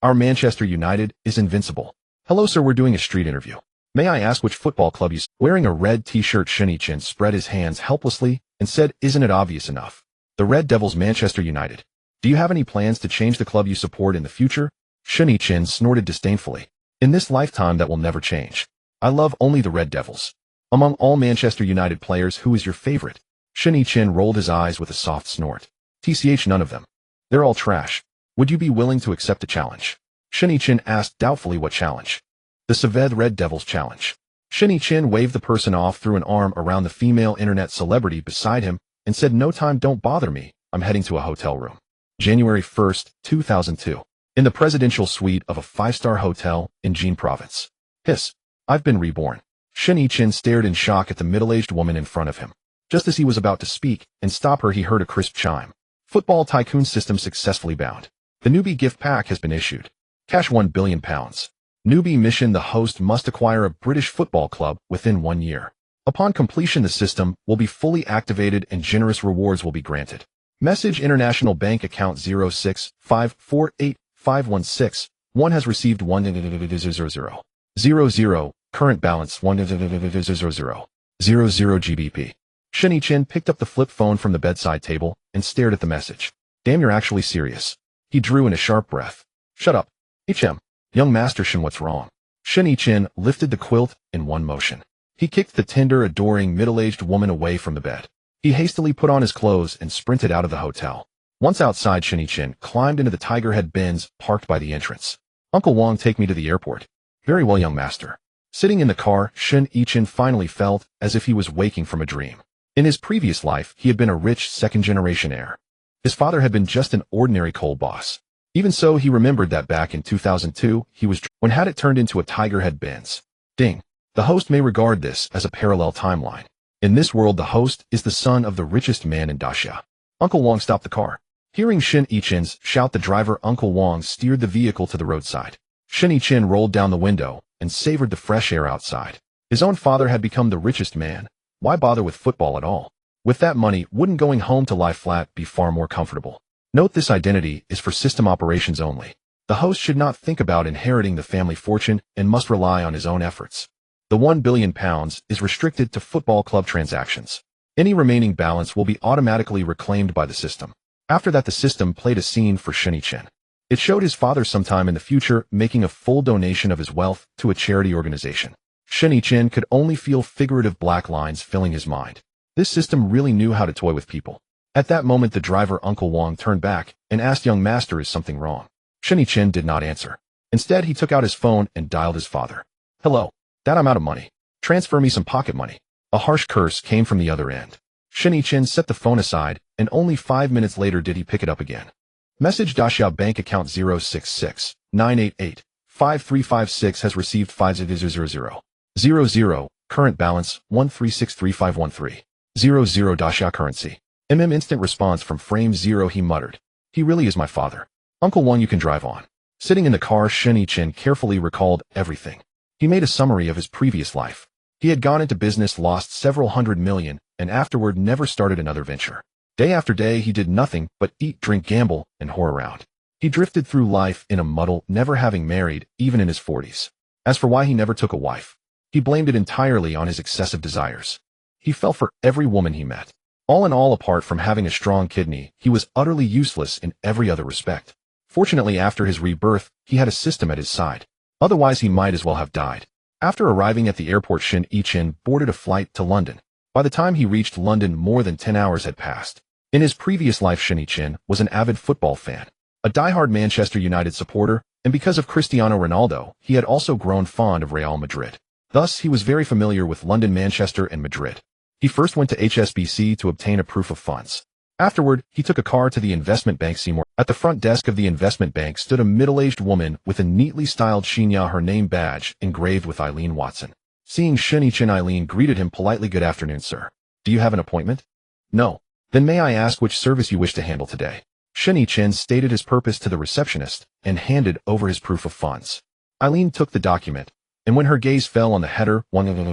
Our Manchester United is invincible. Hello sir, we're doing a street interview. May I ask which football club you... Wearing a red t-shirt, Shen Yichen spread his hands helplessly and said, isn't it obvious enough? The Red Devils, Manchester United. Do you have any plans to change the club you support in the future? Shen Yichen snorted disdainfully. In this lifetime that will never change. I love only the Red Devils. Among all Manchester United players, who is your favorite? Shen Yichen rolled his eyes with a soft snort. TCH, none of them. They're all trash. Would you be willing to accept a challenge? Shen Yichen asked doubtfully. What challenge? The Saved Red Devils challenge. Shen Yichen waved the person off, threw an arm around the female internet celebrity beside him, and said, no time, don't bother me, I'm heading to a hotel room. January 1st, 2002. In the presidential suite of a 5-star hotel in Jean Province. Hiss. I've been reborn. Shen Yichen stared in shock at the middle-aged woman in front of him. Just as he was about to speak and stop her, he heard a crisp chime. Football Tycoon System successfully bound. The newbie gift pack has been issued. Cash £1 billion. Newbie mission: the host must acquire a British football club within 1 year. Upon completion, the system will be fully activated and generous rewards will be granted. Message: international bank account 065485161 has received 100. Current balance 100 GBP. Shen Yichen picked up the flip phone from the bedside table and stared at the message. Damn, you're actually serious. He drew in a sharp breath. Shut up. HM. Young Master Shen, what's wrong? Shen Yichen lifted the quilt in one motion. He kicked the tender, adoring, middle-aged woman away from the bed. He hastily put on his clothes and sprinted out of the hotel. Once outside, Shen Yichen climbed into the Tigerhead Benz parked by the entrance. Uncle Wong, take me to the airport. Very well, young master. Sitting in the car, Shen Yichen finally felt as if he was waking from a dream. In his previous life, he had been a rich second-generation heir. His father had been just an ordinary coal boss. Even so, he remembered that back in 2002, he was when had it turned into a Tigerhead Benz. Ding. The host may regard this as a parallel timeline. In this world, the host is the son of the richest man in Daxia. Uncle Wong stopped the car. Hearing Shen Yichen's shout, the driver, Uncle Wong, steered the vehicle to the roadside. Shen Yichen rolled down the window and savored the fresh air outside. His own father had become the richest man. Why bother with football at all? With that money, wouldn't going home to lie flat be far more comfortable? Note: this identity is for system operations only. The host should not think about inheriting the family fortune and must rely on his own efforts. The £1 billion is restricted to football club transactions. Any remaining balance will be automatically reclaimed by the system. After that, the system played a scene for Shen Yichen. It showed his father sometime in the future making a full donation of his wealth to a charity organization. Shen Yichen could only feel figurative black lines filling his mind. This system really knew how to toy with people. At that moment, the driver, Uncle Wong, turned back and asked, young master, is something wrong? Shen Yichen did not answer. Instead, he took out his phone and dialed his father. Hello. Dad, I'm out of money. Transfer me some pocket money. A harsh curse came from the other end. Shen Yichen set the phone aside, and only 5 minutes later did he pick it up again. Message: Daxia bank account 06698853556 has received 500. Current balance 1363513. 00 Daxia currency. Instant response from frame 0. He muttered. He really is my father. Uncle Wong, you can drive on. Sitting in the car, Shen Yichen carefully recalled everything. He made a summary of his previous life. He had gone into business, lost several $100 million, and afterward never started another venture. Day after day, he did nothing but eat, drink, gamble, and whore around. He drifted through life in a muddle, never having married, even in his 40s. As for why he never took a wife, he blamed it entirely on his excessive desires. He fell for every woman he met. All in all, apart from having a strong kidney, he was utterly useless in every other respect. Fortunately, after his rebirth, he had a system at his side. Otherwise, he might as well have died. After arriving at the airport, Shen Yichen boarded a flight to London. By the time he reached London, more than 10 hours had passed. In his previous life, Shen Yichen was an avid football fan, a diehard Manchester United supporter, and because of Cristiano Ronaldo, he had also grown fond of Real Madrid. Thus, he was very familiar with London, Manchester, and Madrid. He first went to HSBC to obtain a proof of funds. Afterward, he took a car to the investment bank Seymour. At the front desk of the investment bank stood a middle-aged woman with a neatly styled chinya, her name badge engraved with Eileen Watson. Seeing Shen Yichen, Eileen greeted him politely. Good afternoon, sir. Do you have an appointment? No. Then may I ask which service you wish to handle today? Shen Yichen stated his purpose to the receptionist and handed over his proof of funds. Eileen took the document, and when her gaze fell on the header 100,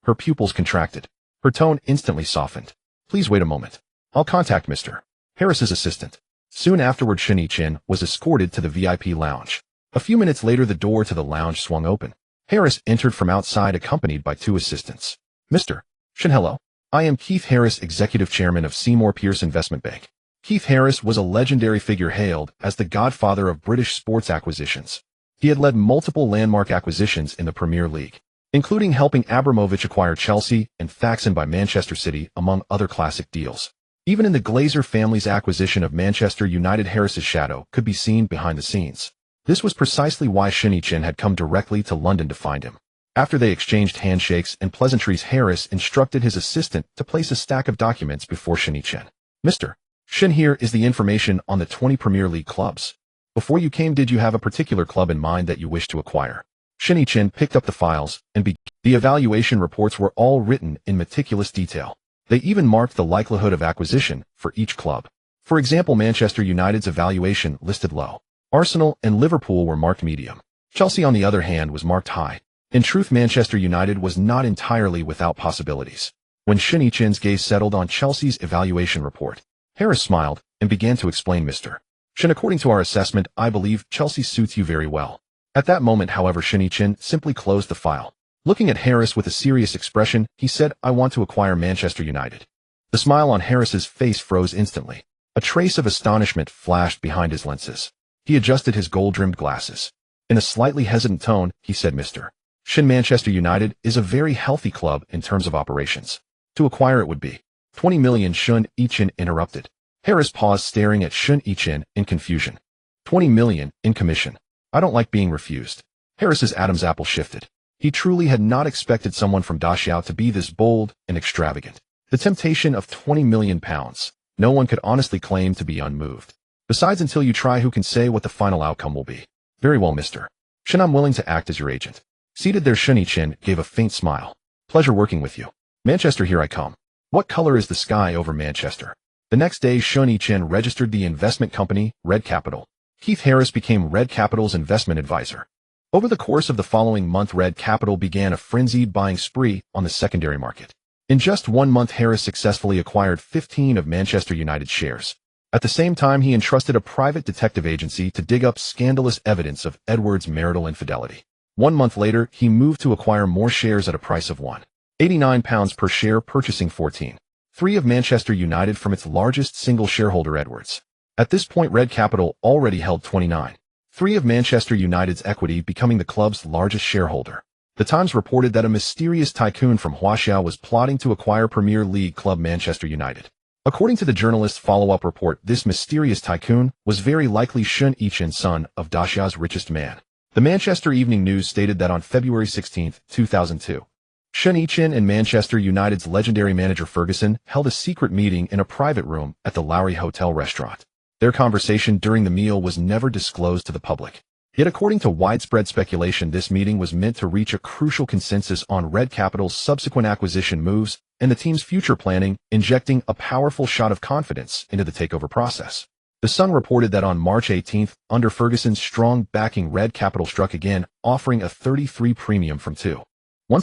her pupils contracted. Her tone instantly softened. Please wait a moment. I'll contact Mr. Harris's assistant. Soon afterward, Shen Yichen was escorted to the VIP lounge. A few minutes later, the door to the lounge swung open. Harris entered from outside accompanied by 2 assistants. Mr. Shen, hello. I am Keith Harris, Executive Chairman of Seymour Pierce Investment Bank. Keith Harris was a legendary figure hailed as the godfather of British sports acquisitions. He had led multiple landmark acquisitions in the Premier League, including helping Abramovich acquire Chelsea and Thaxton by Manchester City, among other classic deals. Even in the Glazer family's acquisition of Manchester United, Harris's shadow could be seen behind the scenes. This was precisely why Shen Yichen had come directly to London to find him. After they exchanged handshakes and pleasantries, Harris instructed his assistant to place a stack of documents before Shen Yichen. Mr. Shen, here is the information on the 20 Premier League clubs. Before you came, did you have a particular club in mind that you wished to acquire? Shen Yichen picked up the files and the evaluation reports were all written in meticulous detail. They even marked the likelihood of acquisition for each club. For example, Manchester United's evaluation listed low. Arsenal and Liverpool were marked medium. Chelsea, on the other hand, was marked high. In truth, Manchester United was not entirely without possibilities. When Shen Yichen's gaze settled on Chelsea's evaluation report, Harris smiled and began to explain. Mr. Shen, according to our assessment, I believe Chelsea suits you very well. At that moment, however, Shen Yichen simply closed the file. Looking at Harris with a serious expression, he said, I want to acquire Manchester United. The smile on Harris's face froze instantly. A trace of astonishment flashed behind his lenses. He adjusted his gold-rimmed glasses. In a slightly hesitant tone, he said, Mr. Shen, Manchester United is a very healthy club in terms of operations. To acquire it would be 20 million. Shen Yichen interrupted. Harris paused, staring at Shen Yichen in confusion. 20 million in commission. I don't like being refused. Harris's Adam's apple shifted. He truly had not expected someone from Dachau to be this bold and extravagant. The temptation of 20 million pounds. No one could honestly claim to be unmoved. Besides, until you try, who can say what the final outcome will be? Very well, Mr. Shen, I'm willing to act as your agent. Seated there, Shen Yichen gave a faint smile. Pleasure working with you. Manchester, here I come. What color is the sky over Manchester? The next day, Shen Yichen registered the investment company, Red Capital. Keith Harris became Red Capital's investment advisor. Over the course of the following month, Red Capital began a frenzied buying spree on the secondary market. In just 1 month, Harris successfully acquired 15 of Manchester United's shares. At the same time, he entrusted a private detective agency to dig up scandalous evidence of Edward's marital infidelity. 1 month later, he moved to acquire more shares at a price of £1.89 per share, purchasing 14.3 of Manchester United from its largest single shareholder, Edwards. At this point, Red Capital already held 29.3 of Manchester United's equity, becoming the club's largest shareholder. The Times reported that a mysterious tycoon from Huaxiao was plotting to acquire Premier League club Manchester United. According to the journalist's follow-up report, this mysterious tycoon was very likely Shen Yichen, son of Daxiao's richest man. The Manchester Evening News stated that on February 16, 2002, Shen Yichen and Manchester United's legendary manager Ferguson held a secret meeting in a private room at the Lowry Hotel restaurant. Their conversation during the meal was never disclosed to the public. Yet according to widespread speculation, this meeting was meant to reach a crucial consensus on Red Capital's subsequent acquisition moves and the team's future planning, injecting a powerful shot of confidence into the takeover process. The Sun reported that on March 18, under Ferguson's strong backing, Red Capital struck again, offering a 33 premium from £1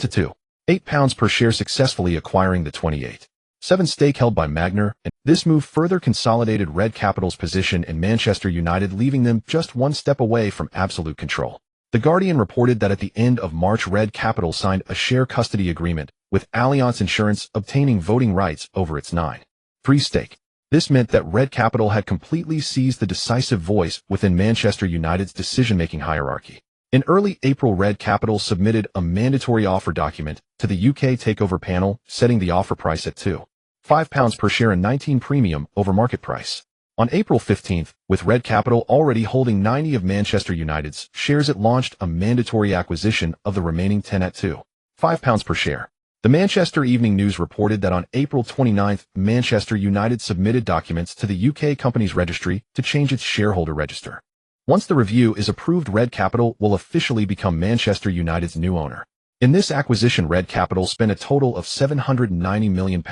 to £2.8 per share, successfully acquiring the 28.7 stake held by Magner, and this move further consolidated Red Capital's position in Manchester United, leaving them just one step away from absolute control. The Guardian reported that at the end of March, Red Capital signed a share custody agreement with Allianz Insurance, obtaining voting rights over its 9.3 stake. This meant that Red Capital had completely seized the decisive voice within Manchester United's decision-making hierarchy. In early April, Red Capital submitted a mandatory offer document to the UK takeover panel, setting the offer price at £2.5 per share and 19 premium over market price. On April 15, with Red Capital already holding 90 of Manchester United's shares, it launched a mandatory acquisition of the remaining 10 at £2.5 per share. The Manchester Evening News reported that on April 29, Manchester United submitted documents to the UK Companies Registry to change its shareholder register. Once the review is approved, Red Capital will officially become Manchester United's new owner. In this acquisition, Red Capital spent a total of £790 million.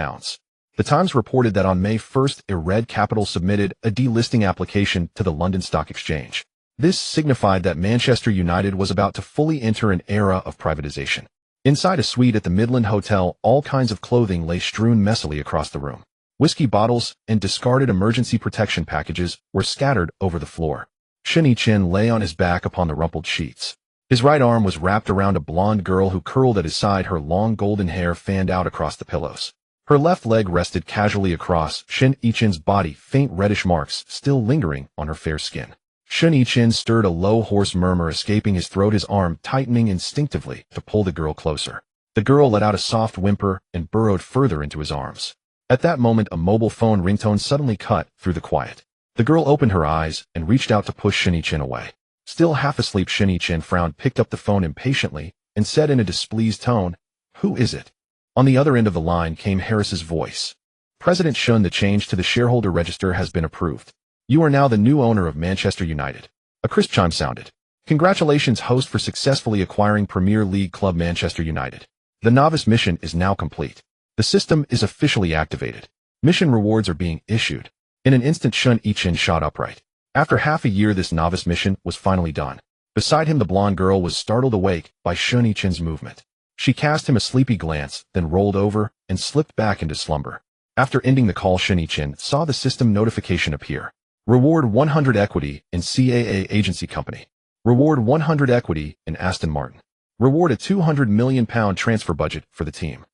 The Times reported that on May 1, Red Capital submitted a delisting application to the London Stock Exchange. This signified that Manchester United was about to fully enter an era of privatization. Inside a suite at the Midland Hotel, all kinds of clothing lay strewn messily across the room. Whiskey bottles and discarded emergency protection packages were scattered over the floor. Shen Yichen lay on his back upon the rumpled sheets. His right arm was wrapped around a blonde girl who curled at his side, her long golden hair fanned out across the pillows. Her left leg rested casually across Shen Yichen's body, faint reddish marks still lingering on her fair skin. Shen Yichen stirred, a low hoarse murmur escaping his throat, his arm tightening instinctively to pull the girl closer. The girl let out a soft whimper and burrowed further into his arms. At that moment, a mobile phone ringtone suddenly cut through the quiet. The girl opened her eyes and reached out to push Shen Yichen away. Still half asleep, Shen Yichen frowned, picked up the phone impatiently, and said in a displeased tone, "Who is it?" On the other end of the line came Harris's voice. "President Shun, the change to the shareholder register has been approved. You are now the new owner of Manchester United." A crisp chime sounded. "Congratulations, host, for successfully acquiring Premier League club Manchester United. The novice mission is now complete. The system is officially activated. Mission rewards are being issued." In an instant, Shen Yichen shot upright. After half a year, this novice mission was finally done. Beside him, the blonde girl was startled awake by Shen Yichen's movement. She cast him a sleepy glance, then rolled over and slipped back into slumber. After ending the call, Shen Yichen saw the system notification appear. Reward 100 equity in CAA Agency Company. Reward 100 equity in Aston Martin. Reward a £200 million transfer budget for the team.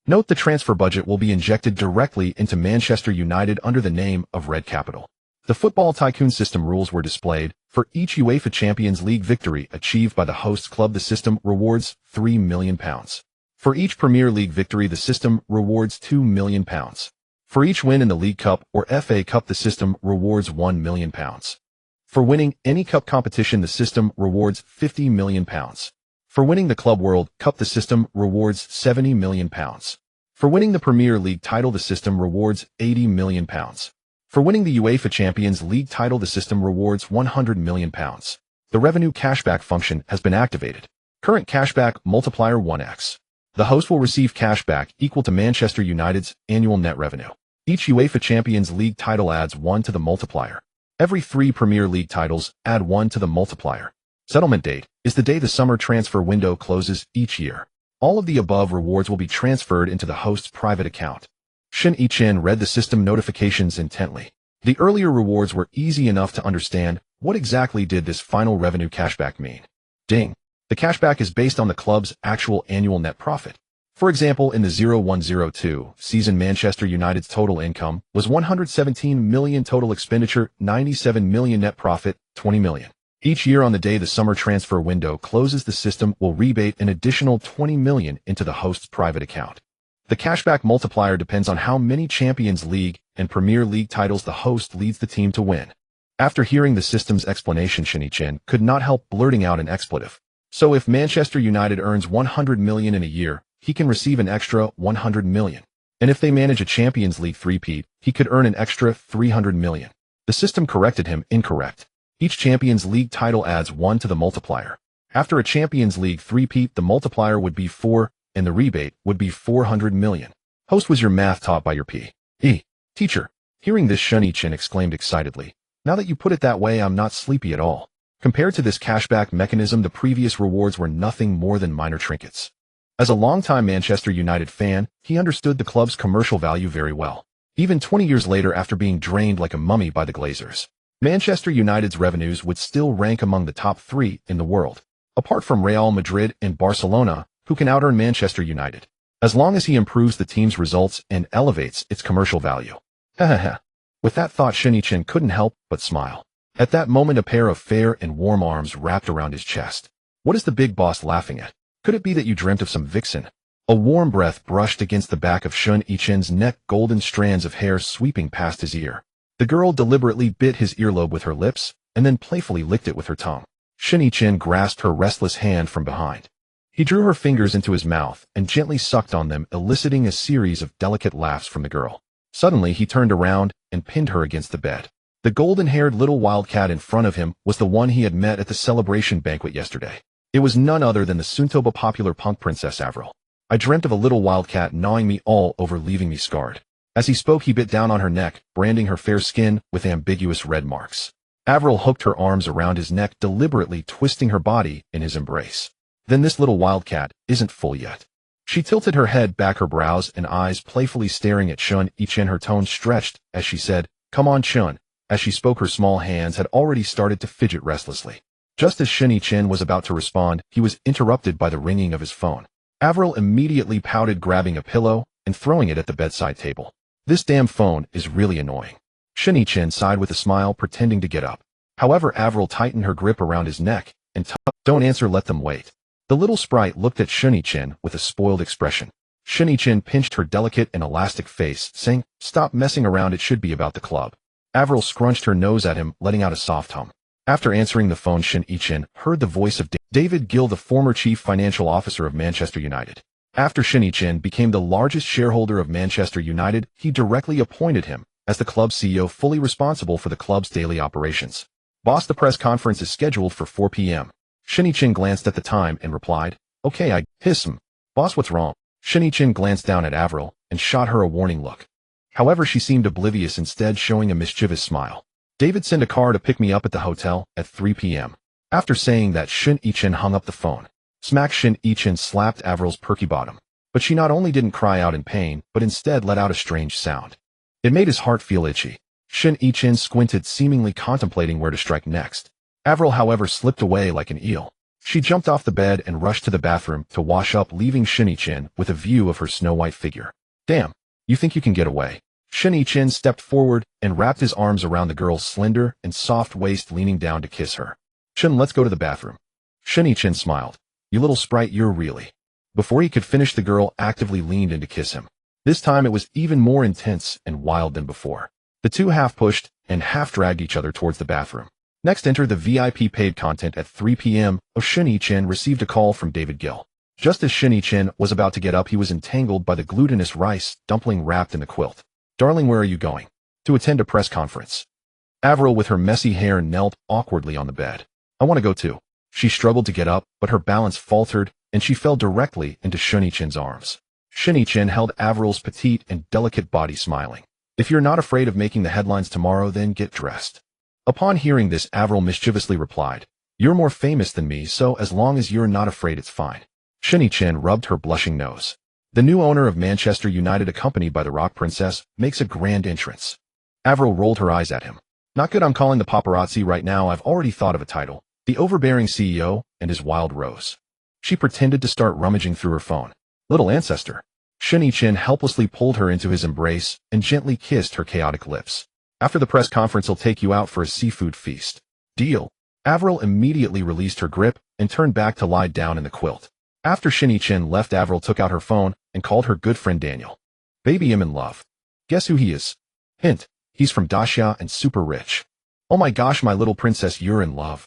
Note, the transfer budget will be injected directly into Manchester United under the name of Red Capital. The Football Tycoon System rules were displayed. For each UEFA Champions League victory achieved by the host club, the system rewards £3 million. For each Premier League victory, the system rewards £2 million. For each win in the League Cup or FA Cup, the system rewards £1 million. For winning any cup competition, the system rewards £50 million. For winning the Club World Cup, the system rewards £70 million. For winning the Premier League title, the system rewards £80 million. For winning the UEFA Champions League title, the system rewards £100 million. The revenue cashback function has been activated. Current cashback multiplier 1x. The host will receive cashback equal to Manchester United's annual net revenue. Each UEFA Champions League title adds 1 to the multiplier. Every 3 Premier League titles add 1 to the multiplier. Settlement date is the day the summer transfer window closes each year. All of the above rewards will be transferred into the host's private account. Shen Yichen read the system notifications intently. The earlier rewards were easy enough to understand. What exactly did this final revenue cashback mean? Ding. The cashback is based on the club's actual annual net profit. For example, in the 0102 season, Manchester United's total income was 117 million, total expenditure 97 million, net profit 20 million. Each year on the day the summer transfer window closes, the system will rebate an additional 20 million into the host's private account. The cashback multiplier depends on how many Champions League and Premier League titles the host leads the team to win. After hearing the system's explanation, Shen Yichen could not help blurting out an expletive. So if Manchester United earns 100 million in a year, he can receive an extra 100 million. And if they manage a Champions League three-peat, he could earn an extra 300 million. The system corrected him. Incorrect. Each Champions League title adds 1 to the multiplier. After a Champions League three-peat, the multiplier would be 4, and the rebate would be 400 million. Host, was your math taught by your P.E. teacher? Hearing this, Shen Yichen exclaimed excitedly. Now that you put it that way, I'm not sleepy at all. Compared to this cashback mechanism, the previous rewards were nothing more than minor trinkets. As a longtime Manchester United fan, he understood the club's commercial value very well. Even 20 years later, after being drained like a mummy by the Glazers, Manchester United's revenues would still rank among the top 3 in the world, apart from Real Madrid and Barcelona, who can out-earn Manchester United, as long as he improves the team's results and elevates its commercial value. With that thought, Shen Yichen couldn't help but smile. At that moment, a pair of fair and warm arms wrapped around his chest. What is the big boss laughing at? Could it be that you dreamt of some vixen? A warm breath brushed against the back of Shen Yichen's neck, golden strands of hair sweeping past his ear. The girl deliberately bit his earlobe with her lips, and then playfully licked it with her tongue. Shen Yichen grasped her restless hand from behind. He drew her fingers into his mouth and gently sucked on them, eliciting a series of delicate laughs from the girl. Suddenly, he turned around and pinned her against the bed. The golden-haired little wildcat in front of him was the one he had met at the celebration banquet yesterday. It was none other than the Suntoba popular punk princess Avril. I dreamt of a little wildcat gnawing me all over, leaving me scarred. As he spoke, he bit down on her neck, branding her fair skin with ambiguous red marks. Avril hooked her arms around his neck, deliberately twisting her body in his embrace. Then this little wildcat isn't full yet. She tilted her head back, her brows and eyes playfully staring at Shen Yichen. Her tone stretched as she said, "Come on, Shen." As she spoke, her small hands had already started to fidget restlessly. Just as Shen Yichen was about to respond, he was interrupted by the ringing of his phone. Avril immediately pouted, grabbing a pillow and throwing it at the bedside table. "This damn phone is really annoying." Shen Yichen sighed with a smile, pretending to get up. However, Avril tightened her grip around his neck and "Don't answer, let them wait." The little sprite looked at Shen Yichen with a spoiled expression. Shen Yichen pinched her delicate and elastic face, saying, "Stop messing around, it should be about the club." Avril scrunched her nose at him, letting out a soft hum. After answering the phone, Shen Yichen heard the voice of David Gill, the former chief financial officer of Manchester United. After Shen Yichen became the largest shareholder of Manchester United, he directly appointed him as the club's CEO, fully responsible for the club's daily operations. "Boss, the press conference is scheduled for 4 p.m. Shen Yichen glanced at the time and replied, "Okay, I hiss him. Boss, what's wrong?" Shen Yichen glanced down at Avril and shot her a warning look. However, she seemed oblivious, instead showing a mischievous smile. "David, send a car to pick me up at the hotel at 3 p.m. After saying that, Shen Yichen hung up the phone. Smack! Shen Yichen slapped Avril's perky bottom. But she not only didn't cry out in pain, but instead let out a strange sound. It made his heart feel itchy. Shen Yichen squinted, seemingly contemplating where to strike next. Avril, however, slipped away like an eel. She jumped off the bed and rushed to the bathroom to wash up, leaving Shen Yichen with a view of her snow-white figure. "Damn, you think you can get away?" Shen Yichen stepped forward and wrapped his arms around the girl's slender and soft waist, leaning down to kiss her. "Shen, let's go to the bathroom." Shen Yichen smiled. "You little sprite, you're really..." Before he could finish, the girl actively leaned in to kiss him. This time it was even more intense and wild than before. The two half pushed and half dragged each other towards the bathroom. Next, enter the VIP paid content at 3 p.m. Shen Yichen received a call from David Gill. Just as Shen Yichen was about to get up, he was entangled by the glutinous rice dumpling wrapped in the quilt. "Darling, where are you going?" "To attend a press conference." Avril, with her messy hair, knelt awkwardly on the bed. "I want to go too." She struggled to get up, but her balance faltered, and she fell directly into Shen Yichen's arms. Shen Yichen held Avril's petite and delicate body, smiling. "If you're not afraid of making the headlines tomorrow, then get dressed." Upon hearing this, Avril mischievously replied, "You're more famous than me, so as long as you're not afraid, it's fine." Shen Yichen rubbed her blushing nose. The new owner of Manchester United, accompanied by the rock princess, makes a grand entrance. Avril rolled her eyes at him. "Not good, I'm calling the paparazzi right now. I've already thought of a title. The overbearing CEO and his wild rose." She pretended to start rummaging through her phone. "Little ancestor." Shen Yichen helplessly pulled her into his embrace and gently kissed her chaotic lips. "After the press conference, he'll take you out for a seafood feast." "Deal." Avril immediately released her grip and turned back to lie down in the quilt. After Shen Yichen left, Avril took out her phone and called her good friend Daniel. "Baby, I'm in love." "Guess who he is?" Hint, he's from Dacia and super rich. "Oh my gosh, my little princess, you're in love."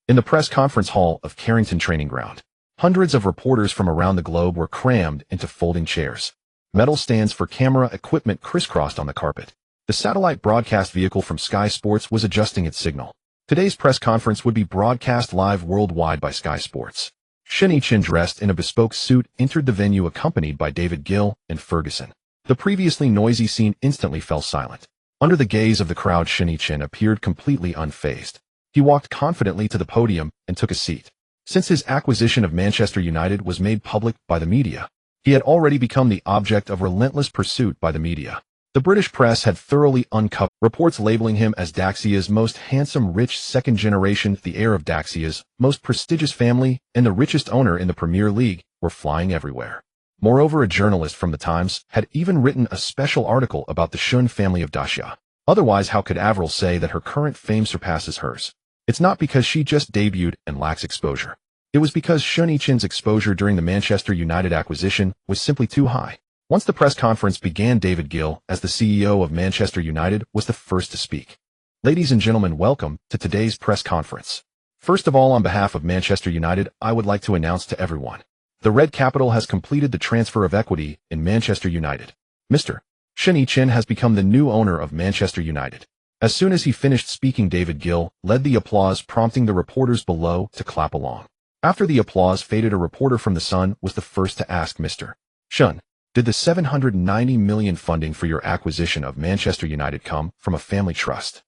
In the press conference hall of Carrington Training Ground, hundreds of reporters from around the globe were crammed into folding chairs. Metal stands for camera equipment crisscrossed on the carpet. The satellite broadcast vehicle from Sky Sports was adjusting its signal. Today's press conference would be broadcast live worldwide by Sky Sports. Shen Yichen, dressed in a bespoke suit, entered the venue accompanied by David Gill and Ferguson. The previously noisy scene instantly fell silent. Under the gaze of the crowd, Shen Yichen appeared completely unfazed. He walked confidently to the podium and took a seat. Since his acquisition of Manchester United was made public by the media, he had already become the object of relentless pursuit by the media. The British press had thoroughly uncovered reports labeling him as Daxia's most handsome, rich second generation, the heir of Daxia's most prestigious family, and the richest owner in the Premier League, were flying everywhere. Moreover, a journalist from the Times had even written a special article about the Shun family of Dacia. Otherwise, how could Avril say that her current fame surpasses hers? It's not because she just debuted and lacks exposure. It was because Shen Yichen's exposure during the Manchester United acquisition was simply too high. Once the press conference began, David Gill, as the CEO of Manchester United, was the first to speak. "Ladies and gentlemen, welcome to today's press conference. First of all, on behalf of Manchester United, I would like to announce to everyone, the Red Capital has completed the transfer of equity in Manchester United. Mr. Shen Yichen has become the new owner of Manchester United." As soon as he finished speaking, David Gill led the applause, prompting the reporters below to clap along. After the applause faded, a reporter from The Sun was the first to ask, "Mr. Shen, did the $790 million funding for your acquisition of Manchester United come from a family trust?"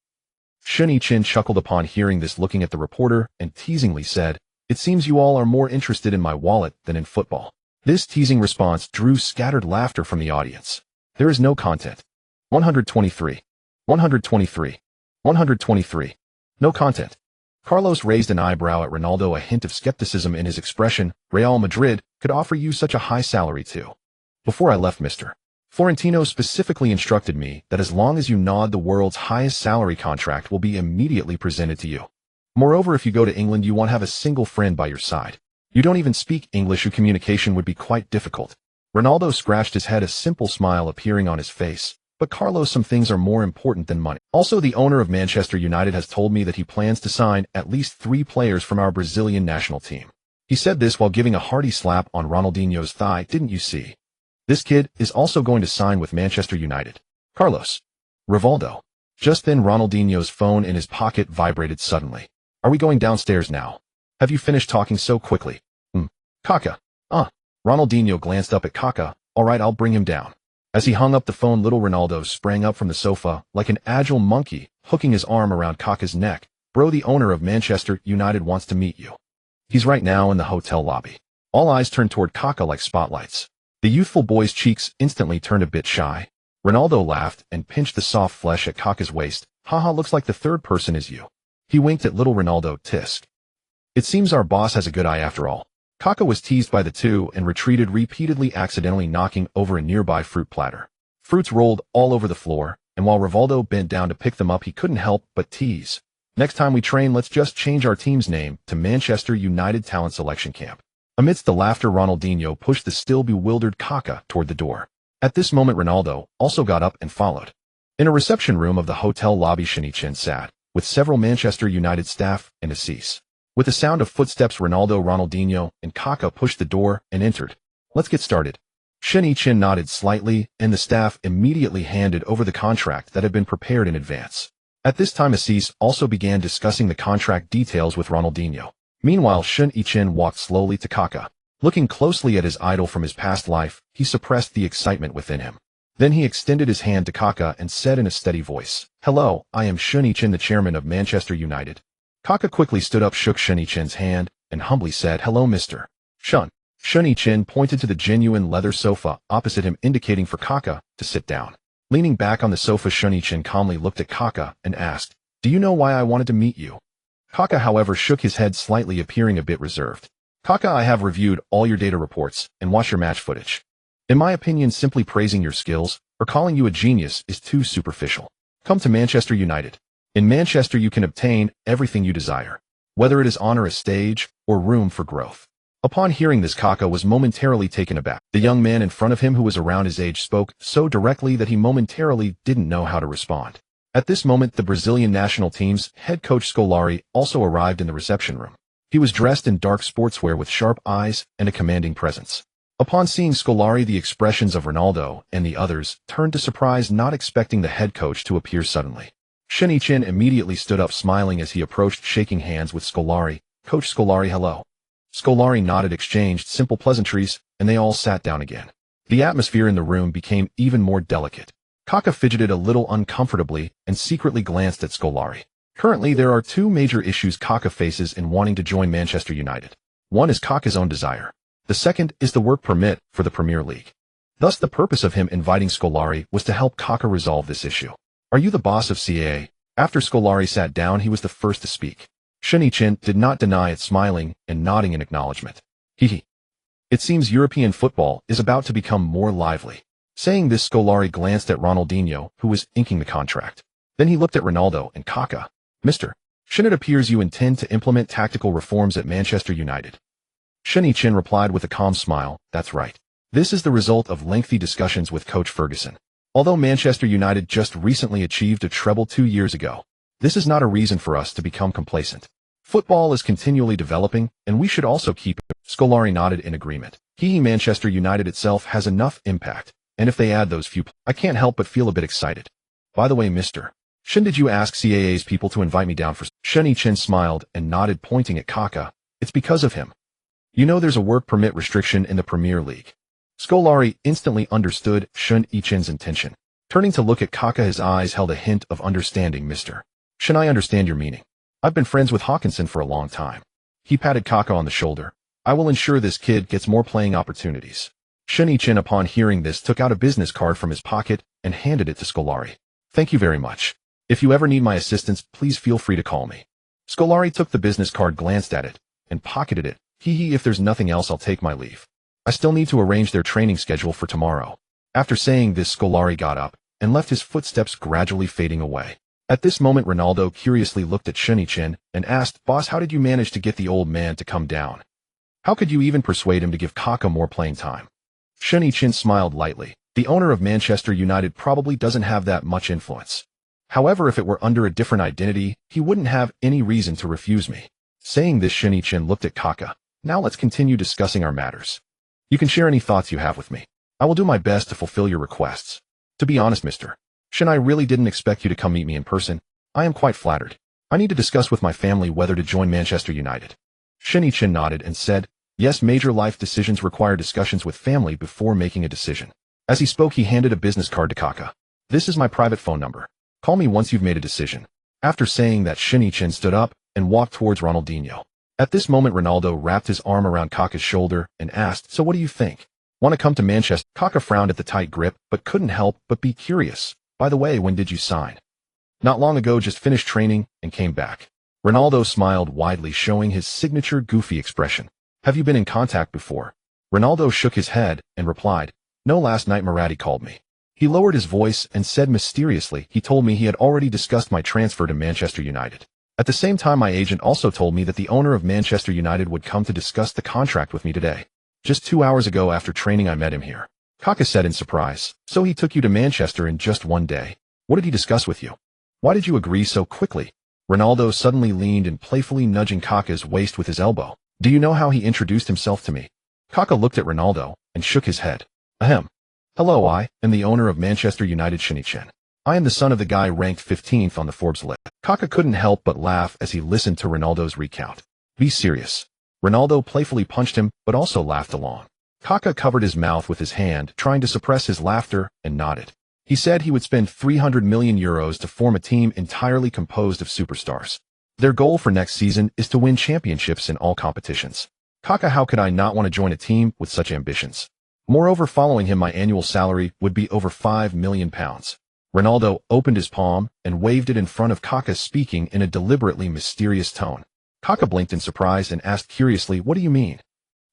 Shen Yichen chuckled upon hearing this, looking at the reporter, and teasingly said, "It seems you all are more interested in my wallet than in football." This teasing response drew scattered laughter from the audience. There is no content. 123. 123. 123. No content. Carlos raised an eyebrow at Ronaldo, a hint of skepticism in his expression. Real Madrid could offer you such a high salary too. Before I left, Mr. Florentino specifically instructed me that as long as you nod, the world's highest salary contract will be immediately presented to you. Moreover, if you go to England, you won't have a single friend by your side. You don't even speak English, your communication would be quite difficult. Ronaldo scratched his head, a simple smile appearing on his face. But Carlos, some things are more important than money. Also, the owner of Manchester United has told me that he plans to sign at least 3 players from our Brazilian national team. He said this while giving a hearty slap on Ronaldinho's thigh. Didn't you see? This kid is also going to sign with Manchester United. Carlos. Rivaldo. Just then Ronaldinho's phone in his pocket vibrated suddenly. Are we going downstairs now? Have you finished talking so quickly? Kaká. Ronaldinho glanced up at Kaká. All right, I'll bring him down. As he hung up the phone, little Ronaldo sprang up from the sofa like an agile monkey, hooking his arm around Kaká's neck. Bro, the owner of Manchester United wants to meet you. He's right now in the hotel lobby. All eyes turned toward Kaká like spotlights. The youthful boy's cheeks instantly turned a bit shy. Ronaldo laughed and pinched the soft flesh at Kaká's waist. Haha, looks like the third person is you. He winked at little Ronaldo. Tisk. It seems our boss has a good eye after all. Kaká was teased by the two and retreated, repeatedly accidentally knocking over a nearby fruit platter. Fruits rolled all over the floor, and while Rivaldo bent down to pick them up, he couldn't help but tease. Next time we train, let's just change our team's name to Manchester United Talent Selection Camp. Amidst the laughter, Ronaldinho pushed the still bewildered Kaká toward the door. At this moment, Ronaldo also got up and followed. In a reception room of the hotel lobby, Shen Yichen sat, with several Manchester United staff and Assis. With the sound of footsteps, Ronaldinho, and Kaká pushed the door and entered. Let's get started. Shen Yichen nodded slightly, and the staff immediately handed over the contract that had been prepared in advance. At this time, Assis also began discussing the contract details with Ronaldinho. Meanwhile, Shen Yichen walked slowly to Kaká. Looking closely at his idol from his past life, he suppressed the excitement within him. Then he extended his hand to Kaká and said in a steady voice, "Hello, I am Shen Yichen, the chairman of Manchester United." Kaká quickly stood up, shook Shen Yichen's hand, and humbly said, "Hello, Mr. Shen." Shen Yichen pointed to the genuine leather sofa opposite him, indicating for Kaká to sit down. Leaning back on the sofa, Shen Yichen calmly looked at Kaká and asked, "Do you know why I wanted to meet you?" Kaká, however, shook his head slightly, appearing a bit reserved. "Kaká, I have reviewed all your data reports and watched your match footage. In my opinion, simply praising your skills or calling you a genius is too superficial. Come to Manchester United. In Manchester, you can obtain everything you desire, whether it is honor, a stage, or room for growth." Upon hearing this, Kaká was momentarily taken aback. The young man in front of him, who was around his age, spoke so directly that he momentarily didn't know how to respond. At this moment, the Brazilian national team's head coach Scolari also arrived in the reception room. He was dressed in dark sportswear with sharp eyes and a commanding presence. Upon seeing Scolari, the expressions of Ronaldo and the others turned to surprise, not expecting the head coach to appear suddenly. Shen Yichen immediately stood up, smiling as he approached, shaking hands with Scolari. "Coach Scolari, hello." Scolari nodded, exchanged simple pleasantries, and they all sat down again. The atmosphere in the room became even more delicate. Kaká fidgeted a little uncomfortably and secretly glanced at Scolari. Currently, there are 2 major issues Kaká faces in wanting to join Manchester United. One is Kaká's own desire. The second is the work permit for the Premier League. Thus, the purpose of him inviting Scolari was to help Kaká resolve this issue. "Are you the boss of CAA?" After Scolari sat down, he was the first to speak. Shen Yichen did not deny it, smiling and nodding in acknowledgement. He. "It seems European football is about to become more lively." Saying this, Scolari glanced at Ronaldinho, who was inking the contract. Then he looked at Ronaldo and Kaká. "Mr. Shen, it appears you intend to implement tactical reforms at Manchester United." Shen Yichen replied with a calm smile, "That's right. This is the result of lengthy discussions with Coach Ferguson. Although Manchester United just recently achieved a treble 2 years ago, this is not a reason for us to become complacent. Football is continually developing, and we should also keep it." Scolari nodded in agreement. Manchester United itself has enough impact, and if they add those few, I can't help but feel a bit excited. By the way, Mr. Shen, did you ask CAA's people to invite me down for? Shen Yichen smiled and nodded, pointing at Kaká. "It's because of him. You know there's a work permit restriction in the Premier League." Scolari instantly understood Shen Yichen's intention. Turning to look at Kaká, his eyes held a hint of understanding. "Mr. Shen, I understand your meaning. I've been friends with Hawkinson for a long time." He patted Kaká on the shoulder. I will ensure this kid gets more playing opportunities. Shen Yichen, upon hearing this, took out a business card from his pocket and handed it to Scolari. Thank you very much. If you ever need my assistance, please feel free to call me. Scolari took the business card, glanced at it, and pocketed it. If there's nothing else, I'll take my leave. I still need to arrange their training schedule for tomorrow. After saying this, Scolari got up and left, his footsteps gradually fading away. At this moment, Ronaldo curiously looked at Shen Yichen and asked, "Boss, how did you manage to get the old man to come down? How could you even persuade him to give Kaká more playing time?" Shen Yichen smiled lightly. The owner of Manchester United probably doesn't have that much influence. However, if it were under a different identity, he wouldn't have any reason to refuse me. Saying this, Shen Yichen looked at Kaká. Now let's continue discussing our matters. You can share any thoughts you have with me. I will do my best to fulfill your requests. To be honest, Mr. Shen, I really didn't expect you to come meet me in person. I am quite flattered. I need to discuss with my family whether to join Manchester United. Shen Yichen nodded and said, "Yes, major life decisions require discussions with family before making a decision." As he spoke, he handed a business card to Kaká. "This is my private phone number. Call me once you've made a decision." After saying that, Shen Yichen stood up and walked towards Ronaldinho. At this moment, Ronaldo wrapped his arm around Kaká's shoulder and asked, "So what do you think? Want to come to Manchester?" Kaká frowned at the tight grip, but couldn't help but be curious. "By the way, when did you sign?" "Not long ago, just finished training and came back." Ronaldo smiled widely, showing his signature goofy expression. "Have you been in contact before?" Ronaldo shook his head and replied, "No, last night Murati called me." He lowered his voice and said mysteriously, "He told me he had already discussed my transfer to Manchester United. At the same time, my agent also told me that the owner of Manchester United would come to discuss the contract with me today. Just 2 hours ago after training, I met him here." Kaká said in surprise. "So he took you to Manchester in just one day? What did he discuss with you? Why did you agree so quickly?" Ronaldo suddenly leaned and playfully nudging Kaká's waist with his elbow. "Do you know how he introduced himself to me?" Kaká looked at Ronaldo and shook his head. "Ahem. Hello, I am the owner of Manchester United, Shen Yichen. I am the son of the guy ranked 15th on the Forbes list." Kaká couldn't help but laugh as he listened to Ronaldo's recount. "Be serious." Ronaldo playfully punched him, but also laughed along. Kaká covered his mouth with his hand, trying to suppress his laughter, and nodded. He said he would spend €300 million to form a team entirely composed of superstars. Their goal for next season is to win championships in all competitions. Kaká, how could I not want to join a team with such ambitions? Moreover, following him, my annual salary would be over £5 million. Ronaldo opened his palm and waved it in front of Kaká, speaking in a deliberately mysterious tone. Kaká blinked in surprise and asked curiously, "What do you mean?"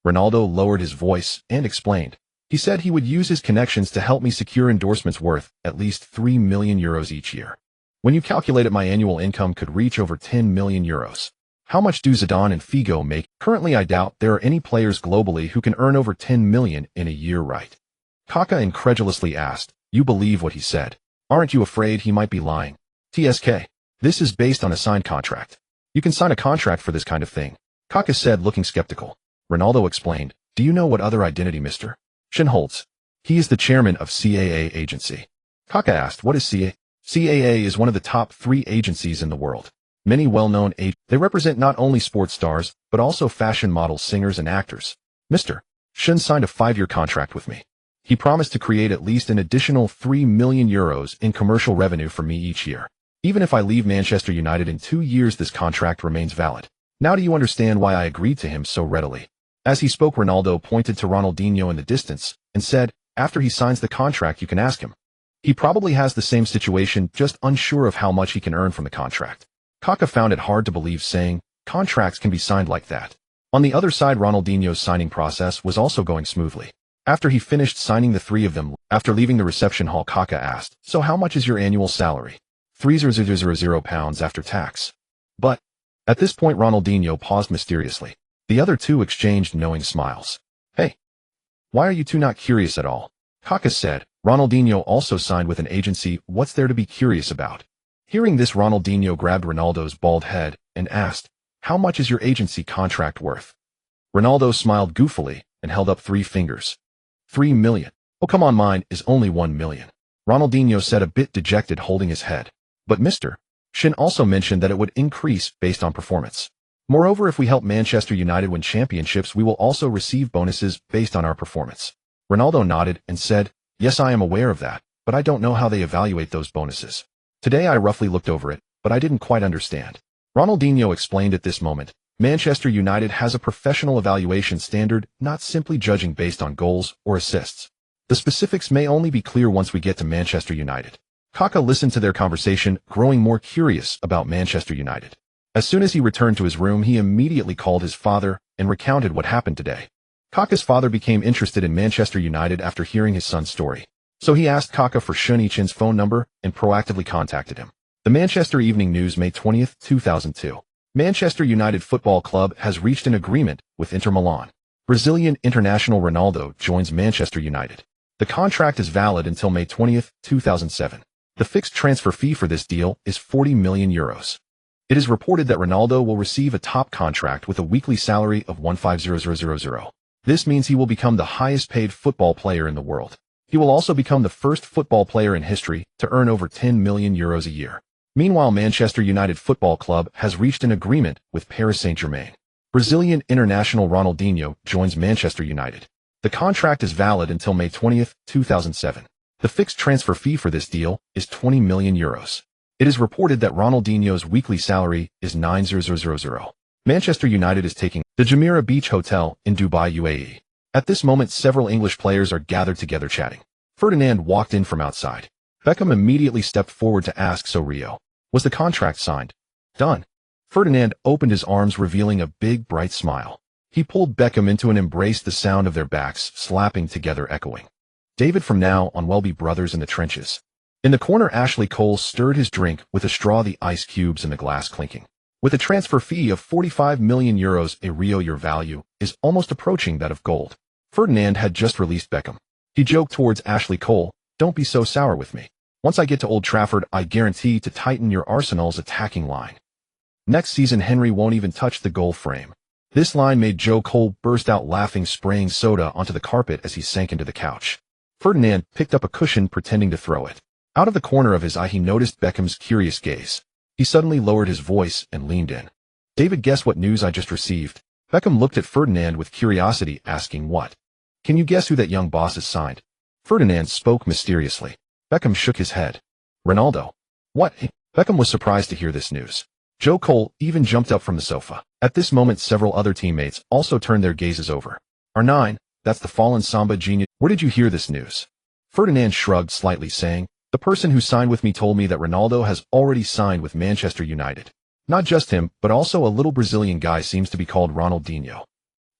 Ronaldo lowered his voice and explained. He said he would use his connections to help me secure endorsements worth at least €3 million each year. When you calculate it, my annual income could reach over €10 million. How much do Zidane and Figo make? Currently, I doubt there are any players globally who can earn over €10 million in a year, right? Kaká incredulously asked. "You believe what he said? Aren't you afraid he might be lying?" "TSK. This is based on a signed contract. You can sign a contract for this kind of thing," Kaká said, looking skeptical. Ronaldo explained. "Do you know what other identity Mr. Shen holds? He is the chairman of CAA agency." Kaká asked, "What is CAA?" CAA is one of the top 3 agencies in the world. Many well-known they represent not only sports stars, but also fashion models, singers, and actors. Mr. Shen signed a 5-year contract with me. He promised to create at least an additional €3 million in commercial revenue for me each year. Even if I leave Manchester United in 2 years, this contract remains valid. Now do you understand why I agreed to him so readily?" As he spoke, Ronaldo pointed to Ronaldinho in the distance and said, "After he signs the contract, you can ask him. He probably has the same situation, just unsure of how much he can earn from the contract." Kaká found it hard to believe, saying, "Contracts can be signed like that." On the other side, Ronaldinho's signing process was also going smoothly. After he finished signing the 3 of them, after leaving the reception hall, Kaká asked, "So how much is your annual salary?" £3,000 after tax. But at this point, Ronaldinho paused mysteriously. The other 2 exchanged knowing smiles. "Hey, why are you 2 not curious at all?" Kaká said. "Ronaldinho also signed with an agency. What's there to be curious about?" Hearing this, Ronaldinho grabbed Ronaldo's bald head and asked, "How much is your agency contract worth?" Ronaldo smiled goofily and held up 3 fingers. "3 million. Oh, come on, mine is only 1 million. Ronaldinho said, a bit dejected, holding his head. "But Mr. Shen also mentioned that it would increase based on performance. Moreover, if we help Manchester United win championships, we will also receive bonuses based on our performance." Ronaldo nodded and said, "Yes, I am aware of that, but I don't know how they evaluate those bonuses. Today I roughly looked over it, but I didn't quite understand." Ronaldinho explained at this moment. Manchester United has a professional evaluation standard, not simply judging based on goals or assists. The specifics may only be clear once we get to Manchester United. Kaká listened to their conversation, growing more curious about Manchester United. As soon as he returned to his room, he immediately called his father and recounted what happened today. Kaká's father became interested in Manchester United after hearing his son's story. So he asked Kaká for Shen Yichen's phone number and proactively contacted him. The Manchester Evening News, May 20, 2002. Manchester United Football Club has reached an agreement with Inter Milan. Brazilian international Ronaldo joins Manchester United. The contract is valid until May 20, 2007. The fixed transfer fee for this deal is €40 million. It is reported that Ronaldo will receive a top contract with a weekly salary of €150,000. This means he will become the highest paid football player in the world. He will also become the first football player in history to earn over €10 million a year. Meanwhile, Manchester United Football Club has reached an agreement with Paris Saint-Germain. Brazilian international Ronaldinho joins Manchester United. The contract is valid until May 20, 2007. The fixed transfer fee for this deal is €20 million. It is reported that Ronaldinho's weekly salary is €9,000. Manchester United is taking the Jumeirah Beach Hotel in Dubai, UAE. At this moment, several English players are gathered together chatting. Ferdinand walked in from outside. Beckham immediately stepped forward to ask, "So Rio, was the contract signed?" "Done." Ferdinand opened his arms, revealing a big, bright smile. He pulled Beckham into an embrace, the sound of their backs slapping together echoing. David from now on will be brothers in the trenches. In the corner, Ashley Cole stirred his drink with a straw, the ice cubes in the glass clinking. With a transfer fee of €45 million, a Rio, your value is almost approaching that of gold. Ferdinand had just released Beckham. He joked towards Ashley Cole, "Don't be so sour with me. Once I get to Old Trafford, I guarantee to tighten your Arsenal's attacking line. Next season, Henry won't even touch the goal frame." This line made Joe Cole burst out laughing, spraying soda onto the carpet as he sank into the couch. Ferdinand picked up a cushion, pretending to throw it. Out of the corner of his eye, he noticed Beckham's curious gaze. He suddenly lowered his voice and leaned in. "David, guess what news I just received?" Beckham looked at Ferdinand with curiosity, asking, "What?" "Can you guess who that young boss has signed?" Ferdinand spoke mysteriously. Beckham shook his head. "Ronaldo." "What?" Beckham was surprised to hear this news. Joe Cole even jumped up from the sofa. At this moment, several other teammates also turned their gazes over. "R9, that's the fallen Samba genius. Where did you hear this news?" Ferdinand shrugged slightly, saying, "The person who signed with me told me that Ronaldo has already signed with Manchester United. Not just him, but also a little Brazilian guy seems to be called Ronaldinho.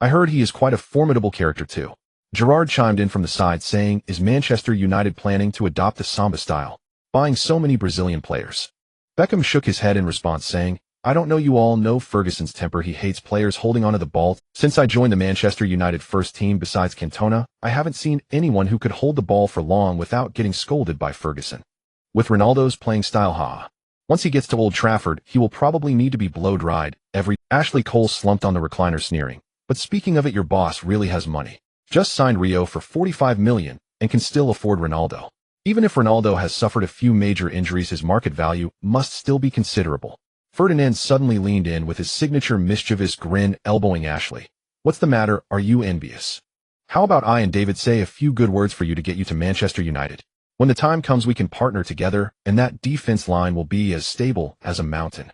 I heard he is quite a formidable character too." Gerard chimed in from the side, saying, "Is Manchester United planning to adopt the Samba style, buying so many Brazilian players?" Beckham shook his head in response, saying, "I don't know, you all know Ferguson's temper. He hates players holding onto the ball. Since I joined the Manchester United first team, besides Cantona, I haven't seen anyone who could hold the ball for long without getting scolded by Ferguson. With Ronaldo's playing style, once he gets to Old Trafford, he will probably need to be blow-dried every—" Ashley Cole slumped on the recliner, sneering, "But speaking of it, your boss really has money. Just signed Rio for €45 million and can still afford Ronaldo. Even if Ronaldo has suffered a few major injuries, his market value must still be considerable." Ferdinand suddenly leaned in with his signature mischievous grin, elbowing Ashley. "What's the matter? Are you envious? How about I and David say a few good words for you to get you to Manchester United? When the time comes, we can partner together, and that defense line will be as stable as a mountain."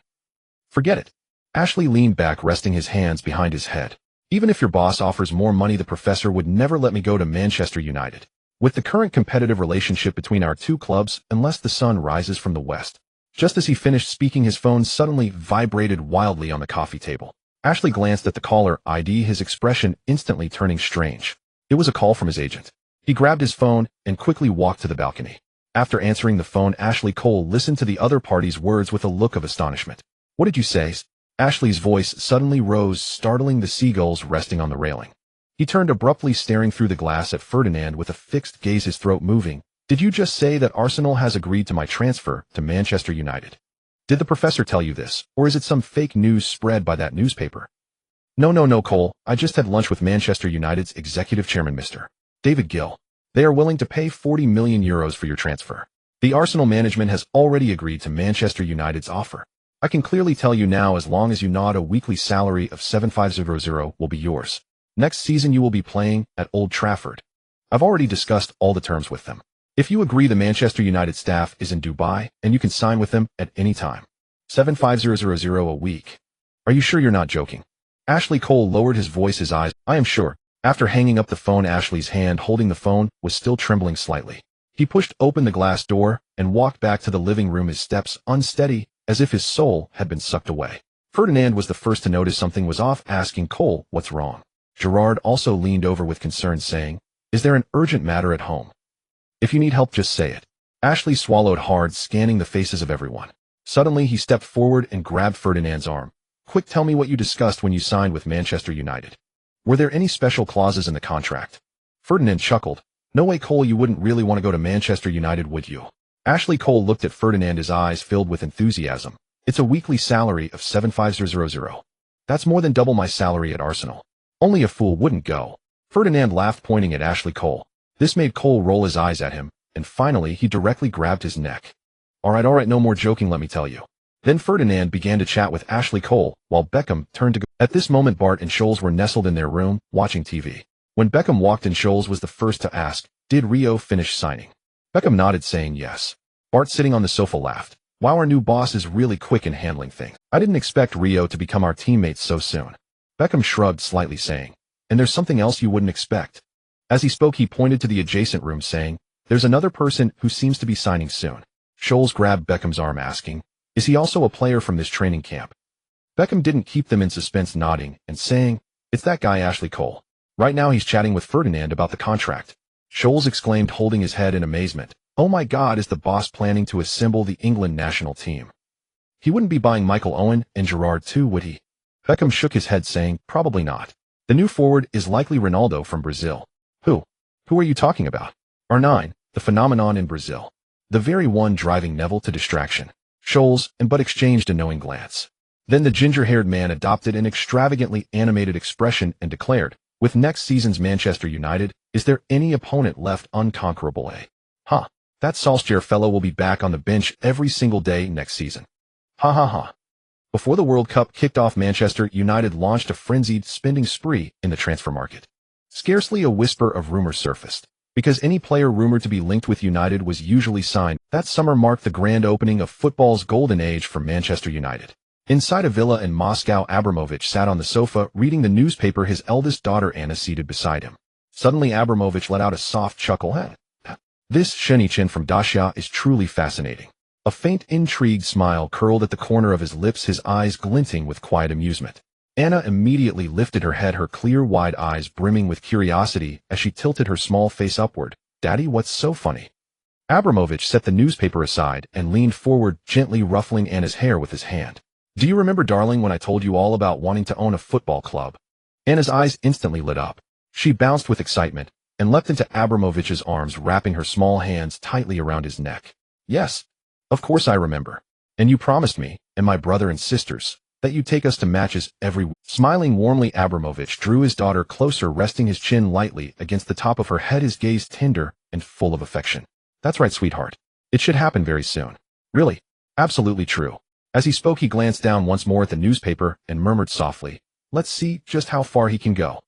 "Forget it." Ashley leaned back, resting his hands behind his head. "Even if your boss offers more money, the professor would never let me go to Manchester United. With the current competitive relationship between our two clubs, unless the sun rises from the west." Just as he finished speaking, his phone suddenly vibrated wildly on the coffee table. Ashley glanced at the caller ID, his expression instantly turning strange. It was a call from his agent. He grabbed his phone and quickly walked to the balcony. After answering the phone, Ashley Cole listened to the other party's words with a look of astonishment. "What did you say?" Ashley's voice suddenly rose, startling the seagulls resting on the railing. He turned abruptly, staring through the glass at Ferdinand with a fixed gaze, his throat moving. "Did you just say that Arsenal has agreed to my transfer to Manchester United? Did the professor tell you this, or is it some fake news spread by that newspaper?" No, Cole. I just had lunch with Manchester United's executive chairman, Mr. David Gill. They are willing to pay €40 million for your transfer. The Arsenal management has already agreed to Manchester United's offer. I can clearly tell you now, as long as you nod, a weekly salary of €7,500 will be yours. Next season you will be playing at Old Trafford. I've already discussed all the terms with them. If you agree, the Manchester United staff is in Dubai, and you can sign with them at any time. €7,500 a week. Are you sure you're not joking?" Ashley Cole lowered his voice, his eyes. I am sure. After hanging up the phone, Ashley's hand holding the phone was still trembling slightly. He pushed open the glass door and walked back to the living room, his steps unsteady, as if his soul had been sucked away. Ferdinand was the first to notice something was off, asking Cole, what's wrong? Gerard also leaned over with concern, saying, is there an urgent matter at home? If you need help, just say it. Ashley swallowed hard, scanning the faces of everyone. Suddenly, he stepped forward and grabbed Ferdinand's arm. Quick, tell me what you discussed when you signed with Manchester United. Were there any special clauses in the contract? Ferdinand chuckled. No way, Cole, you wouldn't really want to go to Manchester United, would you? Ashley Cole looked at Ferdinand, his eyes filled with enthusiasm. It's a weekly salary of 7,500. That's more than double my salary at Arsenal. Only a fool wouldn't go. Ferdinand laughed, pointing at Ashley Cole. This made Cole roll his eyes at him, and finally he directly grabbed his neck. All right, no more joking, let me tell you. Then Ferdinand began to chat with Ashley Cole, while Beckham turned to go. At this moment, Bart and Scholes were nestled in their room, watching TV. When Beckham walked in, Scholes was the first to ask, did Rio finish signing? Beckham nodded, saying yes. Bart, sitting on the sofa, laughed. Wow, our new boss is really quick in handling things. I didn't expect Rio to become our teammate so soon. Beckham shrugged slightly, saying, and there's something else you wouldn't expect. As he spoke, he pointed to the adjacent room, saying, there's another person who seems to be signing soon. Scholes grabbed Beckham's arm, asking, is he also a player from this training camp? Beckham didn't keep them in suspense, nodding and saying, it's that guy Ashley Cole. Right now he's chatting with Ferdinand about the contract. Scholes exclaimed, holding his head in amazement. Oh my God, is the boss planning to assemble the England national team? He wouldn't be buying Michael Owen and Gerard too, would he? Beckham shook his head, saying, probably not. The new forward is likely Ronaldo from Brazil. Who? Who are you talking about? R9, the phenomenon in Brazil. The very one driving Neville to distraction. Scholes and Bud exchanged a knowing glance. Then the ginger-haired man adopted an extravagantly animated expression and declared, with next season's Manchester United, is there any opponent left unconquerable? Huh. That Solskjaer fellow will be back on the bench every single day next season. Ha ha ha. Before the World Cup kicked off, Manchester United launched a frenzied spending spree in the transfer market. Scarcely a whisper of rumor surfaced, because any player rumored to be linked with United was usually signed. That summer marked the grand opening of football's golden age for Manchester United. Inside a villa in Moscow, Abramovich sat on the sofa reading the newspaper, his eldest daughter Anna seated beside him. Suddenly Abramovich let out a soft chuckle. This Shen Yichen from Dacia is truly fascinating. A faint, intrigued smile curled at the corner of his lips, his eyes glinting with quiet amusement. Anna immediately lifted her head, her clear, wide eyes brimming with curiosity as she tilted her small face upward. Daddy, what's so funny? Abramovich set the newspaper aside and leaned forward, gently ruffling Anna's hair with his hand. Do you remember, darling, when I told you all about wanting to own a football club? Anna's eyes instantly lit up. She bounced with excitement and leapt into Abramovich's arms, wrapping her small hands tightly around his neck. Yes. Of course I remember. And you promised me, and my brother and sisters, that you'd take us to matches every week. Smiling warmly, Abramovich drew his daughter closer, resting his chin lightly against the top of her head, his gaze tender and full of affection. That's right, sweetheart. It should happen very soon. Really? Absolutely true. As he spoke, he glanced down once more at the newspaper and murmured softly, let's see just how far he can go.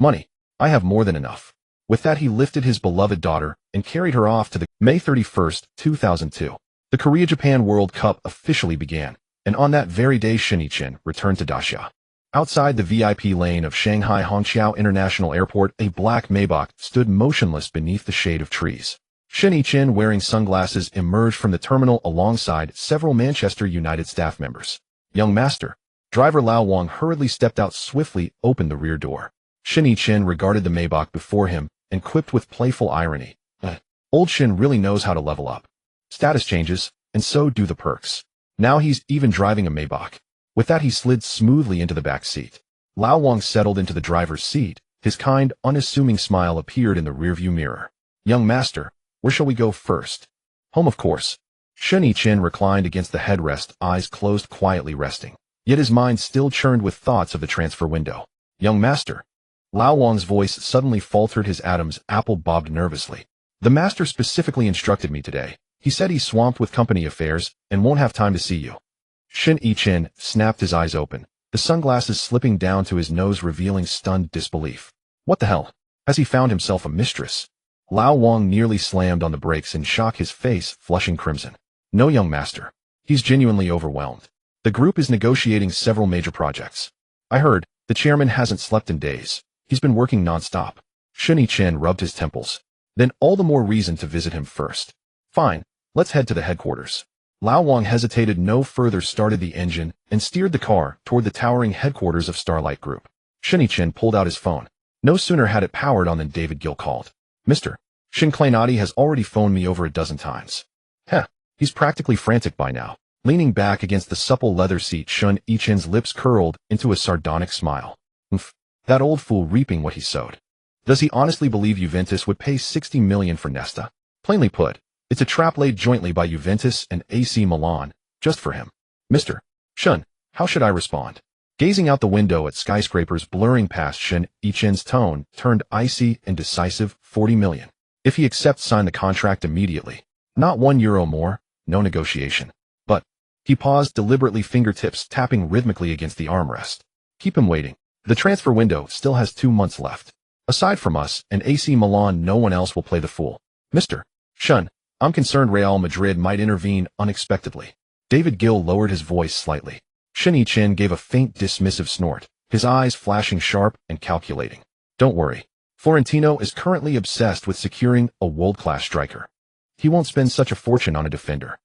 Money. I have more than enough. With that, he lifted his beloved daughter and carried her off to the May 31st, 2002. The Korea-Japan World Cup officially began, and on that very day Shen Yichen returned to Dacia. Outside the VIP lane of Shanghai Hongqiao International Airport, a black Maybach stood motionless beneath the shade of trees. Shen Yichen, wearing sunglasses, emerged from the terminal alongside several Manchester United staff members. Young master. Driver Lao Wang hurriedly stepped out, swiftly opened the rear door. Shen Yichen regarded the Maybach before him and quipped with playful irony. Old Shen really knows how to level up. Status changes, and so do the perks. Now he's even driving a Maybach. With that, he slid smoothly into the back seat. Lao Wang settled into the driver's seat. His kind, unassuming smile appeared in the rearview mirror. Young master, where shall we go first? Home, of course. Shen Yichen reclined against the headrest, eyes closed, quietly resting. Yet his mind still churned with thoughts of the transfer window. Young master. Lao Wang's voice suddenly faltered, his Adam's apple bobbed nervously. The master specifically instructed me today. He said he's swamped with company affairs and won't have time to see you. Shen Yichen snapped, his eyes open, the sunglasses slipping down to his nose, revealing stunned disbelief. What the hell? Has he found himself a mistress? Lao Wang nearly slammed on the brakes in shock, his face flushing crimson. No, young master. He's genuinely overwhelmed. The group is negotiating several major projects. I heard, the chairman hasn't slept in days. He's been working non-stop. Shen Yichen rubbed his temples. Then all the more reason to visit him first. Fine, let's head to the headquarters. Lao Wang hesitated no further, started the engine, and steered the car toward the towering headquarters of Starlight Group. Shen Yichen pulled out his phone. No sooner had it powered on than David Gill called. Mr. Shin Kleinati has already phoned me over a dozen times. Heh, he's practically frantic by now. Leaning back against the supple leather seat, Shen Yichen's lips curled into a sardonic smile. That old fool reaping what he sowed. Does he honestly believe Juventus would pay 60 million for Nesta? Plainly put, it's a trap laid jointly by Juventus and AC Milan, just for him. Mr. Shen, how should I respond? Gazing out the window at skyscrapers blurring past, Shen Yichen's tone turned icy and decisive. 40 million. If he accepts, sign the contract immediately. Not €1 more, no negotiation. But, he paused, deliberately, fingertips tapping rhythmically against the armrest. Keep him waiting. The transfer window still has 2 months left. Aside from us and AC Milan, no one else will play the fool. Mr. Shen, I'm concerned Real Madrid might intervene unexpectedly. David Gill lowered his voice slightly. Shen Yichen gave a faint dismissive snort, his eyes flashing sharp and calculating. Don't worry. Florentino is currently obsessed with securing a world-class striker. He won't spend such a fortune on a defender.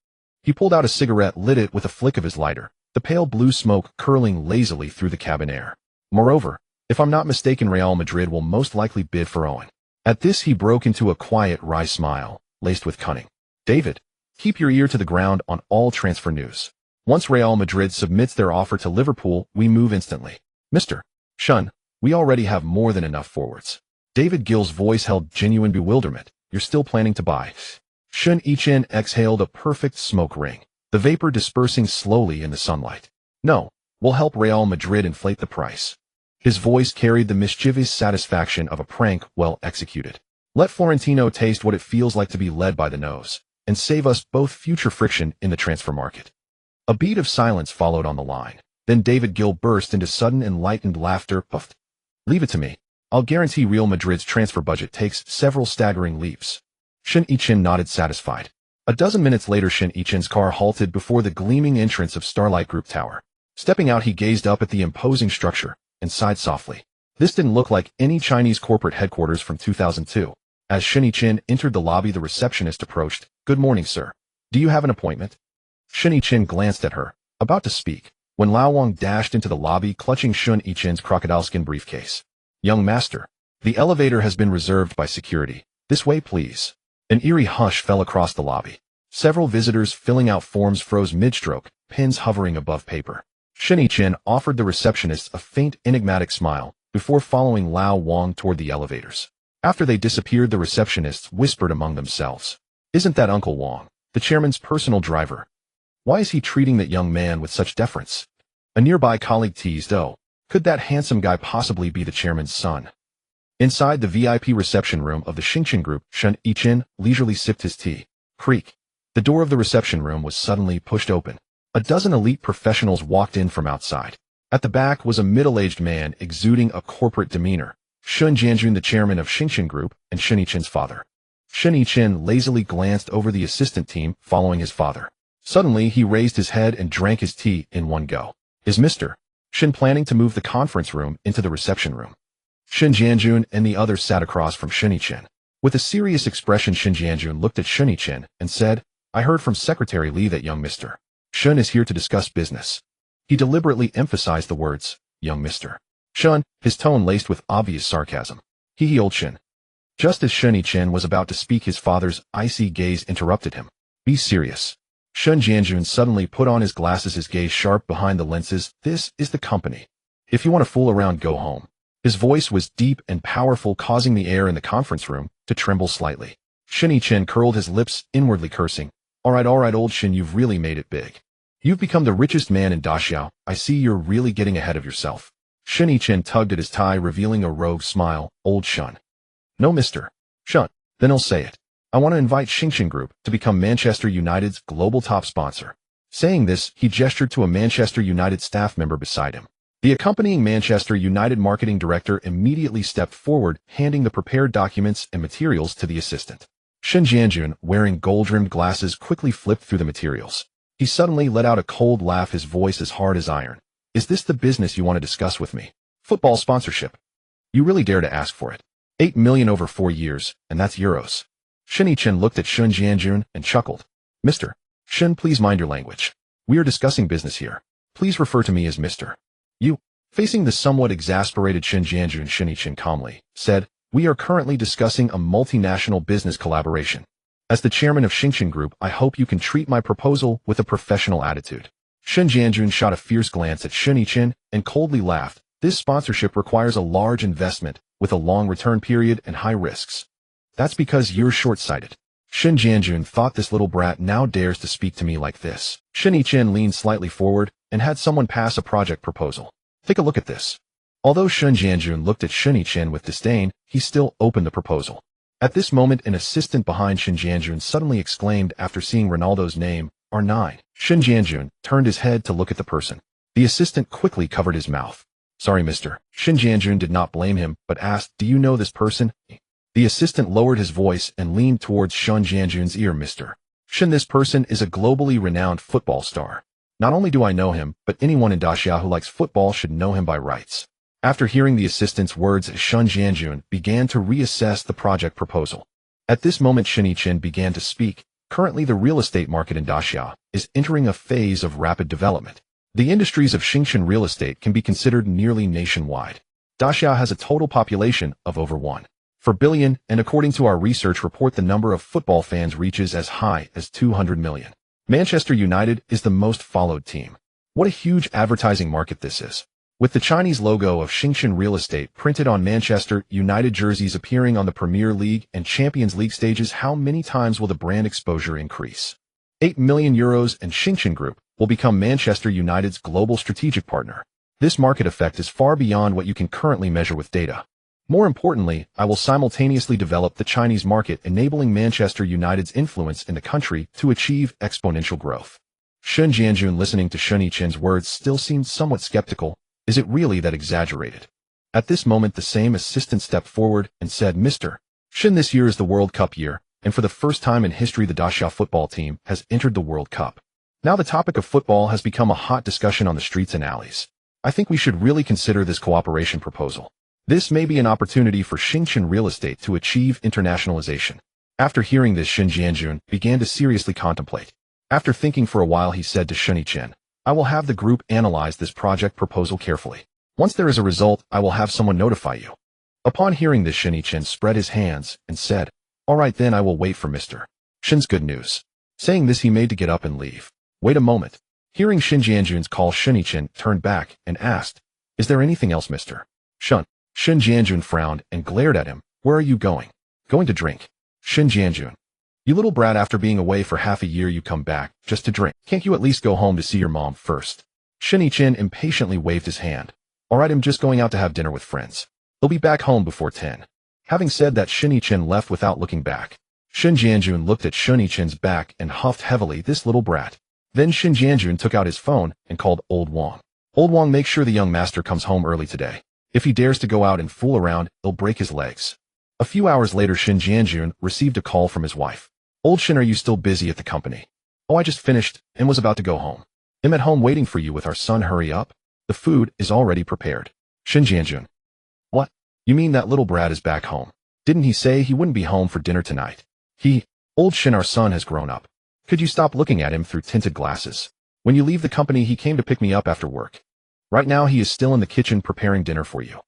He pulled out a cigarette, lit it with a flick of his lighter, the pale blue smoke curling lazily through the cabin air. Moreover, if I'm not mistaken, Real Madrid will most likely bid for Owen. At this he broke into a quiet, wry smile, laced with cunning. David, keep your ear to the ground on all transfer news. Once Real Madrid submits their offer to Liverpool, we move instantly. Mr. Shen, we already have more than enough forwards. David Gill's voice held genuine bewilderment. You're still planning to buy? Shen Yichen exhaled a perfect smoke ring, the vapor dispersing slowly in the sunlight. No, we'll help Real Madrid inflate the price. His voice carried the mischievous satisfaction of a prank well executed. Let Florentino taste what it feels like to be led by the nose, and save us both future friction in the transfer market. A beat of silence followed on the line. Then David Gill burst into sudden enlightened laughter. Puffed. Leave it to me. I'll guarantee Real Madrid's transfer budget takes several staggering leaps. Shen Yichen nodded, satisfied. A dozen minutes later, Shen Yichen's car halted before the gleaming entrance of Starlight Group Tower. Stepping out, he gazed up at the imposing structure and sighed softly. This didn't look like any Chinese corporate headquarters from 2002. As Shen Yichen entered the lobby, the receptionist approached. Good morning, sir. Do you have an appointment? Shen Yichen glanced at her, about to speak, when Lao Wang dashed into the lobby, clutching Shen Yichen's crocodile-skin briefcase. Young master, the elevator has been reserved by security. This way, please. An eerie hush fell across the lobby. Several visitors filling out forms froze mid-stroke, pens hovering above paper. Shen Yichen offered the receptionist a faint, enigmatic smile before following Lao Wang toward the elevators. After they disappeared, the receptionists whispered among themselves. Isn't that Uncle Wang, the chairman's personal driver? Why is he treating that young man with such deference? A nearby colleague teased, oh, could that handsome guy possibly be the chairman's son? Inside the VIP reception room of the Xingchen Group, Shen Yichen leisurely sipped his tea. Creak. The door of the reception room was suddenly pushed open. A dozen elite professionals walked in from outside. At the back was a middle-aged man exuding a corporate demeanor. Shun Jianjun, the chairman of Xingchen Group, and Shen Yichen's father. Shen Yichen lazily glanced over the assistant team following his father. Suddenly, he raised his head and drank his tea in one go. Is Mr. Shen planning to move the conference room into the reception room? Shen Jianjun and the others sat across from Shen Yichen. With a serious expression, Shen Jianjun looked at Shen Yichen and said, I heard from Secretary Li that young Mr. Shen is here to discuss business. He deliberately emphasized the words, young Mr. Shen, his tone laced with obvious sarcasm. Hee old Shen. Just as Shen Yichen was about to speak, his father's icy gaze interrupted him. Be serious. Shen Jianjun suddenly put on his glasses, his gaze sharp behind the lenses. This is the company. If you want to fool around, go home. His voice was deep and powerful, causing the air in the conference room to tremble slightly. Shen Yichen curled his lips, inwardly cursing. All right, old Shen, you've really made it big. You've become the richest man in Daxiao. I see you're really getting ahead of yourself. Shen Yichen tugged at his tie, revealing a rogue smile. Old Shen. No, Mr. Shen. Then I'll say it. I want to invite Xingchen Group to become Manchester United's global top sponsor. Saying this, he gestured to a Manchester United staff member beside him. The accompanying Manchester United marketing director immediately stepped forward, handing the prepared documents and materials to the assistant. Shen Jianjun, wearing gold-rimmed glasses, quickly flipped through the materials. He suddenly let out a cold laugh, his voice as hard as iron. Is this the business you want to discuss with me? Football sponsorship. You really dare to ask for it. 8 million over 4 years, and that's euros. Shen Yichen looked at Shen Yichen and chuckled. Mr. Shen, please mind your language. We are discussing business here. Please refer to me as Mr. You. Facing the somewhat exasperated Shen Yichen, Shen Yichen calmly said, we are currently discussing a multinational business collaboration. As the chairman of Xingchen Group, I hope you can treat my proposal with a professional attitude. Shen Yichen shot a fierce glance at Shen Yichen and coldly laughed. This sponsorship requires a large investment with a long return period and high risks. That's because you're short-sighted. Shen Yichen thought, this little brat now dares to speak to me like this. Shen Yichen leaned slightly forward and had someone pass a project proposal. Take a look at this. Although Shen Yichen looked at Shen Yichen with disdain, he still opened the proposal. At this moment, an assistant behind Shen Yichen suddenly exclaimed after seeing Ronaldo's name, R9. Shen Yichen turned his head to look at the person. The assistant quickly covered his mouth. Sorry, mister. Shen Yichen did not blame him, but asked, do you know this person? The assistant lowered his voice and leaned towards Shen Yichen's ear. Mr. Shen, this person is a globally renowned football star. Not only do I know him, but anyone in Daxia who likes football should know him by rights. After hearing the assistant's words, Shen Yichen began to reassess the project proposal. At this moment, Shen Yichen began to speak. Currently, the real estate market in Daxia is entering a phase of rapid development. The industries of Xingchen real estate can be considered nearly nationwide. Daxia has a total population of over 1 billion, and according to our research report, the number of football fans reaches as high as 200 million. Manchester United is the most followed team. What a huge advertising market this is. With the Chinese logo of Xingchen real estate printed on Manchester United jerseys appearing on the Premier League and Champions League stages, how many times will the brand exposure increase? 8 million euros, and Xingchen Group will become Manchester United's global strategic partner. This market effect is far beyond what you can currently measure with data. More importantly, I will simultaneously develop the Chinese market, enabling Manchester United's influence in the country to achieve exponential growth. Shen Yichen, listening to Shen Yichen's words, still seemed somewhat skeptical. Is it really that exaggerated? At this moment, the same assistant stepped forward and said, Mr. Shen, this year is the World Cup year, and for the first time in history, the Daxia football team has entered the World Cup. Now the topic of football has become a hot discussion on the streets and alleys. I think we should really consider this cooperation proposal. This may be an opportunity for Xingchen real estate to achieve internationalization. After hearing this, Shen Yichen began to seriously contemplate. After thinking for a while, he said to Shen Yichen, I will have the group analyze this project proposal carefully. Once there is a result, I will have someone notify you. Upon hearing this, Shen Yichen spread his hands and said, all right, then I will wait for Mr. Shen's good news. Saying this, he made to get up and leave. Wait a moment. Hearing Shen Yichen's call, Shen Yichen turned back and asked, is there anything else, Mr. Shen? Shen Yichen frowned and glared at him. Where are you going? Going to drink. Shen Yichen. You little brat, after being away for half a year, you come back just to drink. Can't you at least go home to see your mom first? Shen Yichen impatiently waved his hand. All right, I'm just going out to have dinner with friends. They'll be back home before 10. Having said that, Shen Yichen left without looking back. Shen Yichen looked at Shen Yichen's back and huffed heavily. This little brat. Then Shen Yichen took out his phone and called Old Wang. Old Wang, make sure the young master comes home early today. If he dares to go out and fool around, he'll break his legs. A few hours later, Shen Yichen received a call from his wife. Old Shen, are you still busy at the company? Oh, I just finished and was about to go home. I'm at home waiting for you with our son. Hurry up. The food is already prepared. Shen Yichen. What? You mean that little brat is back home? Didn't he say he wouldn't be home for dinner tonight? Old Shen, our son has grown up. Could you stop looking at him through tinted glasses? When you leave the company, he came to pick me up after work. Right now, he is still in the kitchen preparing dinner for you.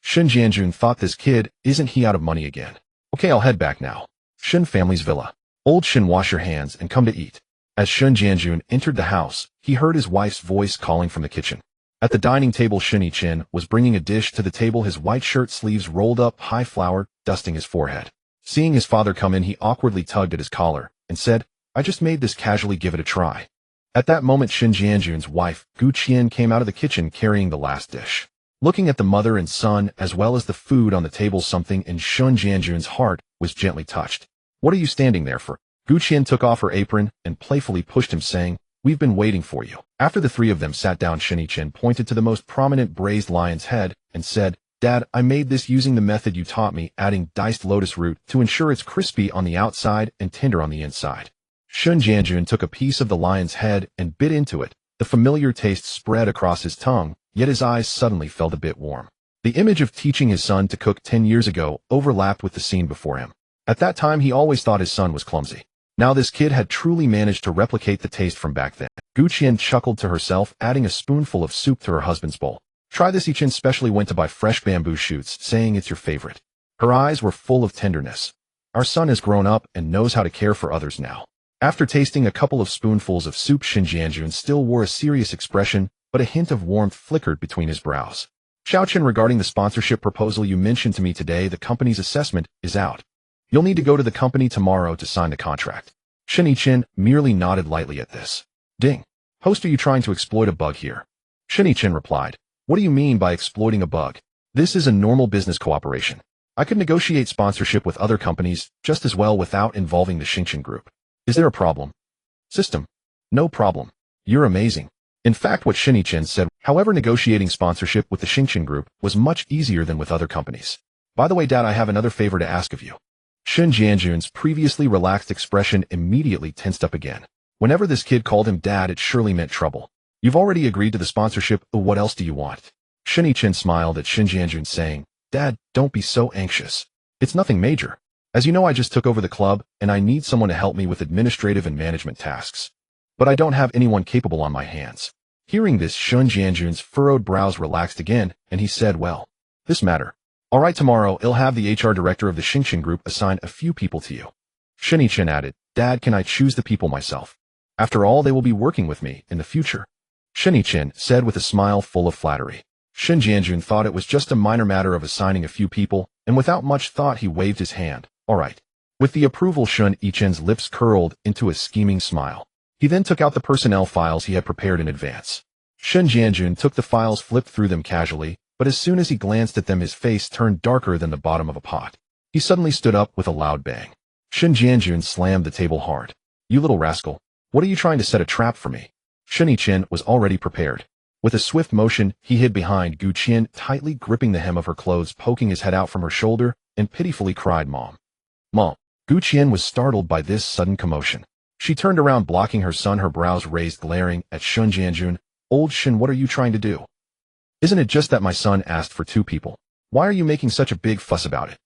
Shen Yichen thought, this kid, isn't he out of money again? Okay, I'll head back now. Shen family's villa. Old Shen, wash your hands and come to eat. As Shen Yichen entered the house, he heard his wife's voice calling from the kitchen. At the dining table, Shen Yichen was bringing a dish to the table, his white shirt sleeves rolled up, high flowered, dusting his forehead. Seeing his father come in, he awkwardly tugged at his collar and said, I just made this casually, give it a try. At that moment, Shen Yichen's wife, Gu Qian, came out of the kitchen carrying the last dish. Looking at the mother and son as well as the food on the table, something in Shen Yichen's heart was gently touched. What are you standing there for? Gu Qian took off her apron and playfully pushed him, saying, we've been waiting for you. After the three of them sat down, Shen Yichen pointed to the most prominent braised lion's head and said, Dad, I made this using the method you taught me, adding diced lotus root to ensure it's crispy on the outside and tender on the inside. Shen Yichen took a piece of the lion's head and bit into it, The familiar taste spread across his tongue, yet his eyes suddenly felt a bit warm. The image of teaching his son to cook 10 years ago overlapped with the scene before him. At that time, he always thought his son was clumsy. Now this kid had truly managed to replicate the taste from back then. Gu Qian chuckled to herself, adding a spoonful of soup to her husband's bowl. Try this. Yichen specially went to buy fresh bamboo shoots, saying it's your favorite. Her eyes were full of tenderness. Our son has grown up and knows how to care for others now. After tasting a couple of spoonfuls of soup, Shen Yichen still wore a serious expression, but a hint of warmth flickered between his brows. Xiaochen, regarding the sponsorship proposal you mentioned to me today, the company's assessment is out. You'll need to go to the company tomorrow to sign the contract. Shen Yichen merely nodded lightly at this. Ding. Host, are you trying to exploit a bug here? Shen Yichen replied. What do you mean by exploiting a bug? This is a normal business cooperation. I could negotiate sponsorship with other companies just as well without involving the Xingchen group. Is there a problem? System. No problem. You're amazing. In fact, what Shen Yichen said, however, negotiating sponsorship with the Xingchen group was much easier than with other companies. By the way, Dad, I have another favor to ask of you. Shen Jianjun's previously relaxed expression immediately tensed up again. Whenever this kid called him Dad, it surely meant trouble. You've already agreed to the sponsorship, what else do you want? Shen Yichen smiled at Shen Jianjun, saying, Dad, don't be so anxious. It's nothing major. As you know, I just took over the club, and I need someone to help me with administrative and management tasks. But I don't have anyone capable on my hands. Hearing this, Shen Jianjun's furrowed brows relaxed again, and he said, well, this matter. All right, tomorrow, I'll have the HR director of the Xingchen group assign a few people to you. Shen Yichen added, Dad, can I choose the people myself? After all, they will be working with me in the future. Shen Yichen said with a smile full of flattery. Shen Jianjun thought it was just a minor matter of assigning a few people, and without much thought he waved his hand. All right. With the approval, Shen Yichen's lips curled into a scheming smile. He then took out the personnel files he had prepared in advance. Shen Jianjun took the files, flipped through them casually, but as soon as he glanced at them, his face turned darker than the bottom of a pot. He suddenly stood up with a loud bang. Shen Jianjun slammed the table hard. You little rascal. What are you trying to set a trap for me? Shen Yichen was already prepared. With a swift motion, he hid behind Gu Qian, tightly gripping the hem of her clothes, poking his head out from her shoulder, and pitifully cried, Mom. Mom. Gu Qian was startled by this sudden commotion. She turned around, blocking her son, her brows raised, glaring at Shen Jianjun. Old Shen, what are you trying to do? Isn't it just that my son asked for 2 people? Why are you making such a big fuss about it?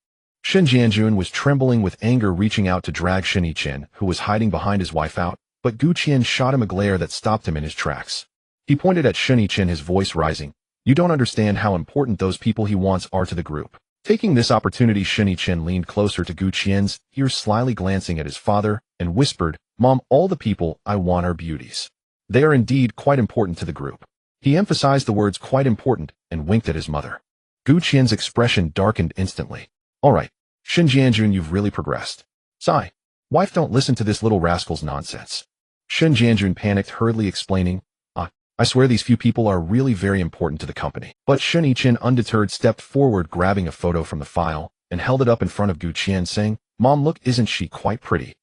Shen Jianjun was trembling with anger, reaching out to drag Shen Yichen, who was hiding behind his wife, out, but Gu Qian shot him a glare that stopped him in his tracks. He pointed at Shen Yichen, his voice rising. You don't understand how important those people he wants are to the group. Taking this opportunity, Shen Yichen leaned closer to Gu Qian's ear, slyly glancing at his father, and whispered, Mom, all the people I want are beauties. They are indeed quite important to the group. He emphasized the words quite important and winked at his mother. Gu Qian's expression darkened instantly. All right, Shen Jianjun, you've really progressed. Sigh. Wife, don't listen to this little rascal's nonsense. Shen Jianjun panicked, hurriedly explaining, I swear these few people are really very important to the company. But Shen Yichen, undeterred, stepped forward, grabbing a photo from the file, and held it up in front of Gu Qian, saying, Mom, look, isn't she quite pretty?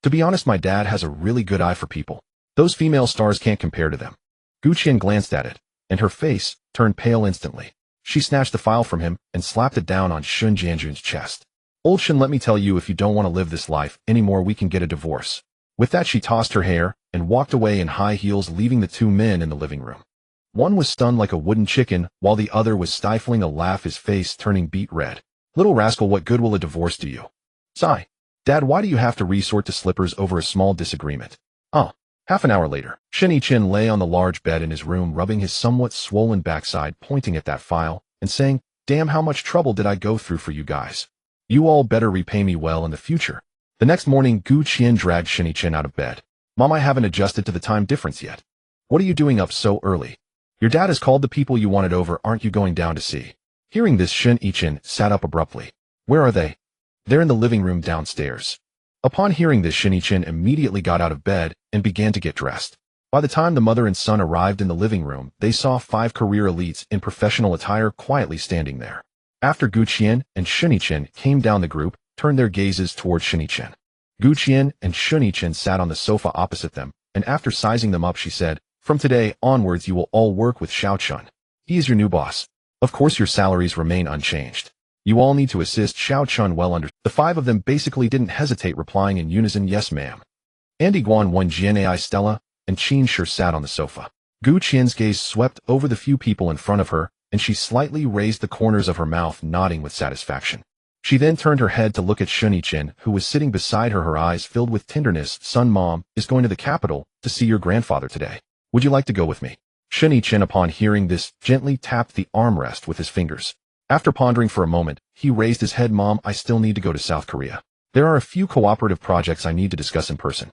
To be honest, my dad has a really good eye for people. Those female stars can't compare to them. Gu Qian glanced at it, and her face turned pale instantly. She snatched the file from him and slapped it down on Shen Jianjun's chest. Old Shen, let me tell you, if you don't want to live this life anymore, we can get a divorce. With that, she tossed her hair and walked away in high heels, leaving the 2 men in the living room. One was stunned like a wooden chicken, while the other was stifling a laugh, his face turning beet red. Little rascal, what good will a divorce do you? Sigh. Dad, why do you have to resort to slippers over a small disagreement? Half an hour later, Shen Yichen lay on the large bed in his room, rubbing his somewhat swollen backside, pointing at that file, and saying, Damn, how much trouble did I go through for you guys? You all better repay me well in the future. The next morning, Gu Qian dragged Shen Yichen out of bed. Mom, I haven't adjusted to the time difference yet. What are you doing up so early? Your dad has called the people you wanted over, aren't you going down to see? Hearing this, Shen Yichen sat up abruptly. Where are they? They're in the living room downstairs. Upon hearing this, Shen Yichen immediately got out of bed and began to get dressed. By the time the mother and son arrived in the living room, they saw 5 career elites in professional attire quietly standing there. After Gu Qian and Shen Yichen came down, the group turned their gazes towards Shen Yichen. Gu Qian and Shen Yichen sat on the sofa opposite them, and after sizing them up, she said, From today onwards, you will all work with Xiaochen. He is your new boss. Of course, your salaries remain unchanged. You all need to assist Xiaochen well under. The 5 of them basically didn't hesitate, replying in unison, Yes, ma'am. Andy Guan, Wen Jianai, Stella, and Qin Shi sat on the sofa. Gu Qian's gaze swept over the few people in front of her, and she slightly raised the corners of her mouth, nodding with satisfaction. She then turned her head to look at Shen Yichen, who was sitting beside her, her eyes filled with tenderness. Son, Mom is going to the capital to see your grandfather today. Would you like to go with me? Shen Yichen, upon hearing this, gently tapped the armrest with his fingers. After pondering for a moment, he raised his head. Mom, I still need to go to South Korea. There are a few cooperative projects I need to discuss in person.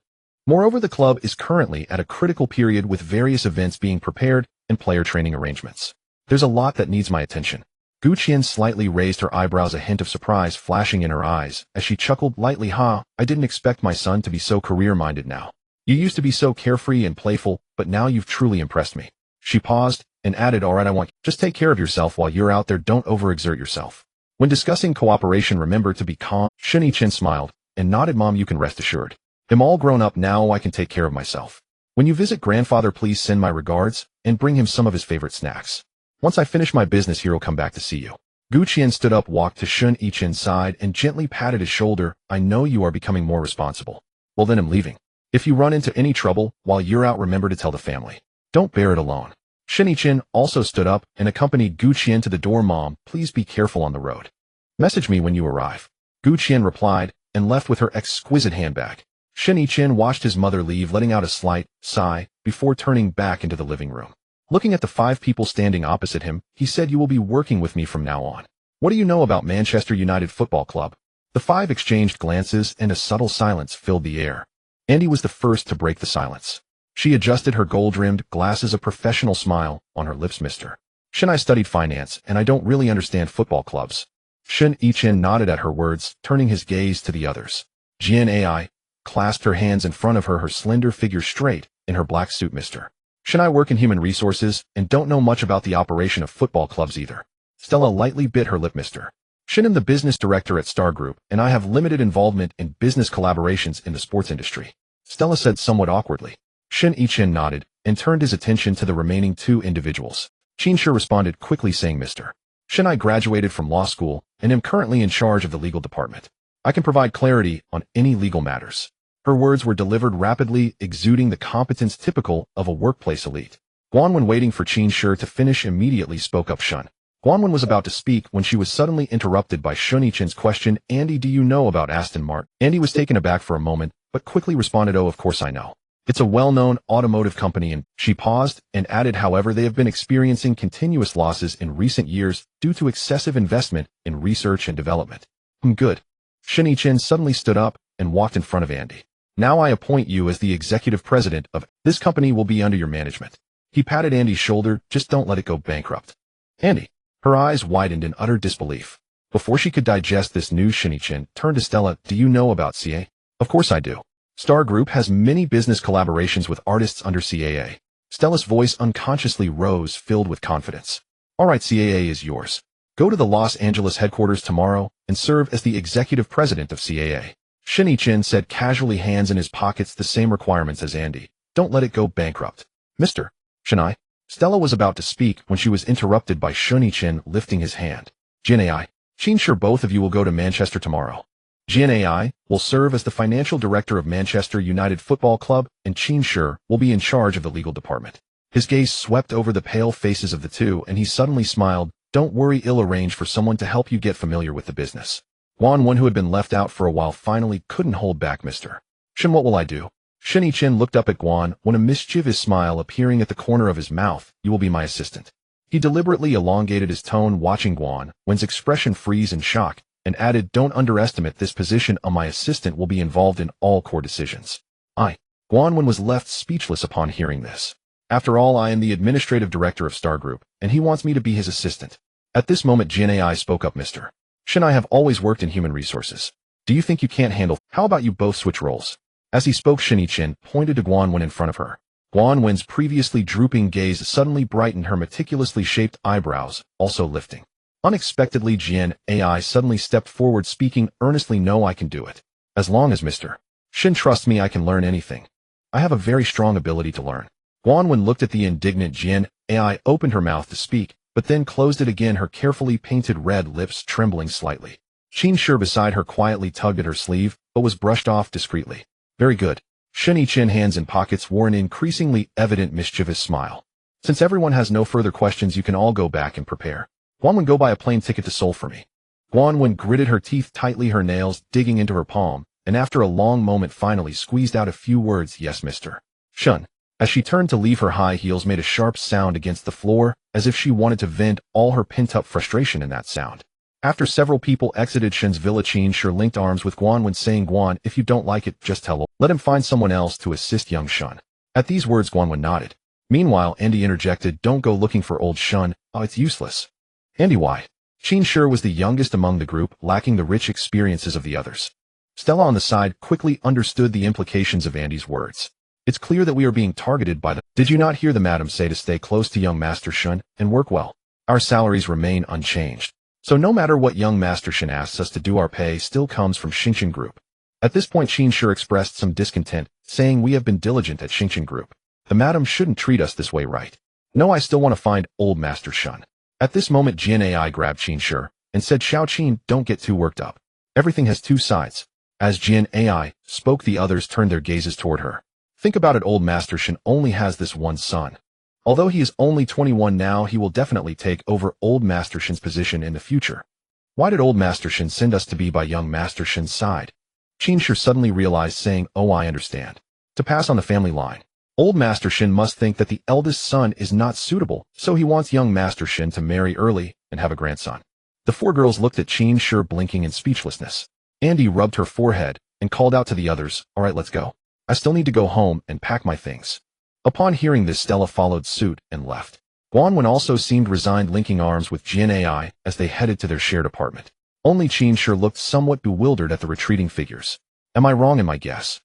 Moreover, the club is currently at a critical period with various events being prepared and player training arrangements. There's a lot that needs my attention. Gu Qian slightly raised her eyebrows, a hint of surprise flashing in her eyes, as she chuckled lightly. I didn't expect my son to be so career-minded now. You used to be so carefree and playful, but now you've truly impressed me. She paused and added, all right, I want you. Just take care of yourself while you're out there. Don't overexert yourself. When discussing cooperation, remember to be calm. Shen Yichen smiled and nodded. Mom, you can rest assured. I'm all grown up now. I can take care of myself. When you visit grandfather, please send my regards and bring him some of his favorite snacks. Once I finish my business here, he'll come back to see you. Gu Qian stood up, walked to Shen Yichen's side, and gently patted his shoulder. I know you are becoming more responsible. Well, then I'm leaving. If you run into any trouble while you're out, remember to tell the family. Don't bear it alone. Shen Yichen also stood up and accompanied Gu Qian to the door. Mom, please be careful on the road. Message me when you arrive. Gu Qian replied and left with her exquisite handbag. Shen Yichen watched his mother leave, letting out a slight sigh before turning back into the living room. Looking at the 5 people standing opposite him, he said, you will be working with me from now on. What do you know about Manchester United Football Club? The 5 exchanged glances and a subtle silence filled the air. Andy was the first to break the silence. She adjusted her gold-rimmed glasses, a professional smile on her lips. Mister Shen, I studied finance, and I don't really understand football clubs. Shen Yichen nodded at her words, turning his gaze to the others. Jian Ai clasped her hands in front of her, her slender figure straight in her black suit. Mr. Shen, I work in human resources and don't know much about the operation of football clubs either. Stella lightly bit her lip. Mr. Shen, I'm the business director at Star Group, and I have limited involvement in business collaborations in the sports industry. Stella said somewhat awkwardly. Shen Yichen nodded and turned his attention to the remaining 2 individuals. Qin responded quickly, saying, Mr. Shen, I graduated from law school and am currently in charge of the legal department. I can provide clarity on any legal matters. Her words were delivered rapidly, exuding the competence typical of a workplace elite. Guanwen, waiting for Qin to finish, immediately spoke up. Shen. Guanwen was about to speak when she was suddenly interrupted by Shen Yichen's question. Andy, do you know about Aston Martin? Andy was taken aback for a moment, but quickly responded, oh, of course I know. It's a well-known automotive company. And she paused and added, however, they have been experiencing continuous losses in recent years due to excessive investment in research and development. Good. Shen Yichen suddenly stood up and walked in front of Andy. Now I appoint you as the executive president of this company. Will be under your management. He patted Andy's shoulder. Just don't let it go bankrupt. Andy. Her eyes widened in utter disbelief. Before she could digest this news, Shen Yichen turned to Stella. Do you know about CA? Of course I do. Star Group has many business collaborations with artists under CAA. Stella's voice unconsciously rose, filled with confidence. All right, CAA is yours. Go to the Los Angeles headquarters tomorrow and serve as the executive president of CAA. Shen Yichen said casually, hands in his pockets, the same requirements as Andy. Don't let it go bankrupt. Mr. Shen. Stella was about to speak when she was interrupted by Shen Yichen lifting his hand. Jian Ai, Qin, both of you will go to Manchester tomorrow. Jian Ai will serve as the financial director of Manchester United Football Club, and Qin will be in charge of the legal department. His gaze swept over the pale faces of the 2, and he suddenly smiled. Don't worry, I'll arrange for someone to help you get familiar with the business. Guanwen, who had been left out for a while, finally couldn't hold back. Mr. Shen, what will I do? Shen Yichen looked up at Guanwen, a mischievous smile appearing at the corner of his mouth. You will be my assistant. He deliberately elongated his tone, watching Guanwen's expression freeze in shock, and added, don't underestimate this position. My assistant will be involved in all core decisions. Guanwen was left speechless upon hearing this. After all, I am the administrative director of Star Group, and he wants me to be his assistant. At this moment, Jian Ai spoke up. Mr. Shen, I have always worked in human resources. Do you think you can't handle? How about you both switch roles? As he spoke, Shen Yichen pointed to Guanwen in front of her. Guanwen's previously drooping gaze suddenly brightened, her meticulously shaped eyebrows also lifting. Unexpectedly, Jian Ai suddenly stepped forward, speaking earnestly. No, I can do it. As long as Mr. Shen trusts me, I can learn anything. I have a very strong ability to learn. Guanwen looked at the indignant Jian Ai, opened her mouth to speak, but then closed it again, her carefully painted red lips trembling slightly. Qin beside her quietly tugged at her sleeve, but was brushed off discreetly. Very good. Shen Yichen, hands in pockets, wore an increasingly evident mischievous smile. Since everyone has no further questions, you can all go back and prepare. Guanwen, go buy a plane ticket to Seoul for me. Guanwen gritted her teeth tightly, her nails digging into her palm, and after a long moment finally squeezed out a few words, yes, Mr. Shen. As she turned to leave, her high heels made a sharp sound against the floor, as if she wanted to vent all her pent-up frustration in that sound. After several people exited Shen's villa, Qin Shi linked arms with Guanwen, saying, Guan, if you don't like it, just tell him. Let him find someone else to assist young Shen. At these words, Guanwen nodded. Meanwhile, Andy interjected, don't go looking for old Shen. Oh, it's useless. Andy, why? Qin Shi was the youngest among the group, lacking the rich experiences of the others. Stella on the side quickly understood the implications of Andy's words. It's clear that we are being targeted by the— Did you not hear the madam say to stay close to young Master Shen and work well? Our salaries remain unchanged. So no matter what young Master Shen asks us to do, our pay still comes from Xingqian Group. At this point, Qin Shi expressed some discontent, saying, we have been diligent at Xingqian Group. The madam shouldn't treat us this way, right? No, I still want to find old Master Shen. At this moment, Jian Ai grabbed Qin Shi and said, Xiao Qin, don't get too worked up. Everything has two sides. As Jian Ai spoke, the others turned their gazes toward her. Think about it, old Master Shen only has this one son. Although he is only 21 now, he will definitely take over old Master Shen's position in the future. Why did old Master Shen send us to be by young Master Shen's side? Qin Shi suddenly realized, saying, oh, I understand. To pass on the family line. Old Master Shen must think that the eldest son is not suitable, so he wants young Master Shen to marry early and have a grandson. The four girls looked at Qin Shi, blinking in speechlessness. Andy rubbed her forehead and called out to the others, all right, let's go. I still need to go home and pack my things. Upon hearing this, Stella followed suit and left. Guanwen also seemed resigned, linking arms with Jian Ai as they headed to their shared apartment. Only Qin Shi looked somewhat bewildered at the retreating figures. Am I wrong in my guess?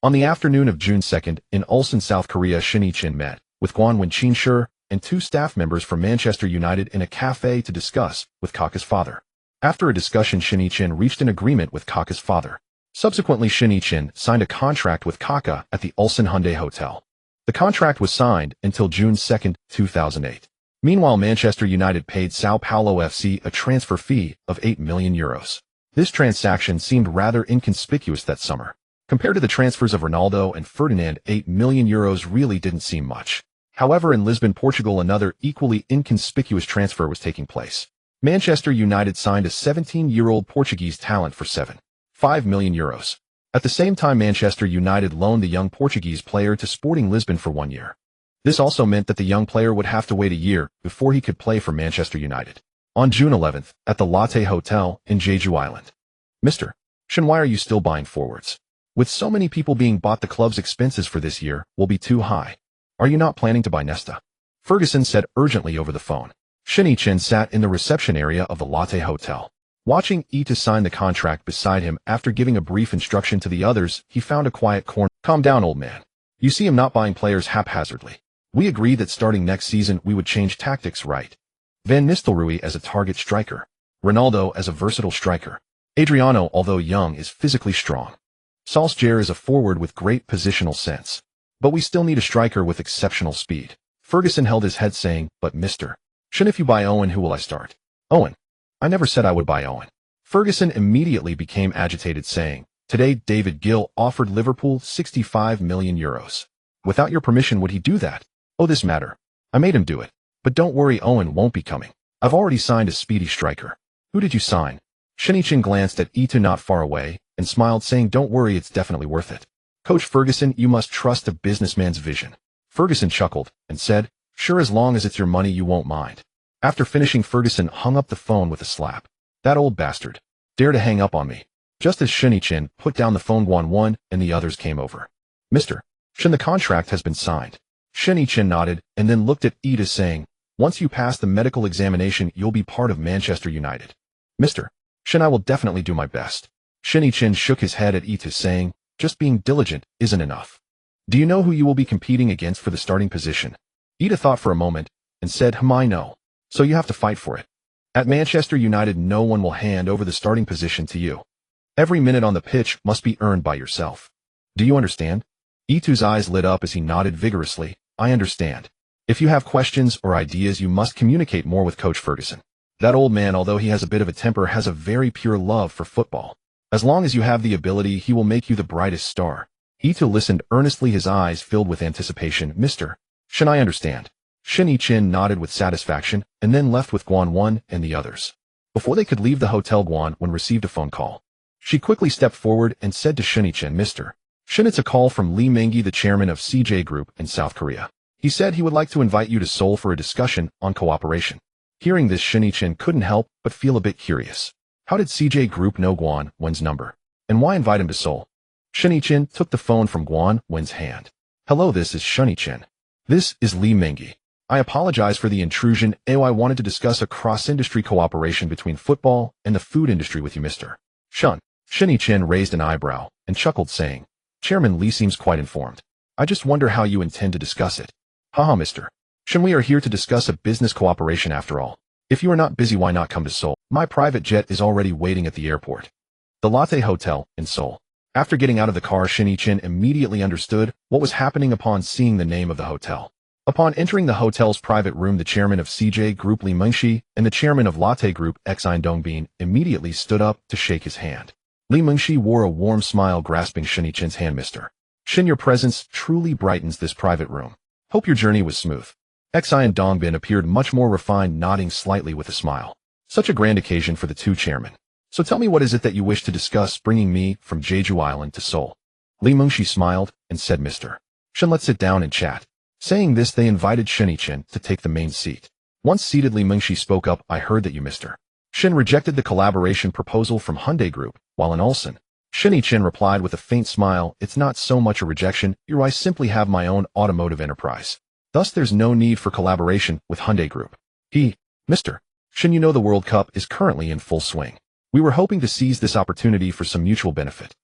On the afternoon of June 2nd, in Ulsan, South Korea, Shen Yichen met with Guanwen, Qin Shi, and two staff members from Manchester United in a cafe to discuss with Kaká's father. After a discussion, Shen Yichen reached an agreement with Kaká's father. Subsequently, Shen Yichen signed a contract with Kaká at the Ulsan Hyundai Hotel. The contract was signed until June 2, 2008. Meanwhile, Manchester United paid Sao Paulo FC a transfer fee of €8 million. This transaction seemed rather inconspicuous that summer. Compared to the transfers of Ronaldo and Ferdinand, €8 million really didn't seem much. However, in Lisbon, Portugal, another equally inconspicuous transfer was taking place. Manchester United signed a 17-year-old Portuguese talent for €5 million. At the same time, Manchester United loaned the young Portuguese player to Sporting Lisbon for 1 year. This also meant that the young player would have to wait a year before he could play for Manchester United. On June 11th, at the Lotte Hotel in Jeju Island. Mr. Shen, why are you still buying forwards? With so many people being bought, the club's expenses for this year will be too high. Are you not planning to buy Nesta? Ferguson said urgently over the phone. Shen Yichen sat in the reception area of the Lotte Hotel. Watching Ita sign the contract beside him, after giving a brief instruction to the others, he found a quiet corner. Calm down, old man. You see, I'm not buying players haphazardly. We agreed that starting next season we would change tactics, right? Van Nistelrooy as a target striker. Ronaldo as a versatile striker. Adriano, although young, is physically strong. Solskjaer is a forward with great positional sense. But we still need a striker with exceptional speed. Ferguson held his head, saying, but Mr. Shen, if you buy Owen, who will I start? Owen. I never said I would buy Owen. Ferguson immediately became agitated, saying, today David Gill offered Liverpool €65 million. Without your permission, would he do that? Oh, this matter. I made him do it. But don't worry, Owen won't be coming. I've already signed a speedy striker. Who did you sign? Shen Yichen glanced at Ita not far away and smiled, saying, don't worry, it's definitely worth it. Coach Ferguson, you must trust a businessman's vision. Ferguson chuckled and said, sure, as long as it's your money, you won't mind. After finishing, Ferguson hung up the phone with a slap. That old bastard. Dare to hang up on me. Just as Shen Yichen put down the phone, Guanwen and the others came over. Mr. Shen, the contract has been signed. Shen Yichen nodded and then looked at Ita, saying, once you pass the medical examination, you'll be part of Manchester United. Mr. Shen, I will definitely do my best. Shen Yichen shook his head at Ita, saying, just being diligent isn't enough. Do you know who you will be competing against for the starting position? Ita thought for a moment and said, I know. So you have to fight for it. At Manchester United, no one will hand over the starting position to you. Every minute on the pitch must be earned by yourself. Do you understand? Itu's eyes lit up as he nodded vigorously. I understand. If you have questions or ideas, you must communicate more with Coach Ferguson. That old man, although he has a bit of a temper, has a very pure love for football. As long as you have the ability, he will make you the brightest star. Itu listened earnestly, his eyes filled with anticipation. Mr. Shen, I understand. Shen Yichen nodded with satisfaction and then left with Guan and the others. Before they could leave the hotel, Guan received a phone call. She quickly stepped forward and said to Shen Yichen, "Mr. Shen, it's a call from Lee Mingyi, the chairman of CJ Group in South Korea. He said he would like to invite you to Seoul for a discussion on cooperation." Hearing this, Shen Yichen couldn't help but feel a bit curious. How did CJ Group know Guan's number? And why invite him to Seoul? Shen Yichen took the phone from Guan's hand. "Hello, this is Shen Yichen. This is Lee Mingyi. I apologize for the intrusion. I wanted to discuss a cross-industry cooperation between football and the food industry with you, Mr. Shen." Shen Yichen raised an eyebrow and chuckled, saying, "Chairman Lee seems quite informed. I just wonder how you intend to discuss it." "Haha, Mr. Shen, we are here to discuss a business cooperation after all. If you are not busy, why not come to Seoul? My private jet is already waiting at the airport." The Lotte Hotel in Seoul. After getting out of the car, Shen Yichen immediately understood what was happening upon seeing the name of the hotel. Upon entering the hotel's private room, the chairman of CJ Group Lee Mingyi and the chairman of Lotte Group Xine Dongbin immediately stood up to shake his hand. Lee Mingyi wore a warm smile, grasping Shen Yichen's hand. "Mr. Shen, your presence truly brightens this private room. Hope your journey was smooth." Xine Dongbin appeared much more refined, nodding slightly with a smile. Such a grand occasion for the two chairmen. "So tell me, what is it that you wish to discuss bringing me from Jeju Island to Seoul?" Lee Mingyi smiled and said, "Mr. Shen, let's sit down and chat." Saying this, they invited Shen Yichen to take the main seat. Once seated, Lee Mingyi spoke up. "I heard that you, Mr. Shen, rejected the collaboration proposal from Hyundai Group, while in Ulsan." Shen Yichen replied with a faint smile, "It's not so much a rejection. I simply have my own automotive enterprise. Thus there's no need for collaboration with Hyundai Group." "Mr. Shen, you know the World Cup is currently in full swing. We were hoping to seize this opportunity for some mutual benefit."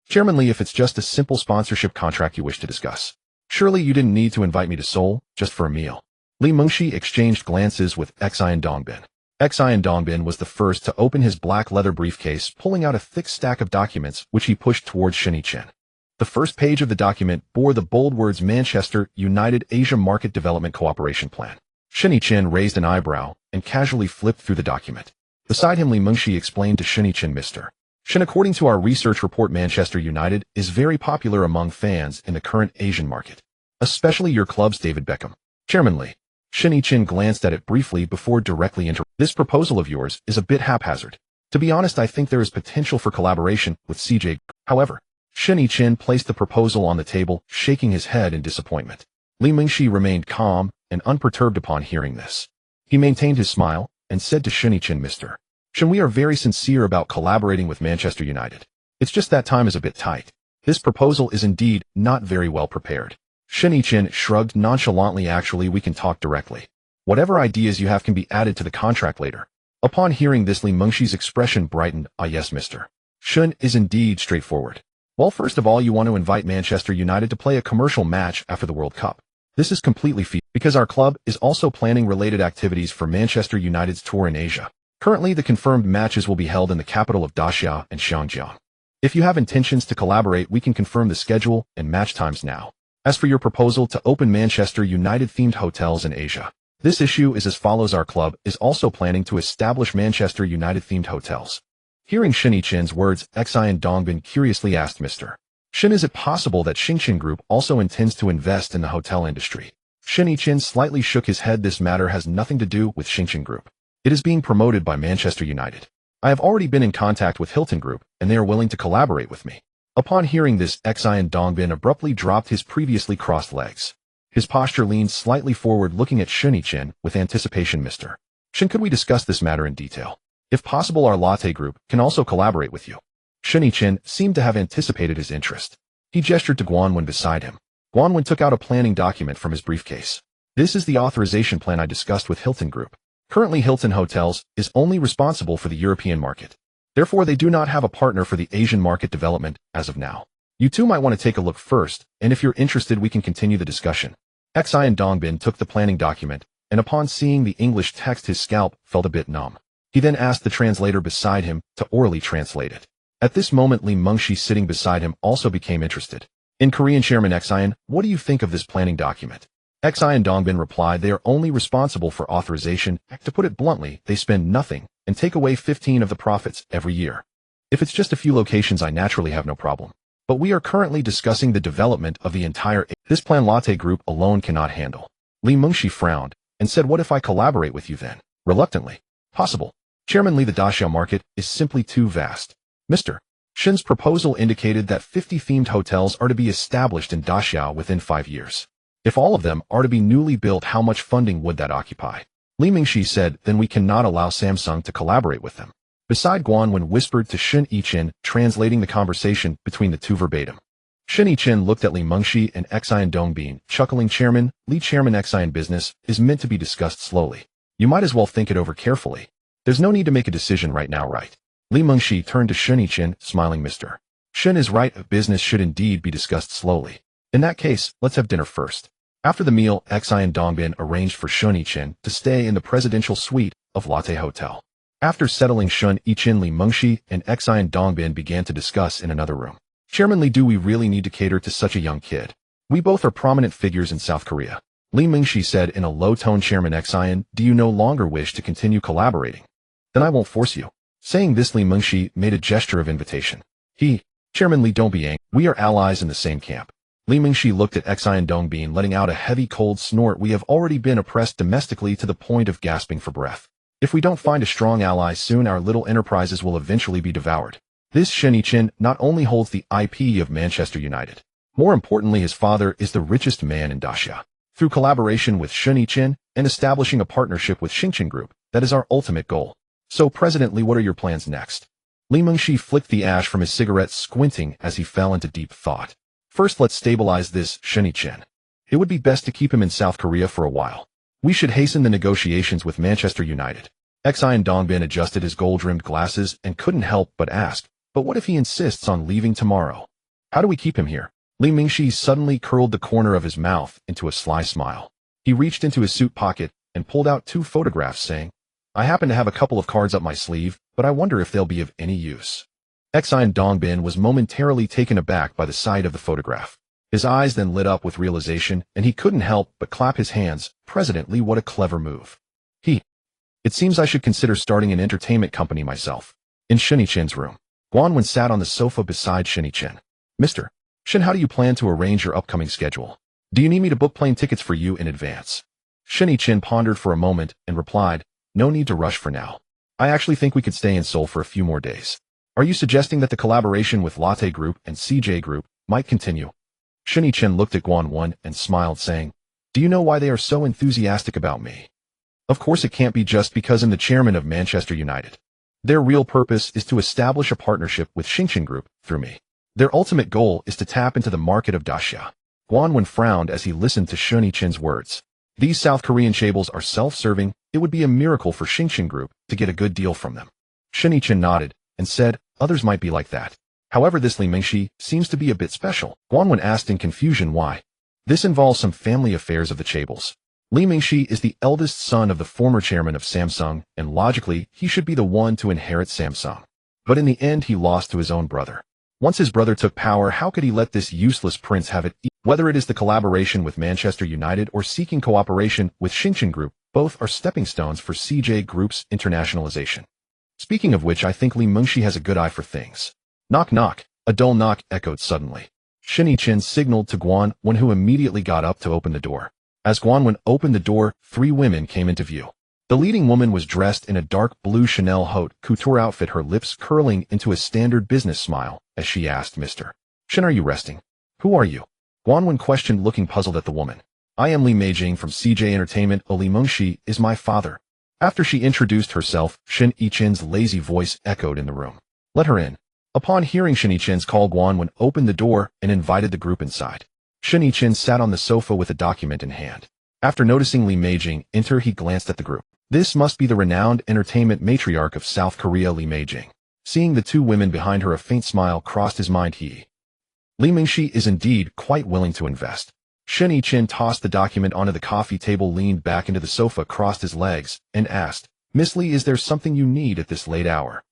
Chairman Lee, if it's just a simple sponsorship contract you wish to discuss, surely you didn't need to invite me to Seoul just for a meal." Lee Mingyi exchanged glances with Xine Dongbin. Xine Dongbin was the first to open his black leather briefcase, pulling out a thick stack of documents which he pushed towards Shen Yichen. The first page of the document bore the bold words Manchester United Asia Market Development Cooperation Plan. Shen Yichen raised an eyebrow and casually flipped through the document. Beside him, Lee Mingyi explained to Shen Yichen, "Mr. Shen, according to our research report, Manchester United is very popular among fans in the current Asian market, especially your club's David Beckham." Chairman Lee. Shen Yichen glanced at it briefly before directly interrupting. "This proposal of yours is a bit haphazard. To be honest, I think there is potential for collaboration with CJ. However." Shen Yichen placed the proposal on the table, shaking his head in disappointment. Lee Mingyi remained calm and unperturbed upon hearing this. He maintained his smile and said to Shen Yichen, "Mr. Shen, we are very sincere about collaborating with Manchester United. It's just that time is a bit tight. This proposal is indeed not very well prepared." Shen Yichen shrugged nonchalantly. "Actually, we can talk directly. Whatever ideas you have can be added to the contract later." Upon hearing this, Lee Mingyi's expression brightened. "Yes, Mr. Shen is indeed straightforward. Well, first of all, you want to invite Manchester United to play a commercial match after the World Cup. This is completely feasible because our club is also planning related activities for Manchester United's tour in Asia. Currently, the confirmed matches will be held in the capital of Daxia and Xiangjiang. If you have intentions to collaborate, we can confirm the schedule and match times now. As for your proposal to open Manchester United-themed hotels in Asia, this issue is as follows. Our club is also planning to establish Manchester United-themed hotels." Hearing Shen Yichen's words, Xine Dongbin curiously asked, "Mr. Shen, is it possible that Xinchen Group also intends to invest in the hotel industry?" Shen Yichen slightly shook his head. "This matter has nothing to do with Xinchen Group. It is being promoted by Manchester United. I have already been in contact with Hilton Group, and they are willing to collaborate with me." Upon hearing this, Xine Dongbin abruptly dropped his previously crossed legs. His posture leaned slightly forward, looking at Shen Yichen with anticipation. "Mr. Shen, could we discuss this matter in detail? If possible, our Lotte Group can also collaborate with you." Shen Yichen seemed to have anticipated his interest. He gestured to Guan beside him. Guan took out a planning document from his briefcase. "This is the authorization plan I discussed with Hilton Group. Currently, Hilton Hotels is only responsible for the European market. Therefore, they do not have a partner for the Asian market development as of now. You two might want to take a look first, and if you're interested, we can continue the discussion." Xine Dongbin took the planning document, and upon seeing the English text, his scalp felt a bit numb. He then asked the translator beside him to orally translate it. At this moment, Lee Mingyi, sitting beside him, also became interested. In Korean, "Chairman Xine, what do you think of this planning document?" Xine Dongbin replied, "They are only responsible for authorization. To put it bluntly, they spend nothing and take away 15 of the profits every year. If it's just a few locations, I naturally have no problem. But we are currently discussing the development of the entire. This plan Lotte Group alone cannot handle. Li Mengshi frowned and said, what if I collaborate with you then? Reluctantly. Possible. Chairman Li, the Daxia market is simply too vast. Mr. Shen's proposal indicated that 50 themed hotels are to be established in Daxia within 5 years. If all of them are to be newly built, how much funding would that occupy? Li Mengshi said, then we cannot allow Samsung to collaborate with them. Beside Guanwen whispered to Shen Yichen, translating the conversation between the two verbatim. Shen Yichen looked at Li Mengshi and Xian Dongbin, chuckling. Chairman Xian business is meant to be discussed slowly. You might as well think it over carefully. There's no need to make a decision right now, right? Li Mengshi turned to Shen Yichen, smiling. Mr. Shen is right, a business should indeed be discussed slowly. In that case, let's have dinner first. After the meal, Xian Dongbin arranged for Shen Yichen to stay in the presidential suite of Latte Hotel. After settling Shen Yichen, Li Mengshi and Xian Dongbin began to discuss in another room. Chairman Li, do we really need to cater to such a young kid? We both are prominent figures in South Korea. Li Mengshi said in a low tone. Chairman Xian, do you no longer wish to continue collaborating? Then I won't force you. Saying this, Li Mengshi made a gesture of invitation. Chairman Li, don't be angry. We are allies in the same camp. Li Mengshi looked at Xian Dongbin, letting out a heavy cold snort. We have already been oppressed domestically to the point of gasping for breath. If we don't find a strong ally soon, our little enterprises will eventually be devoured. This Shen Yichen not only holds the IP of Manchester United. More importantly, his father is the richest man in Daxia. Through collaboration with Shen Yichen and establishing a partnership with Xingchen Group, that is our ultimate goal. So, President Li, what are your plans next? Li Mengshi flicked the ash from his cigarette, squinting as he fell into deep thought. First, let's stabilize this Shen Yichen. It would be best to keep him in South Korea for a while. We should hasten the negotiations with Manchester United. Xian Dongbin adjusted his gold-rimmed glasses and couldn't help but ask, but what if he insists on leaving tomorrow? How do we keep him here? Li Mengshi suddenly curled the corner of his mouth into a sly smile. He reached into his suit pocket and pulled out 2 photographs, saying, I happen to have a couple of cards up my sleeve, but I wonder if they'll be of any use. Xian Dongbin was momentarily taken aback by the sight of the photograph. His eyes then lit up with realization, and he couldn't help but clap his hands. President Li, what a clever move. It seems I should consider starting an entertainment company myself. In Shen Yichen's room, Guanwen sat on the sofa beside Shen Yichen. Mr. Shen, how do you plan to arrange your upcoming schedule? Do you need me to book plane tickets for you in advance? Shen Yichen pondered for a moment and replied, no need to rush for now. I actually think we could stay in Seoul for a few more days. Are you suggesting that the collaboration with Latte Group and CJ Group might continue? Shen Yichen looked at Guanwen and smiled, saying, do you know why they are so enthusiastic about me? Of course it can't be just because I'm the chairman of Manchester United. Their real purpose is to establish a partnership with Xingchen Group through me. Their ultimate goal is to tap into the market of Daxia. Guanwen frowned as he listened to Shen Yichen's words. These South Korean chaebols are self-serving. It would be a miracle for Xingchen Group to get a good deal from them. Shen Yichen nodded and said, others might be like that. However, this Li Mengshi seems to be a bit special. Guanwen asked in confusion why. This involves some family affairs of the chaebols. Li Mengshi is the eldest son of the former chairman of Samsung, and logically, he should be the one to inherit Samsung. But in the end, he lost to his own brother. Once his brother took power, how could he let this useless prince have it? Whether it is the collaboration with Manchester United or seeking cooperation with Xingchen Group, both are stepping stones for CJ Group's internationalization. Speaking of which, I think Li Mengshi has a good eye for things. Knock knock, a dull knock echoed suddenly. Shen Yichen signaled to Guanwen, who immediately got up to open the door. As Guanwen opened the door, 3 women came into view. The leading woman was dressed in a dark blue Chanel haute couture outfit, her lips curling into a standard business smile, as she asked, Mr. Shen, are you resting? Who are you? Guanwen questioned, looking puzzled at the woman. I am Li Meijing from CJ Entertainment. Li Mengshi is my father. After she introduced herself, Shen Yichen's lazy voice echoed in the room. Let her in. Upon hearing Shen Yichen's call, Guanwen opened the door and invited the group inside. Shen Yichen sat on the sofa with a document in hand. After noticing Li Meijing enter, he glanced at the group. This must be the renowned entertainment matriarch of South Korea, Li Meijing. Seeing the 2 women behind her, a faint smile crossed his mind. Li Mengshi is indeed quite willing to invest. Shen Yichen tossed the document onto the coffee table, leaned back into the sofa, crossed his legs, and asked, Miss Li, is there something you need at this late hour?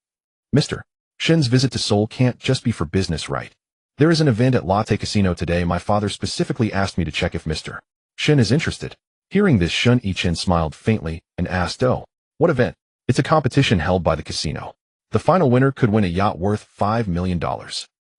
Mr. Shen's visit to Seoul can't just be for business, right? There is an event at Latte Casino today. My father specifically asked me to check if Mr. Shen is interested. Hearing this, Shen Yichen smiled faintly and asked, oh, what event? It's a competition held by the casino. The final winner could win a yacht worth $5 million.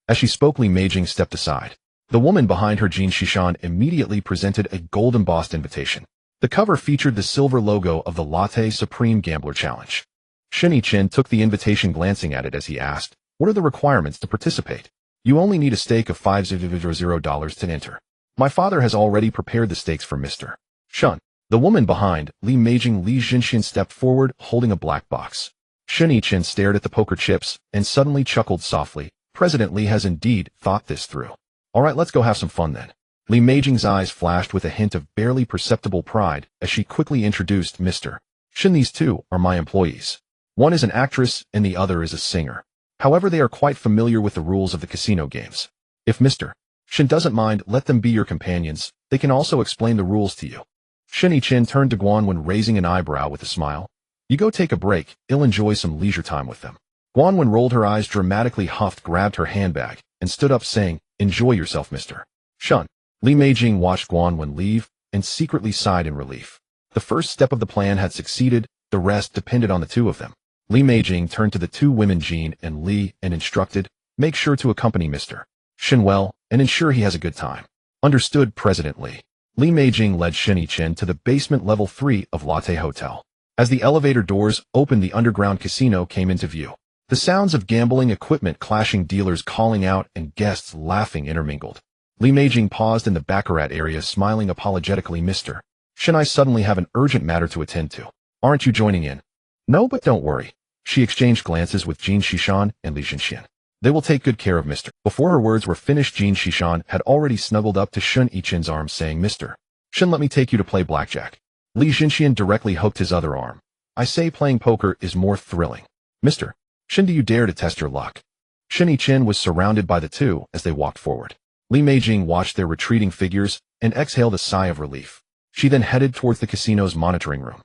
As she spoke, Li Meijing stepped aside. The woman behind her, Jin Shishan, immediately presented a gold-embossed invitation. The cover featured the silver logo of the Latte Supreme Gambler Challenge. Shen Yichen took the invitation, glancing at it as he asked, "What are the requirements to participate?" "You only need a stake of $500 to enter. My father has already prepared the stakes for Mr. Shen." The woman behind, Li Zhenxian, stepped forward, holding a black box. Shen Yichen stared at the poker chips and suddenly chuckled softly. President Li has indeed thought this through. "All right, let's go have some fun then." Li Meijing's eyes flashed with a hint of barely perceptible pride as she quickly introduced Mr. Shen. "These two are my employees. One is an actress and the other is a singer. However, they are quite familiar with the rules of the casino games. If Mr. Shen doesn't mind, let them be your companions. They can also explain the rules to you." Shen Yichen turned to Guanwen, raising an eyebrow with a smile. "You go take a break. I'll enjoy some leisure time with them." Guanwen rolled her eyes dramatically, huffed, grabbed her handbag, and stood up saying, "Enjoy yourself, Mr. Shen." Li Meijing watched Guanwen leave and secretly sighed in relief. The first step of the plan had succeeded, the rest depended on the two of them. Li Meijing turned to the two women, Jean and Li, and instructed, "Make sure to accompany Mr. Shen well, and ensure he has a good time." "Understood, President Li." Li Meijing led Shen Yichen to the basement level 3 of Latte Hotel. As the elevator doors opened, the underground casino came into view. The sounds of gambling equipment clashing, dealers calling out, and guests laughing intermingled. Li Meijing paused in the baccarat area, smiling apologetically. "Mr. Shen, I suddenly have an urgent matter to attend to. Aren't you joining in?" "No, but don't worry." She exchanged glances with Jin Shishan and Li Zhenxian. "They will take good care of Mr." Before her words were finished, Jin Shishan had already snuggled up to Shen Yichen's arm, saying, "Mr. Shen, let me take you to play blackjack." Li Zhenxian directly hooked his other arm. "I say playing poker is more thrilling. Mr. Shen, do you dare to test your luck?" Shen Yichen was surrounded by the two as they walked forward. Li Meijing watched their retreating figures and exhaled a sigh of relief. She then headed towards the casino's monitoring room.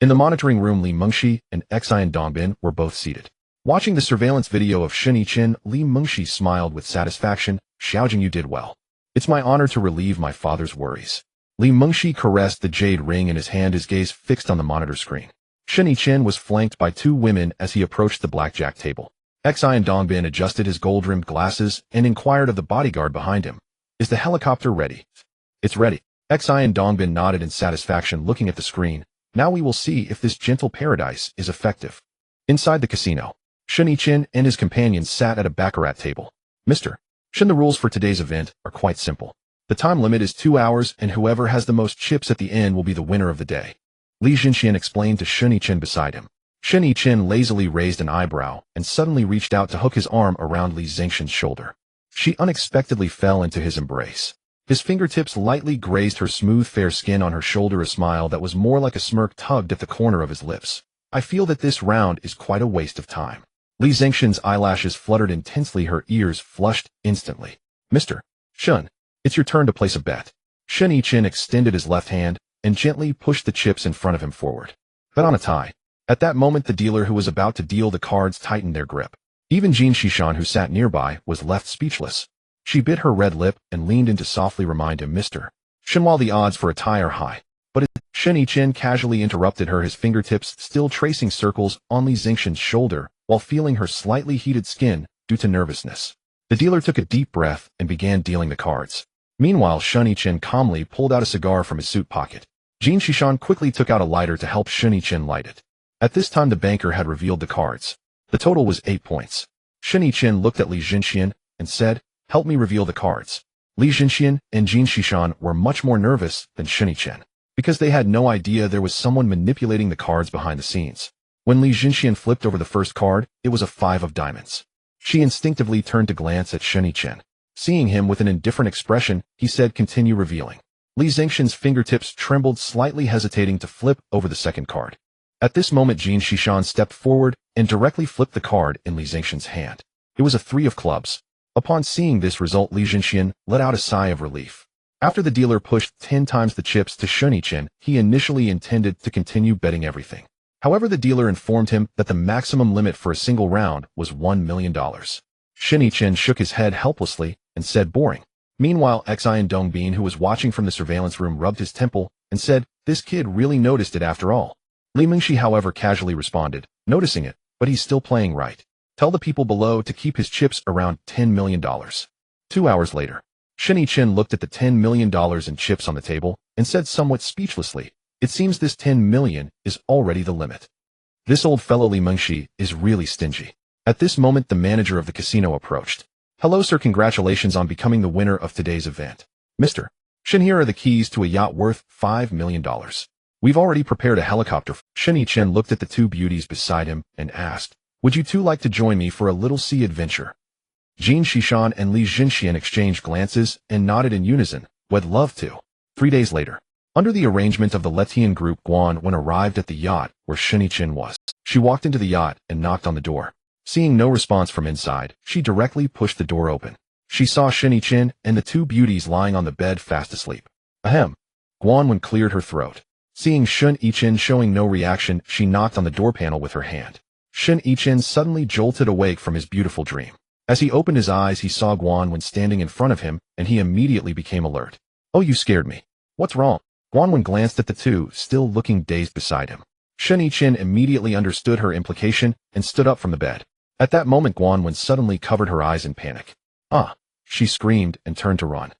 In the monitoring room, Li Mengxi and Xian Dongbin were both seated. Watching the surveillance video of Shen Yichen, Li Mengxi smiled with satisfaction. "Xiaojing, you did well. It's my honor to relieve my father's worries." Li Mengxi caressed the jade ring in his hand, his gaze fixed on the monitor screen. Shen Yichen was flanked by two women as he approached the blackjack table. Xian Dongbin adjusted his gold-rimmed glasses and inquired of the bodyguard behind him, "Is the helicopter ready?" "It's ready." Xian Dongbin nodded in satisfaction, looking at the screen. "Now we will see if this gentle paradise is effective." Inside the casino, Shen Yichen and his companions sat at a baccarat table. "Mr. Shen, the rules for today's event are quite simple. The time limit is 2 hours, and whoever has the most chips at the end will be the winner of the day." Li Zhenxian explained to Shen Yichen beside him. Shen Yichen lazily raised an eyebrow and suddenly reached out to hook his arm around Li Zhenxian's shoulder. She unexpectedly fell into his embrace. His fingertips lightly grazed her smooth, fair skin on her shoulder. A smile that was more like a smirk tugged at the corner of his lips. "I feel that this round is quite a waste of time." Li Zhenxian's eyelashes fluttered intensely, her ears flushed instantly. "Mr. Shen, it's your turn to place a bet." Shen Yichen extended his left hand and gently pushed the chips in front of him forward. "Bet on a tie." At that moment, the dealer who was about to deal the cards tightened their grip. Even Jin Shishan, who sat nearby, was left speechless. She bit her red lip and leaned in to softly remind him, "Mr. Shen, while the odds for a tie are high, but Shen Yichen casually interrupted her, his fingertips still tracing circles on Li Zhenxian's shoulder while feeling her slightly heated skin due to nervousness. The dealer took a deep breath and began dealing the cards. Meanwhile, Shen Yichen calmly pulled out a cigar from his suit pocket. Jin Shishan quickly took out a lighter to help Shen Yichen light it. At this time, the banker had revealed the cards. The total was 8 points. Shen Yichen looked at Li Zhenxian and said, "Help me reveal the cards." Li Zhenxian and Jin Shishan were much more nervous than Shen Yichen, because they had no idea there was someone manipulating the cards behind the scenes. When Li Zhenxian flipped over the first card, it was a 5 of diamonds. She instinctively turned to glance at Shen Yichen. Seeing him with an indifferent expression, he said, "Continue revealing." Li Zhenxian's fingertips trembled slightly, hesitating to flip over the second card. At this moment, Jin Shishan stepped forward and directly flipped the card in Li Zhenxian's hand. It was a 3 of clubs. Upon seeing this result, Li Zhenxian let out a sigh of relief. After the dealer pushed 10 times the chips to Shen Yichen, he initially intended to continue betting everything. However, the dealer informed him that the maximum limit for a single round was $1 million. Shen Yichen shook his head helplessly and said, "Boring." Meanwhile, Xian Dongbin, who was watching from the surveillance room, rubbed his temple and said, "This kid really noticed it after all." Li Mengxi, however, casually responded, "Noticing it, but he's still playing right. Tell the people below to keep his chips around $10 million. 2 hours later, Shen Yichen looked at the $10 million in chips on the table and said somewhat speechlessly, It seems this 10 million is already the limit. This old fellow Li Mengshi is really stingy. At this moment, the manager of the casino approached. Hello, sir. Congratulations on becoming the winner of today's event. Mr. Shen, here are the keys to a yacht worth $5 million. We've already prepared a helicopter. Shen Yichen looked at the two beauties beside him and asked, would you two like to join me for a little sea adventure? Jin Shishan and Li Jinxian exchanged glances and nodded in unison. Would love to. 3 days later, under the arrangement of the Letian group, Guan Wen arrived at the yacht where Shen Yichen was. She walked into the yacht and knocked on the door. Seeing no response from inside, she directly pushed the door open. She saw Shen Yichen and the two beauties lying on the bed fast asleep. Ahem. Guan Wen cleared her throat. Seeing Shen Yichen showing no reaction, she knocked on the door panel with her hand. Shen Yichen suddenly jolted awake from his beautiful dream. As he opened his eyes, he saw Guan Wen standing in front of him, and he immediately became alert. Oh, you scared me. What's wrong? Guan Wen glanced at the two, still looking dazed beside him. Shen Yichen immediately understood her implication and stood up from the bed. At that moment, Guan Wen suddenly covered her eyes in panic. Ah! She screamed and turned to run.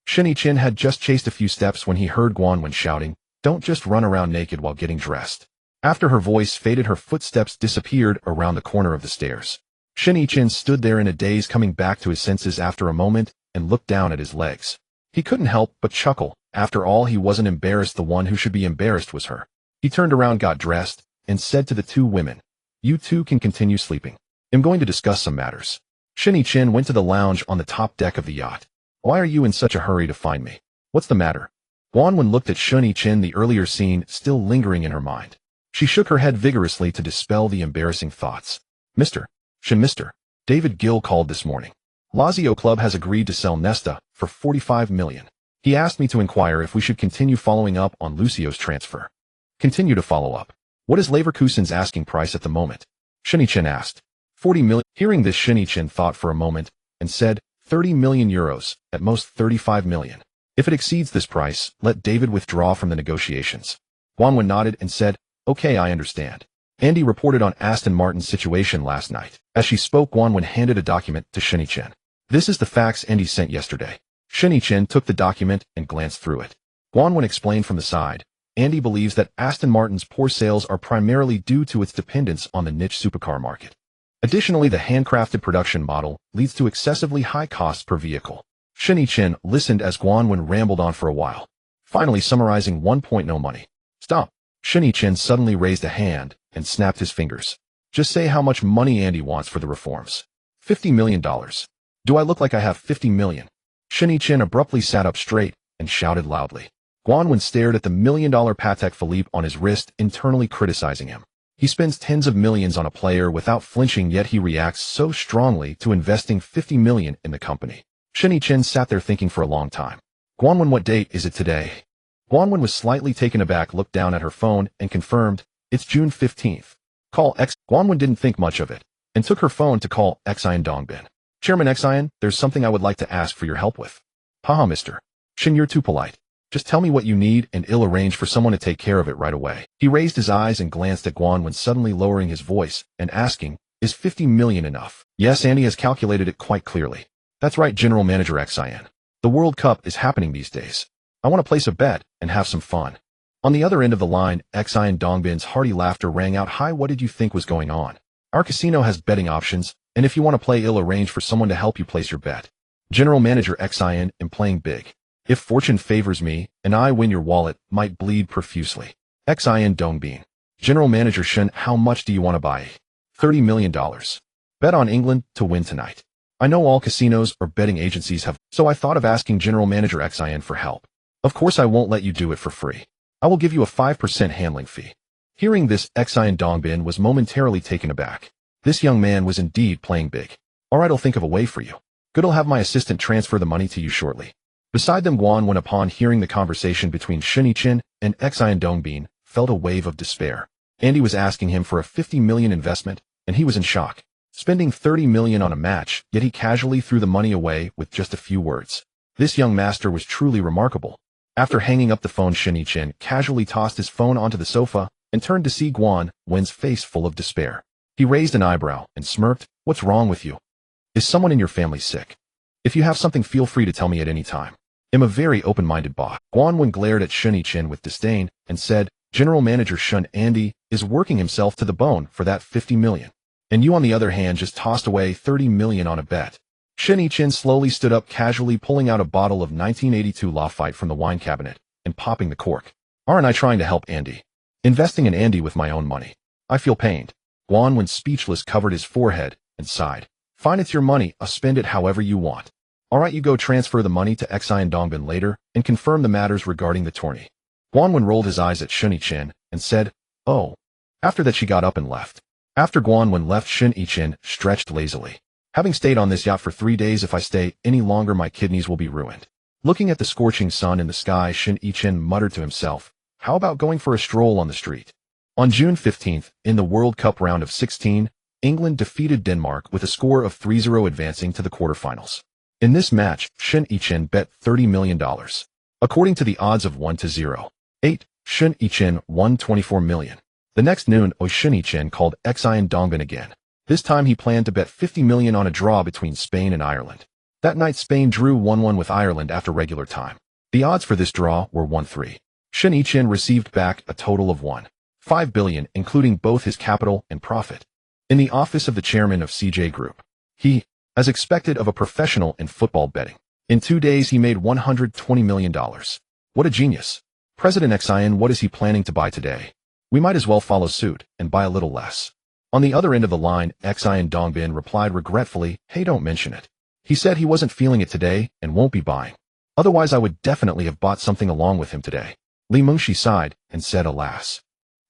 Shen Yichen had just chased a few steps when he heard Guan Wen shouting, don't just run around naked while getting dressed. After her voice faded, her footsteps disappeared around the corner of the stairs. Shen Yichen stood there in a daze, coming back to his senses after a moment, and looked down at his legs. He couldn't help but chuckle. After all, he wasn't embarrassed. The one who should be embarrassed was her. He turned around, got dressed, and said to the two women, you two can continue sleeping. I'm going to discuss some matters. Shen Yichen went to the lounge on the top deck of the yacht. Why are you in such a hurry to find me? What's the matter? Guan Wen looked at Shen Yichen, the earlier scene still lingering in her mind. She shook her head vigorously to dispel the embarrassing thoughts. Mr. David Gill called this morning. Lazio Club has agreed to sell Nesta for 45 million. He asked me to inquire if we should continue following up on Lucio's transfer. Continue to follow up. What is Leverkusen's asking price at the moment? Shen Yichen asked. 40 million. Hearing this, Shen Yichen thought for a moment and said, 30 million euros, at most 35 million. If it exceeds this price, let David withdraw from the negotiations. Guan Wen nodded and said, okay, I understand. Andy reported on Aston Martin's situation last night. As she spoke, Guan Wen handed a document to Shen Yichen. This is the fax Andy sent yesterday. Shen Yichen took the document and glanced through it. Guan Wen explained from the side, Andy believes that Aston Martin's poor sales are primarily due to its dependence on the niche supercar market. Additionally, the handcrafted production model leads to excessively high costs per vehicle. Shen Yichen listened as Guan Wen rambled on for a while, finally summarizing one point: no money. Stop. Shen Yichen suddenly raised a hand and snapped his fingers. Just say how much money Andy wants for the reforms. $50 million. Do I look like I have 50 million? Shen Yichen abruptly sat up straight and shouted loudly. Guan Wen stared at the $1 million Patek Philippe on his wrist, internally criticizing him. He spends tens of millions on a player without flinching, yet he reacts so strongly to investing 50 million in the company. Shen Yichen sat there thinking for a long time. Guan Wen, what date is it today? Guan Wen was slightly taken aback, looked down at her phone, and confirmed, it's June 15th. Call X. Guan Wen didn't think much of it, and took her phone to call Xian Dongbin. Chairman Xian, there's something I would like to ask for your help with. Haha, Mr. Shen, you're too polite. Just tell me what you need and I'll arrange for someone to take care of it right away. He raised his eyes and glanced at Guan Wen, suddenly lowering his voice and asking, is 50 million enough? Yes, Andy has calculated it quite clearly. That's right, General Manager Xian. The World Cup is happening these days. I want to place a bet and have some fun. On the other end of the line, Xian Dongbin's hearty laughter rang out. Hi, what did you think was going on? Our casino has betting options, and if you want to play, I'll arrange for someone to help you place your bet. General Manager Xian, am playing big. If fortune favors me, and I win, your wallet might bleed profusely. Xian Dongbin. General Manager Shen, how much do you want to buy? $30 million. Bet on England to win tonight. I know all casinos or betting agencies have, so I thought of asking General Manager Xian for help. Of course, I won't let you do it for free. I will give you a 5% handling fee. Hearing this, Xian Dongbin was momentarily taken aback. This young man was indeed playing big. All right, I'll think of a way for you. Good, I'll have my assistant transfer the money to you shortly. Beside them, Guan Wen, upon hearing the conversation between Shen Yichen and Xian Dongbin, felt a wave of despair. Andy was asking him for a 50 million investment, and he was in shock. Spending 30 million on a match, yet he casually threw the money away with just a few words. This young master was truly remarkable. After hanging up the phone, Shen Yichen casually tossed his phone onto the sofa and turned to see Guan Wen's face full of despair. He raised an eyebrow and smirked. What's wrong with you? Is someone in your family sick? If you have something, feel free to tell me at any time. am a very open-minded boss. Guanwen glared at Shen Yichen with disdain and said, General Manager Shen Andy is working himself to the bone for that 50 million. And you on the other hand just tossed away 30 million on a bet. Shen Yichen slowly stood up casually pulling out a bottle of 1982 Lafite from the wine cabinet and popping the cork. Aren't I trying to help Andy? Investing in Andy with my own money. I feel pained. Guanwen speechless covered his forehead and sighed. Fine, it's your money, I'll spend it however you want. Alright, you go transfer the money to Xi and Dongbin later and confirm the matters regarding the tourney. Guanwen rolled his eyes at Shen Yichen and said, oh. After that she got up and left. After Guanwen left, Shen Yichen stretched lazily. Having stayed on this yacht for 3 days, if I stay any longer my kidneys will be ruined. Looking at the scorching sun in the sky, Shen Yichen muttered to himself, how about going for a stroll on the street? On June 15th, in the World Cup round of 16, England defeated Denmark with a score of 3-0 advancing to the quarterfinals. In this match, Shen Yichen bet $30 million. According to the odds of 1-0. Shen Yichen won 24 million. The next noon, Shen Yichen called Xi and Dongbin again. This time he planned to bet 50 million on a draw between Spain and Ireland. That night Spain drew 1-1 with Ireland after regular time. The odds for this draw were 1-3. Shen Yichen received back a total of 1.5 billion, including both his capital and profit. In the office of the chairman of CJ Group, he, as expected of a professional in football betting, in 2 days he made $120 million. What a genius. President Xian, what is he planning to buy today? We might as well follow suit and buy a little less. On the other end of the line, Xi and Dongbin replied regretfully, hey, don't mention it. He said he wasn't feeling it today and won't be buying. Otherwise I would definitely have bought something along with him today. Li Mengshi sighed and said, alas.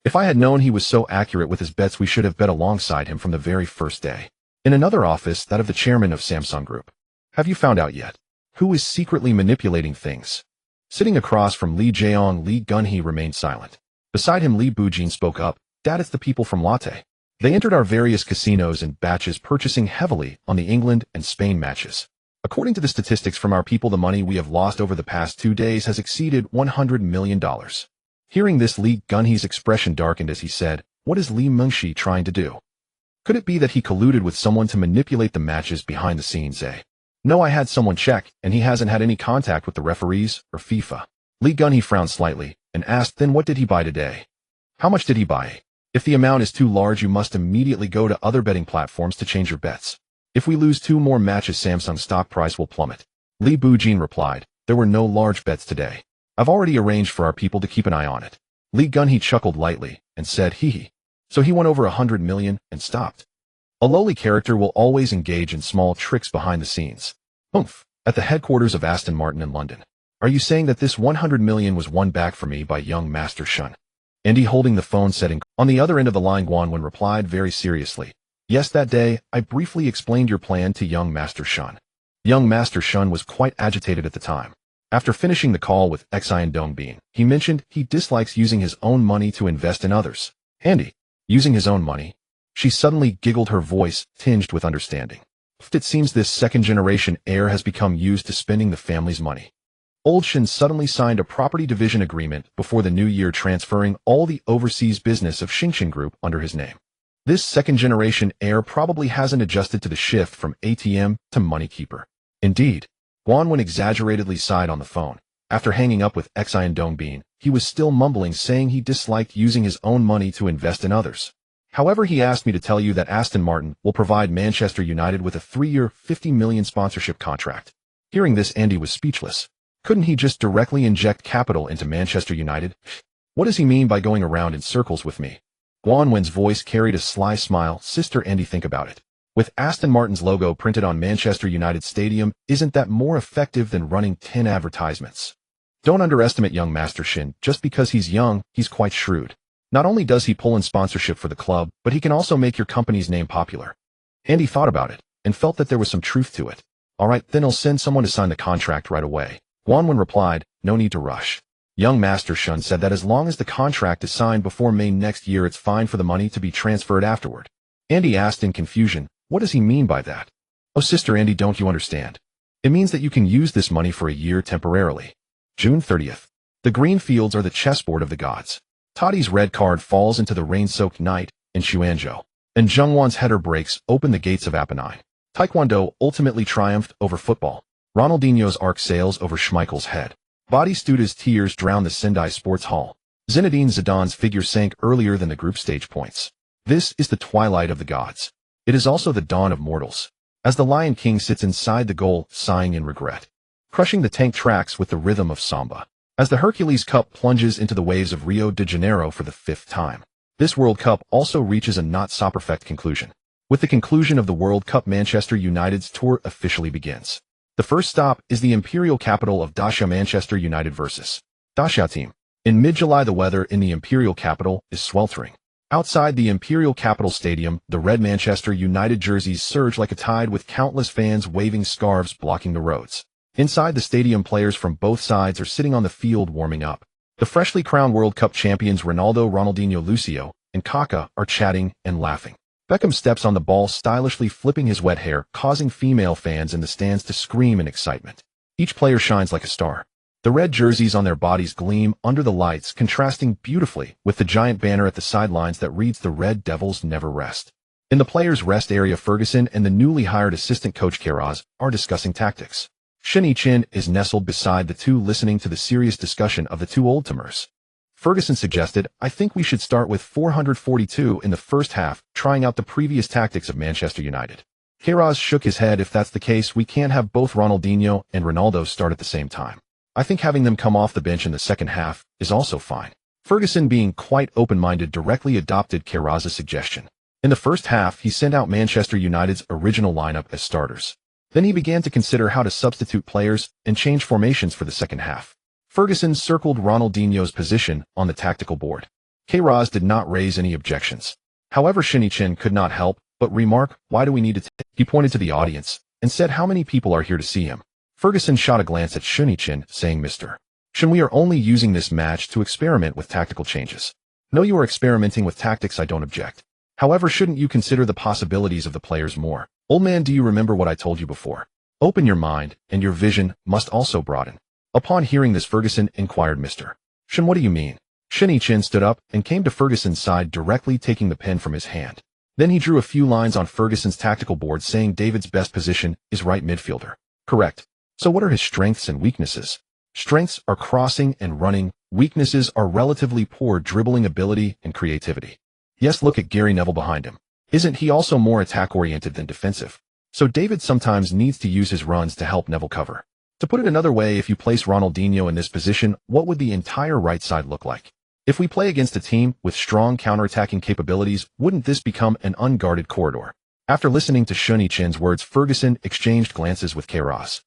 If I had known he was so accurate with his bets, we should have bet alongside him from the very first day. In another office, that of the chairman of Samsung Group. Have you found out yet? Who is secretly manipulating things? Sitting across from Li Jiang, Li Gunhee remained silent. Beside him, Li Bujin spoke up, Dad, it's the people from Latte. They entered our various casinos in batches, purchasing heavily on the England and Spain matches. According to the statistics from our people, the money we have lost over the past 2 days has exceeded $100 million. Hearing this, Li Gunhee's expression darkened as he said, what is Li Mengshi trying to do? Could it be that he colluded with someone to manipulate the matches behind the scenes, eh? No, I had someone check, and he hasn't had any contact with the referees or FIFA. Li Gunhee frowned slightly and asked, then what did he buy today? How much did he buy? If the amount is too large, you must immediately go to other betting platforms to change your bets. If we lose 2 more matches, Samsung's stock price will plummet. Li Bujin replied, there were no large bets today. I've already arranged for our people to keep an eye on it. Li Gunhee chuckled lightly and said, hee hee. So he won over 100 million and stopped. A lowly character will always engage in small tricks behind the scenes. Oomph. At the headquarters of Aston Martin in London. Are you saying that this 100 million was won back for me by young Master Shen? Andy holding the phone setting. On the other end of the line, Guanwen replied very seriously. Yes, that day, I briefly explained your plan to young Master Shen. Young Master Shen was quite agitated at the time. After finishing the call with Xi and Dongbin, he mentioned he dislikes using his own money to invest in others. Andy, using his own money? She suddenly giggled, her voice tinged with understanding. It seems this second-generation heir has become used to spending the family's money. Old Shen suddenly signed a property division agreement before the new year, transferring all the overseas business of Xingchen Group under his name. This second-generation heir probably hasn't adjusted to the shift from ATM to money keeper. Indeed, Guanwen exaggeratedly sighed on the phone. After hanging up with Xi and Dongbin, he was still mumbling, saying he disliked using his own money to invest in others. However, he asked me to tell you that Aston Martin will provide Manchester United with a 3-year, 50 million sponsorship contract. Hearing this, Andy was speechless. Couldn't he just directly inject capital into Manchester United? What does he mean by going around in circles with me? Guanwen's voice carried a sly smile. Sister Andy, think about it. With Aston Martin's logo printed on Manchester United Stadium, isn't that more effective than running 10 advertisements? Don't underestimate young Master Shen. Just because he's young, he's quite shrewd. Not only does he pull in sponsorship for the club, but he can also make your company's name popular. Andy thought about it and felt that there was some truth to it. All right, then I'll send someone to sign the contract right away. Guanwen replied, no need to rush. Young Master Shen said that as long as the contract is signed before May next year, it's fine for the money to be transferred afterward. Andy asked in confusion, what does he mean by that? Oh, Sister Andy, don't you understand? It means that you can use this money for a year temporarily. June 30th. The green fields are the chessboard of the gods. Toddy's red card falls into the rain-soaked night in Xuanzhou, and Zhengwan's header breaks open the gates of Apennine. Taekwondo ultimately triumphed over football. Ronaldinho's arc sails over Schmeichel's head. Batistusta's tears drown the Sendai Sports Hall. Zinedine Zidane's figure sank earlier than the group stage points. This is the twilight of the gods. It is also the dawn of mortals. As the Lion King sits inside the goal, sighing in regret. Crushing the tank tracks with the rhythm of samba. As the Hercules Cup plunges into the waves of Rio de Janeiro for the 5th time. This World Cup also reaches a not-so-perfect conclusion. With the conclusion of the World Cup, Manchester United's tour officially begins. The first stop is the imperial capital of Dacia. Manchester United versus Dacia team. In mid-July, the weather in the imperial capital is sweltering. Outside the Imperial Capital Stadium, the red Manchester United jerseys surge like a tide with countless fans waving scarves blocking the roads. Inside the stadium, players from both sides are sitting on the field warming up. The freshly crowned World Cup champions Ronaldo, Ronaldinho, Lucio, and Kaká are chatting and laughing. Beckham steps on the ball, stylishly flipping his wet hair, causing female fans in the stands to scream in excitement. Each player shines like a star. The red jerseys on their bodies gleam under the lights, contrasting beautifully with the giant banner at the sidelines that reads "The Red Devils never rest." In the players' rest area, Ferguson and the newly hired assistant coach Queiroz are discussing tactics. Shen Yichen is nestled beside the two, listening to the serious discussion of the two old-timers. Ferguson suggested, "I think we should start with 442 in the first half, trying out the previous tactics of Manchester United." Queiroz shook his head. "If that's the case, we can't have both Ronaldinho and Ronaldo start at the same time. I think having them come off the bench in the second half is also fine." Ferguson, being quite open-minded, directly adopted Queiroz's suggestion. In the first half, he sent out Manchester United's original lineup as starters. Then he began to consider how to substitute players and change formations for the second half. Ferguson circled Ronaldinho's position on the tactical board. Queiroz did not raise any objections. However, Shen Yichen could not help but remark, "Why do we need to?" He pointed to the audience and said, "How many people are here to see him?" Ferguson shot a glance at Shen Yichen, saying, "Mr. Shen, we are only using this match to experiment with tactical changes." "No, you are experimenting with tactics, I don't object. However, shouldn't you consider the possibilities of the players more? Old man, do you remember what I told you before? Open your mind, and your vision must also broaden." Upon hearing this, Ferguson inquired, "Mr. Shen, what do you mean?" Shen Yichen stood up and came to Ferguson's side, directly taking the pen from his hand. Then he drew a few lines on Ferguson's tactical board, saying, "David's best position is right midfielder." "Correct. So what are his strengths and weaknesses?" "Strengths are crossing and running. Weaknesses are relatively poor dribbling ability and creativity." "Yes, look at Gary Neville behind him. Isn't he also more attack-oriented than defensive? So David sometimes needs to use his runs to help Neville cover." To put it another way, if you place Ronaldinho in this position, what would the entire right side look like? If we play against a team with strong counter-attacking capabilities, wouldn't this become an unguarded corridor? After listening to Shen Yichen's words, Ferguson exchanged glances with Queiroz.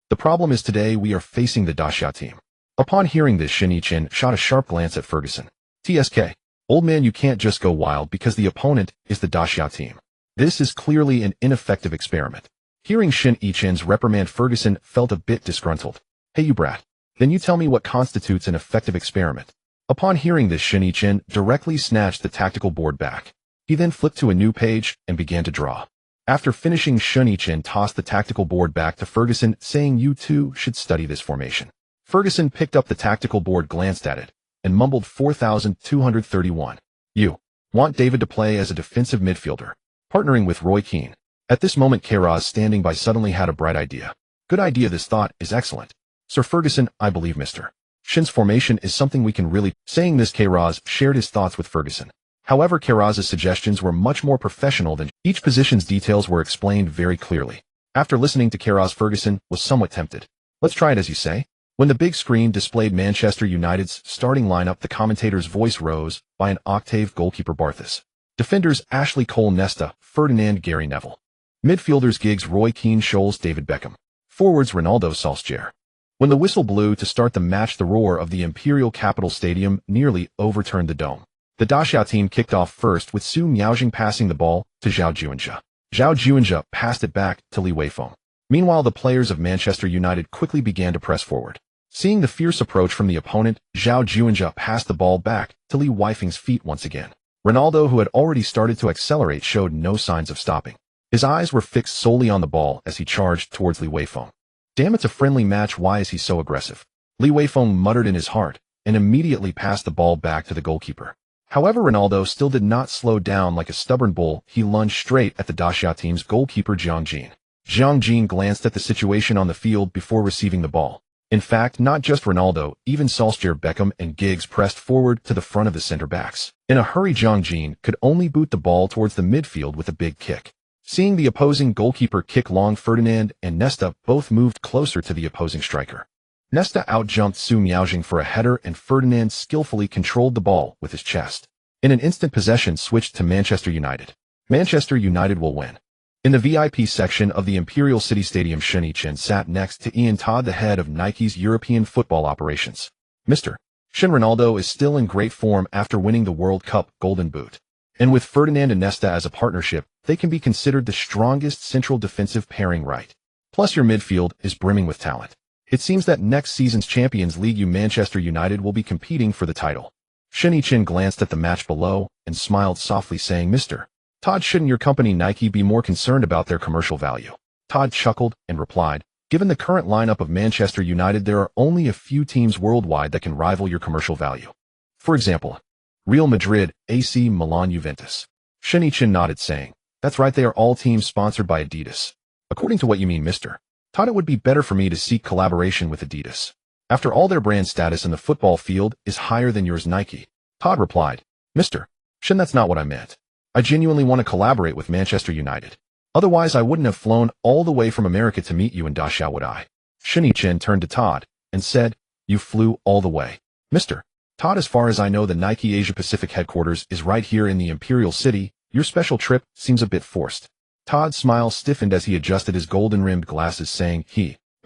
The problem is today we are facing the Dacia team." Upon hearing this, Shen Yichen shot a sharp glance at Ferguson. "TSK. Old man, you can't just go wild because the opponent is the Dacia team. This is clearly an ineffective experiment." Hearing Shen Yichen's reprimand, Ferguson felt a bit disgruntled. "Hey, you brat. Then you tell me what constitutes an effective experiment." Upon hearing this, Shen Yichen directly snatched the tactical board back. He then flipped to a new page and began to draw. After finishing, Shen Yichen tossed the tactical board back to Ferguson, saying, "You too should study this formation." Ferguson picked up the tactical board, glanced at it, and mumbled, 4,231. "You want David to play as a defensive midfielder, partnering with Roy Keane." At this moment, Queiroz, standing by, suddenly had a bright idea. "Good idea, this thought is excellent. Sir Ferguson, I believe Mr. Shen's formation is something we can really..." Saying this, Queiroz shared his thoughts with Ferguson. However, Queiroz's suggestions were much more professional than each position's details were explained very clearly. After listening to Queiroz, Ferguson was somewhat tempted. "Let's try it as you say." When the big screen displayed Manchester United's starting lineup, the commentator's voice rose by an octave. Goalkeeper Barthez. Defenders Ashley Cole, Nesta, Ferdinand, Gary Neville. Midfielders Giggs, Roy Keane, Scholes, David Beckham. Forwards Ronaldo, Solskjaer. When the whistle blew to start the match, the roar of the Imperial Capital Stadium nearly overturned the dome. The Dacia team kicked off first, with Su Miaojing passing the ball to Zhao Juanjia. Zhao Juanjia passed it back to Li Weifeng. Meanwhile, the players of Manchester United quickly began to press forward. Seeing the fierce approach from the opponent, Zhao Juanjia passed the ball back to Li Weifeng's feet once again. Ronaldo, who had already started to accelerate, showed no signs of stopping. His eyes were fixed solely on the ball as he charged towards Li Weifeng. "Damn, it's a friendly match. Why is he so aggressive?" Li Weifeng muttered in his heart and immediately passed the ball back to the goalkeeper. However, Ronaldo still did not slow down. Like a stubborn bull, he lunged straight at the Dacia team's goalkeeper Jiang Jin. Zhang Jin glanced at the situation on the field before receiving the ball. In fact, not just Ronaldo, even Solskjaer, Beckham, and Giggs pressed forward to the front of the center-backs. In a hurry, Zhang Jin could only boot the ball towards the midfield with a big kick. Seeing the opposing goalkeeper kick long, Ferdinand and Nesta both moved closer to the opposing striker. Nesta outjumped Su Miaojing for a header, and Ferdinand skillfully controlled the ball with his chest. In an instant, possession switched to Manchester United. Manchester United will win. In the VIP section of the Imperial City Stadium, Shen Yichen sat next to Ian Todd, the head of Nike's European football operations. Mr. Shen, Ronaldo is still in great form after winning the World Cup Golden Boot. And with Ferdinand and Nesta as a partnership, they can be considered the strongest central defensive pairing, right? Plus your midfield is brimming with talent. It seems that next season's Champions League Manchester United will be competing for the title. Shen Yichen glanced at the match below and smiled softly, saying, Mr. Todd, shouldn't your company Nike be more concerned about their commercial value? Todd chuckled and replied, given the current lineup of Manchester United, there are only a few teams worldwide that can rival your commercial value. For example, Real Madrid, AC Milan, Juventus. Shen Yichen nodded, saying, that's right, they are all teams sponsored by Adidas. According to what you mean, Mr. Todd, it would be better for me to seek collaboration with Adidas. After all, their brand status in the football field is higher than yours, Nike. Todd replied, Mr. Shen, that's not what I meant. I genuinely want to collaborate with Manchester United. Otherwise, I wouldn't have flown all the way from America to meet you in Dachau, would I? Shen Yichen turned to Todd and said, you flew all the way. Mr. Todd, as far as I know, the Nike Asia Pacific headquarters is right here in the Imperial City. Your special trip seems a bit forced. Todd's smile stiffened as he adjusted his golden-rimmed glasses, saying,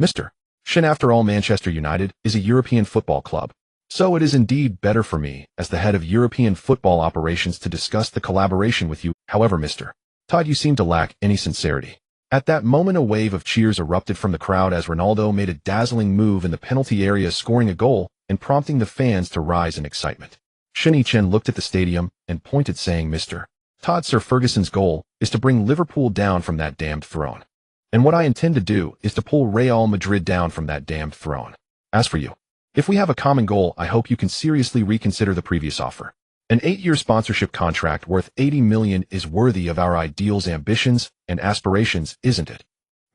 Mr. Shen, after all, Manchester United is a European football club. So it is indeed better for me, as the head of European football operations, to discuss the collaboration with you. However, Mr. Todd, you seem to lack any sincerity. At that moment, a wave of cheers erupted from the crowd as Ronaldo made a dazzling move in the penalty area, scoring a goal and prompting the fans to rise in excitement. Shen Yichen looked at the stadium and pointed, saying, Mr. Todd, Sir Ferguson's goal is to bring Liverpool down from that damned throne. And what I intend to do is to pull Real Madrid down from that damned throne. As for you, if we have a common goal, I hope you can seriously reconsider the previous offer. An 8-year sponsorship contract worth 80 million is worthy of our ideals, ambitions, and aspirations, isn't it?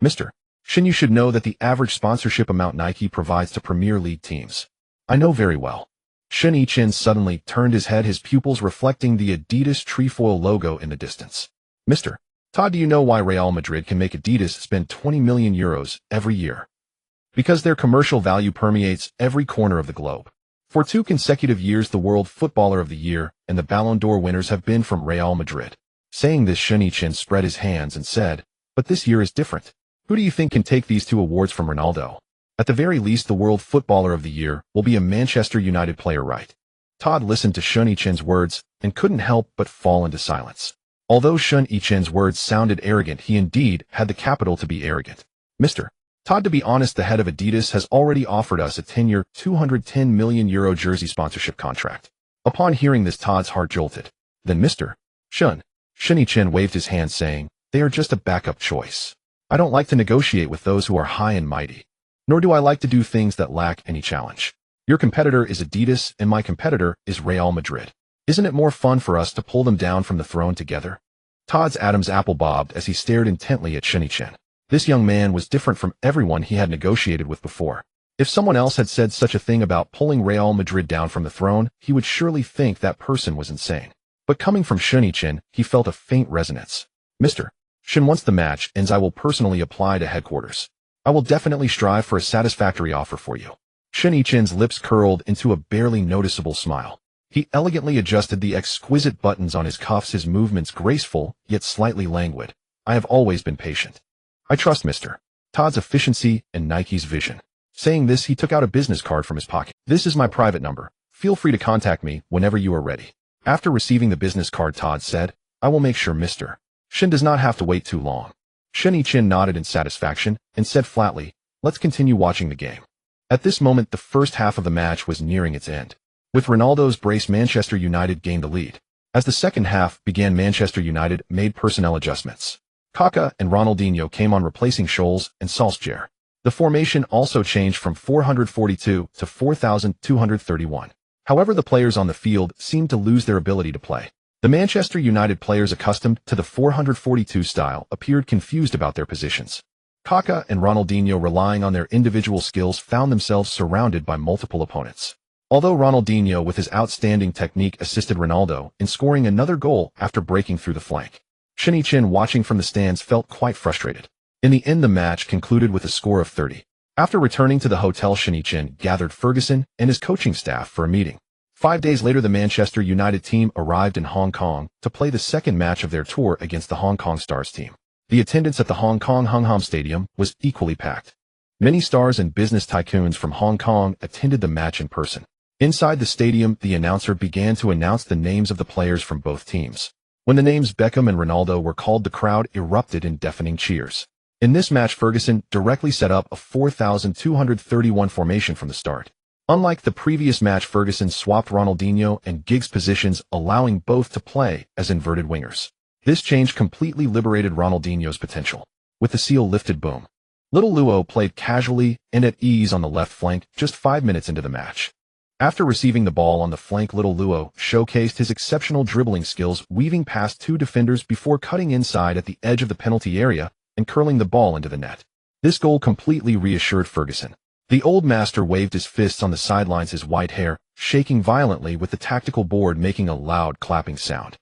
Mr. Shen, you should know that the average sponsorship amount Nike provides to Premier League teams. I know very well. Shen Yichen suddenly turned his head, his pupils reflecting the Adidas trefoil logo in the distance. Mr. Todd, do you know why Real Madrid can make Adidas spend 20 million euros every year? Because their commercial value permeates every corner of the globe. For 2 consecutive years, the World Footballer of the Year and the Ballon d'Or winners have been from Real Madrid. Saying this, Shen Yichen spread his hands and said, but this year is different. Who do you think can take these 2 awards from Ronaldo? At the very least, the World Footballer of the Year will be a Manchester United player, right? Todd listened to Shen Yichen's words and couldn't help but fall into silence. Although Shen Yichen's words sounded arrogant, he indeed had the capital to be arrogant. Mr. Todd, to be honest, the head of Adidas has already offered us a 10-year, 210 million euro jersey sponsorship contract. Upon hearing this, Todd's heart jolted. Then Mr. Shen Yichen waved his hand, saying, they are just a backup choice. I don't like to negotiate with those who are high and mighty. Nor do I like to do things that lack any challenge. Your competitor is Adidas and my competitor is Real Madrid. Isn't it more fun for us to pull them down from the throne together? Todd's Adam's apple bobbed as he stared intently at Shen Yichen. This young man was different from everyone he had negotiated with before. If someone else had said such a thing about pulling Real Madrid down from the throne, he would surely think that person was insane. But coming from Shen Yichen, he felt a faint resonance. Mr. Shen, once the match ends, I will personally apply to headquarters. I will definitely strive for a satisfactory offer for you. Shen Yichen's lips curled into a barely noticeable smile. He elegantly adjusted the exquisite buttons on his cuffs, his movements graceful, yet slightly languid. I have always been patient. I trust Mr. Todd's efficiency and Nike's vision. Saying this, he took out a business card from his pocket. This is my private number. Feel free to contact me whenever you are ready. After receiving the business card, Todd said, I will make sure Mr. Shen does not have to wait too long. Shen Yichen nodded in satisfaction and said flatly, let's continue watching the game. At this moment, the first half of the match was nearing its end. With Ronaldo's brace, Manchester United gained the lead. As the second half began, Manchester United made personnel adjustments. Kaká and Ronaldinho came on, replacing Scholes and Solskjaer. The formation also changed from 442 to 4,231. However, the players on the field seemed to lose their ability to play. The Manchester United players, accustomed to the 442 style, appeared confused about their positions. Kaká and Ronaldinho, relying on their individual skills, found themselves surrounded by multiple opponents. Although Ronaldinho with his outstanding technique assisted Ronaldo in scoring another goal after breaking through the flank, Shen Yichen, watching from the stands, felt quite frustrated. In the end, the match concluded with a score of 30. After returning to the hotel, Shen Yichen gathered Ferguson and his coaching staff for a meeting. 5 days later, the Manchester United team arrived in Hong Kong to play the second match of their tour against the Hong Kong Stars team. The attendance at the Hong Kong Hung Stadium was equally packed. Many stars and business tycoons from Hong Kong attended the match in person. Inside the stadium, the announcer began to announce the names of the players from both teams. When the names Beckham and Ronaldo were called, the crowd erupted in deafening cheers. In this match, Ferguson directly set up a 4,231 formation from the start. Unlike the previous match, Ferguson swapped Ronaldinho and Giggs positions, allowing both to play as inverted wingers. This change completely liberated Ronaldinho's potential. With the seal lifted, boom. Little Luo played casually and at ease on the left flank just 5 minutes into the match. After receiving the ball on the flank, Little Luo showcased his exceptional dribbling skills, weaving past 2 defenders before cutting inside at the edge of the penalty area and curling the ball into the net. This goal completely reassured Ferguson. The old master waved his fists on the sidelines, his white hair shaking violently, with the tactical board making a loud clapping sound.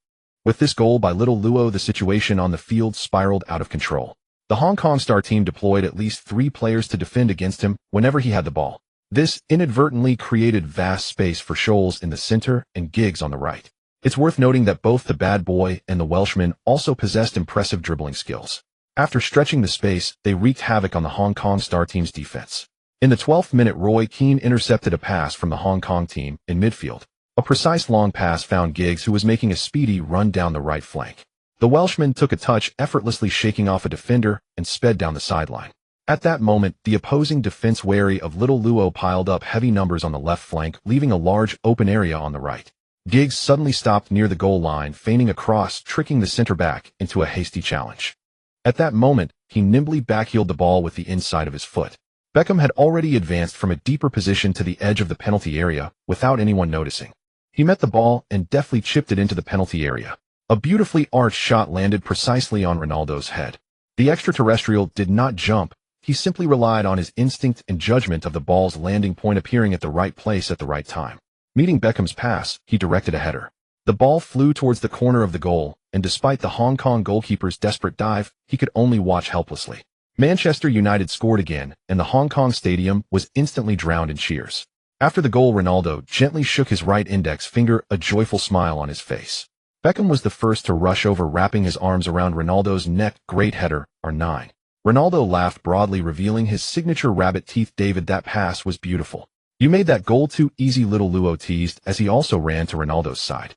With this goal by Little Luo, the situation on the field spiraled out of control. The Hong Kong Star team deployed at least 3 players to defend against him whenever he had the ball. This inadvertently created vast space for Scholes in the center and Giggs on the right. It's worth noting that both the bad boy and the Welshman also possessed impressive dribbling skills. After stretching the space, they wreaked havoc on the Hong Kong Star team's defense. In the 12th minute, Roy Keane intercepted a pass from the Hong Kong team in midfield. A precise long pass found Giggs, who was making a speedy run down the right flank. The Welshman took a touch, effortlessly shaking off a defender, and sped down the sideline. At that moment, the opposing defense, wary of Little Luo, piled up heavy numbers on the left flank, leaving a large open area on the right. Giggs suddenly stopped near the goal line, feigning a cross, tricking the center back into a hasty challenge. At that moment, he nimbly backheeled the ball with the inside of his foot. Beckham had already advanced from a deeper position to the edge of the penalty area without anyone noticing. He met the ball and deftly chipped it into the penalty area. A beautifully arched shot landed precisely on Ronaldo's head. The extraterrestrial did not jump. He simply relied on his instinct and judgment of the ball's landing point appearing at the right place at the right time. Meeting Beckham's pass, he directed a header. The ball flew towards the corner of the goal, and despite the Hong Kong goalkeeper's desperate dive, he could only watch helplessly. Manchester United scored again, and the Hong Kong stadium was instantly drowned in cheers. After the goal, Ronaldo gently shook his right index finger, a joyful smile on his face. Beckham was the first to rush over, wrapping his arms around Ronaldo's neck. Great header, R9. Ronaldo laughed broadly, revealing his signature rabbit teeth. David, that pass was beautiful. You made that goal too easy, Little Luo teased as he also ran to Ronaldo's side.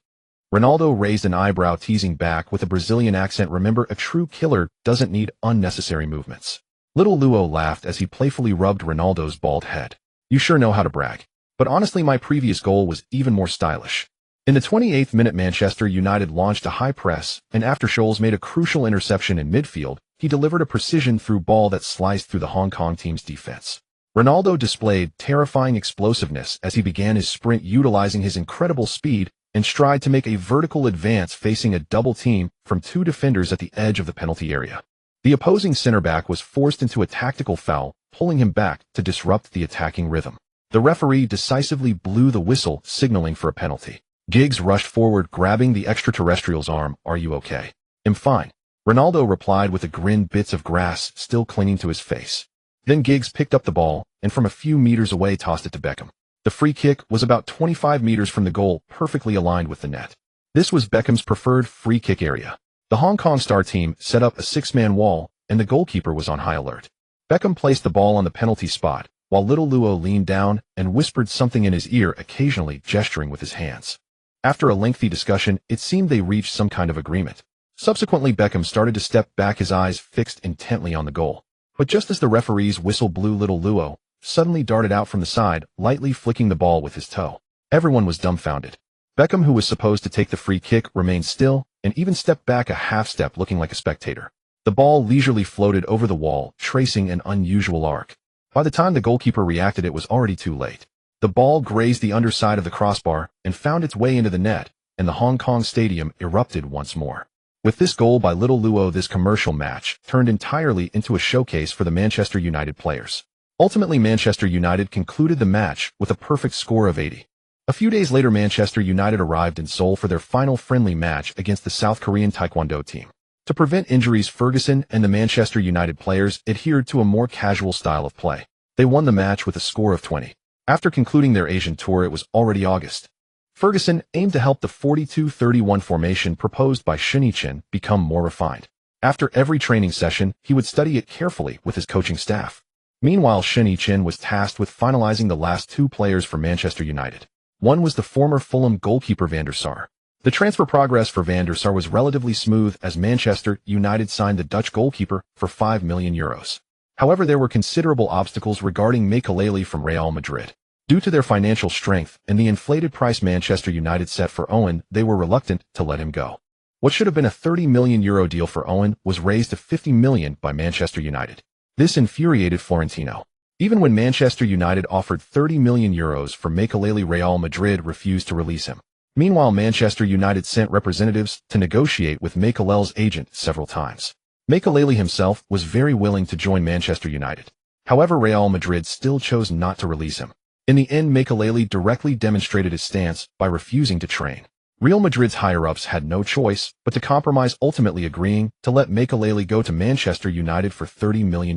Ronaldo raised an eyebrow, teasing back with a Brazilian accent. Remember, a true killer doesn't need unnecessary movements. Little Luo laughed as he playfully rubbed Ronaldo's bald head. You sure know how to brag. But honestly, my previous goal was even more stylish. In the 28th minute, Manchester United launched a high press, and after Scholes made a crucial interception in midfield, he delivered a precision through ball that sliced through the Hong Kong team's defense. Ronaldo displayed terrifying explosiveness as he began his sprint, utilizing his incredible speed and stride to make a vertical advance, facing a double team from 2 defenders at the edge of the penalty area. The opposing center back was forced into a tactical foul, pulling him back to disrupt the attacking rhythm. The referee decisively blew the whistle, signaling for a penalty. Giggs rushed forward, grabbing the extraterrestrial's arm. Are you okay? I'm fine. Ronaldo replied with a grin, bits of grass still clinging to his face. Then Giggs picked up the ball and from a few meters away tossed it to Beckham. The free kick was about 25 meters from the goal, perfectly aligned with the net. This was Beckham's preferred free kick area. The Hong Kong Star team set up a 6-man wall, and the goalkeeper was on high alert. Beckham placed the ball on the penalty spot, while Little Luo leaned down and whispered something in his ear, occasionally gesturing with his hands. After a lengthy discussion, it seemed they reached some kind of agreement. Subsequently, Beckham started to step back, his eyes fixed intently on the goal. But just as the referee's whistle blew, Little Luo suddenly darted out from the side, lightly flicking the ball with his toe. Everyone was dumbfounded. Beckham, who was supposed to take the free kick, remained still and even stepped back a half step, looking like a spectator. The ball leisurely floated over the wall, tracing an unusual arc. By the time the goalkeeper reacted, it was already too late. The ball grazed the underside of the crossbar and found its way into the net, and the Hong Kong stadium erupted once more. With this goal by Little Luo, this commercial match turned entirely into a showcase for the Manchester United players. Ultimately, Manchester United concluded the match with a perfect score of 80. A few days later, Manchester United arrived in Seoul for their final friendly match against the South Korean Taekwondo team. To prevent injuries, Ferguson and the Manchester United players adhered to a more casual style of play. They won the match with a score of 20. After concluding their Asian tour, it was already August. Ferguson aimed to help the 42-31 formation proposed by Shen Yichen become more refined. After every training session, he would study it carefully with his coaching staff. Meanwhile, Shen Yichen was tasked with finalizing the last two players for Manchester United. One was the former Fulham goalkeeper Van der Sar. The transfer progress for Van der Sar was relatively smooth as Manchester United signed the Dutch goalkeeper for €5 million. However, there were considerable obstacles regarding Makelele from Real Madrid. Due to their financial strength and the inflated price Manchester United set for Owen, they were reluctant to let him go. What should have been a €30 million deal for Owen was raised to €50 million by Manchester United. This infuriated Florentino. Even when Manchester United offered €30 million for Makelele, Real Madrid refused to release him. Meanwhile, Manchester United sent representatives to negotiate with Makelele's agent several times. Makelele himself was very willing to join Manchester United. However, Real Madrid still chose not to release him. In the end, Makelele directly demonstrated his stance by refusing to train. Real Madrid's higher-ups had no choice but to compromise, ultimately agreeing to let Makelele go to Manchester United for €30 million.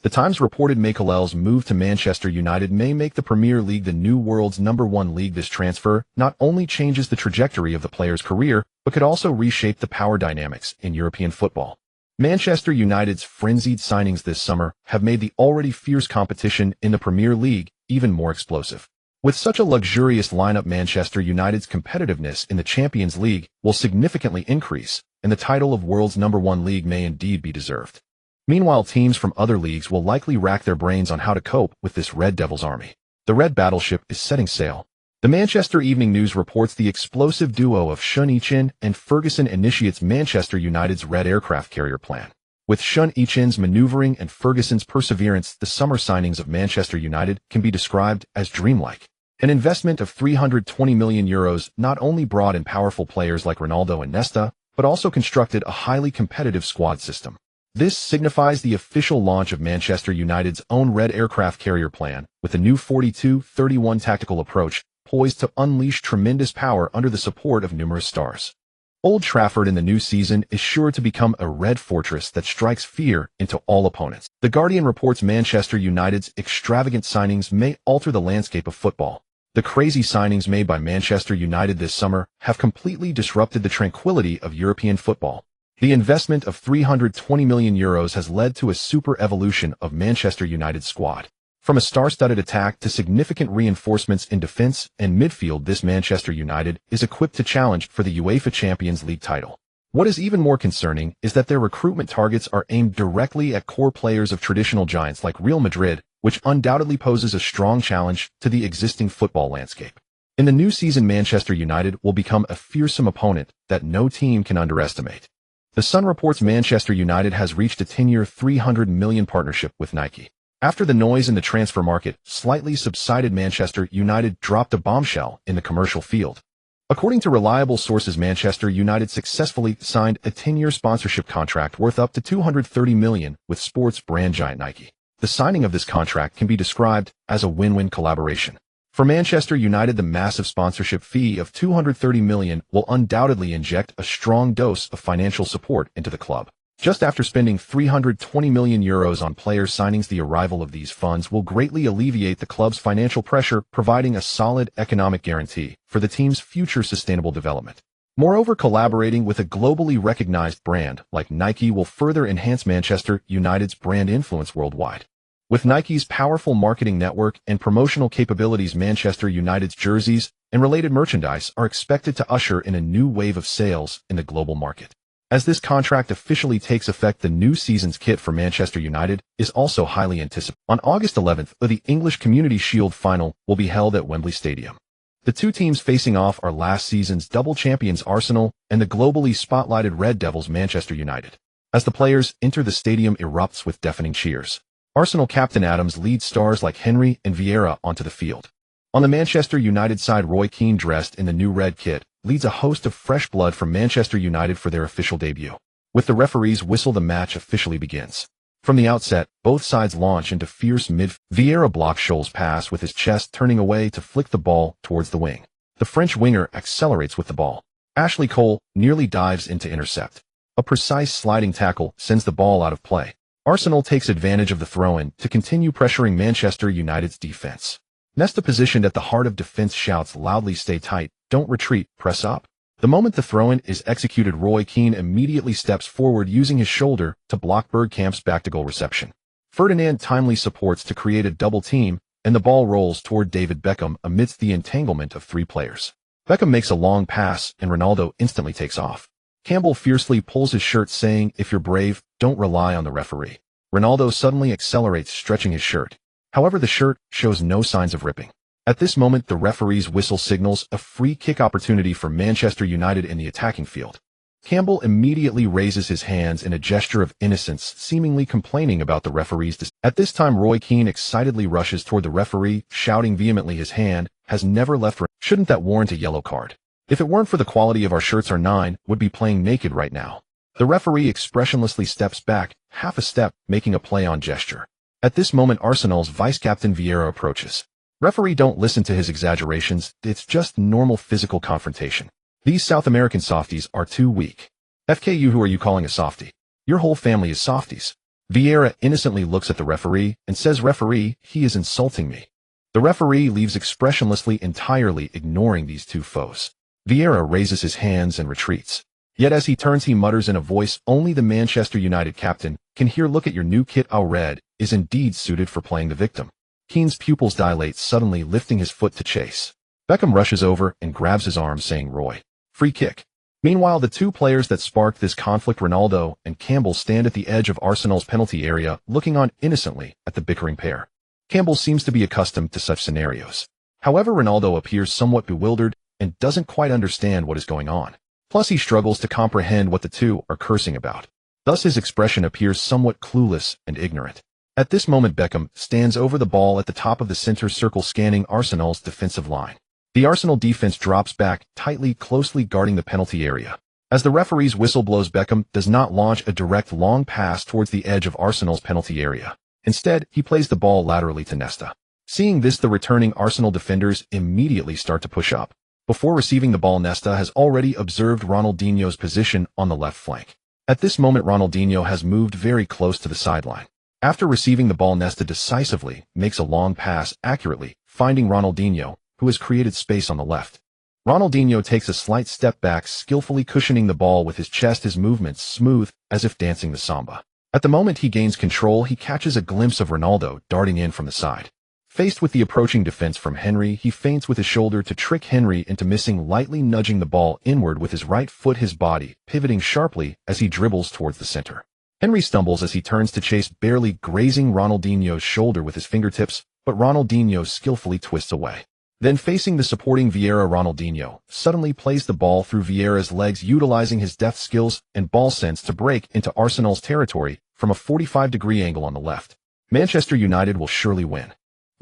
The Times reported Makelele's move to Manchester United may make the Premier League the new world's #1 league. This transfer not only changes the trajectory of the player's career, but could also reshape the power dynamics in European football. Manchester United's frenzied signings this summer have made the already fierce competition in the Premier League even more explosive. With such a luxurious lineup, Manchester United's competitiveness in the Champions League will significantly increase, and the title of world's #1 league may indeed be deserved. Meanwhile, teams from other leagues will likely rack their brains on how to cope with this Red Devils army. The Red Battleship is setting sail. The Manchester Evening News reports the explosive duo of Shen Yichen and Ferguson initiates Manchester United's Red aircraft carrier plan. With Shen Yichen's maneuvering and Ferguson's perseverance, the summer signings of Manchester United can be described as dreamlike. An investment of €320 million not only brought in powerful players like Ronaldo and Nesta, but also constructed a highly competitive squad system. This signifies the official launch of Manchester United's own Red aircraft carrier plan, with a new 42-31 tactical approach, poised to unleash tremendous power under the support of numerous stars. Old Trafford in the new season is sure to become a red fortress that strikes fear into all opponents. The Guardian reports Manchester United's extravagant signings may alter the landscape of football. The crazy signings made by Manchester United this summer have completely disrupted the tranquility of European football. The investment of €320 million has led to a super evolution of Manchester United's squad. From a star-studded attack to significant reinforcements in defense and midfield, this Manchester United is equipped to challenge for the UEFA Champions League title. What is even more concerning is that their recruitment targets are aimed directly at core players of traditional giants like Real Madrid, which undoubtedly poses a strong challenge to the existing football landscape. In the new season, Manchester United will become a fearsome opponent that no team can underestimate. The Sun reports Manchester United has reached a 10-year $300 million partnership with Nike. After the noise in the transfer market slightly subsided, Manchester United dropped a bombshell in the commercial field. According to reliable sources, Manchester United successfully signed a 10-year sponsorship contract worth up to $230 million with sports brand giant Nike. The signing of this contract can be described as a win-win collaboration. For Manchester United, the massive sponsorship fee of $230 million will undoubtedly inject a strong dose of financial support into the club. Just after spending €320 million on player signings, the arrival of these funds will greatly alleviate the club's financial pressure, providing a solid economic guarantee for the team's future sustainable development. Moreover, collaborating with a globally recognized brand like Nike will further enhance Manchester United's brand influence worldwide. With Nike's powerful marketing network and promotional capabilities, Manchester United's jerseys and related merchandise are expected to usher in a new wave of sales in the global market. As this contract officially takes effect, the new season's kit for Manchester United is also highly anticipated. On August 11th, the English Community Shield final will be held at Wembley Stadium. The two teams facing off are last season's double champions Arsenal and the globally spotlighted Red Devils Manchester United. As the players enter, the stadium erupts with deafening cheers. Arsenal captain Adams leads stars like Henry and Vieira onto the field. On the Manchester United side, Roy Keane, dressed in the new red kit, leads a host of fresh blood from Manchester United for their official debut. With the referee's whistle, the match officially begins. From the outset, both sides launch into fierce Vieira blocks Scholl's pass with his chest, turning away to flick the ball towards the wing. The French winger accelerates with the ball. Ashley Cole nearly dives in to intercept. A precise sliding tackle sends the ball out of play. Arsenal takes advantage of the throw-in to continue pressuring Manchester United's defense. Nesta, positioned at the heart of defense, shouts loudly, "Stay tight, don't retreat, press up." The moment the throw-in is executed, Roy Keane immediately steps forward using his shoulder to block Bergkamp's back-to-goal reception. Ferdinand timely supports to create a double team, and the ball rolls toward David Beckham amidst the entanglement of three players. Beckham makes a long pass, and Ronaldo instantly takes off. Campbell fiercely pulls his shirt, saying, "If you're brave, don't rely on the referee." Ronaldo suddenly accelerates, stretching his shirt. However, the shirt shows no signs of ripping. At this moment, the referee's whistle signals a free kick opportunity for Manchester United in the attacking field. Campbell immediately raises his hands in a gesture of innocence, seemingly complaining about the referee's decision. At this time, Roy Keane excitedly rushes toward the referee, shouting vehemently, his hand has never left. Shouldn't that warrant a yellow card? If it weren't for the quality of our shirts, our nine would be playing naked right now. The referee expressionlessly steps back, half a step, making a play on gesture. At this moment, Arsenal's vice-captain Vieira approaches. Referee, don't listen to his exaggerations, it's just normal physical confrontation. These South American softies are too weak. FKU, who are you calling a softie? Your whole family is softies. Vieira innocently looks at the referee and says, "Referee, he is insulting me." The referee leaves expressionlessly, entirely ignoring these two foes. Vieira raises his hands and retreats. Yet as he turns, he mutters in a voice only the Manchester United captain can hear, "Look at your new kit, our red is indeed suited for playing the victim." Keane's pupils dilate, suddenly lifting his foot to chase. Beckham rushes over and grabs his arm, saying, "Roy, free kick." Meanwhile, the two players that sparked this conflict, Ronaldo and Campbell, stand at the edge of Arsenal's penalty area, looking on innocently at the bickering pair. Campbell seems to be accustomed to such scenarios. However, Ronaldo appears somewhat bewildered and doesn't quite understand what is going on. Plus, he struggles to comprehend what the two are cursing about. Thus, his expression appears somewhat clueless and ignorant. At this moment, Beckham stands over the ball at the top of the center circle, scanning Arsenal's defensive line. The Arsenal defense drops back, tightly, closely guarding the penalty area. As the referee's whistle blows, Beckham does not launch a direct long pass towards the edge of Arsenal's penalty area. Instead, he plays the ball laterally to Nesta. Seeing this, the returning Arsenal defenders immediately start to push up. Before receiving the ball, Nesta has already observed Ronaldinho's position on the left flank. At this moment, Ronaldinho has moved very close to the sideline. After receiving the ball, Nesta decisively makes a long pass, accurately finding Ronaldinho, who has created space on the left. Ronaldinho takes a slight step back, skillfully cushioning the ball with his chest, his movements smooth as if dancing the samba. At the moment he gains control, he catches a glimpse of Ronaldo darting in from the side. Faced with the approaching defense from Henry, he feints with his shoulder to trick Henry into missing, lightly nudging the ball inward with his right foot, his body pivoting sharply as he dribbles towards the center. Henry stumbles as he turns to chase, barely grazing Ronaldinho's shoulder with his fingertips, but Ronaldinho skillfully twists away. Then, facing the supporting Vieira, Ronaldinho suddenly plays the ball through Vieira's legs, utilizing his deft skills and ball sense to break into Arsenal's territory from a 45-degree angle on the left. Manchester United will surely win.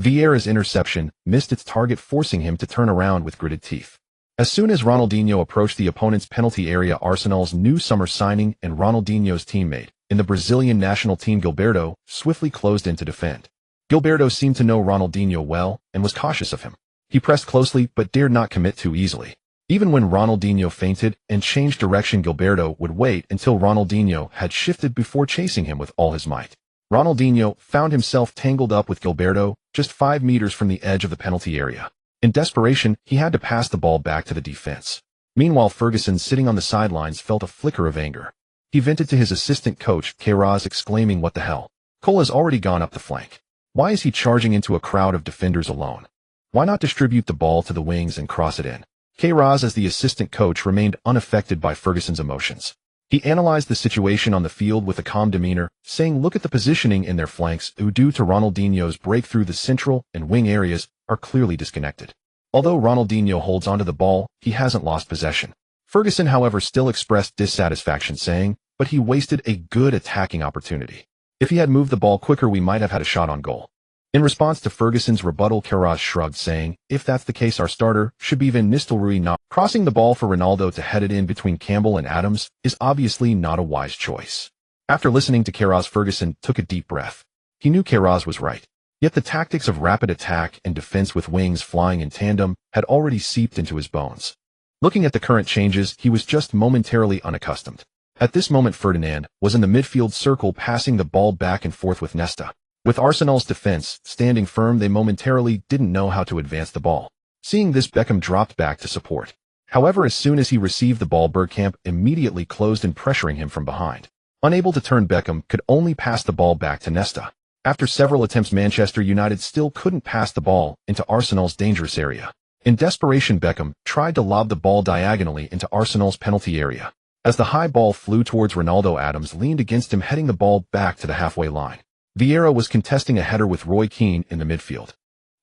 Vieira's interception missed its target, forcing him to turn around with gritted teeth. As soon as Ronaldinho approached the opponent's penalty area, Arsenal's new summer signing and Ronaldinho's teammate in the Brazilian national team, Gilberto, swiftly closed in to defend. Gilberto seemed to know Ronaldinho well and was cautious of him. He pressed closely but dared not commit too easily. Even when Ronaldinho feinted and changed direction, Gilberto would wait until Ronaldinho had shifted before chasing him with all his might. Ronaldinho found himself tangled up with Gilberto just 5 meters from the edge of the penalty area. In desperation, he had to pass the ball back to the defense. Meanwhile, Ferguson, sitting on the sidelines, felt a flicker of anger. He vented to his assistant coach, Kaká, exclaiming, "What the hell? Cole has already gone up the flank. Why is he charging into a crowd of defenders alone? Why not distribute the ball to the wings and cross it in?" Kaká, as the assistant coach, remained unaffected by Ferguson's emotions. He analyzed the situation on the field with a calm demeanor, saying, "Look at the positioning in their flanks, who, due to Ronaldinho's breakthrough, the central and wing areas are clearly disconnected. Although Ronaldinho holds onto the ball, he hasn't lost possession." Ferguson, however, still expressed dissatisfaction, saying, "But he wasted a good attacking opportunity. If he had moved the ball quicker, we might have had a shot on goal." In response to Ferguson's rebuttal, Kaká shrugged, saying, "If that's the case, our starter should be Van Nistelrooy, not..." Crossing the ball for Ronaldo to head it in between Campbell and Adams is obviously not a wise choice. After listening to Kairos, Ferguson took a deep breath. He knew Kairos was right. Yet the tactics of rapid attack and defense with wings flying in tandem had already seeped into his bones. Looking at the current changes, he was just momentarily unaccustomed. At this moment, Ferdinand was in the midfield circle passing the ball back and forth with Nesta. With Arsenal's defense standing firm, they momentarily didn't know how to advance the ball. Seeing this, Beckham dropped back to support. However, as soon as he received the ball, Bergkamp immediately closed in, pressuring him from behind. Unable to turn, Beckham could only pass the ball back to Nesta. After several attempts, Manchester United still couldn't pass the ball into Arsenal's dangerous area. In desperation, Beckham tried to lob the ball diagonally into Arsenal's penalty area. As the high ball flew towards Ronaldo, Adams leaned against him, heading the ball back to the halfway line. Vieira was contesting a header with Roy Keane in the midfield.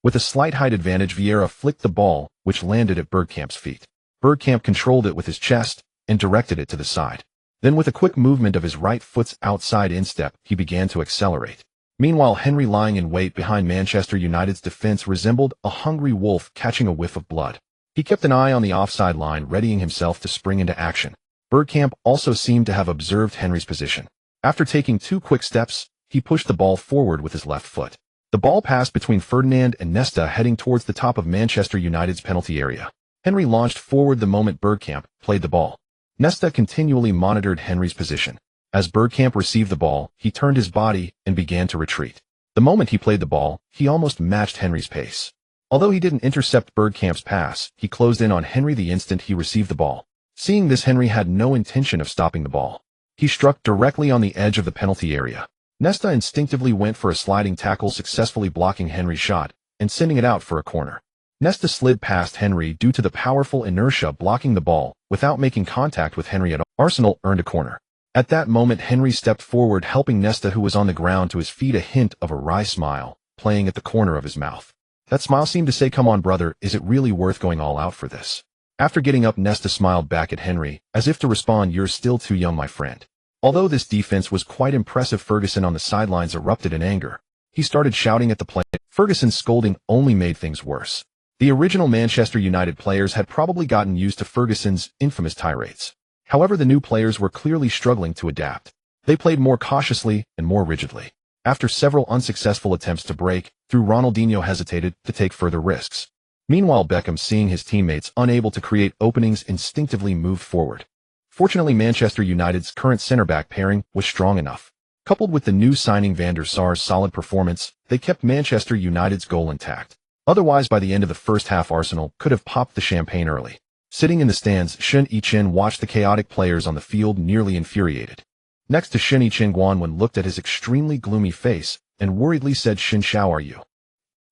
With a slight height advantage, Vieira flicked the ball, which landed at Bergkamp's feet. Bergkamp controlled it with his chest and directed it to the side. Then, with a quick movement of his right foot's outside instep, he began to accelerate. Meanwhile, Henry, lying in wait behind Manchester United's defense, resembled a hungry wolf catching a whiff of blood. He kept an eye on the offside line, readying himself to spring into action. Bergkamp also seemed to have observed Henry's position. After taking 2 quick steps, he pushed the ball forward with his left foot. The ball passed between Ferdinand and Nesta, heading towards the top of Manchester United's penalty area. Henry launched forward the moment Bergkamp played the ball. Nesta continually monitored Henry's position. As Bergkamp received the ball, he turned his body and began to retreat. The moment he played the ball, he almost matched Henry's pace. Although he didn't intercept Bergkamp's pass, he closed in on Henry the instant he received the ball. Seeing this, Henry had no intention of stopping the ball. He struck directly on the edge of the penalty area. Nesta instinctively went for a sliding tackle, successfully blocking Henry's shot and sending it out for a corner. Nesta slid past Henry due to the powerful inertia blocking the ball without making contact with Henry at all. Arsenal earned a corner. At that moment, Henry stepped forward, helping Nesta, who was on the ground, to his feet, a hint of a wry smile playing at the corner of his mouth. That smile seemed to say, "Come on, brother, is it really worth going all out for this?" After getting up, Nesta smiled back at Henry, as if to respond, "You're still too young, my friend." Although this defense was quite impressive, Ferguson on the sidelines erupted in anger. He started shouting at the player. Ferguson's scolding only made things worse. The original Manchester United players had probably gotten used to Ferguson's infamous tirades. However, the new players were clearly struggling to adapt. They played more cautiously and more rigidly. After several unsuccessful attempts to break through, Ronaldinho hesitated to take further risks. Meanwhile, Beckham, seeing his teammates unable to create openings, instinctively moved forward. Fortunately, Manchester United's current center-back pairing was strong enough. Coupled with the new signing Van der Sar's solid performance, they kept Manchester United's goal intact. Otherwise, by the end of the first half, Arsenal could have popped the champagne early. Sitting in the stands, Shen Yichen watched the chaotic players on the field, nearly infuriated. Next to Shen Yichen, Guanwen looked at his extremely gloomy face and worriedly said, "Shen Xiao,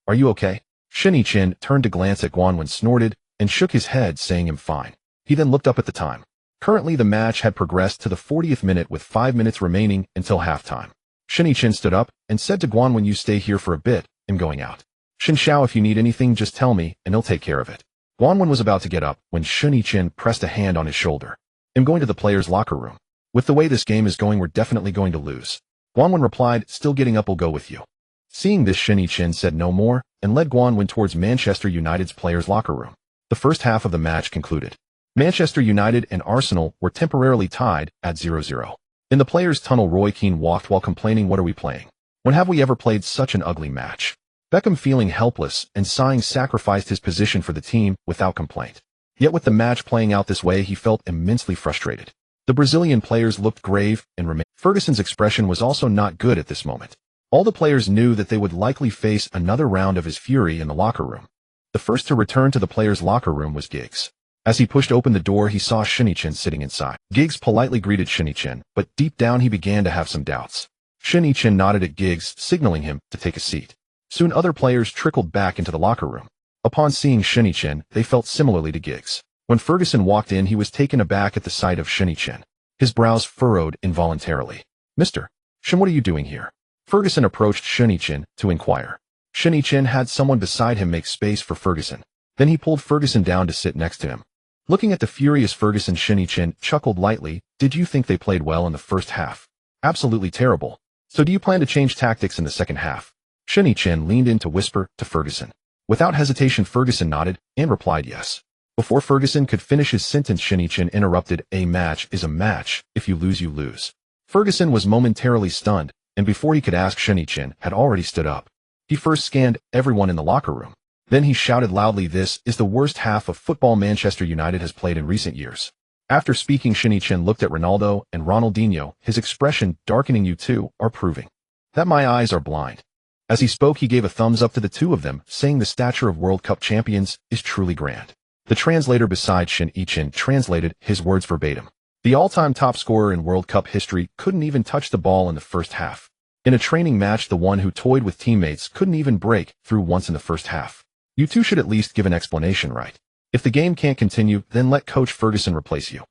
are you okay?" Shen Yichen turned to glance at Guanwen, snorted, and shook his head, saying, "I'm fine." He then looked up at the time. Currently, the match had progressed to the 40th minute with 5 minutes remaining until halftime. Shen Yichen stood up and said to Guanwen, "You stay here for a bit, I'm going out. Shen Xiao, if you need anything, just tell me, and he'll take care of it." Guanwen was about to get up when Shen Yichen pressed a hand on his shoulder. "I'm going to the players' locker room. With the way this game is going, we're definitely going to lose." Guanwen replied, "Still getting up, will go with you." Seeing this, Shen Yichen said no more and led Guanwen towards Manchester United's players' locker room. The first half of the match concluded. Manchester United and Arsenal were temporarily tied at 0-0. In the players' tunnel, Roy Keane walked while complaining, "What are we playing? When have we ever played such an ugly match?" Beckham, feeling helpless and sighing, sacrificed his position for the team without complaint. Yet with the match playing out this way, he felt immensely frustrated. The Brazilian players looked grave and remained. Ferguson's expression was also not good at this moment. All the players knew that they would likely face another round of his fury in the locker room. The first to return to the players' locker room was Giggs. As he pushed open the door, he saw Shen Yichen sitting inside. Giggs politely greeted Shen Yichen, but deep down he began to have some doubts. Shen Yichen nodded at Giggs, signaling him to take a seat. Soon other players trickled back into the locker room. Upon seeing Shen Yichen, they felt similarly to Giggs. When Ferguson walked in, he was taken aback at the sight of Shen Yichen. His brows furrowed involuntarily. "Mr. Shen, what are you doing here?" Ferguson approached Shen Yichen to inquire. Shen Yichen had someone beside him make space for Ferguson. Then he pulled Ferguson down to sit next to him. Looking at the furious Ferguson, Shen Yichen chuckled lightly. "Did you think they played well in the first half?" "Absolutely terrible. So do you plan to change tactics in the second half?" Shen Yichen leaned in to whisper to Ferguson. Without hesitation, Ferguson nodded and replied yes. Before Ferguson could finish his sentence, Shen Yichen interrupted. A match is a match. If you lose, you lose. Ferguson was momentarily stunned, and before he could ask, Shen Yichen had already stood up. He first scanned everyone in the locker room. Then he shouted loudly, "This is the worst half of football Manchester United has played in recent years." After speaking, Shen Yichen looked at Ronaldo and Ronaldinho, his expression darkening. "You two are proving that my eyes are blind." As he spoke, he gave a thumbs up to the two of them, saying the stature of World Cup champions is truly grand. The translator beside Shen Yichen translated his words verbatim. The all-time top scorer in World Cup history couldn't even touch the ball in the first half. In a training match, the one who toyed with teammates couldn't even break through once in the first half. You two should at least give an explanation, right? If the game can't continue, then let Coach Ferguson replace you.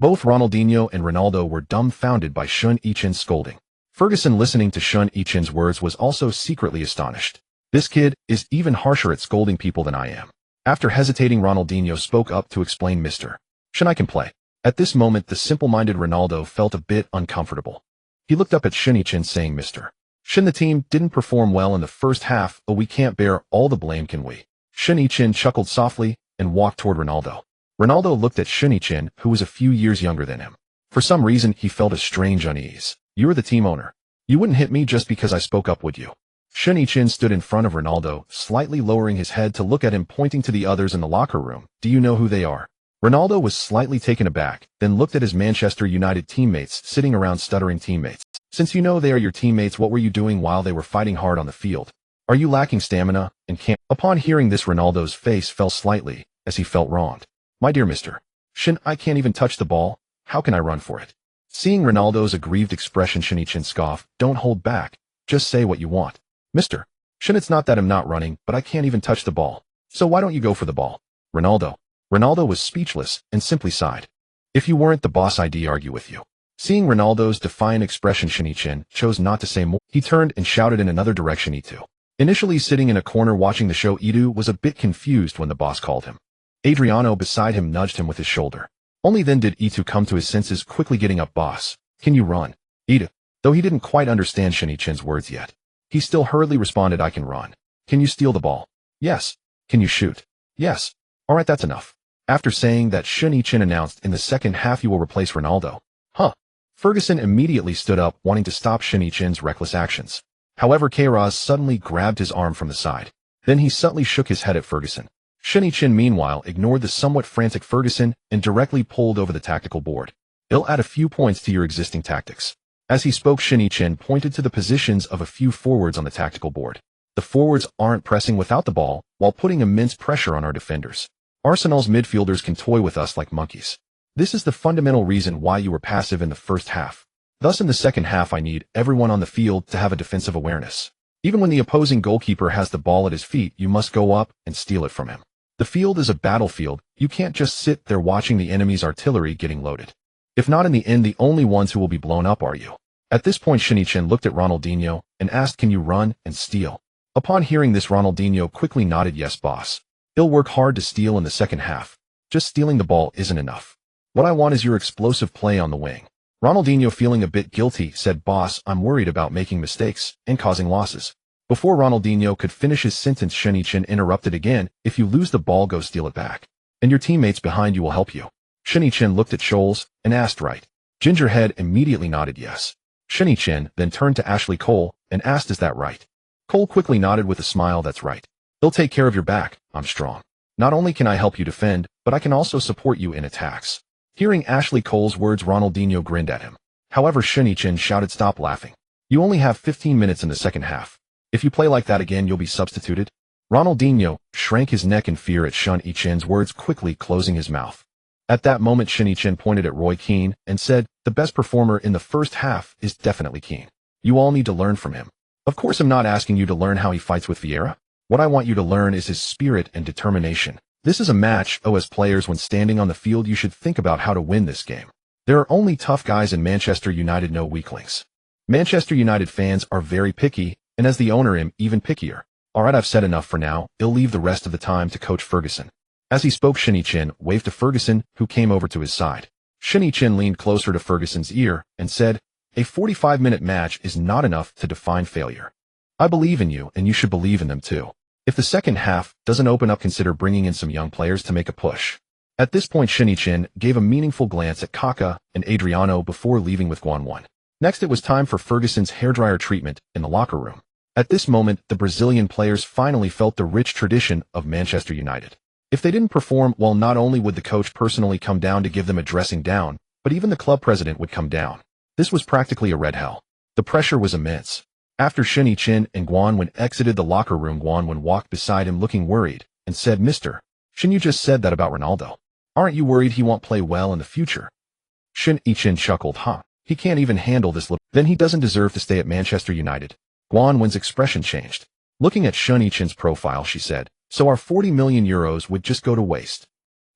Both Ronaldinho and Ronaldo were dumbfounded by Shen Yichen's scolding. Ferguson, listening to Shen Yichen's words, was also secretly astonished. This kid is even harsher at scolding people than I am. After hesitating, Ronaldinho spoke up to explain, "Mr. Shen, I can play." At this moment, the simple-minded Ronaldo felt a bit uncomfortable. He looked up at Shen Yichen, saying, "Mr. Shen, the team didn't perform well in the first half, but we can't bear all the blame, can we?" Shen Yichen chuckled softly and walked toward Ronaldo. Ronaldo looked at Shen Yichen, who was a few years younger than him. For some reason, he felt a strange unease. "You're the team owner. You wouldn't hit me just because I spoke up, would you?" Shen Yichen stood in front of Ronaldo, slightly lowering his head to look at him, pointing to the others in the locker room. "Do you know who they are?" Ronaldo was slightly taken aback, then looked at his Manchester United teammates sitting around, stuttering. "Teammates? Since you know they are your teammates, what were you doing while they were fighting hard on the field? Are you lacking stamina and can't?" Upon hearing this, Ronaldo's face fell slightly, as he felt wronged. "My dear Mr. Shen, I can't even touch the ball. How can I run for it?" Seeing Ronaldo's aggrieved expression, Shen Yichen scoffed. "Don't hold back. Just say what you want. Mr. Shen, it's not that I'm not running, but I can't even touch the ball. So why don't you go for the ball?" Ronaldo was speechless and simply sighed. "If you weren't the boss, I'd argue with you." Seeing Ronaldo's defiant expression, Shen Yichen chose not to say more. He turned and shouted in another direction. Itu, initially sitting in a corner watching the show, Itu was a bit confused when the boss called him. Adriano beside him nudged him with his shoulder. Only then did Itu come to his senses, quickly getting up. "Boss, can you run?" Itu, though he didn't quite understand Shen Yichen's words yet, he still hurriedly responded, "I can run." "Can you steal the ball?" "Yes." "Can you shoot?" "Yes." "All right, that's enough." After saying that, Shen Yichen announced, "In the second half, you will replace Ronaldo." "Huh?" Ferguson immediately stood up, wanting to stop Shen Yichen's reckless actions. However, Kairaz suddenly grabbed his arm from the side. Then he subtly shook his head at Ferguson. Shen Yichen, meanwhile, ignored the somewhat frantic Ferguson and directly pulled over the tactical board. "It'll add a few points to your existing tactics." As he spoke, Shen Yichen pointed to the positions of a few forwards on the tactical board. "The forwards aren't pressing without the ball, while putting immense pressure on our defenders. Arsenal's midfielders can toy with us like monkeys. This is the fundamental reason why you were passive in the first half. Thus, in the second half, I need everyone on the field to have a defensive awareness. Even when the opposing goalkeeper has the ball at his feet, you must go up and steal it from him. The field is a battlefield. You can't just sit there watching the enemy's artillery getting loaded. If not, in the end, the only ones who will be blown up are you." At this point, Shen Yichen looked at Ronaldinho and asked, "Can you run and steal?" Upon hearing this, Ronaldinho quickly nodded, "Yes, boss. He'll work hard to steal in the second half. Just stealing the ball isn't enough. What I want is your explosive play on the wing." Ronaldinho, feeling a bit guilty, said, "Boss, I'm worried about making mistakes and causing losses." Before Ronaldinho could finish his sentence, Shen Yichen interrupted again, "If you lose the ball, go steal it back. And your teammates behind you will help you." Shen Yichen looked at Scholes and asked, "Right?" Gingerhead immediately nodded yes. Shen Yichen then turned to Ashley Cole and asked, "Is that right?" Cole quickly nodded with a smile, "That's right. They'll take care of your back. I'm strong. Not only can I help you defend, but I can also support you in attacks." Hearing Ashley Cole's words, Ronaldinho grinned at him. However, Shen Yichen shouted, "Stop laughing. You only have 15 minutes in the second half. If you play like that again, you'll be substituted." Ronaldinho shrank his neck in fear at Shen Yichen's words, quickly closing his mouth. At that moment, Shen Yichen pointed at Roy Keane and said, "The best performer in the first half is definitely Keane. You all need to learn from him. Of course, I'm not asking you to learn how he fights with Vieira. What I want you to learn is his spirit and determination. This is a match. As players, when standing on the field, you should think about how to win this game. There are only tough guys in Manchester United, no weaklings. Manchester United fans are very picky, and as the owner, I'm even pickier. All right, I've said enough for now. I'll leave the rest of the time to Coach Ferguson." As he spoke, Shen Yichen waved to Ferguson, who came over to his side. Shen Yichen leaned closer to Ferguson's ear and said, "A 45-minute match is not enough to define failure. I believe in you, and you should believe in them too. If the second half doesn't open up, consider bringing in some young players to make a push. At this point Shen Yichen gave a meaningful glance at Kaká and Adriano before leaving with Guan. Next it was time for Ferguson's hairdryer treatment in the locker room. At this moment, the Brazilian players finally felt the rich tradition of Manchester United. If they didn't perform well, not only would the coach personally come down to give them a dressing down, but even the club president would come down. This was practically a red hell. The pressure was immense. After Shen Yichen and Guan exited the locker room, Guan walked beside him looking worried and said, "Mr. Shen, you just said that about Ronaldo. Aren't you worried he won't play well in the future?" Shen Yichen chuckled, He can't even handle this little. Then he doesn't deserve to stay at Manchester United. Guan's expression changed. Looking at Shen Yichen's profile, she said, "So our 40 million euros would just go to waste.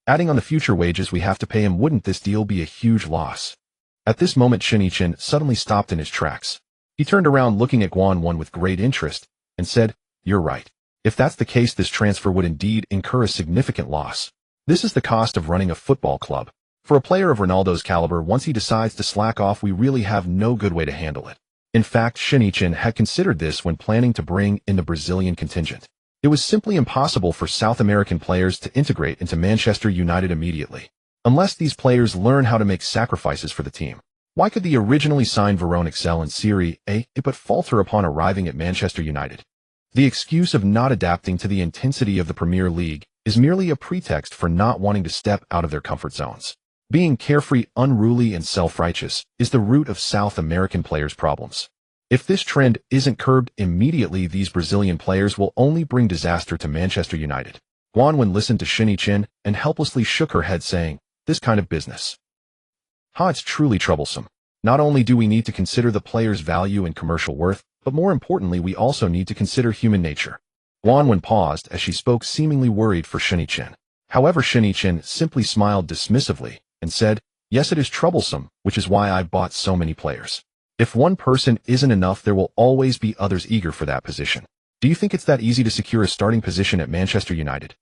Adding on the future wages we have to pay him, wouldn't this deal be a huge loss?" At this moment Shen Yichen suddenly stopped in his tracks. He turned around looking at Guan with great interest and said, "You're right. If that's the case, this transfer would indeed incur a significant loss. This is the cost of running a football club. For a player of Ronaldo's caliber, once he decides to slack off, we really have no good way to handle it." In fact, Shen Yichen had considered this when planning to bring in the Brazilian contingent. It was simply impossible for South American players to integrate into Manchester United immediately, unless these players learn how to make sacrifices for the team. Why could the originally signed Verón excel in Serie A but falter upon arriving at Manchester United? The excuse of not adapting to the intensity of the Premier League is merely a pretext for not wanting to step out of their comfort zones. Being carefree, unruly, and self-righteous is the root of South American players' problems. If this trend isn't curbed immediately, these Brazilian players will only bring disaster to Manchester United. Guan listened to Shen Yichen and helplessly shook her head, saying, "This kind of business. It's truly troublesome. Not only do we need to consider the player's value and commercial worth, but more importantly, we also need to consider human nature." Guan paused as she spoke, seemingly worried for Shen Yichen. However, Shen Yichen simply smiled dismissively and said, "Yes, it is troublesome, which is why I bought so many players. If one person isn't enough, there will always be others eager for that position. Do you think it's that easy to secure a starting position at Manchester United?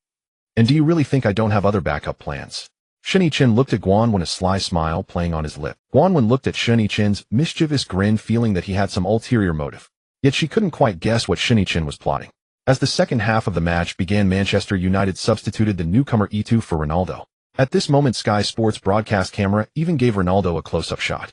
And do you really think I don't have other backup plans?" Shen Yichen looked at Guan, a sly smile playing on his lip. Guan looked at Shen Yichen's mischievous grin, feeling that he had some ulterior motive. Yet she couldn't quite guess what Shen Yichen was plotting. As the second half of the match began, Manchester United substituted the newcomer E2 for Ronaldo. At this moment, Sky Sports broadcast camera even gave Ronaldo a close-up shot.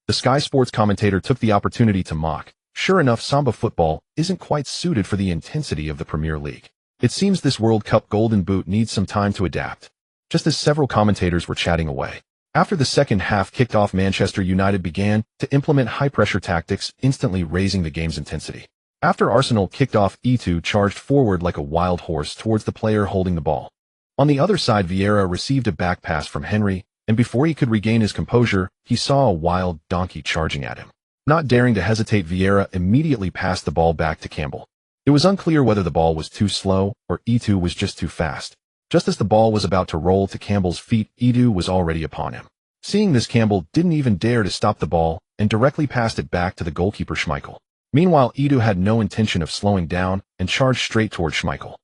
The Sky Sports commentator took the opportunity to mock. Sure enough, Samba football isn't quite suited for the intensity of the Premier League. It seems this World Cup Golden Boot needs some time to adapt. Just as several commentators were chatting away. After the second half kicked off, Manchester United began to implement high-pressure tactics, instantly raising the game's intensity. After Arsenal kicked off, E2 charged forward like a wild horse towards the player holding the ball. On the other side, Vieira received a back pass from Henry, and before he could regain his composure, he saw a wild donkey charging at him. Not daring to hesitate, Vieira immediately passed the ball back to Campbell. It was unclear whether the ball was too slow or E2 was just too fast. Just as the ball was about to roll to Campbell's feet, E2 was already upon him. Seeing this, Campbell didn't even dare to stop the ball and directly passed it back to the goalkeeper Schmeichel. Meanwhile, E2 had no intention of slowing down and charged straight toward Schmeichel.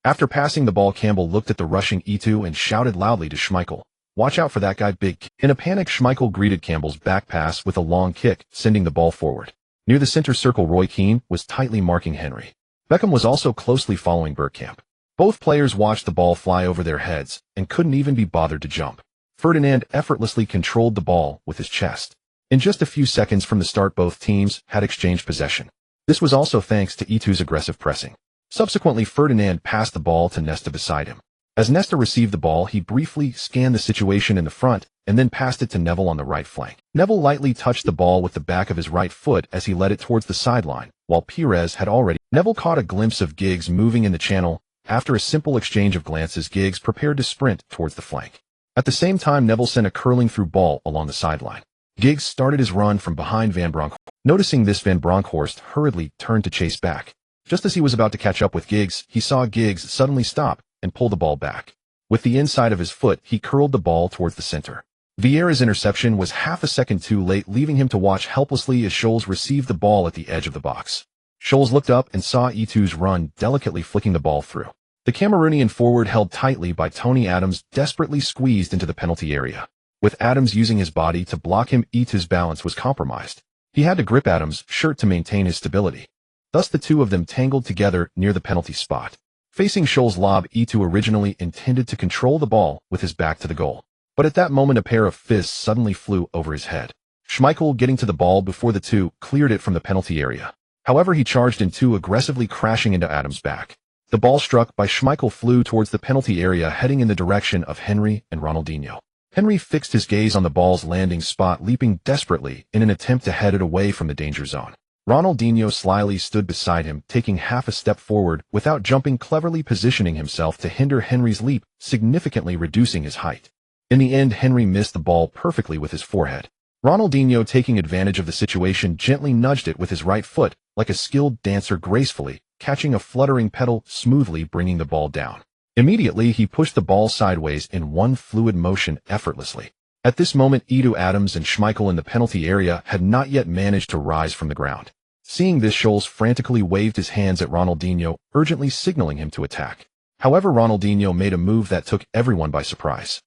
After passing the ball, Campbell looked at the rushing E2 and shouted loudly to Schmeichel, "Watch out for that guy, big." In a panic, Schmeichel greeted Campbell's back pass with a long kick, sending the ball forward. Near the center circle, Roy Keane was tightly marking Henry. Beckham was also closely following Bergkamp. Both players watched the ball fly over their heads and couldn't even be bothered to jump. Ferdinand effortlessly controlled the ball with his chest. In just a few seconds from the start, both teams had exchanged possession. This was also thanks to E2's aggressive pressing. Subsequently, Ferdinand passed the ball to Nesta beside him. As Nesta received the ball, he briefly scanned the situation in the front and then passed it to Neville on the right flank. Neville lightly touched the ball with the back of his right foot as he led it towards the sideline, while Pires had already. Neville caught a glimpse of Giggs moving in the channel. After a simple exchange of glances, Giggs prepared to sprint towards the flank. At the same time, Neville sent a curling through ball along the sideline. Giggs started his run from behind Van Bronckhorst. Noticing this, Van Bronckhorst hurriedly turned to chase back. Just as he was about to catch up with Giggs, he saw Giggs suddenly stop and pull the ball back. With the inside of his foot, he curled the ball towards the center. Vieira's interception was half a second too late, leaving him to watch helplessly as Scholes received the ball at the edge of the box. Scholes looked up and saw E2's run, delicately flicking the ball through. The Cameroonian forward, held tightly by Tony Adams, desperately squeezed into the penalty area. With Adams using his body to block him, E2's balance was compromised. He had to grip Adams' shirt to maintain his stability. Thus the two of them tangled together near the penalty spot. Facing Scholl's lob, E2 originally intended to control the ball with his back to the goal. But at that moment a pair of fists suddenly flew over his head. Schmeichel, getting to the ball before the two, cleared it from the penalty area. However, he charged in two, aggressively crashing into Adams' back. The ball struck by Schmeichel flew towards the penalty area, heading in the direction of Henry and Ronaldinho. Henry fixed his gaze on the ball's landing spot, leaping desperately in an attempt to head it away from the danger zone. Ronaldinho slyly stood beside him, taking half a step forward without jumping, cleverly positioning himself to hinder Henry's leap, significantly reducing his height. In the end, Henry missed the ball perfectly with his forehead. Ronaldinho, taking advantage of the situation, gently nudged it with his right foot, like a skilled dancer, gracefully, catching a fluttering pedal, smoothly bringing the ball down. Immediately, he pushed the ball sideways in one fluid motion effortlessly. At this moment, Edu, Adams, and Schmeichel in the penalty area had not yet managed to rise from the ground. Seeing this, Scholes frantically waved his hands at Ronaldinho, urgently signaling him to attack. However, Ronaldinho made a move that took everyone by surprise.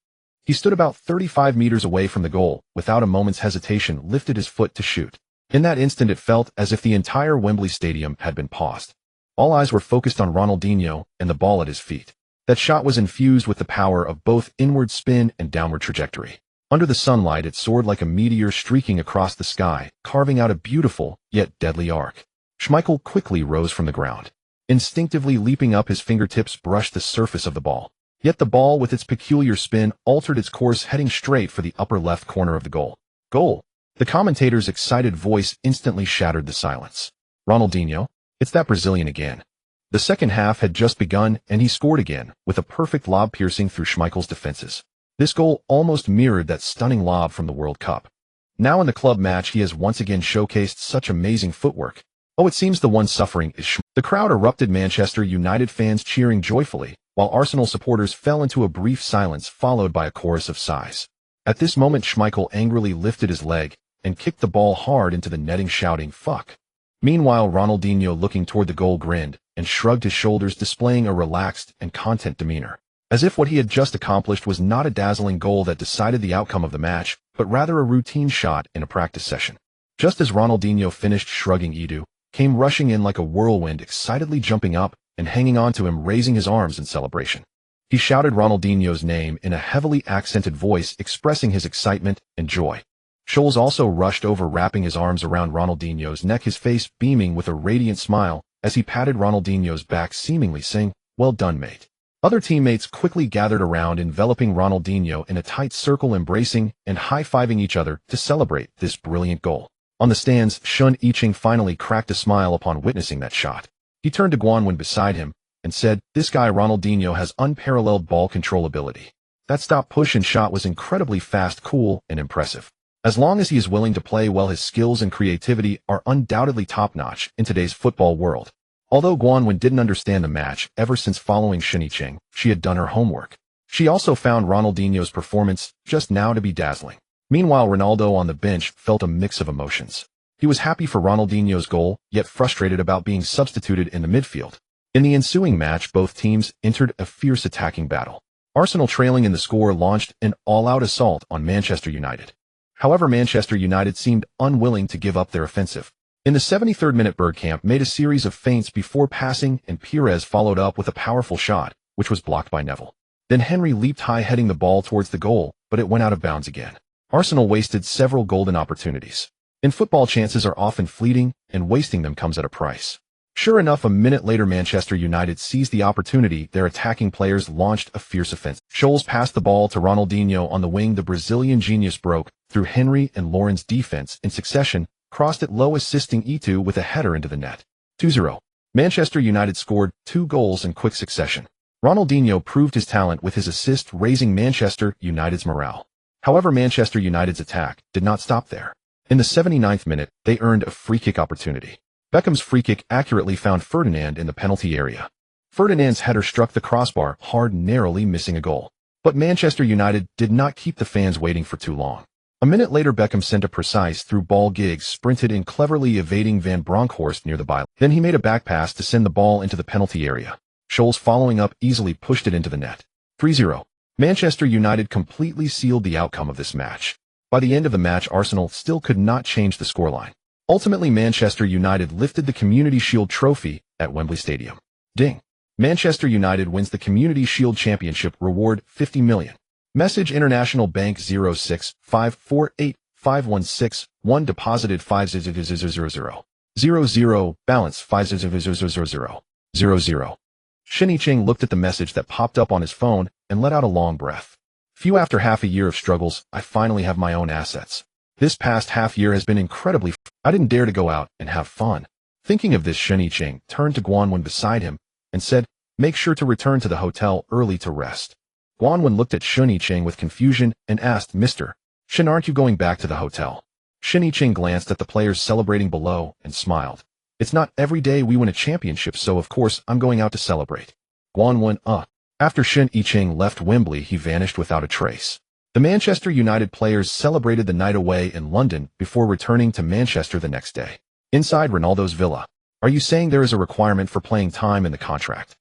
He stood about 35 meters away from the goal, without a moment's hesitation lifted his foot to shoot. In that instant it felt as if the entire Wembley Stadium had been paused. All eyes were focused on Ronaldinho and the ball at his feet. That shot was infused with the power of both inward spin and downward trajectory. Under the sunlight it soared like a meteor, streaking across the sky, carving out a beautiful, yet deadly arc. Schmeichel quickly rose from the ground. Instinctively leaping up, his fingertips brushed the surface of the ball. Yet the ball, with its peculiar spin, altered its course, heading straight for the upper left corner of the goal. Goal! The commentator's excited voice instantly shattered the silence. Ronaldinho? It's that Brazilian again. The second half had just begun, and he scored again, with a perfect lob piercing through Schmeichel's defenses. This goal almost mirrored that stunning lob from the World Cup. Now in the club match, he has once again showcased such amazing footwork. Oh, it seems the one suffering is Schmeichel. The crowd erupted, Manchester United fans cheering joyfully, while Arsenal supporters fell into a brief silence followed by a chorus of sighs. At this moment, Schmeichel angrily lifted his leg and kicked the ball hard into the netting, shouting, "Fuck." Meanwhile, Ronaldinho, looking toward the goal, grinned and shrugged his shoulders, displaying a relaxed and content demeanor, as if what he had just accomplished was not a dazzling goal that decided the outcome of the match, but rather a routine shot in a practice session. Just as Ronaldinho finished shrugging, Edu came rushing in like a whirlwind, excitedly jumping up and hanging on to him, raising his arms in celebration. He shouted Ronaldinho's name in a heavily accented voice, expressing his excitement and joy. Scholes also rushed over, wrapping his arms around Ronaldinho's neck, his face beaming with a radiant smile as he patted Ronaldinho's back, seemingly saying, "Well done, mate." Other teammates quickly gathered around, enveloping Ronaldinho in a tight circle, embracing and high-fiving each other to celebrate this brilliant goal. On the stands, Shen Yichen finally cracked a smile upon witnessing that shot. He turned to Guanwen beside him and said, "This guy Ronaldinho has unparalleled ball control ability. That stop, push, and shot was incredibly fast, cool, and impressive. As long as he is willing to play well, his skills and creativity are undoubtedly top-notch in today's football world." Although Guanwen didn't understand the match, ever since following Shen Yichen, she had done her homework. She also found Ronaldinho's performance just now to be dazzling. Meanwhile, Ronaldo on the bench felt a mix of emotions. He was happy for Ronaldinho's goal, yet frustrated about being substituted in the midfield. In the ensuing match, both teams entered a fierce attacking battle. Arsenal, trailing in the score, launched an all-out assault on Manchester United. However, Manchester United seemed unwilling to give up their offensive. In the 73rd minute, Bergkamp made a series of feints before passing, and Pires followed up with a powerful shot, which was blocked by Neville. Then Henry leaped high, heading the ball towards the goal, but it went out of bounds again. Arsenal wasted several golden opportunities. In football, chances are often fleeting, and wasting them comes at a price. Sure enough, a minute later, Manchester United seized the opportunity. Their attacking players launched a fierce offense. Scholes passed the ball to Ronaldinho on the wing. The Brazilian genius broke through Henry and Lauren's defense in succession, crossed it low, assisting E2 with a header into the net. 2-0. Manchester United scored 2 goals in quick succession. Ronaldinho proved his talent with his assist, raising Manchester United's morale. However, Manchester United's attack did not stop there. In the 79th minute, they earned a free-kick opportunity. Beckham's free-kick accurately found Ferdinand in the penalty area. Ferdinand's header struck the crossbar hard, narrowly missing a goal. But Manchester United did not keep the fans waiting for too long. A minute later, Beckham sent a precise through ball. Giggs sprinted in, cleverly evading Van Bronckhorst near the byline. Then he made a back pass to send the ball into the penalty area. Scholes, following up, easily pushed it into the net. 3-0. Manchester United completely sealed the outcome of this match. By the end of the match, Arsenal still could not change the scoreline. Ultimately, Manchester United lifted the Community Shield trophy at Wembley Stadium. Ding. Manchester United wins the Community Shield Championship, reward 50 million. Message: International Bank 0648516 deposited 50000. Balance 50000. Shen Yichen looked at the message that popped up on his phone and let out a long breath. Phew, after half a year of struggles, I finally have my own assets. This past half year has been incredibly I didn't dare to go out and have fun. Thinking of this, Shen Yichen turned to Guanwen beside him and said, make sure to return to the hotel early to rest. Guanwen looked at Shen Yichen with confusion and asked, Mr. Shen, aren't you going back to the hotel? Shen Yichen glanced at the players celebrating below and smiled. It's not every day we win a championship, so of course I'm going out to celebrate. Guanwen, After Shen Yichen left Wembley, he vanished without a trace. The Manchester United players celebrated the night away in London before returning to Manchester the next day. Inside Ronaldo's villa. Are you saying there is a requirement for playing time in the contract?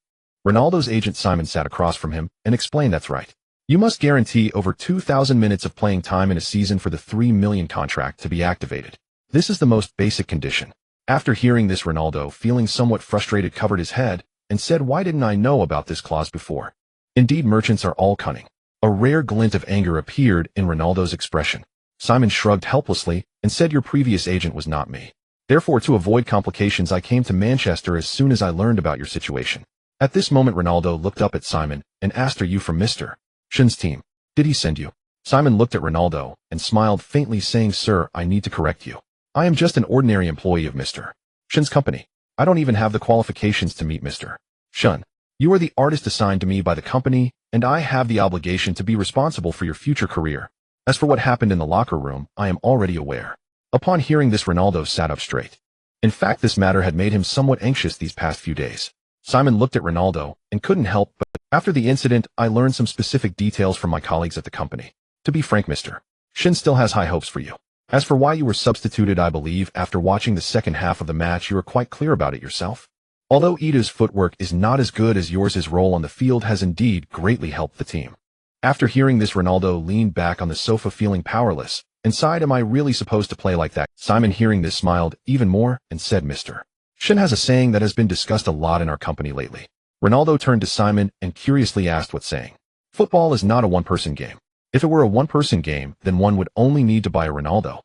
Ronaldo's agent Simon sat across from him and explained, that's right. You must guarantee over 2,000 minutes of playing time in a season for the 3 million contract to be activated. This is the most basic condition. After hearing this, Ronaldo, feeling somewhat frustrated, covered his head and said, why didn't I know about this clause before? Indeed, merchants are all cunning. A rare glint of anger appeared in Ronaldo's expression. Simon shrugged helplessly and said, your previous agent was not me. Therefore, to avoid complications, I came to Manchester as soon as I learned about your situation. At this moment, Ronaldo looked up at Simon and asked, are you from Mr. Shen's team? Did he send you? Simon looked at Ronaldo and smiled faintly, saying, sir, I need to correct you. I am just an ordinary employee of Mr. Shen's company. I don't even have the qualifications to meet Mr. Shen. You are the artist assigned to me by the company, and I have the obligation to be responsible for your future career. As for what happened in the locker room, I am already aware. Upon hearing this, Ronaldo sat up straight. In fact, this matter had made him somewhat anxious these past few days. Simon looked at Ronaldo and couldn't help but, after the incident, I learned some specific details from my colleagues at the company. To be frank, Mr. Shen still has high hopes for you. As for why you were substituted, I believe after watching the second half of the match you are quite clear about it yourself. Although Ida's footwork is not as good as yours, his role on the field has indeed greatly helped the team. After hearing this, Ronaldo leaned back on the sofa feeling powerless and sighed, am I really supposed to play like that? Simon, hearing this, smiled even more and said, Mr. Shen has a saying that has been discussed a lot in our company lately. Ronaldo turned to Simon and curiously asked, what saying? Football is not a one-person game. If it were a one-person game, then one would only need to buy a Ronaldo.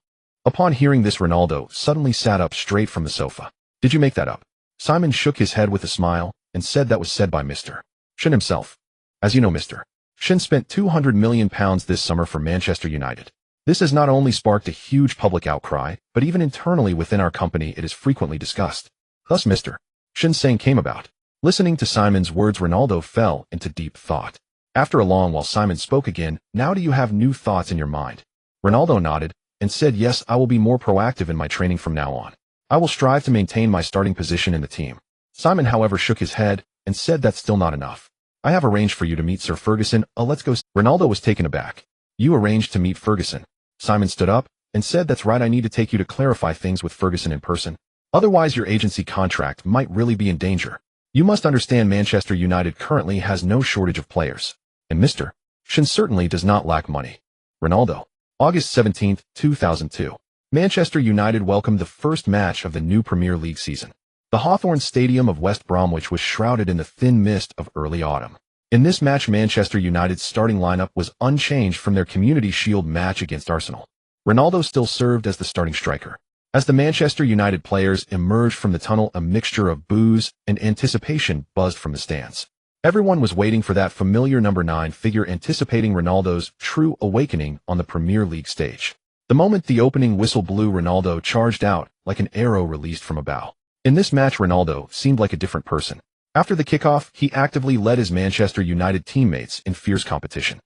Upon hearing this, Ronaldo suddenly sat up straight from the sofa. Did you make that up? Simon shook his head with a smile and said, that was said by Mr. Shen himself. As you know, Mr. Shen spent £200 million this summer for Manchester United. This has not only sparked a huge public outcry, but even internally within our company it is frequently discussed. Thus Mr. Shen's saying came about. Listening to Simon's words, Ronaldo fell into deep thought. After a long while, Simon spoke again. Now do you have new thoughts in your mind? Ronaldo nodded and said, yes, I will be more proactive in my training from now on. I will strive to maintain my starting position in the team. Simon, however, shook his head and said, that's still not enough. I have arranged for you to meet Sir Ferguson. Let's go. Ronaldo was taken aback. You arranged to meet Ferguson? Simon stood up and said, that's right, I need to take you to clarify things with Ferguson in person. Otherwise your agency contract might really be in danger. You must understand Manchester United currently has no shortage of players. And Mr. Shen certainly does not lack money. Ronaldo. August 17, 2002. Manchester United welcomed the first match of the new Premier League season. The Hawthorn Stadium of West Bromwich was shrouded in the thin mist of early autumn. In this match, Manchester United's starting lineup was unchanged from their Community Shield match against Arsenal. Ronaldo still served as the starting striker. As the Manchester United players emerged from the tunnel, a mixture of boos and anticipation buzzed from the stands. Everyone was waiting for that familiar number 9 figure, anticipating Ronaldo's true awakening on the Premier League stage. The moment the opening whistle blew, Ronaldo charged out like an arrow released from a bow. In this match, Ronaldo seemed like a different person. After the kickoff, he actively led his Manchester United teammates in fierce competition.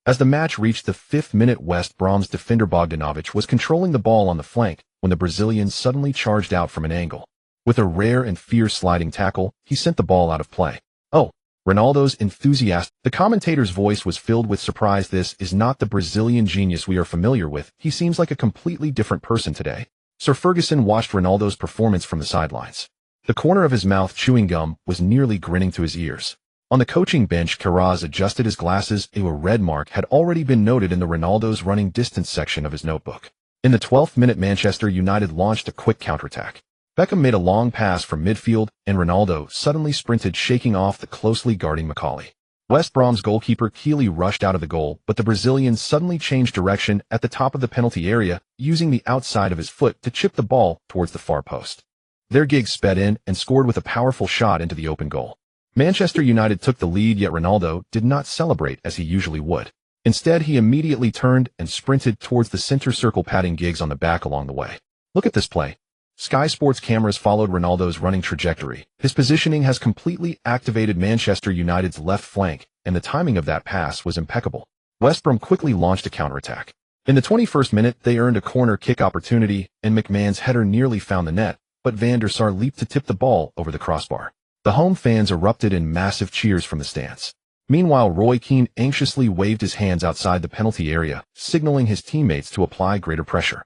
As the match reached the 5th minute, West Brom's defender Bogdanovic was controlling the ball on the flank when the Brazilian suddenly charged out from an angle. With a rare and fierce sliding tackle, he sent the ball out of play. Oh, Ronaldo's enthusiasm. The commentator's voice was filled with surprise. This is not the Brazilian genius we are familiar with. He seems like a completely different person today. Sir Ferguson watched Ronaldo's performance from the sidelines. The corner of his mouth chewing gum was nearly grinning to his ears. On the coaching bench, Karaz adjusted his glasses. A red mark had already been noted in the Ronaldo's running distance section of his notebook. In the 12th minute, Manchester United launched a quick counterattack. Beckham made a long pass from midfield, and Ronaldo suddenly sprinted, shaking off the closely guarding Macaulay. West Brom's goalkeeper Keeley rushed out of the goal, but the Brazilian suddenly changed direction at the top of the penalty area, using the outside of his foot to chip the ball towards the far post. Their Giggs sped in and scored with a powerful shot into the open goal. Manchester United took the lead, yet Ronaldo did not celebrate as he usually would. Instead, he immediately turned and sprinted towards the center circle, patting Giggs on the back along the way. Look at this play. Sky Sports cameras followed Ronaldo's running trajectory. His positioning has completely activated Manchester United's left flank, and the timing of that pass was impeccable. West Brom quickly launched a counterattack. In the 21st minute, they earned a corner kick opportunity, and McMahon's header nearly found the net, but Van der Sar leaped to tip the ball over the crossbar. The home fans erupted in massive cheers from the stands. Meanwhile, Roy Keane anxiously waved his hands outside the penalty area, signaling his teammates to apply greater pressure.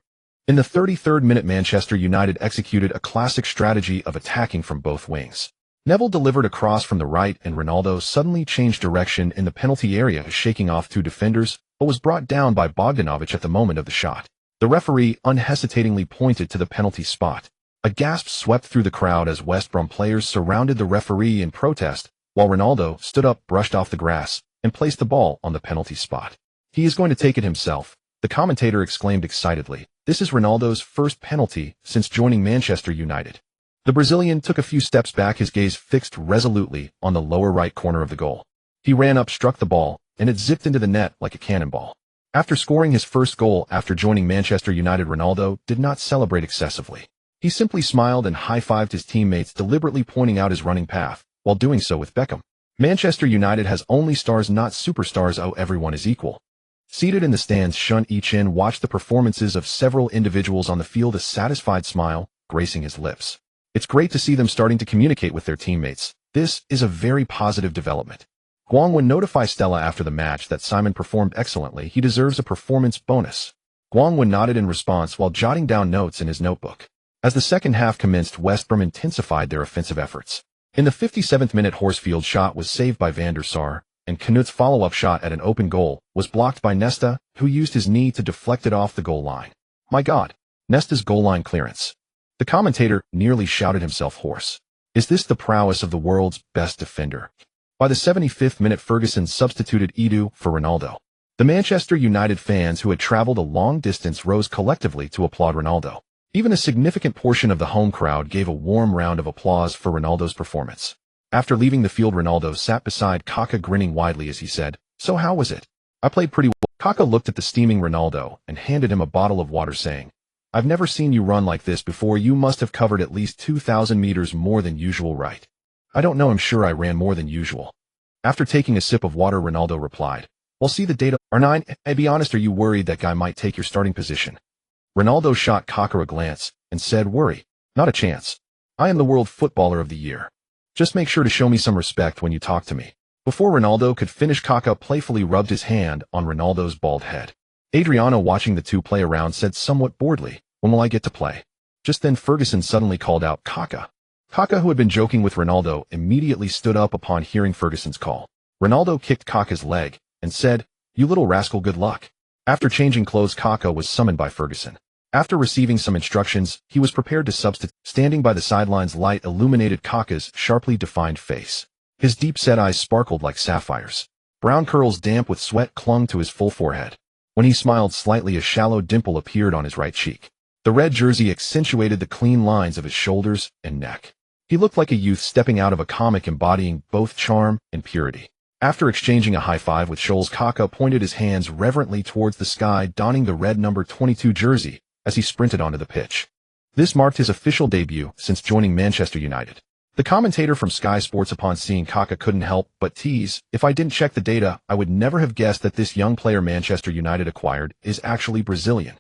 In the 33rd minute, Manchester United executed a classic strategy of attacking from both wings. Neville delivered a cross from the right, and Ronaldo suddenly changed direction in the penalty area, shaking off two defenders, but was brought down by Bogdanovic at the moment of the shot. The referee unhesitatingly pointed to the penalty spot. A gasp swept through the crowd as West Brom players surrounded the referee in protest, while Ronaldo stood up, brushed off the grass, and placed the ball on the penalty spot. "He is going to take it himself," the commentator exclaimed excitedly. "This is Ronaldo's first penalty since joining Manchester United." The Brazilian took a few steps back, his gaze fixed resolutely on the lower right corner of the goal. He ran up, struck the ball, and it zipped into the net like a cannonball. After scoring his first goal after joining Manchester United, Ronaldo did not celebrate excessively. He simply smiled and high-fived his teammates, deliberately pointing out his running path, while doing so with Beckham. Manchester United has only stars, not superstars. Oh, everyone is equal. Seated in the stands, Shen Yichen watched the performances of several individuals on the field, a satisfied smile gracing his lips. It's great to see them starting to communicate with their teammates. This is a very positive development. Guang Wen notified Stella after the match that Simon performed excellently. He deserves a performance bonus. Guang Wen nodded in response while jotting down notes in his notebook. As the second half commenced, West Brom intensified their offensive efforts. In the 57th minute, Horsfield's shot was saved by Van der Sar, and Knut's follow-up shot at an open goal was blocked by Nesta, who used his knee to deflect it off the goal line. My God! Nesta's goal line clearance. The commentator nearly shouted himself hoarse. Is this the prowess of the world's best defender? By the 75th minute, Ferguson substituted Edu for Ronaldo. The Manchester United fans who had traveled a long distance rose collectively to applaud Ronaldo. Even a significant portion of the home crowd gave a warm round of applause for Ronaldo's performance. After leaving the field, Ronaldo sat beside Kaká, grinning widely as he said, "So how was it?" "I played pretty well." Kaká looked at the steaming Ronaldo and handed him a bottle of water, saying, "I've never seen you run like this before. You must have covered at least 2,000 meters more than usual, right?" "I don't know, I'm sure I ran more than usual." After taking a sip of water, Ronaldo replied, "Well, see the data. R9, and be honest, are you worried that guy might take your starting position?" Ronaldo shot Kaká a glance and said, "Worry? Not a chance. I am the World Footballer of the Year. Just make sure to show me some respect when you talk to me." Before Ronaldo could finish, Kaká playfully rubbed his hand on Ronaldo's bald head. Adriano, watching the two play around, said somewhat boredly, "When will I get to play?" Just then Ferguson suddenly called out, "Kaká." Kaká, who had been joking with Ronaldo, immediately stood up upon hearing Ferguson's call. Ronaldo kicked Kaká's leg and said, "You little rascal, good luck." After changing clothes, Kaká was summoned by Ferguson. After receiving some instructions, he was prepared to substitute. Standing by the sidelines, light illuminated Kaká's sharply defined face. His deep-set eyes sparkled like sapphires. Brown curls damp with sweat clung to his full forehead. When he smiled slightly, a shallow dimple appeared on his right cheek. The red jersey accentuated the clean lines of his shoulders and neck. He looked like a youth stepping out of a comic, embodying both charm and purity. After exchanging a high-five with Scholes, Kaká pointed his hands reverently towards the sky, donning the red number 22 jersey as he sprinted onto the pitch. This marked his official debut since joining Manchester United. The commentator from Sky Sports, upon seeing Kaká, couldn't help but tease, "If I didn't check the data, I would never have guessed that this young player Manchester United acquired is actually Brazilian.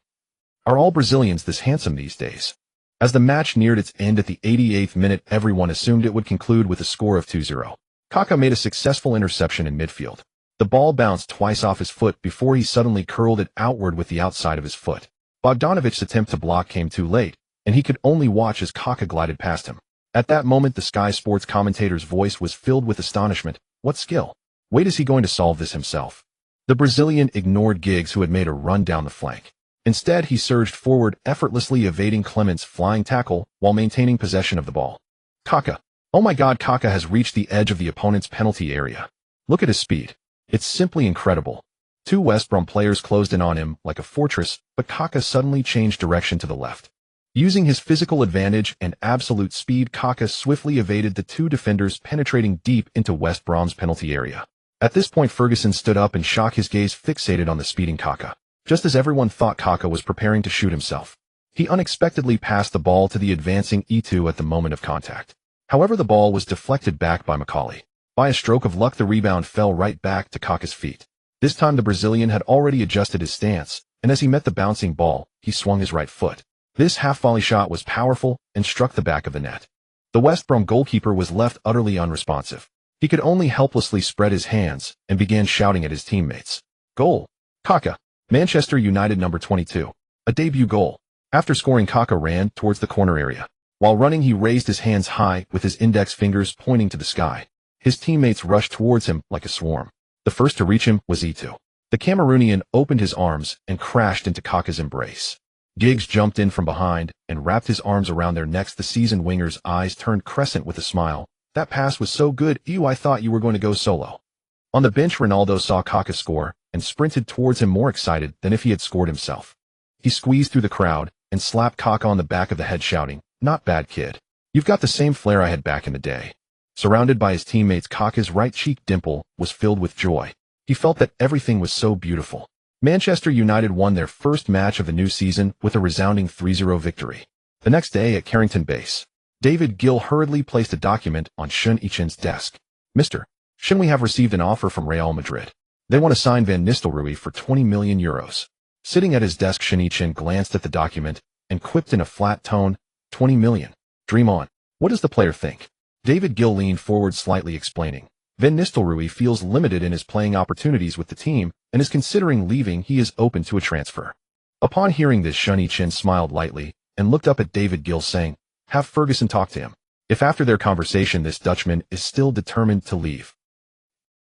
Are all Brazilians this handsome these days?" As the match neared its end at the 88th minute, everyone assumed it would conclude with a score of 2-0. Kaká made a successful interception in midfield. The ball bounced twice off his foot before he suddenly curled it outward with the outside of his foot. Bogdanovic's attempt to block came too late, and he could only watch as Kaká glided past him. At that moment, the Sky Sports commentator's voice was filled with astonishment. What skill! Wait, is he going to solve this himself? The Brazilian ignored Giggs, who had made a run down the flank. Instead, he surged forward, effortlessly evading Clement's flying tackle while maintaining possession of the ball. Kaká. Oh my god, Kaká has reached the edge of the opponent's penalty area. Look at his speed. It's simply incredible. Two West Brom players closed in on him like a fortress, but Kaká suddenly changed direction to the left. Using his physical advantage and absolute speed, Kaká swiftly evaded the two defenders, penetrating deep into West Brom's penalty area. At this point, Ferguson stood up in shock, his gaze fixated on the speeding Kaká. Just as everyone thought Kaká was preparing to shoot himself, he unexpectedly passed the ball to the advancing E2 at the moment of contact. However, the ball was deflected back by Macaulay. By a stroke of luck, the rebound fell right back to Kaká's feet. This time the Brazilian had already adjusted his stance, and as he met the bouncing ball, he swung his right foot. This half-volley shot was powerful and struck the back of the net. The West Brom goalkeeper was left utterly unresponsive. He could only helplessly spread his hands and began shouting at his teammates. Goal. Kaká. Manchester United number 22. A debut goal. After scoring, Kaká ran towards the corner area. While running, he raised his hands high with his index fingers pointing to the sky. His teammates rushed towards him like a swarm. The first to reach him was E2. The Cameroonian opened his arms and crashed into Kaká's embrace. Giggs jumped in from behind and wrapped his arms around their necks. The seasoned winger's eyes turned crescent with a smile. That pass was so good, I thought you were going to go solo. On the bench, Ronaldo saw Kaká score and sprinted towards him, more excited than if he had scored himself. He squeezed through the crowd and slapped Kaká on the back of the head, shouting, "Not bad, kid. You've got the same flair I had back in the day." Surrounded by his teammates, Kaká's right cheek dimple was filled with joy. He felt that everything was so beautiful. Manchester United won their first match of the new season with a resounding 3-0 victory. The next day at Carrington Base, David Gill hurriedly placed a document on Shen Yichen's desk. "Mr. Shen, we have received an offer from Real Madrid. They want to sign Van Nistelrooy for 20 million euros. Sitting at his desk, Shen Yichen glanced at the document and quipped in a flat tone, 20 million. Dream on. What does the player think? David Gill leaned forward slightly, explaining. Van Nistelrooy feels limited in his playing opportunities with the team and is considering leaving. He is open to a transfer. Upon hearing this, Shen Yichen smiled lightly and looked up at David Gill, saying, "Have Ferguson talk to him. If after their conversation this Dutchman is still determined to leave."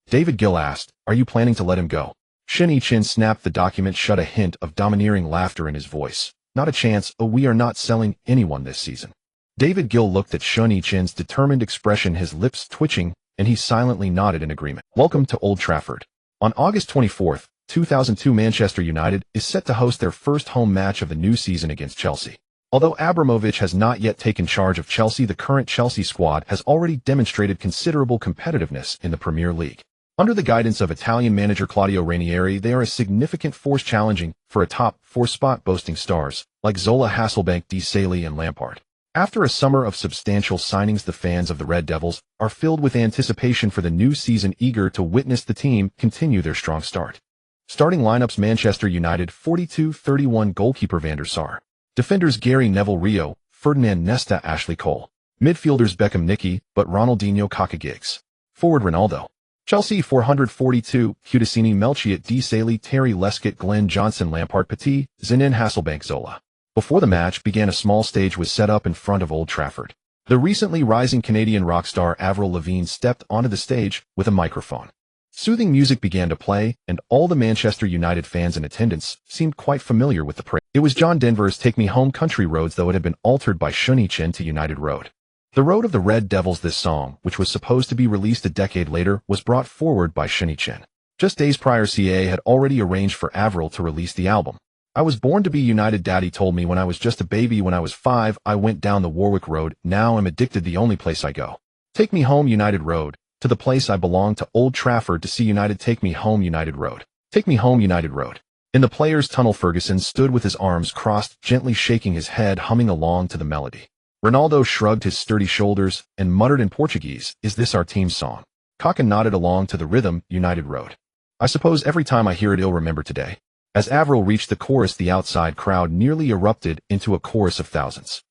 David Gill asked, "Are you planning to let him go?" Shen Yichen snapped the document shut, a hint of domineering laughter in his voice. "Not a chance. Oh, we are not selling anyone this season." David Gill looked at Shen Yichen's determined expression, his lips twitching, and he silently nodded in agreement. Welcome to Old Trafford. On August 24, 2002, Manchester United is set to host their first home match of the new season against Chelsea. Although Abramovich has not yet taken charge of Chelsea, the current Chelsea squad has already demonstrated considerable competitiveness in the Premier League. Under the guidance of Italian manager Claudio Ranieri, they are a significant force, challenging for a top 4 spot, boasting stars like Zola, Hasselbank, De Sailly, and Lampard. After a summer of substantial signings, the fans of the Red Devils are filled with anticipation for the new season, eager to witness the team continue their strong start. Starting lineups: Manchester United 42-31 goalkeeper Van der Sar. Defenders: Gary Neville, Rio Ferdinand, Nesta, Ashley Cole. Midfielders: Beckham, Nicky, but Ronaldinho, Kaká, Giggs. Forward: Ronaldo. Chelsea 442, Kudasini, Melchiot, De Sailly, Terry, Lescott, Glenn Johnson, Lampard, Petit, Zanin, Hasselbank, Zola. Before the match began, a small stage was set up in front of Old Trafford. The recently rising Canadian rock star Avril Lavigne stepped onto the stage with a microphone. Soothing music began to play, and all the Manchester United fans in attendance seemed quite familiar with the praise. It was John Denver's "Take Me Home, Country Roads," though it had been altered by Shen Yichen to United Road. The Road of the Red Devils. This song, which was supposed to be released a decade later, was brought forward by Shen Yichen. Just days prior, CA had already arranged for Avril to release the album. "I was born to be United. Daddy told me when I was just a baby. When I was 5, I went down the Warwick Road. Now I'm addicted. The only place I go. Take me home, United Road. To the place I belong, to Old Trafford to see United. Take me home, United Road. Take me home, United Road." In the players' tunnel, Ferguson stood with his arms crossed, gently shaking his head, humming along to the melody. Ronaldo shrugged his sturdy shoulders and muttered in Portuguese, "Is this our team song?" Kaká nodded along to the rhythm, "United Road. I suppose every time I hear it I'll remember today." As Avril reached the chorus, the outside crowd nearly erupted into a chorus of thousands.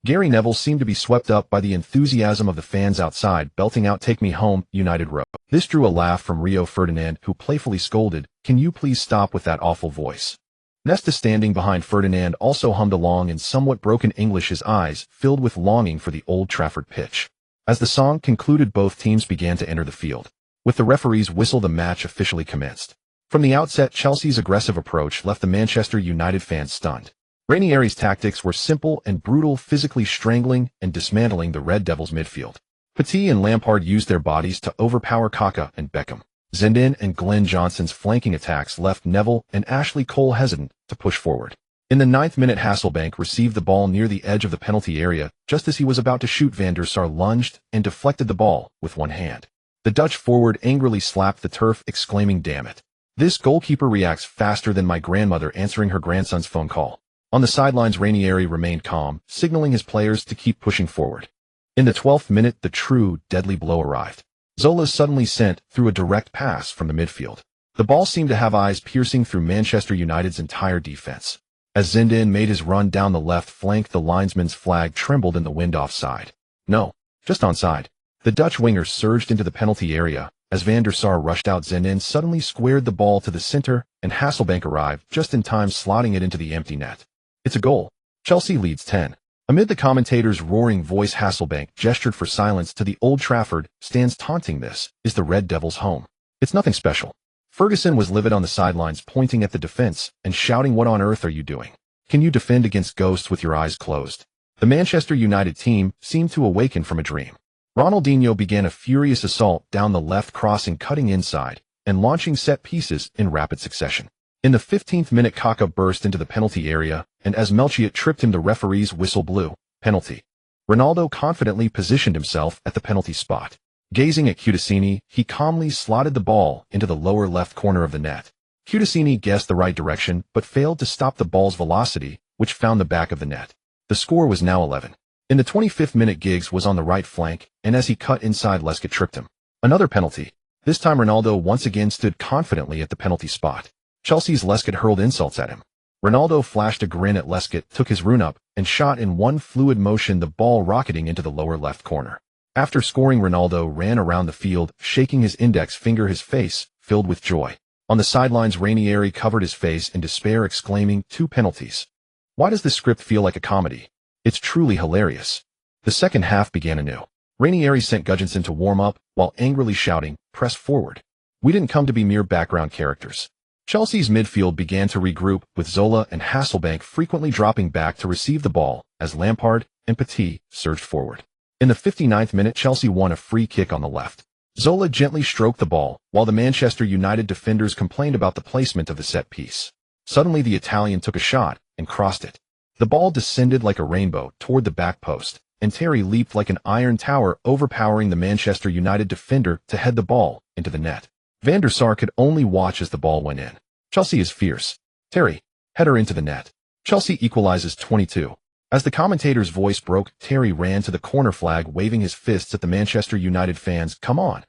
Gary Neville seemed to be swept up by the enthusiasm of the fans outside, belting out "Take Me Home, United Road." This drew a laugh from Rio Ferdinand, who playfully scolded, "Can you please stop with that awful voice?" Nesta, standing behind Ferdinand, also hummed along in somewhat broken English, his eyes filled with longing for the Old Trafford pitch. As the song concluded, both teams began to enter the field. With the referee's whistle, the match officially commenced. From the outset, Chelsea's aggressive approach left the Manchester United fans stunned. Ranieri's tactics were simple and brutal, physically strangling and dismantling the Red Devils' midfield. Petit and Lampard used their bodies to overpower Kaká and Beckham. Zidane and Glenn Johnson's flanking attacks left Neville and Ashley Cole hesitant to push forward. In the 9th minute, Hasselbank received the ball near the edge of the penalty area. Just as he was about to shoot, Van der Sar lunged and deflected the ball with one hand. The Dutch forward angrily slapped the turf, exclaiming, "Damn it. This goalkeeper reacts faster than my grandmother answering her grandson's phone call." On the sidelines, Ranieri remained calm, signaling his players to keep pushing forward. In the 12th minute, the true deadly blow arrived. Zola suddenly sent through a direct pass from the midfield. The ball seemed to have eyes piercing through Manchester United's entire defense. As Zidane made his run down the left flank, the linesman's flag trembled in the wind. Offside. No, just onside. The Dutch winger surged into the penalty area. As Van der Sar rushed out, Zidane suddenly squared the ball to the center, and Hasselbank arrived just in time, slotting it into the empty net. It's a goal. Chelsea leads 10. Amid the commentators' roaring voice, Hasselbank gestured for silence to the Old Trafford stands, taunting, "This is the Red Devils' home. It's nothing special." Ferguson was livid on the sidelines, pointing at the defense and shouting, "What on earth are you doing? Can you defend against ghosts with your eyes closed?" The Manchester United team seemed to awaken from a dream. Ronaldinho began a furious assault down the left, crossing, cutting inside, and launching set pieces in rapid succession. In the 15th minute, Kaká burst into the penalty area, and as Melchiot tripped him, the referee's whistle blew. Penalty. Ronaldo confidently positioned himself at the penalty spot. Gazing at Cudicini, he calmly slotted the ball into the lower left corner of the net. Cudicini guessed the right direction, but failed to stop the ball's velocity, which found the back of the net. The score was now 11. In the 25th minute, Giggs was on the right flank, and as he cut inside, Lescott tripped him. Another penalty. This time, Ronaldo once again stood confidently at the penalty spot. Chelsea's Lescott hurled insults at him. Ronaldo flashed a grin at Lescott, took his rune up, and shot in one fluid motion, the ball rocketing into the lower left corner. After scoring, Ronaldo ran around the field, shaking his index finger, his face filled with joy. On the sidelines, Ranieri covered his face in despair, exclaiming, "2 penalties. Why does this script feel like a comedy? It's truly hilarious." The second half began anew. Ranieri sent Gudjohnsen to warm up, while angrily shouting, "Press forward. We didn't come to be mere background characters." Chelsea's midfield began to regroup, with Zola and Hasselbank frequently dropping back to receive the ball, as Lampard and Petit surged forward. In the 59th minute, Chelsea won a free kick on the left. Zola gently stroked the ball, while the Manchester United defenders complained about the placement of the set piece. Suddenly, the Italian took a shot and crossed it. The ball descended like a rainbow toward the back post, and Terry leaped like an iron tower, overpowering the Manchester United defender to head the ball into the net. Van der Sar could only watch as the ball went in. Chelsea is fierce. Terry, header into the net. Chelsea equalizes 22. As the commentator's voice broke, Terry ran to the corner flag, waving his fists at the Manchester United fans. "Come on."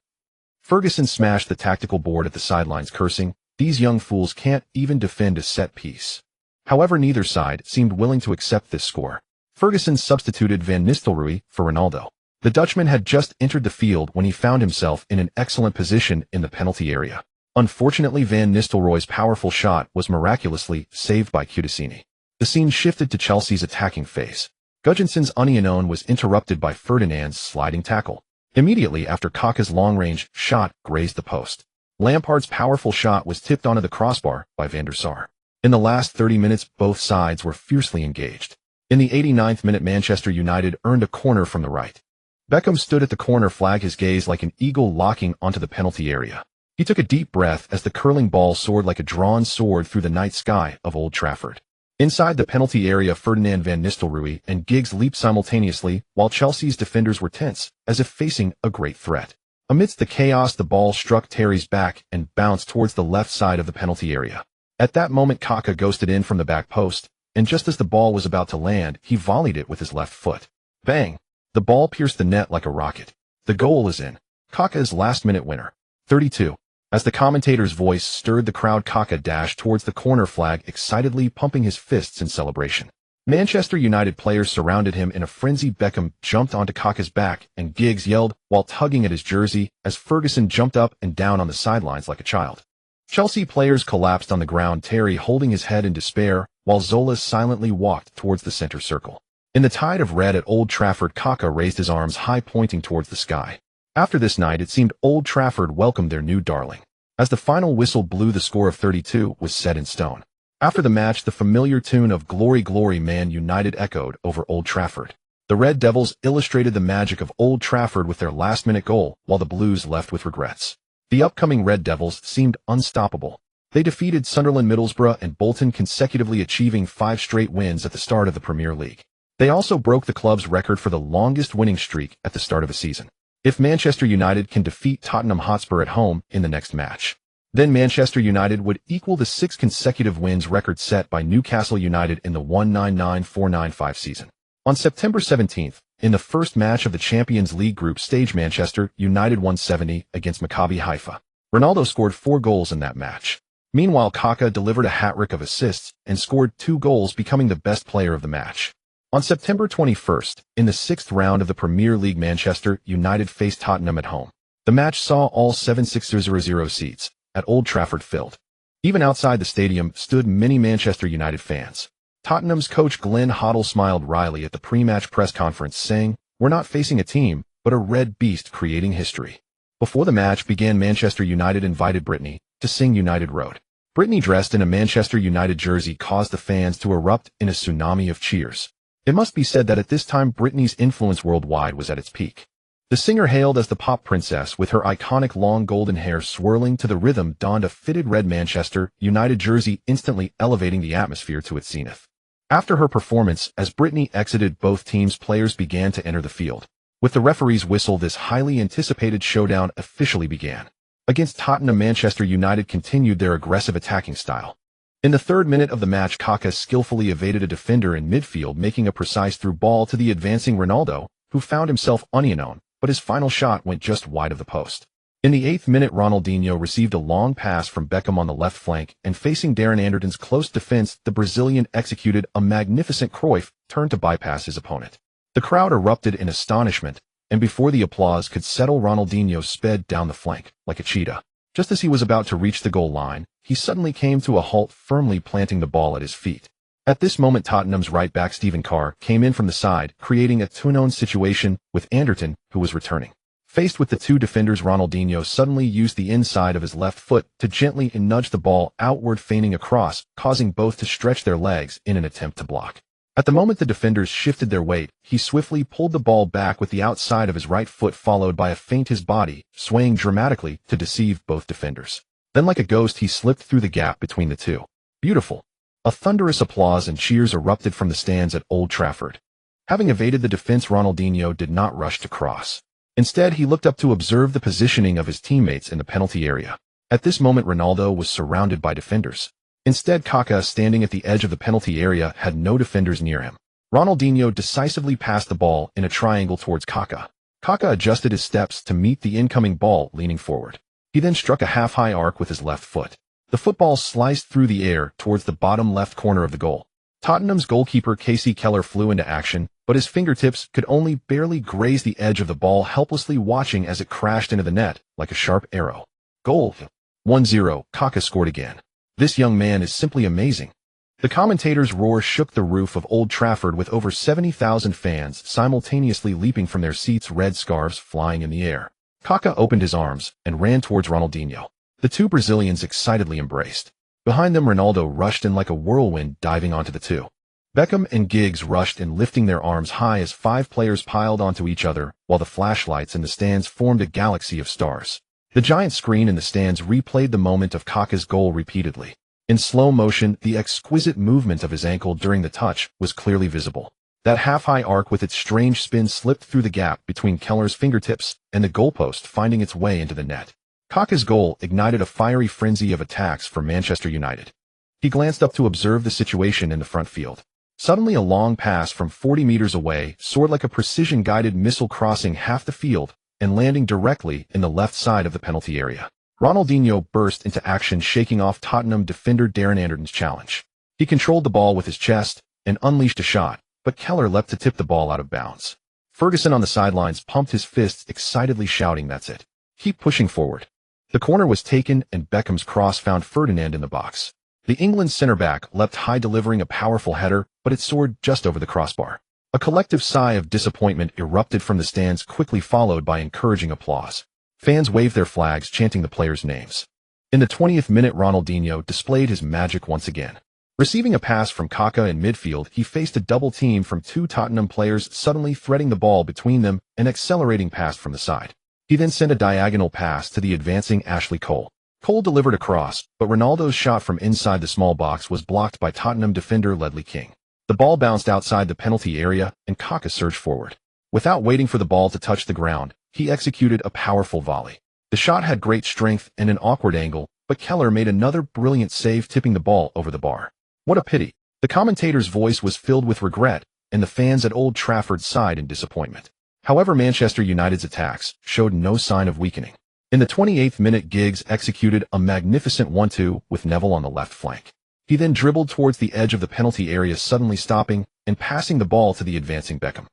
Ferguson smashed the tactical board at the sidelines, cursing, "These young fools can't even defend a set piece." However, neither side seemed willing to accept this score. Ferguson substituted Van Nistelrooy for Ronaldo. The Dutchman had just entered the field when he found himself in an excellent position in the penalty area. Unfortunately, Van Nistelrooy's powerful shot was miraculously saved by Cudicini. The scene shifted to Chelsea's attacking phase. Gudjonsen's unknown was interrupted by Ferdinand's sliding tackle. Immediately after, Kaká's long-range shot grazed the post. Lampard's powerful shot was tipped onto the crossbar by Van der Sar. In the last 30 minutes, both sides were fiercely engaged. In the 89th minute, Manchester United earned a corner from the right. Beckham stood at the corner flag, his gaze like an eagle locking onto the penalty area. He took a deep breath as the curling ball soared like a drawn sword through the night sky of Old Trafford. Inside the penalty area, Ferdinand, Van Nistelrooy, and Giggs leaped simultaneously, while Chelsea's defenders were tense, as if facing a great threat. Amidst the chaos, the ball struck Terry's back and bounced towards the left side of the penalty area. At that moment, Kaká ghosted in from the back post, and just as the ball was about to land, he volleyed it with his left foot. Bang! The ball pierced the net like a rocket. The goal is in. Kaká's last-minute winner. 32. As the commentator's voice stirred the crowd, Kaká dashed towards the corner flag, excitedly pumping his fists in celebration. Manchester United players surrounded him in a frenzy. Beckham jumped onto Kaká's back, and Giggs yelled while tugging at his jersey as Ferguson jumped up and down on the sidelines like a child. Chelsea players collapsed on the ground, Terry holding his head in despair, while Zola silently walked towards the center circle. In the tide of red at Old Trafford, Kaká raised his arms high, pointing towards the sky. After this night, it seemed Old Trafford welcomed their new darling. As the final whistle blew, the score of 32 was set in stone. After the match, the familiar tune of Glory, Glory, Man United echoed over Old Trafford. The Red Devils illustrated the magic of Old Trafford with their last-minute goal, while the Blues left with regrets. The upcoming Red Devils seemed unstoppable. They defeated Sunderland, Middlesbrough, and Bolton, consecutively achieving 5 straight wins at the start of the Premier League. They also broke the club's record for the longest winning streak at the start of a season. If Manchester United can defeat Tottenham Hotspur at home in the next match, then Manchester United would equal the 6 consecutive wins record set by Newcastle United in the 1994-95 season. On September 17th, in the first match of the Champions League group stage, Manchester United won 70 against Maccabi Haifa. Ronaldo scored 4 goals in that match. Meanwhile, Kaká delivered a hat-trick of assists and scored 2 goals, becoming the best player of the match. On September 21st, in the 6th round of the Premier League, Manchester United faced Tottenham at home. The match saw all 7,600 seats at Old Trafford filled. Even outside the stadium stood many Manchester United fans. Tottenham's coach Glenn Hoddle smiled wryly at the pre-match press conference, saying, "We're not facing a team, but a red beast creating history." Before the match began, Manchester United invited Britney to sing United Road. Britney, dressed in a Manchester United jersey, caused the fans to erupt in a tsunami of cheers. It must be said that at this time Britney's influence worldwide was at its peak. The singer, hailed as the pop princess with her iconic long golden hair swirling to the rhythm, donned a fitted red Manchester United jersey, instantly elevating the atmosphere to its zenith. After her performance, as Britney exited, both teams' players began to enter the field. With the referee's whistle, this highly anticipated showdown officially began. Against Tottenham, Manchester United continued their aggressive attacking style. In the 3rd minute of the match, Kaká skillfully evaded a defender in midfield, making a precise through ball to the advancing Ronaldo, who found himself unknown, but his final shot went just wide of the post. In the 8th minute, Ronaldinho received a long pass from Beckham on the left flank, and facing Darren Anderton's close defense, the Brazilian executed a magnificent Cruyff turn to bypass his opponent. The crowd erupted in astonishment, and before the applause could settle, Ronaldinho sped down the flank like a cheetah. Just as he was about to reach the goal line, he suddenly came to a halt, firmly planting the ball at his feet. At this moment, Tottenham's right back Stephen Carr came in from the side, creating a 2-on situation with Anderton, who was returning. Faced with the 2 defenders, Ronaldinho suddenly used the inside of his left foot to gently nudge the ball outward, feigning a cross, causing both to stretch their legs in an attempt to block. At the moment the defenders shifted their weight, he swiftly pulled the ball back with the outside of his right foot, followed by a feint, his body swaying dramatically to deceive both defenders. Then, like a ghost, he slipped through the gap between the 2. Beautiful! A thunderous applause and cheers erupted from the stands at Old Trafford. Having evaded the defense, Ronaldinho did not rush to cross. Instead, he looked up to observe the positioning of his teammates in the penalty area. At this moment, Ronaldo was surrounded by defenders. Instead, Kaká, standing at the edge of the penalty area, had no defenders near him. Ronaldinho decisively passed the ball in a triangle towards Kaká. Kaká adjusted his steps to meet the incoming ball, leaning forward. He then struck a half-high arc with his left foot. The football sliced through the air towards the bottom left corner of the goal. Tottenham's goalkeeper Kasey Keller flew into action, but his fingertips could only barely graze the edge of the ball, helplessly watching as it crashed into the net like a sharp arrow. Goal. 1-0, Kaká scored again. This young man is simply amazing. The commentators' roar shook the roof of Old Trafford, with over 70,000 fans simultaneously leaping from their seats, red scarves flying in the air. Kaká opened his arms and ran towards Ronaldinho. The 2 Brazilians excitedly embraced. Behind them, Ronaldo rushed in like a whirlwind, diving onto the 2. Beckham and Giggs rushed in, lifting their arms high as 5 players piled onto each other, while the flashlights in the stands formed a galaxy of stars. The giant screen in the stands replayed the moment of Kaká's goal repeatedly. In slow motion, the exquisite movement of his ankle during the touch was clearly visible. That half-high arc with its strange spin slipped through the gap between Keller's fingertips and the goalpost, finding its way into the net. Kaká's goal ignited a fiery frenzy of attacks for Manchester United. He glanced up to observe the situation in the front field. Suddenly, a long pass from 40 meters away soared like a precision-guided missile, crossing half the field and landing directly in the left side of the penalty area. Ronaldinho burst into action, shaking off Tottenham defender Darren Anderton's challenge. He controlled the ball with his chest and unleashed a shot, but Keller leapt to tip the ball out of bounds. Ferguson on the sidelines pumped his fists, excitedly shouting, "That's it. Keep pushing forward." The corner was taken, and Beckham's cross found Ferdinand in the box. The England centre-back leapt high, delivering a powerful header, but it soared just over the crossbar. A collective sigh of disappointment erupted from the stands, quickly followed by encouraging applause. Fans waved their flags, chanting the players' names. In the 20th minute, Ronaldinho displayed his magic once again. Receiving a pass from Kaká in midfield, he faced a double team from two Tottenham players, suddenly threading the ball between them and accelerating past from the side. He then sent a diagonal pass to the advancing Ashley Cole. Cole delivered a cross, but Ronaldo's shot from inside the small box was blocked by Tottenham defender Ledley King. The ball bounced outside the penalty area, and Kaká surged forward. Without waiting for the ball to touch the ground, he executed a powerful volley. The shot had great strength and an awkward angle, but Keller made another brilliant save, tipping the ball over the bar. What a pity. The commentator's voice was filled with regret, and the fans at Old Trafford sighed in disappointment. However, Manchester United's attacks showed no sign of weakening. In the 28th minute, Giggs executed a magnificent 1-2 with Neville on the left flank. He then dribbled towards the edge of the penalty area, suddenly stopping and passing the ball to the advancing Beckham.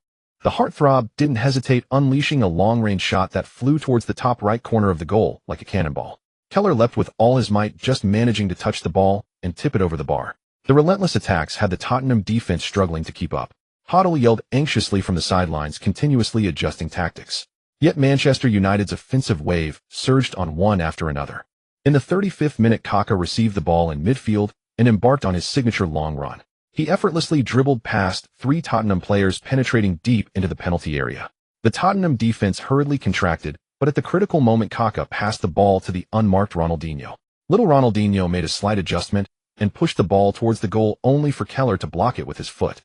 The heartthrob didn't hesitate, unleashing a long-range shot that flew towards the top right corner of the goal like a cannonball. Keller leapt with all his might, just managing to touch the ball and tip it over the bar. The relentless attacks had the Tottenham defense struggling to keep up. Hoddle yelled anxiously from the sidelines, continuously adjusting tactics. Yet Manchester United's offensive wave surged on one after another. In the 35th minute, Kaká received the ball in midfield and embarked on his signature long run. He effortlessly dribbled past three Tottenham players, penetrating deep into the penalty area. The Tottenham defense hurriedly contracted, but at the critical moment, Kaká passed the ball to the unmarked Ronaldinho. Little Ronaldinho made a slight adjustment and pushed the ball towards the goal, only for Keller to block it with his foot.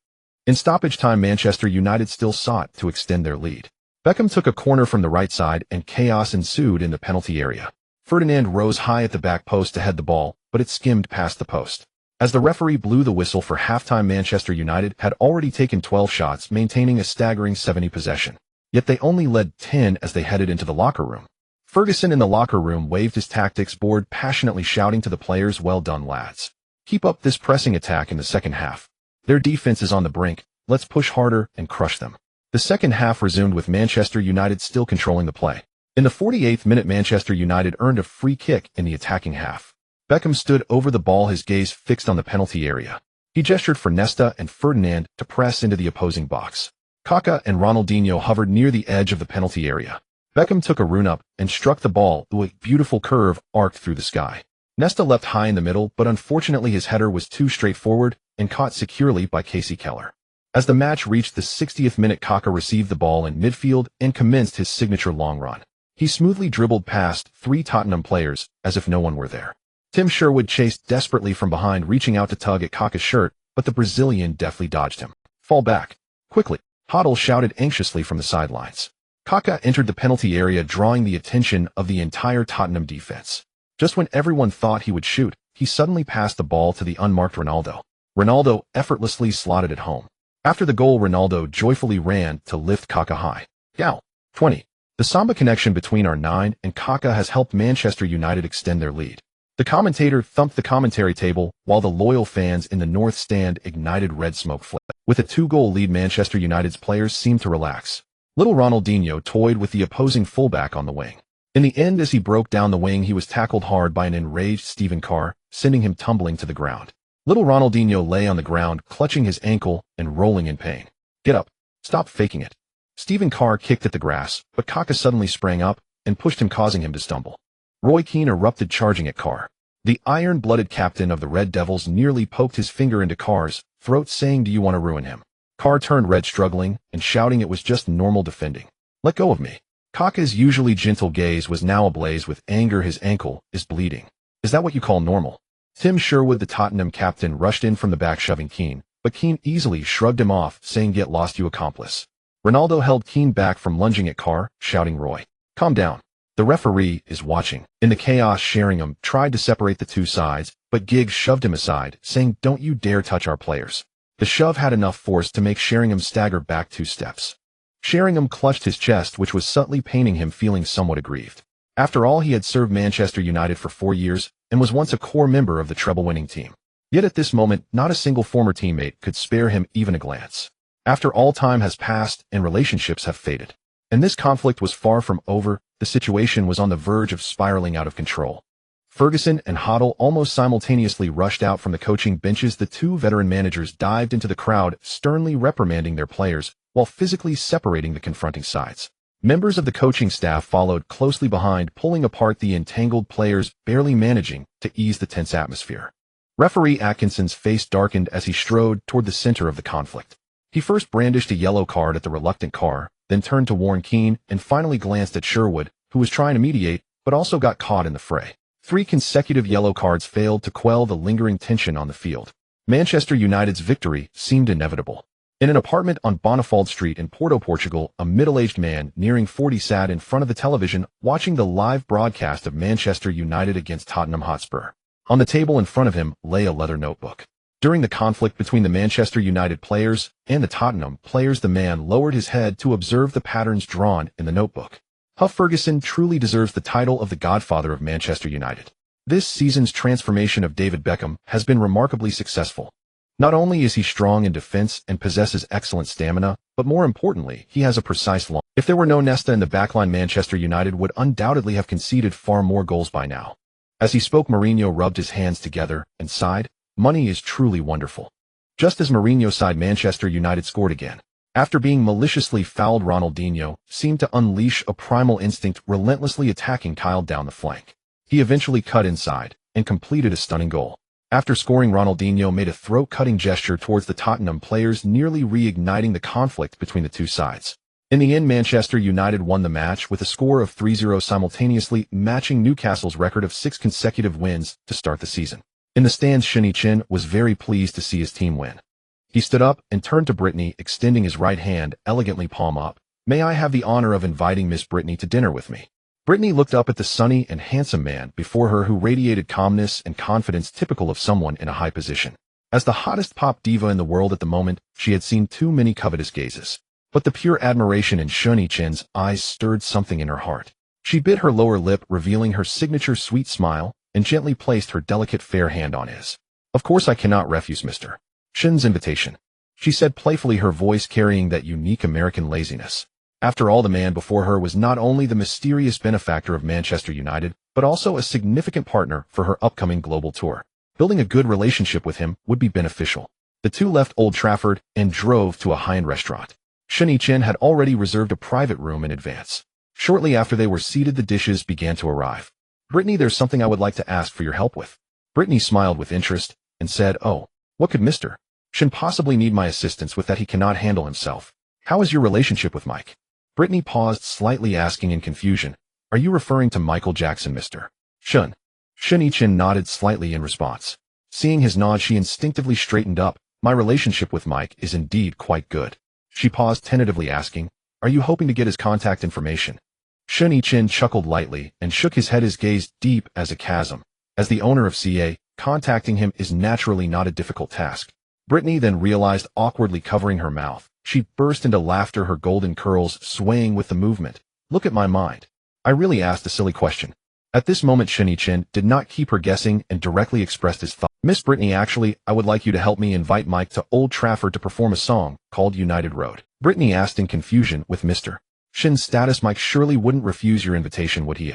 In stoppage time, Manchester United still sought to extend their lead. Beckham took a corner from the right side, and chaos ensued in the penalty area. Ferdinand rose high at the back post to head the ball, but it skimmed past the post. As the referee blew the whistle for halftime, Manchester United had already taken 12 shots, maintaining a staggering 70 possession. Yet they only led 10 as they headed into the locker room. Ferguson in the locker room waved his tactics board, passionately shouting to the players, "Well done, lads. Keep up this pressing attack in the second half. Their defense is on the brink. Let's push harder and crush them." The second half resumed with Manchester United still controlling the play. In the 48th minute, Manchester United earned a free kick in the attacking half. Beckham stood over the ball, his gaze fixed on the penalty area. He gestured for Nesta and Ferdinand to press into the opposing box. Kaká and Ronaldinho hovered near the edge of the penalty area. Beckham took a run-up and struck the ball, though a beautiful curve arced through the sky. Nesta leapt high in the middle, but unfortunately his header was too straightforward and caught securely by Casey Keller. As the match reached the 60th minute, Kaká received the ball in midfield and commenced his signature long run. He smoothly dribbled past three Tottenham players as if no one were there. Tim Sherwood chased desperately from behind, reaching out to tug at Kaká's shirt, but the Brazilian deftly dodged him. "Fall back, quickly," Hoddle shouted anxiously from the sidelines. Kaká entered the penalty area, drawing the attention of the entire Tottenham defense. Just when everyone thought he would shoot, he suddenly passed the ball to the unmarked Ronaldo. Ronaldo effortlessly slotted it home. After the goal, Ronaldo joyfully ran to lift Kaká high. Gal. 20. The Samba connection between R9 and Kaká has helped Manchester United extend their lead. The commentator thumped the commentary table, while the loyal fans in the north stand ignited red smoke flare. With a 2-goal lead, Manchester United's players seemed to relax. Little Ronaldinho toyed with the opposing fullback on the wing. In the end, as he broke down the wing, he was tackled hard by an enraged Stephen Carr, sending him tumbling to the ground. Little Ronaldinho lay on the ground, clutching his ankle and rolling in pain. "Get up. Stop faking it." Stephen Carr kicked at the grass, but Kaká suddenly sprang up and pushed him, causing him to stumble. Roy Keane erupted, charging at Carr. The iron-blooded captain of the Red Devils nearly poked his finger into Carr's throat, saying, "Do you want to ruin him?" Carr turned red, struggling and shouting it was just normal defending. "Let go of me." Kaká's usually gentle gaze was now ablaze with anger. "His ankle is bleeding. Is that what you call normal?" Tim Sherwood, the Tottenham captain, rushed in from the back, shoving Keane, but Keane easily shrugged him off, saying, "Get lost, you accomplice." Ronaldo held Keane back from lunging at Carr, shouting, "Roy, calm down. The referee is watching." In the chaos, Sheringham tried to separate the two sides, but Giggs shoved him aside, saying, "Don't you dare touch our players." The shove had enough force to make Sheringham stagger back 2 steps. Sheringham clutched his chest, which was subtly paining him, feeling somewhat aggrieved. After all, he had served Manchester United for 4 years and was once a core member of the treble-winning team. Yet at this moment, not a single former teammate could spare him even a glance. After all, time has passed and relationships have faded. And this conflict was far from over. The situation was on the verge of spiraling out of control. Ferguson and Hoddle almost simultaneously rushed out from the coaching benches. The two veteran managers dived into the crowd, sternly reprimanding their players while physically separating the confronting sides. Members of the coaching staff followed closely behind, pulling apart the entangled players, barely managing to ease the tense atmosphere. Referee Atkinson's face darkened as he strode toward the center of the conflict. He first brandished a yellow card at the reluctant Carr, then turned to Warren Keane and finally glanced at Sherwood, who was trying to mediate but also got caught in the fray. 3 consecutive yellow cards failed to quell the lingering tension on the field. Manchester United's victory seemed inevitable. In an apartment on Bonifald Street in Porto, Portugal, a middle-aged man nearing 40 sat in front of the television watching the live broadcast of Manchester United against Tottenham Hotspur. On the table in front of him lay a leather notebook. During the conflict between the Manchester United players and the Tottenham players, the man lowered his head to observe the patterns drawn in the notebook. Huff Ferguson truly deserves the title of the godfather of Manchester United. This season's transformation of David Beckham has been remarkably successful. Not only is he strong in defense and possesses excellent stamina, but more importantly, he has a precise launch. If there were no Nesta in the backline, Manchester United would undoubtedly have conceded far more goals by now. As he spoke, Mourinho rubbed his hands together and sighed, "Money is truly wonderful." Just as Mourinho sighed, Manchester United scored again. After being maliciously fouled, Ronaldinho seemed to unleash a primal instinct, relentlessly attacking Kyle down the flank. He eventually cut inside and completed a stunning goal. After scoring, Ronaldinho made a throat-cutting gesture towards the Tottenham players, nearly reigniting the conflict between the two sides. In the end, Manchester United won the match with a score of 3-0, simultaneously matching Newcastle's record of 6 consecutive wins to start the season. In the stands, Shen Yichen was very pleased to see his team win. He stood up and turned to Brittany, extending his right hand, elegantly palm up. "May I have the honor of inviting Miss Brittany to dinner with me?" Brittany looked up at the sunny and handsome man before her, who radiated calmness and confidence typical of someone in a high position. As the hottest pop diva in the world at the moment, she had seen too many covetous gazes. But the pure admiration in Shen Yichen's eyes stirred something in her heart. She bit her lower lip, revealing her signature sweet smile, and gently placed her delicate fair hand on his. "Of course I cannot refuse Mr. Shen's invitation," she said playfully, her voice carrying that unique American laziness. After all, the man before her was not only the mysterious benefactor of Manchester United, but also a significant partner for her upcoming global tour. Building a good relationship with him would be beneficial. The two left Old Trafford and drove to a high-end restaurant. Shen Yichen had already reserved a private room in advance. Shortly after they were seated, the dishes began to arrive. "Brittany, there's something I would like to ask for your help with." Brittany smiled with interest and said, "Oh, what could Mr. Shen possibly need my assistance with that he cannot handle himself? How is your relationship with Mike?" Brittany paused slightly, asking in confusion, "Are you referring to Michael Jackson, Mr. Shen?" Shen Yichen nodded slightly in response. Seeing his nod, she instinctively straightened up. "My relationship with Mike is indeed quite good." She paused, tentatively asking, "Are you hoping to get his contact information?" Shen Yichen chuckled lightly and shook his head, his gaze deep as a chasm. As the owner of CA, contacting him is naturally not a difficult task. Brittany then realized, awkwardly covering her mouth. She burst into laughter, her golden curls swaying with the movement. "Look at my mind. I really asked a silly question." At this moment, Shen Yichen did not keep her guessing and directly expressed his thought. "Miss Brittany, actually, I would like you to help me invite Mike to Old Trafford to perform a song called United Road." Brittany asked in confusion. "With Mr. Shen's status, Mike surely wouldn't refuse your invitation, would he?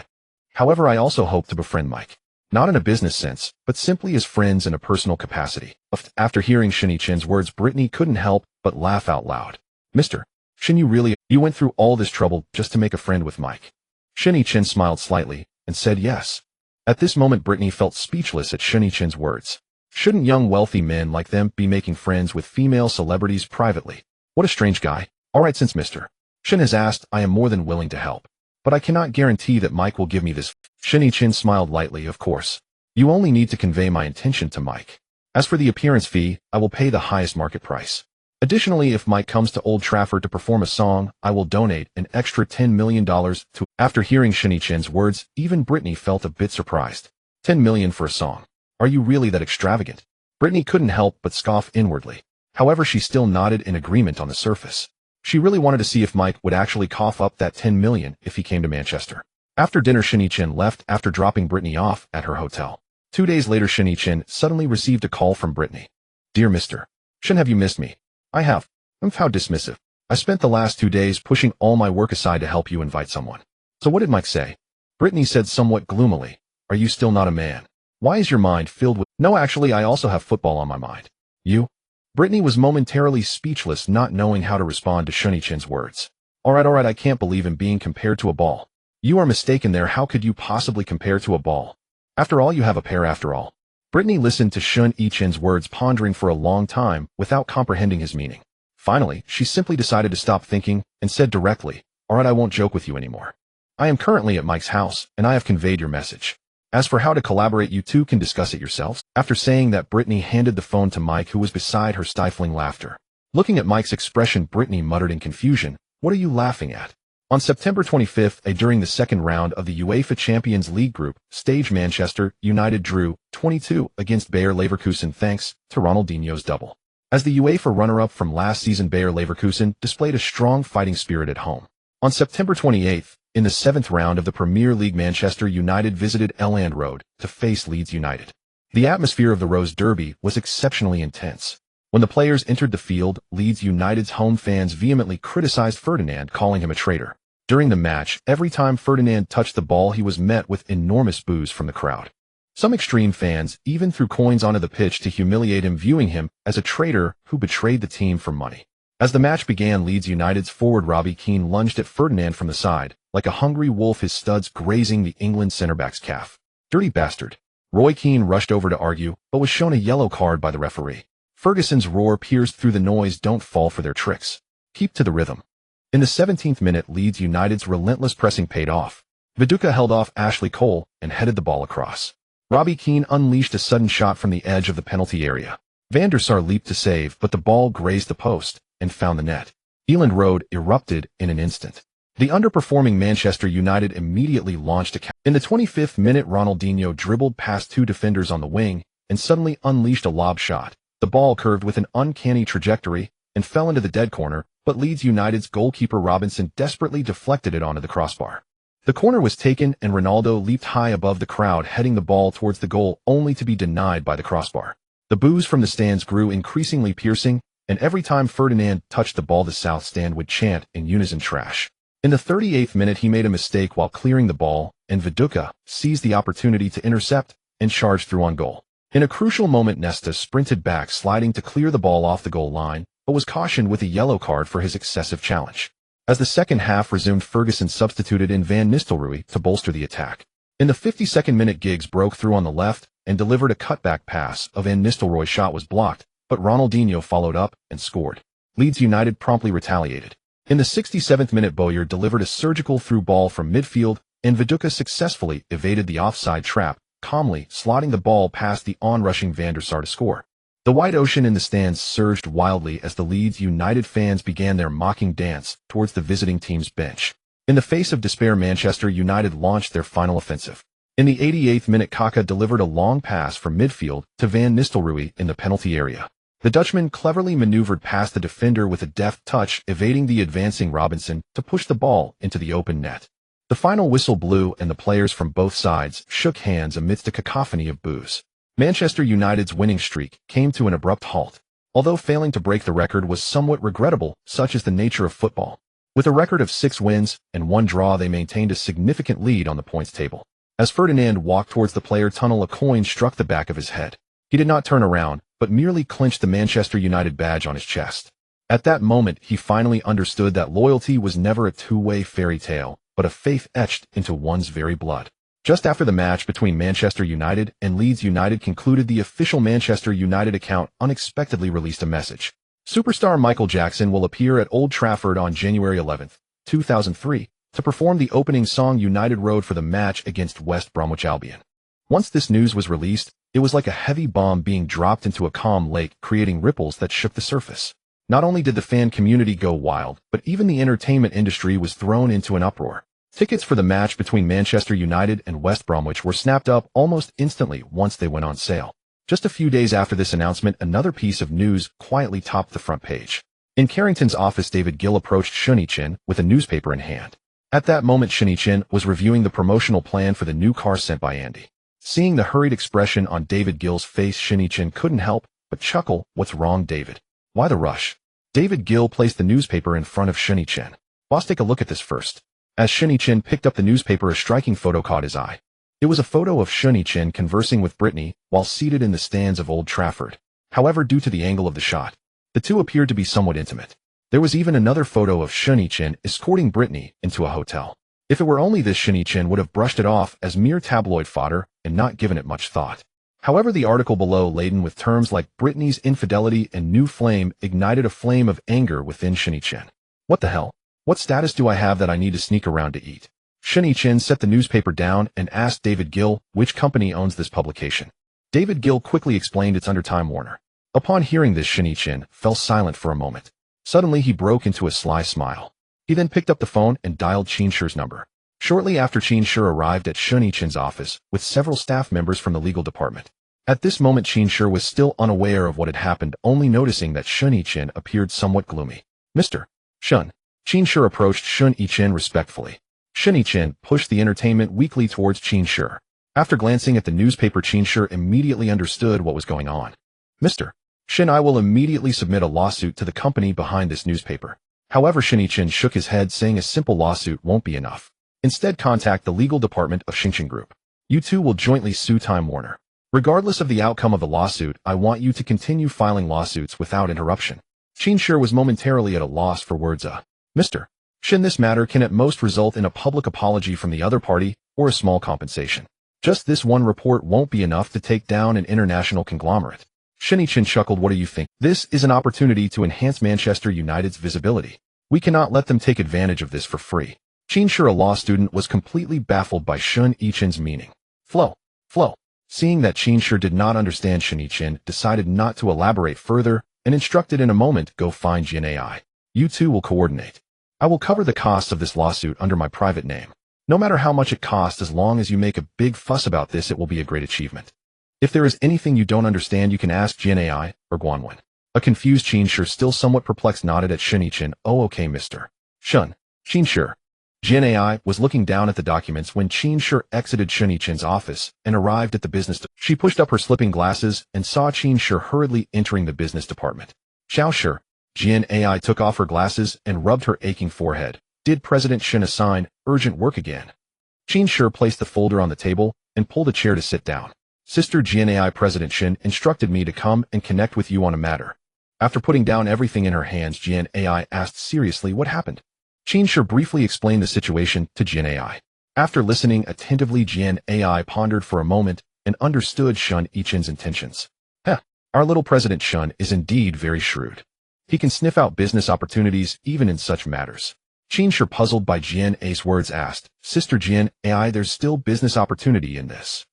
However, I also hope to befriend Mike. Not in a business sense, but simply as friends in a personal capacity." After hearing Shen Yichen's words, Brittany couldn't help but laugh out loud. "Mr. Shen, you went through all this trouble just to make a friend with Mike?" Shen Yichen smiled slightly and said yes. At this moment, Brittany felt speechless at Shen Yichen's words. Shouldn't young wealthy men like them be making friends with female celebrities privately? What a strange guy. "All right, since Mr. Shen has asked, I am more than willing to help. But I cannot guarantee that Mike will give me this." Shen Yichen smiled lightly. "Of course. You only need to convey my intention to Mike. As for the appearance fee, I will pay the highest market price. Additionally, if Mike comes to Old Trafford to perform a song, I will donate an extra $10 million to." After hearing Shen Yichen's words, even Brittany felt a bit surprised. $10 million for a song? Are you really that extravagant? Brittany couldn't help but scoff inwardly. However, she still nodded in agreement on the surface. She really wanted to see if Mike would actually cough up that $10 million if he came to Manchester. After dinner, Shen Yichen left after dropping Brittany off at her hotel. 2 days later, Shen Yichen suddenly received a call from Brittany. "Dear Mr. Shen, have you missed me?" "I have." How dismissive. "I spent the last 2 days pushing all my work aside to help you invite someone." "So what did Mike say?" Brittany said somewhat gloomily. "Are you still not a man? Why is your mind filled with—" "No, actually, I also have football on my mind." "You?" Brittany was momentarily speechless, not knowing how to respond to Shen Yichen's words. Alright, I can't believe him being compared to a ball. You are mistaken there. How could you possibly compare to a ball? After all, you have a pair after all. Brittany listened to Shen Yichen's words, pondering for a long time without comprehending his meaning. Finally, she simply decided to stop thinking and said directly, Alright, I won't joke with you anymore. I am currently at Mike's house, and I have conveyed your message. As for how to collaborate, you two can discuss it yourselves. After saying that, Brittany handed the phone to Mike, who was beside her, stifling laughter. Looking at Mike's expression, Brittany muttered in confusion, What are you laughing at? On September 25th, during the second round of the UEFA Champions League group stage, Manchester United drew 2-2 against Bayer Leverkusen thanks to Ronaldinho's double. As the UEFA runner-up from last season, Bayer Leverkusen displayed a strong fighting spirit at home. On September 28th, in the seventh round of the Premier League, Manchester United visited Elland Road to face Leeds United. The atmosphere of the Rose Derby was exceptionally intense. When the players entered the field, Leeds United's home fans vehemently criticized Ferdinand, calling him a traitor. During the match, every time Ferdinand touched the ball, he was met with enormous boos from the crowd. Some extreme fans even threw coins onto the pitch to humiliate him, viewing him as a traitor who betrayed the team for money. As the match began, Leeds United's forward Robbie Keane lunged at Ferdinand from the side, like a hungry wolf, his studs grazing the England centre-back's calf. Dirty bastard. Roy Keane rushed over to argue, but was shown a yellow card by the referee. Ferguson's roar pierced through the noise, Don't fall for their tricks. Keep to the rhythm. In the 17th minute, Leeds United's relentless pressing paid off. Viduka held off Ashley Cole and headed the ball across. Robbie Keane unleashed a sudden shot from the edge of the penalty area. Van der Sar leaped to save, but the ball grazed the post and found the net. Elland Road erupted in an instant. The underperforming Manchester United immediately launched a counter. In the 25th minute, Ronaldinho dribbled past two defenders on the wing and suddenly unleashed a lob shot. The ball curved with an uncanny trajectory and fell into the dead corner, but Leeds United's goalkeeper Robinson desperately deflected it onto the crossbar. The corner was taken and Ronaldo leaped high above the crowd, heading the ball towards the goal, only to be denied by the crossbar. The boos from the stands grew increasingly piercing, and every time Ferdinand touched the ball, the South Stand would chant in unison, trash. In the 38th minute, he made a mistake while clearing the ball, and Viduka seized the opportunity to intercept and charged through on goal. In a crucial moment, Nesta sprinted back, sliding to clear the ball off the goal line, but was cautioned with a yellow card for his excessive challenge. As the second half resumed, Ferguson substituted in Van Nistelrooy to bolster the attack. In the 52nd minute, Giggs broke through on the left and delivered a cutback pass. A Van Nistelrooy shot was blocked, but Ronaldinho followed up and scored. Leeds United promptly retaliated. In the 67th minute, Bowyer delivered a surgical through ball from midfield, and Viduka successfully evaded the offside trap, calmly slotting the ball past the onrushing Van der Sar to score. The white ocean in the stands surged wildly as the Leeds United fans began their mocking dance towards the visiting team's bench. In the face of despair, Manchester United launched their final offensive. In the 88th minute, Kaká delivered a long pass from midfield to Van Nistelrooy in the penalty area. The Dutchman cleverly maneuvered past the defender with a deft touch, evading the advancing Robinson to push the ball into the open net. The final whistle blew and the players from both sides shook hands amidst a cacophony of boos. Manchester United's winning streak came to an abrupt halt. Although failing to break the record was somewhat regrettable, such is the nature of football. With a record of 6 wins and 1 draw, they maintained a significant lead on the points table. As Ferdinand walked towards the player tunnel, a coin struck the back of his head. He did not turn around, but merely clinched the Manchester United badge on his chest. At that moment, he finally understood that loyalty was never a two-way fairy tale, but a faith etched into one's very blood. Just after the match between Manchester United and Leeds United concluded, the official Manchester United account unexpectedly released a message. Superstar Michael Jackson will appear at Old Trafford on January 11, 2003, to perform the opening song United Road for the match against West Bromwich Albion. Once this news was released, it was like a heavy bomb being dropped into a calm lake, creating ripples that shook the surface. Not only did the fan community go wild, but even the entertainment industry was thrown into an uproar. Tickets for the match between Manchester United and West Bromwich were snapped up almost instantly once they went on sale. Just a few days after this announcement, another piece of news quietly topped the front page. In Carrington's office, David Gill approached Shen Yichen with a newspaper in hand. At that moment, Shen Yichen was reviewing the promotional plan for the new car sent by Andy. Seeing the hurried expression on David Gill's face, Shen Yichen couldn't help but chuckle. What's wrong, David? Why the rush? David Gill placed the newspaper in front of Shen Yichen. Boss, take a look at this first. As Shen Yichen picked up the newspaper, a striking photo caught his eye. It was a photo of Shen Yichen conversing with Brittany while seated in the stands of Old Trafford. However, due to the angle of the shot, the two appeared to be somewhat intimate. There was even another photo of Shen Yichen escorting Britney into a hotel. If it were only this, Shen Yichen would have brushed it off as mere tabloid fodder and not given it much thought. However, the article below, laden with terms like Britney's infidelity and new flame, ignited a flame of anger within Shen Yichen. What the hell? What status do I have that I need to sneak around to eat? Shen Yichen set the newspaper down and asked David Gill which company owns this publication. David Gill quickly explained it's under Time Warner. Upon hearing this, Shen Yichen fell silent for a moment. Suddenly, he broke into a sly smile. He then picked up the phone and dialed Qin Shi's number. Shortly after, Qin Shi arrived at Shen Yichen's office with several staff members from the legal department. At this moment, Qin Shi was still unaware of what had happened, only noticing that Shen Yichen appeared somewhat gloomy. Mr. Shen. Qin Shi approached Shen Yichen respectfully. Shen Yichen pushed the Entertainment Weekly towards Qin Shi. After glancing at the newspaper, Qin Shi immediately understood what was going on. Mr. Shen, I will immediately submit a lawsuit to the company behind this newspaper. However, Shen Yichen shook his head, saying a simple lawsuit won't be enough. Instead, contact the legal department of Xingqiang Group. You two will jointly sue Time Warner. Regardless of the outcome of the lawsuit, I want you to continue filing lawsuits without interruption. Qin Shi was momentarily at a loss for words. Mr. Shen, this matter can at most result in a public apology from the other party or a small compensation. Just this one report won't be enough to take down an international conglomerate. Shen Yichen chuckled. What do you think? This is an opportunity to enhance Manchester United's visibility. We cannot let them take advantage of this for free. Qin Shi, a law student, was completely baffled by Shen Yichen's meaning. Flow. Seeing that Qin Shi did not understand, Shen Yichen decided not to elaborate further and instructed, in a moment, go find Jian AI. You two will coordinate. I will cover the costs of this lawsuit under my private name. No matter how much it costs, as long as you make a big fuss about this, it will be a great achievement. If there is anything you don't understand, you can ask Jian AI or Guanwen. A confused Qin Shi, still somewhat perplexed, nodded at Shen Yichen. Oh, okay, Mr. Shen. Qin Shi. Jian AI was looking down at the documents when Qin Shi exited Shen Yichen's office and arrived at the business. She pushed up her slipping glasses and saw Qin Shi hurriedly entering the business department. Xiao Shi. Jian AI took off her glasses and rubbed her aching forehead. Did President Shen assign urgent work again? Qin Shi placed the folder on the table and pulled a chair to sit down. Sister Jian AI, President Shen instructed me to come and connect with you on a matter. After putting down everything in her hands, Jian AI asked seriously, what happened? Qin Shi briefly explained the situation to Jian AI. After listening attentively, Jian AI pondered for a moment and understood Shen Yichen's intentions. Our little President Shen is indeed very shrewd. He can sniff out business opportunities even in such matters. Qin Shi, puzzled by Jian Ai's words, asked, Sister Jian AI, there's still business opportunity in this.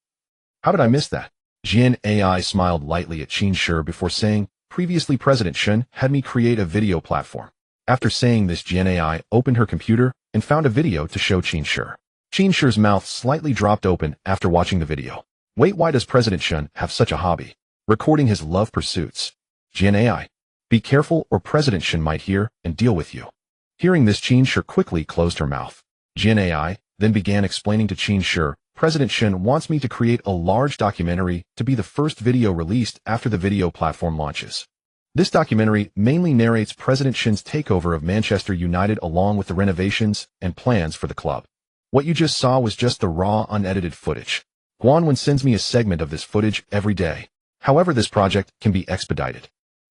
How did I miss that? Jian AI smiled lightly at Qin Shi before saying, previously President Shen had me create a video platform. After saying this, Jian AI opened her computer and found a video to show Qin Shi. Qin Shi's mouth slightly dropped open after watching the video. Wait, why does President Shen have such a hobby? Recording his love pursuits. Jian AI. Be careful or President Shen might hear and deal with you. Hearing this, Qin Shi quickly closed her mouth. Jian AI then began explaining to Qin Shi, President Shen wants me to create a large documentary to be the first video released after the video platform launches. This documentary mainly narrates President Shen's takeover of Manchester United along with the renovations and plans for the club. What you just saw was just the raw, unedited footage. Guanwen sends me a segment of this footage every day. However, this project can be expedited.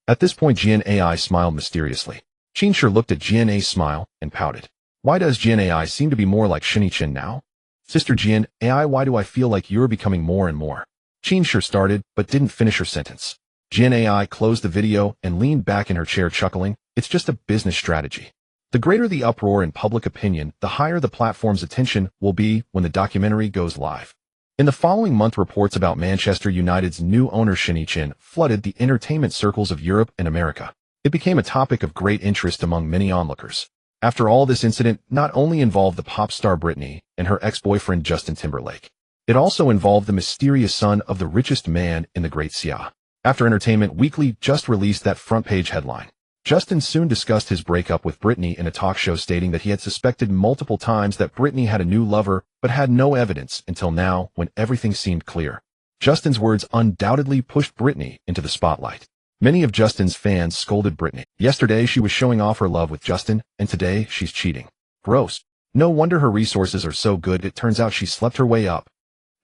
At this point, Jian AI smiled mysteriously. Qin Shi looked at Jian Ai's smile and pouted. Why does Jian AI seem to be more like Shen Yichen now? Sister Jian AI, why do I feel like you're becoming more and more? Qin Shi started, but didn't finish her sentence. Jian AI closed the video and leaned back in her chair, chuckling. It's just a business strategy. The greater the uproar in public opinion, the higher the platform's attention will be when the documentary goes live. In the following month, reports about Manchester United's new owner Shen Yichen flooded the entertainment circles of Europe and America. It became a topic of great interest among many onlookers. After all, this incident not only involved the pop star Britney and her ex-boyfriend Justin Timberlake, it also involved the mysterious son of the richest man in the Great Xia. After Entertainment Weekly just released that front-page headline, Justin soon discussed his breakup with Britney in a talk show, stating that he had suspected multiple times that Britney had a new lover, but had no evidence until now when everything seemed clear. Justin's words undoubtedly pushed Britney into the spotlight. Many of Justin's fans scolded Britney. Yesterday, she was showing off her love with Justin, and today, she's cheating. Gross. No wonder her resources are so good, it turns out she slept her way up.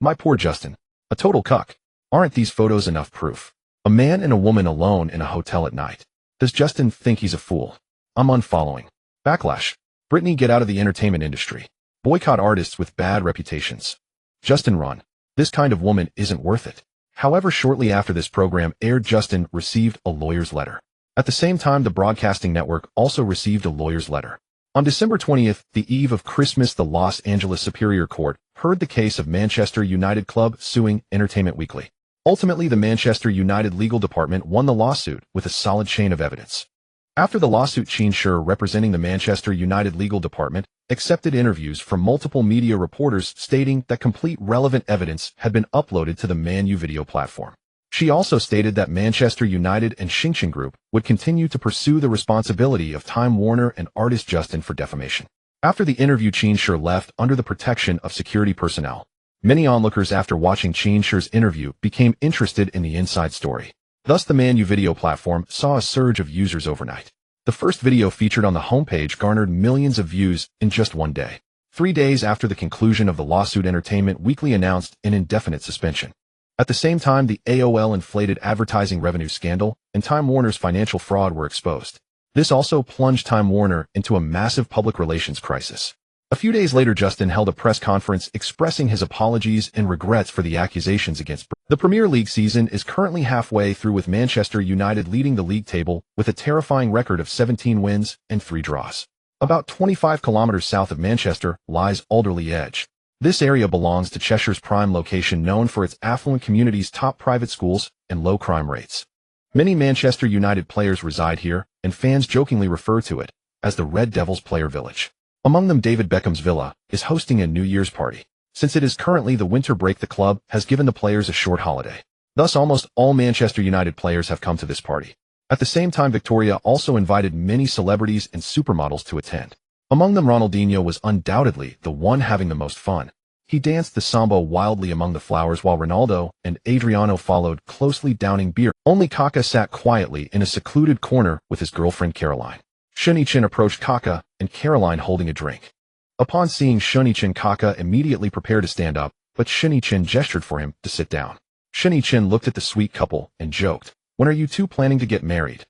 My poor Justin. A total cuck. Aren't these photos enough proof? A man and a woman alone in a hotel at night. Does Justin think he's a fool? I'm unfollowing. Backlash. Britney, get out of the entertainment industry. Boycott artists with bad reputations. Justin, run. This kind of woman isn't worth it. However, shortly after this program aired, Justin received a lawyer's letter. At the same time, the broadcasting network also received a lawyer's letter. On December 20th, the eve of Christmas, the Los Angeles Superior Court heard the case of Manchester United Club suing Entertainment Weekly. Ultimately, the Manchester United legal department won the lawsuit with a solid chain of evidence. After the lawsuit, Shen Yichen, representing the Manchester United legal department, accepted interviews from multiple media reporters stating that complete relevant evidence had been uploaded to the Man U video platform. She also stated that Manchester United and Shen Yichen Group would continue to pursue the responsibility of Time Warner and artist Justin for defamation. After the interview, Shen Yichen left under the protection of security personnel. Many onlookers, after watching Shen Yichen's interview, became interested in the inside story. Thus, the Man U video platform saw a surge of users overnight. The first video featured on the homepage garnered millions of views in just one day. 3 days after the conclusion of the lawsuit, Entertainment Weekly announced an indefinite suspension. At the same time, the AOL inflated advertising revenue scandal and Time Warner's financial fraud were exposed. This also plunged Time Warner into a massive public relations crisis. A few days later, Justin held a press conference expressing his apologies and regrets for the accusations against Britney. The Premier League season is currently halfway through, with Manchester United leading the league table with a terrifying record of 17 wins and 3 draws. About 25 kilometers south of Manchester lies Alderley Edge. This area belongs to Cheshire's prime location, known for its affluent communities, top private schools, and low crime rates. Many Manchester United players reside here, and fans jokingly refer to it as the Red Devils Player Village. Among them, David Beckham's villa is hosting a New Year's party. Since it is currently the winter break, the club has given the players a short holiday. Thus, almost all Manchester United players have come to this party. At the same time, Victoria also invited many celebrities and supermodels to attend. Among them, Ronaldinho was undoubtedly the one having the most fun. He danced the samba wildly among the flowers, while Ronaldo and Adriano followed closely, downing beer. Only Kaká sat quietly in a secluded corner with his girlfriend Caroline. Shen Yichen approached Kaká and Caroline holding a drink. Upon seeing Shen Yichen, Kaká immediately prepared to stand up, but Shen Yichen gestured for him to sit down. Shen Yichen looked at the sweet couple and joked, "When are you two planning to get married?"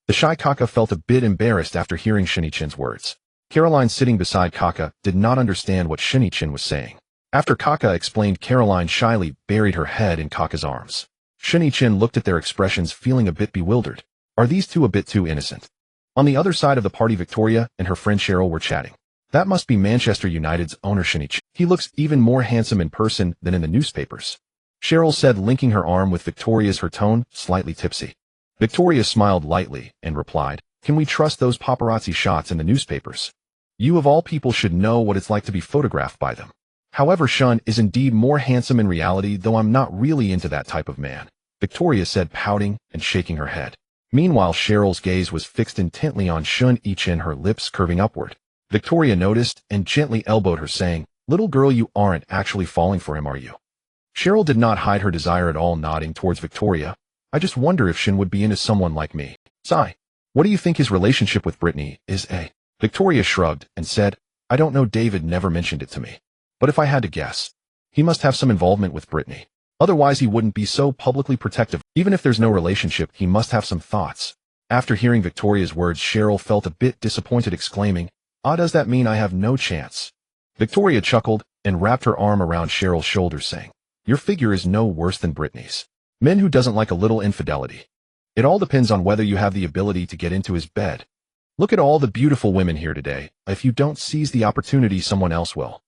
The shy Kaká felt a bit embarrassed after hearing Shen Yichen's words. Caroline, sitting beside Kaká, did not understand what Shen Yichen was saying. After Kaká explained, Caroline shyly buried her head in Kaka's arms. Shen Yichen looked at their expressions, feeling a bit bewildered. Are these two a bit too innocent? On the other side of the party, Victoria and her friend Cheryl were chatting. That must be Manchester United's owner Shen Yichen. He looks even more handsome in person than in the newspapers, Cheryl said, linking her arm with Victoria's, her tone slightly tipsy. Victoria smiled lightly and replied, "Can we trust those paparazzi shots in the newspapers? You of all people should know what it's like to be photographed by them. However, Shen is indeed more handsome in reality, though I'm not really into that type of man," Victoria said, pouting and shaking her head. Meanwhile, Cheryl's gaze was fixed intently on Shen Yichen, her lips curving upward. Victoria noticed and gently elbowed her, saying, "Little girl, you aren't actually falling for him, are you?" Cheryl did not hide her desire at all, nodding towards Victoria. "I just wonder if Shen would be into someone like me." Sigh. "What do you think his relationship with Britney is, eh?" Victoria shrugged and said, "I don't know, David never mentioned it to me. But if I had to guess, he must have some involvement with Britney. Otherwise, he wouldn't be so publicly protective. Even if there's no relationship, he must have some thoughts." After hearing Victoria's words, Cheryl felt a bit disappointed, exclaiming, "Ah, does that mean I have no chance?" Victoria chuckled and wrapped her arm around Cheryl's shoulders, saying, "Your figure is no worse than Britney's. Men, who doesn't like a little infidelity? It all depends on whether you have the ability to get into his bed. Look at all the beautiful women here today. If you don't seize the opportunity, someone else will."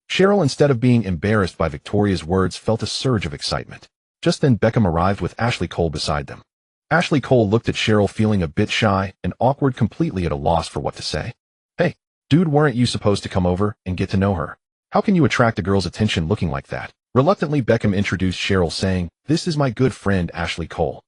Cheryl, instead of being embarrassed by Victoria's words, felt a surge of excitement. Just then, Beckham arrived with Ashley Cole beside them. Ashley Cole looked at Cheryl, feeling a bit shy and awkward, completely at a loss for what to say. "Hey, dude, weren't you supposed to come over and get to know her? How can you attract a girl's attention looking like that?" Reluctantly, Beckham introduced Cheryl, saying, "This is my good friend Ashley Cole.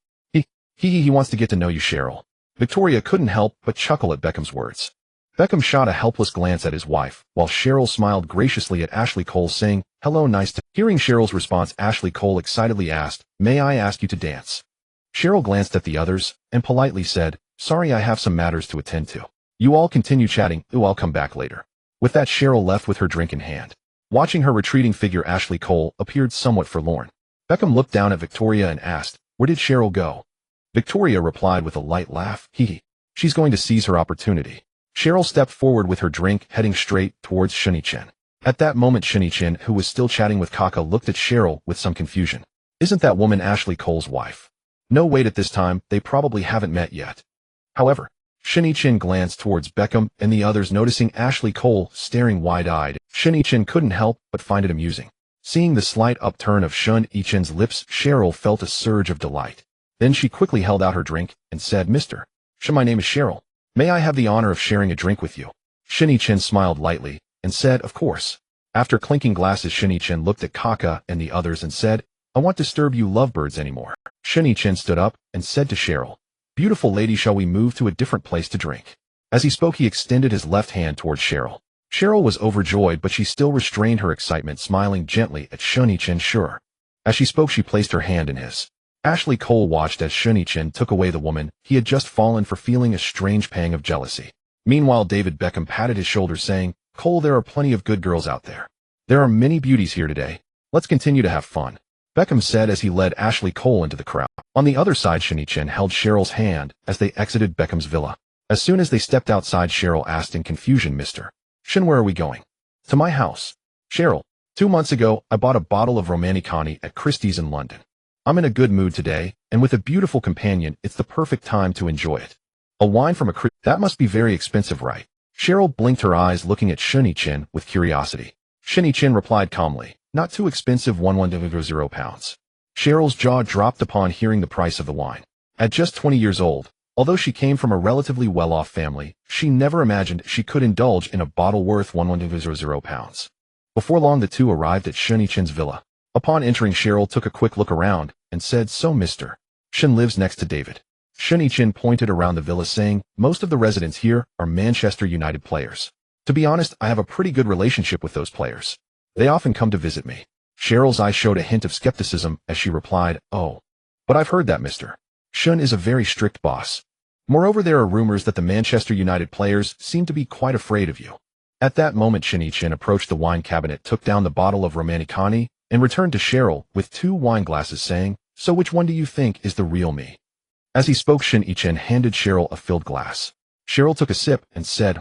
He wants to get to know you, Cheryl." Victoria couldn't help but chuckle at Beckham's words. Beckham shot a helpless glance at his wife, while Cheryl smiled graciously at Ashley Cole, saying, "Hello, nice to..." Hearing Cheryl's response, Ashley Cole excitedly asked, "May I ask you to dance?" Cheryl glanced at the others and politely said, "Sorry, I have some matters to attend to. You all continue chatting. I'll come back later." With that, Cheryl left with her drink in hand. Watching her retreating figure, Ashley Cole appeared somewhat forlorn. Beckham looked down at Victoria and asked, "Where did Cheryl go?" Victoria replied with a light laugh, "Hee hee. She's going to seize her opportunity. Cheryl stepped forward with her drink, heading straight towards Shen Yichen. At that moment, Shen Yichen, who was still chatting with Kaká, looked at Cheryl with some confusion. Isn't that woman Ashley Cole's wife? No, wait, at this time, they probably haven't met yet. However, Shen Yichen glanced towards Beckham and the others, noticing Ashley Cole staring wide-eyed. Shen Yichen couldn't help but find it amusing. Seeing the slight upturn of Shen Yichen's lips, Cheryl felt a surge of delight. Then she quickly held out her drink and said, Mr. Shen, my name is Cheryl. May I have the honor of sharing a drink with you? Shen Yichen smiled lightly and said, of course. After clinking glasses, Shen Yichen looked at Kaká and the others and said, I won't disturb you lovebirds anymore. Shen Yichen stood up and said to Cheryl, beautiful lady, shall we move to a different place to drink? As he spoke, he extended his left hand towards Cheryl. Cheryl was overjoyed, but she still restrained her excitement, smiling gently at Shen Yichen. Sure. As she spoke, she placed her hand in his. Ashley Cole watched as Shen Yichen took away the woman he had just fallen for, feeling a strange pang of jealousy. Meanwhile, David Beckham patted his shoulder, saying, Cole, there are plenty of good girls out there. There are many beauties here today. Let's continue to have fun, Beckham said as he led Ashley Cole into the crowd. On the other side, Shen Yichen held Cheryl's hand as they exited Beckham's villa. As soon as they stepped outside, Cheryl asked in confusion, Mr. Shen, where are we going? To my house. Cheryl, 2 months ago, I bought a bottle of Roman Abramovich at Christie's in London. I'm in a good mood today, and with a beautiful companion, it's the perfect time to enjoy it. A wine from that must be very expensive, right? Cheryl blinked her eyes, looking at Shen Yichen with curiosity. Shen Yichen replied calmly, not too expensive, £1.00. Cheryl's jaw dropped upon hearing the price of the wine. At just 20 years old, although she came from a relatively well-off family, she never imagined she could indulge in a bottle worth £1.00. Before long, the two arrived at Shen Yichen's villa. Upon entering, Cheryl took a quick look around and said, so Mr. Shen lives next to David. Shen Yichen pointed around the villa, saying, most of the residents here are Manchester United players. To be honest, I have a pretty good relationship with those players. They often come to visit me. Cheryl's eyes showed a hint of skepticism as she replied, oh, but I've heard that Mr. Shen is a very strict boss. Moreover, there are rumors that the Manchester United players seem to be quite afraid of you. At that moment, Shen Yichen approached the wine cabinet, took down the bottle of Roman Abramovich, and returned to Cheryl with 2 wine glasses, saying, so which one do you think is the real me? As he spoke, Shen Yichen handed Cheryl a filled glass. Cheryl took a sip and said,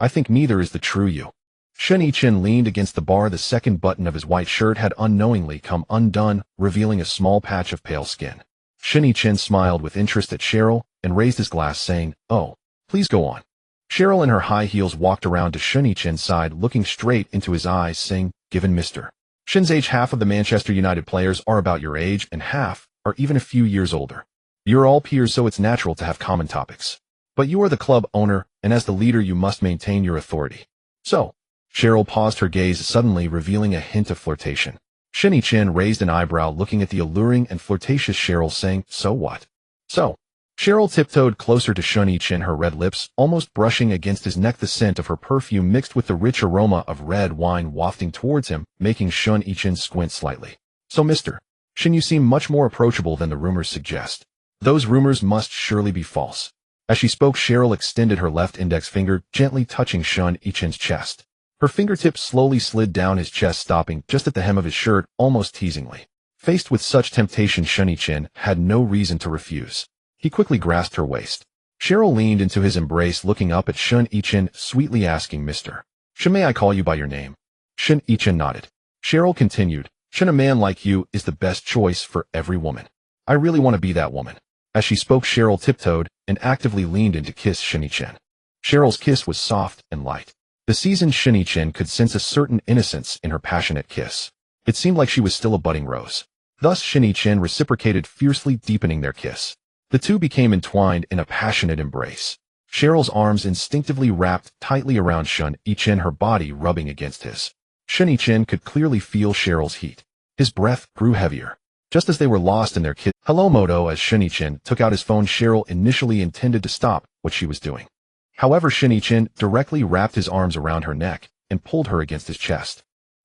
I think neither is the true you. Shen Yichen leaned against the bar. The second button of his white shirt had unknowingly come undone, revealing a small patch of pale skin. Shen Yichen smiled with interest at Cheryl and raised his glass, saying, oh, please go on. Cheryl in her high heels walked around to Shen Yichen's side, looking straight into his eyes, saying, given Mr. Shen's age, half of the Manchester United players are about your age and half are even a few years older. You're all peers, so it's natural to have common topics. But you are the club owner, and as the leader you must maintain your authority. So, Cheryl paused, her gaze suddenly revealing a hint of flirtation. Shen Yichen raised an eyebrow, looking at the alluring and flirtatious Cheryl, saying, so what? So, Cheryl tiptoed closer to Shen Yichen, her red lips almost brushing against his neck, the scent of her perfume mixed with the rich aroma of red wine wafting towards him, making Shen Yichen squint slightly. So Mr. Shen, you seem much more approachable than the rumors suggest. Those rumors must surely be false. As she spoke, Cheryl extended her left index finger, gently touching Shen Yichen's chest. Her fingertips slowly slid down his chest, stopping just at the hem of his shirt, almost teasingly. Faced with such temptation, Shen Yichen had no reason to refuse. He quickly grasped her waist. Cheryl leaned into his embrace, looking up at Shen Yichen, sweetly asking, Mr. Shen, may I call you by your name? Shen Yichen nodded. Cheryl continued, Shen, a man like you is the best choice for every woman. I really want to be that woman. As she spoke, Cheryl tiptoed and actively leaned in to kiss Shen Yichen. Cheryl's kiss was soft and light. The seasoned Shen Yichen could sense a certain innocence in her passionate kiss. It seemed like she was still a budding rose. Thus Shen Yichen reciprocated fiercely, deepening their kiss. The two became entwined in a passionate embrace. Cheryl's arms instinctively wrapped tightly around Shen Yichen, her body rubbing against his. Shen Yichen could clearly feel Cheryl's heat. His breath grew heavier. Just as they were lost in their kiss, hello Moto, as Shen Yichen took out his phone, Cheryl initially intended to stop what she was doing. However, Shen Yichen directly wrapped his arms around her neck and pulled her against his chest.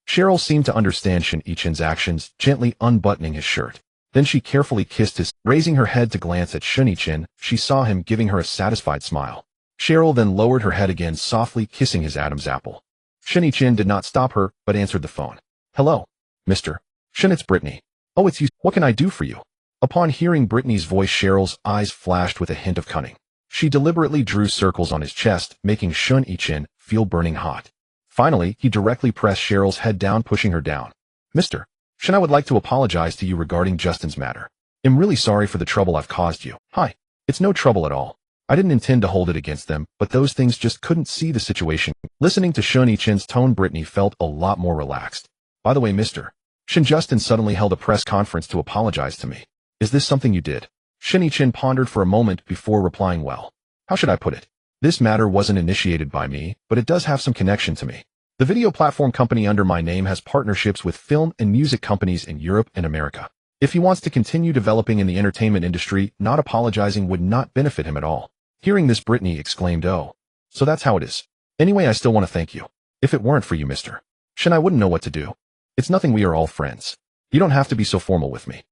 Cheryl seemed to understand Shen Yichen's actions, gently unbuttoning his shirt. Then she carefully kissed his. Raising her head to glance at Shen Yichen, she saw him giving her a satisfied smile. Cheryl then lowered her head again, softly kissing his Adam's apple. Shen Yichen did not stop her, but answered the phone. Hello, Mr. Shen, it's Brittany. Oh, it's you. What can I do for you? Upon hearing Brittany's voice, Cheryl's eyes flashed with a hint of cunning. She deliberately drew circles on his chest, making Shen Yichen feel burning hot. Finally, he directly pressed Cheryl's head down, pushing her down. Mr. Shen, I would like to apologize to you regarding Justin's matter. I'm really sorry for the trouble I've caused you. Hi. It's no trouble at all. I didn't intend to hold it against them, but those things just couldn't see the situation. Listening to Shen Yichen's tone, Brittany felt a lot more relaxed. By the way, Mr. Shen, Justin suddenly held a press conference to apologize to me. Is this something you did? Shen Yichen pondered for a moment before replying, well, how should I put it? This matter wasn't initiated by me, but it does have some connection to me. The video platform company under my name has partnerships with film and music companies in Europe and America. If he wants to continue developing in the entertainment industry, not apologizing would not benefit him at all. Hearing this, Brittany exclaimed, oh, so that's how it is. Anyway, I still want to thank you. If it weren't for you, Mr. Shen, I wouldn't know what to do. It's nothing, we are all friends. You don't have to be so formal with me.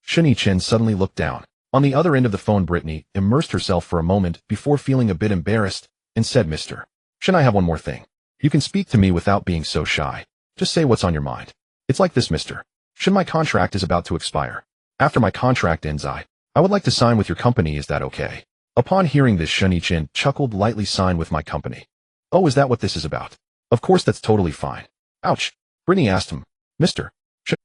Shen Yichen suddenly looked down. On the other end of the phone, Brittany immersed herself for a moment before feeling a bit embarrassed and said, Mr. Shen, I have one more thing. You can speak to me without being so shy. Just say what's on your mind. It's like this, Mr. Shen, my contract is about to expire. After my contract ends, I would like to sign with your company, is that okay? Upon hearing this, Shen Yichen chuckled lightly. Sign with my company. Oh, is that what this is about? Of course, that's totally fine. Ouch. Brittany asked him. Mr.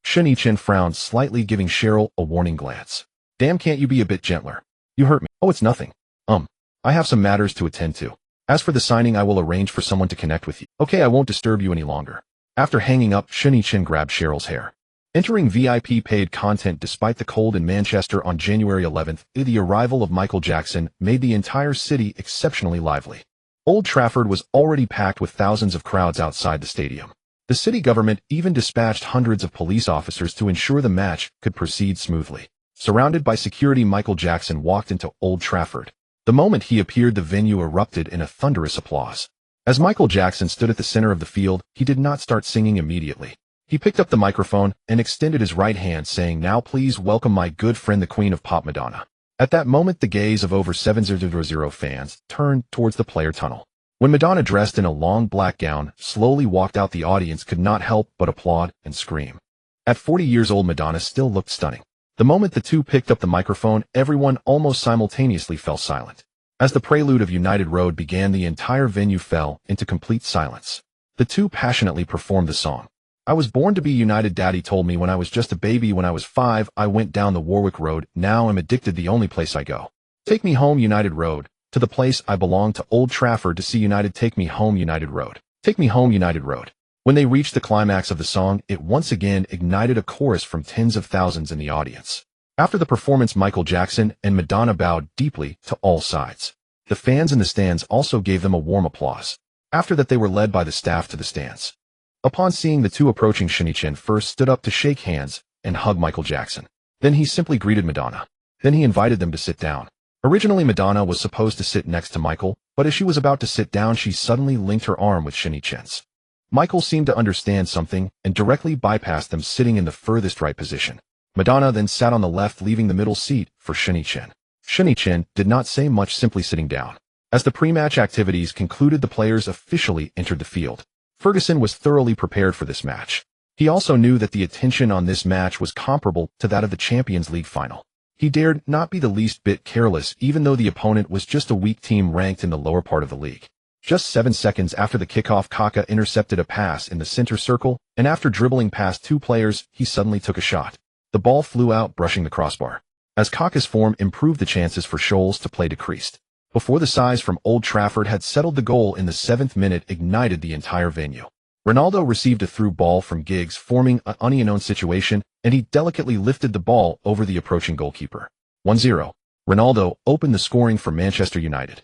Shen Yichen frowned slightly, giving Cheryl a warning glance. Damn, can't you be a bit gentler? You hurt me. Oh, it's nothing. I have some matters to attend to. As for the signing, I will arrange for someone to connect with you. Okay, I won't disturb you any longer. After hanging up, Shen Yichen grabbed Cheryl's hair. Entering VIP paid content. Despite the cold in Manchester on January 11th, the arrival of Michael Jackson made the entire city exceptionally lively. Old Trafford was already packed with thousands of crowds outside the stadium. The city government even dispatched hundreds of police officers to ensure the match could proceed smoothly. Surrounded by security, Michael Jackson walked into Old Trafford. The moment he appeared, the venue erupted in a thunderous applause. As Michael Jackson stood at the center of the field, he did not start singing immediately. He picked up the microphone and extended his right hand, saying, now please welcome my good friend, the Queen of Pop, Madonna. At that moment, the gaze of over 700 fans turned towards the player tunnel. When Madonna, dressed in a long black gown, slowly walked out, the audience could not help but applaud and scream. At 40 years old, Madonna still looked stunning. The moment the two picked up the microphone, everyone almost simultaneously fell silent. As the prelude of United Road began, the entire venue fell into complete silence. The two passionately performed the song. I was born to be united. Daddy told me when I was just a baby. When I was 5, I went down the Warwick Road. Now I'm addicted, the only place I go. Take me home, United Road. To the place I belong, to Old Trafford to see United. Take me home, United Road. Take me home, United Road. When they reached the climax of the song, it once again ignited a chorus from tens of thousands in the audience. After the performance, Michael Jackson and Madonna bowed deeply to all sides. The fans in the stands also gave them a warm applause. After that, they were led by the staff to the stands. Upon seeing the two approaching, Shen Yichen first stood up to shake hands and hug Michael Jackson. Then he simply greeted Madonna. Then he invited them to sit down. Originally, Madonna was supposed to sit next to Michael, but as she was about to sit down, she suddenly linked her arm with Shen Yichen's. Michael seemed to understand something and directly bypassed them, sitting in the furthest right position. Madonna then sat on the left, leaving the middle seat for Shen Yichen. Shen Yichen did not say much, simply sitting down. As the pre-match activities concluded, the players officially entered the field. Ferguson was thoroughly prepared for this match. He also knew that the attention on this match was comparable to that of the Champions League final. He dared not be the least bit careless, even though the opponent was just a weak team ranked in the lower part of the league. Just 7 seconds after the kickoff, Kaká intercepted a pass in the center circle, and after dribbling past 2 players, he suddenly took a shot. The ball flew out, brushing the crossbar. As Kaká's form improved, the chances for Scholes to play decreased. Before the size from Old Trafford had settled, the goal in the 7th minute ignited the entire venue. Ronaldo received a through ball from Giggs, forming an unknown situation, and he delicately lifted the ball over the approaching goalkeeper. 1-0. Ronaldo opened the scoring for Manchester United.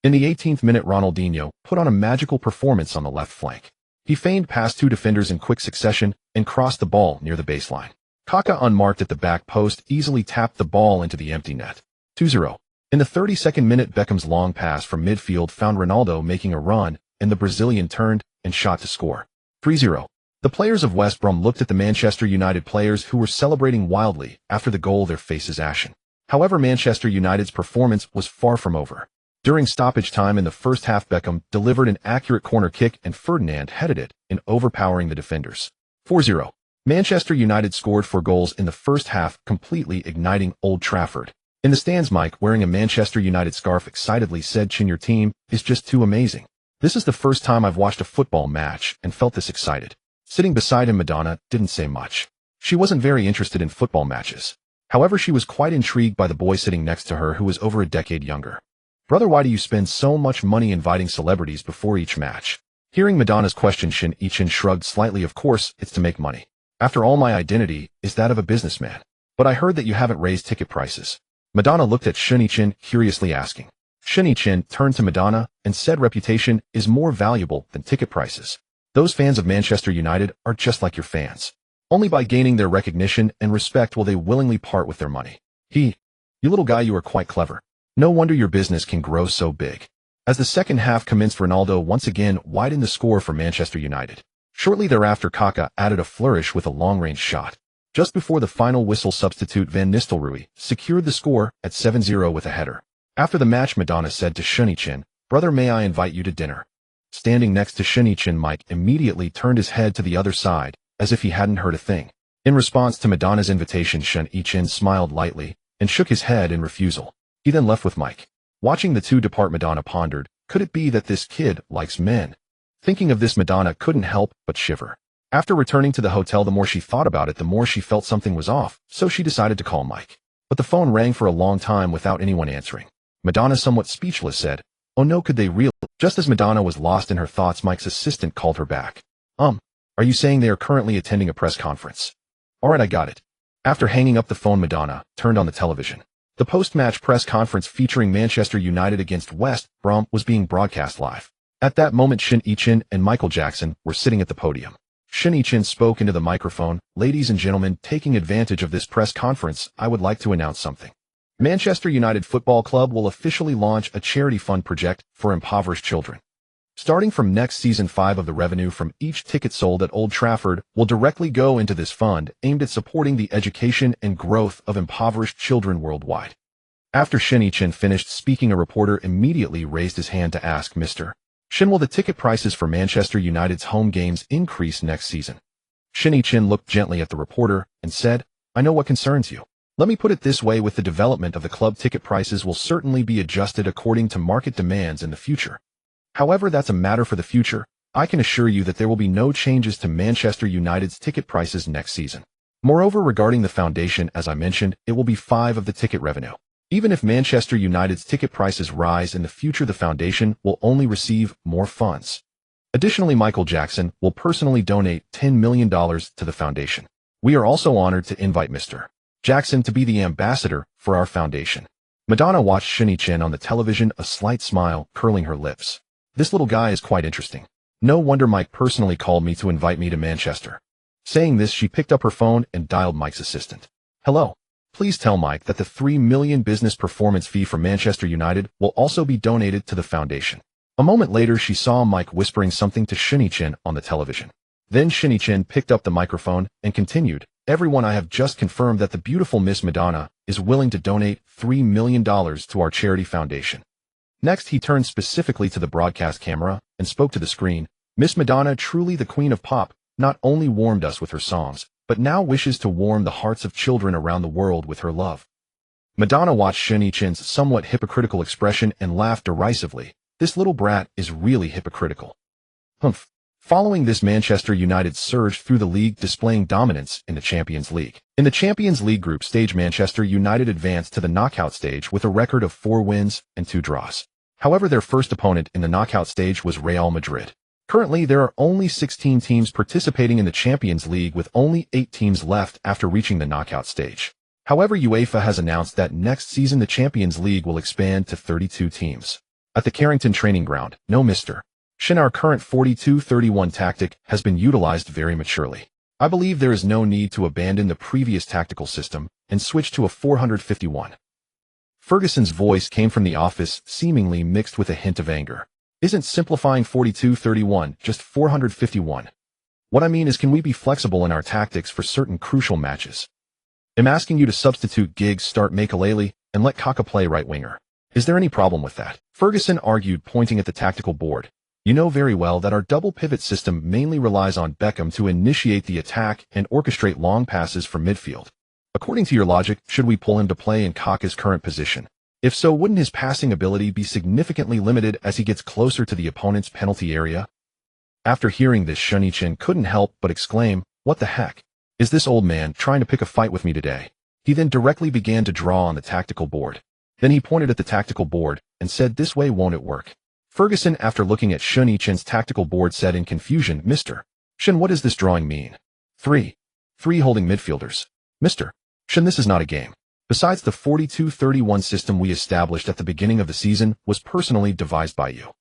In the 18th minute, Ronaldinho put on a magical performance on the left flank. He feigned past 2 defenders in quick succession and crossed the ball near the baseline. Kaká, unmarked at the back post, easily tapped the ball into the empty net. 2-0. In the 32nd minute, Beckham's long pass from midfield found Ronaldo making a run, and the Brazilian turned and shot to score. 3-0. The players of West Brom looked at the Manchester United players, who were celebrating wildly after the goal, their faces ashen. However, Manchester United's performance was far from over. During stoppage time in the first half, Beckham delivered an accurate corner kick and Ferdinand headed it in, overpowering the defenders. 4-0. Manchester United scored 4 goals in the first half, completely igniting Old Trafford. In the stands, Mike, wearing a Manchester United scarf, excitedly said, "Chin, your team is just too amazing. This is the first time I've watched a football match and felt this excited." Sitting beside him, Madonna didn't say much. She wasn't very interested in football matches. However, she was quite intrigued by the boy sitting next to her, who was over a decade younger. "Brother, why do you spend so much money inviting celebrities before each match?" Hearing Madonna's question, Shen Yichen shrugged slightly. "Of course, it's to make money. After all, my identity is that of a businessman. But I heard that you haven't raised ticket prices." Madonna looked at Shen Yichen, curiously asking. Shen Yichen turned to Madonna and said, "Reputation is more valuable than ticket prices. Those fans of Manchester United are just like your fans. Only by gaining their recognition and respect will they willingly part with their money." You little guy, you are quite clever. No wonder your business can grow so big." As the second half commenced, Ronaldo once again widened the score for Manchester United. Shortly thereafter, Kaká added a flourish with a long-range shot. Just before the final whistle, substitute Van Nistelrooy secured the score at 7-0 with a header. After the match, Madonna said to Shen Yichen, "Brother, may I invite you to dinner?" Standing next to Shen Yichen, Mike immediately turned his head to the other side, as if he hadn't heard a thing. In response to Madonna's invitation, Shen Yichen smiled lightly and shook his head in refusal. He then left with Mike. Watching the two depart, Madonna pondered, could it be that this kid likes men? Thinking of this, Madonna couldn't help but shiver. After returning to the hotel, the more she thought about it, the more she felt something was off, so she decided to call Mike. But the phone rang for a long time without anyone answering. Madonna, somewhat speechless, said, "Oh no, could they really?" Just as Madonna was lost in her thoughts, Mike's assistant called her back. Are you saying they are currently attending a press conference?" "Alright, I got it." After hanging up the phone, Madonna turned on the television. The post-match press conference featuring Manchester United against West Brom was being broadcast live. At that moment, Shen Yichen and Michael Jackson were sitting at the podium. Shen Yichen spoke into the microphone, "Ladies and gentlemen, taking advantage of this press conference, I would like to announce something. Manchester United Football Club will officially launch a charity fund project for impoverished children. Starting from next season, 5 of the revenue from each ticket sold at Old Trafford will directly go into this fund aimed at supporting the education and growth of impoverished children worldwide." After Shen Yichen finished speaking, a reporter immediately raised his hand to ask, "Mr. Shen, will the ticket prices for Manchester United's home games increase next season?" Shen Yichen looked gently at the reporter and said, "I know what concerns you. Let me put it this way, with the development of the club, ticket prices will certainly be adjusted according to market demands in the future. However, that's a matter for the future. I can assure you that there will be no changes to Manchester United's ticket prices next season. Moreover, regarding the foundation, as I mentioned, it will be 5 of the ticket revenue. Even if Manchester United's ticket prices rise in the future, the foundation will only receive more funds. Additionally, Michael Jackson will personally donate $10 million to the foundation. We are also honored to invite Mr. Jackson to be the ambassador for our foundation." Madonna watched Shen Yichen on the television, a slight smile curling her lips. "This little guy is quite interesting. No wonder Mike personally called me to invite me to Manchester." Saying this, she picked up her phone and dialed Mike's assistant. "Hello. Please tell Mike that the $3 million business performance fee for Manchester United will also be donated to the foundation." A moment later, she saw Mike whispering something to Shen Yichen on the television. Then Shen Yichen picked up the microphone and continued, "Everyone, I have just confirmed that the beautiful Miss Madonna is willing to donate $3 million to our charity foundation." Next, he turned specifically to the broadcast camera and spoke to the screen. "Miss Madonna, truly the queen of pop, not only warmed us with her songs, but now wishes to warm the hearts of children around the world with her love." Madonna watched Shen Yichen's somewhat hypocritical expression and laughed derisively. "This little brat is really hypocritical." Humph. Following this, Manchester United surged through the league, displaying dominance in the Champions League. In the Champions League group stage, Manchester United advanced to the knockout stage with a record of 4 wins and 2 draws. However, their first opponent in the knockout stage was Real Madrid. Currently, there are only 16 teams participating in the Champions League, with only 8 teams left after reaching the knockout stage. However, UEFA has announced that next season the Champions League will expand to 32 teams. At the Carrington training ground, no Mr. Shen, our current 42-31 tactic has been utilized very maturely. I believe there is no need to abandon the previous tactical system and switch to a 451. Ferguson's voice came from the office, seemingly mixed with a hint of anger. "Isn't simplifying 42-31 just 451? What I mean is, can we be flexible in our tactics for certain crucial matches? I'm asking you to substitute Giggs, start Makelele, and let Kaká play right winger. Is there any problem with that?" Ferguson argued, pointing at the tactical board. "You know very well that our double pivot system mainly relies on Beckham to initiate the attack and orchestrate long passes from midfield. According to your logic, should we pull him to play in Kaká's current position? If so, wouldn't his passing ability be significantly limited as he gets closer to the opponent's penalty area? After hearing this, Shen Yichen couldn't help but exclaim, "What the heck? Is this old man trying to pick a fight with me today?" He then directly began to draw on the tactical board. Then he pointed at the tactical board and said, "This way won't it work?" Ferguson, after looking at Shen Yichen's tactical board, said in confusion, "Mr. Shen, what does this drawing mean?" Three holding midfielders. Mr. Shen, this is not a game. Besides, the 42-31 system we established at the beginning of the season was personally devised by you.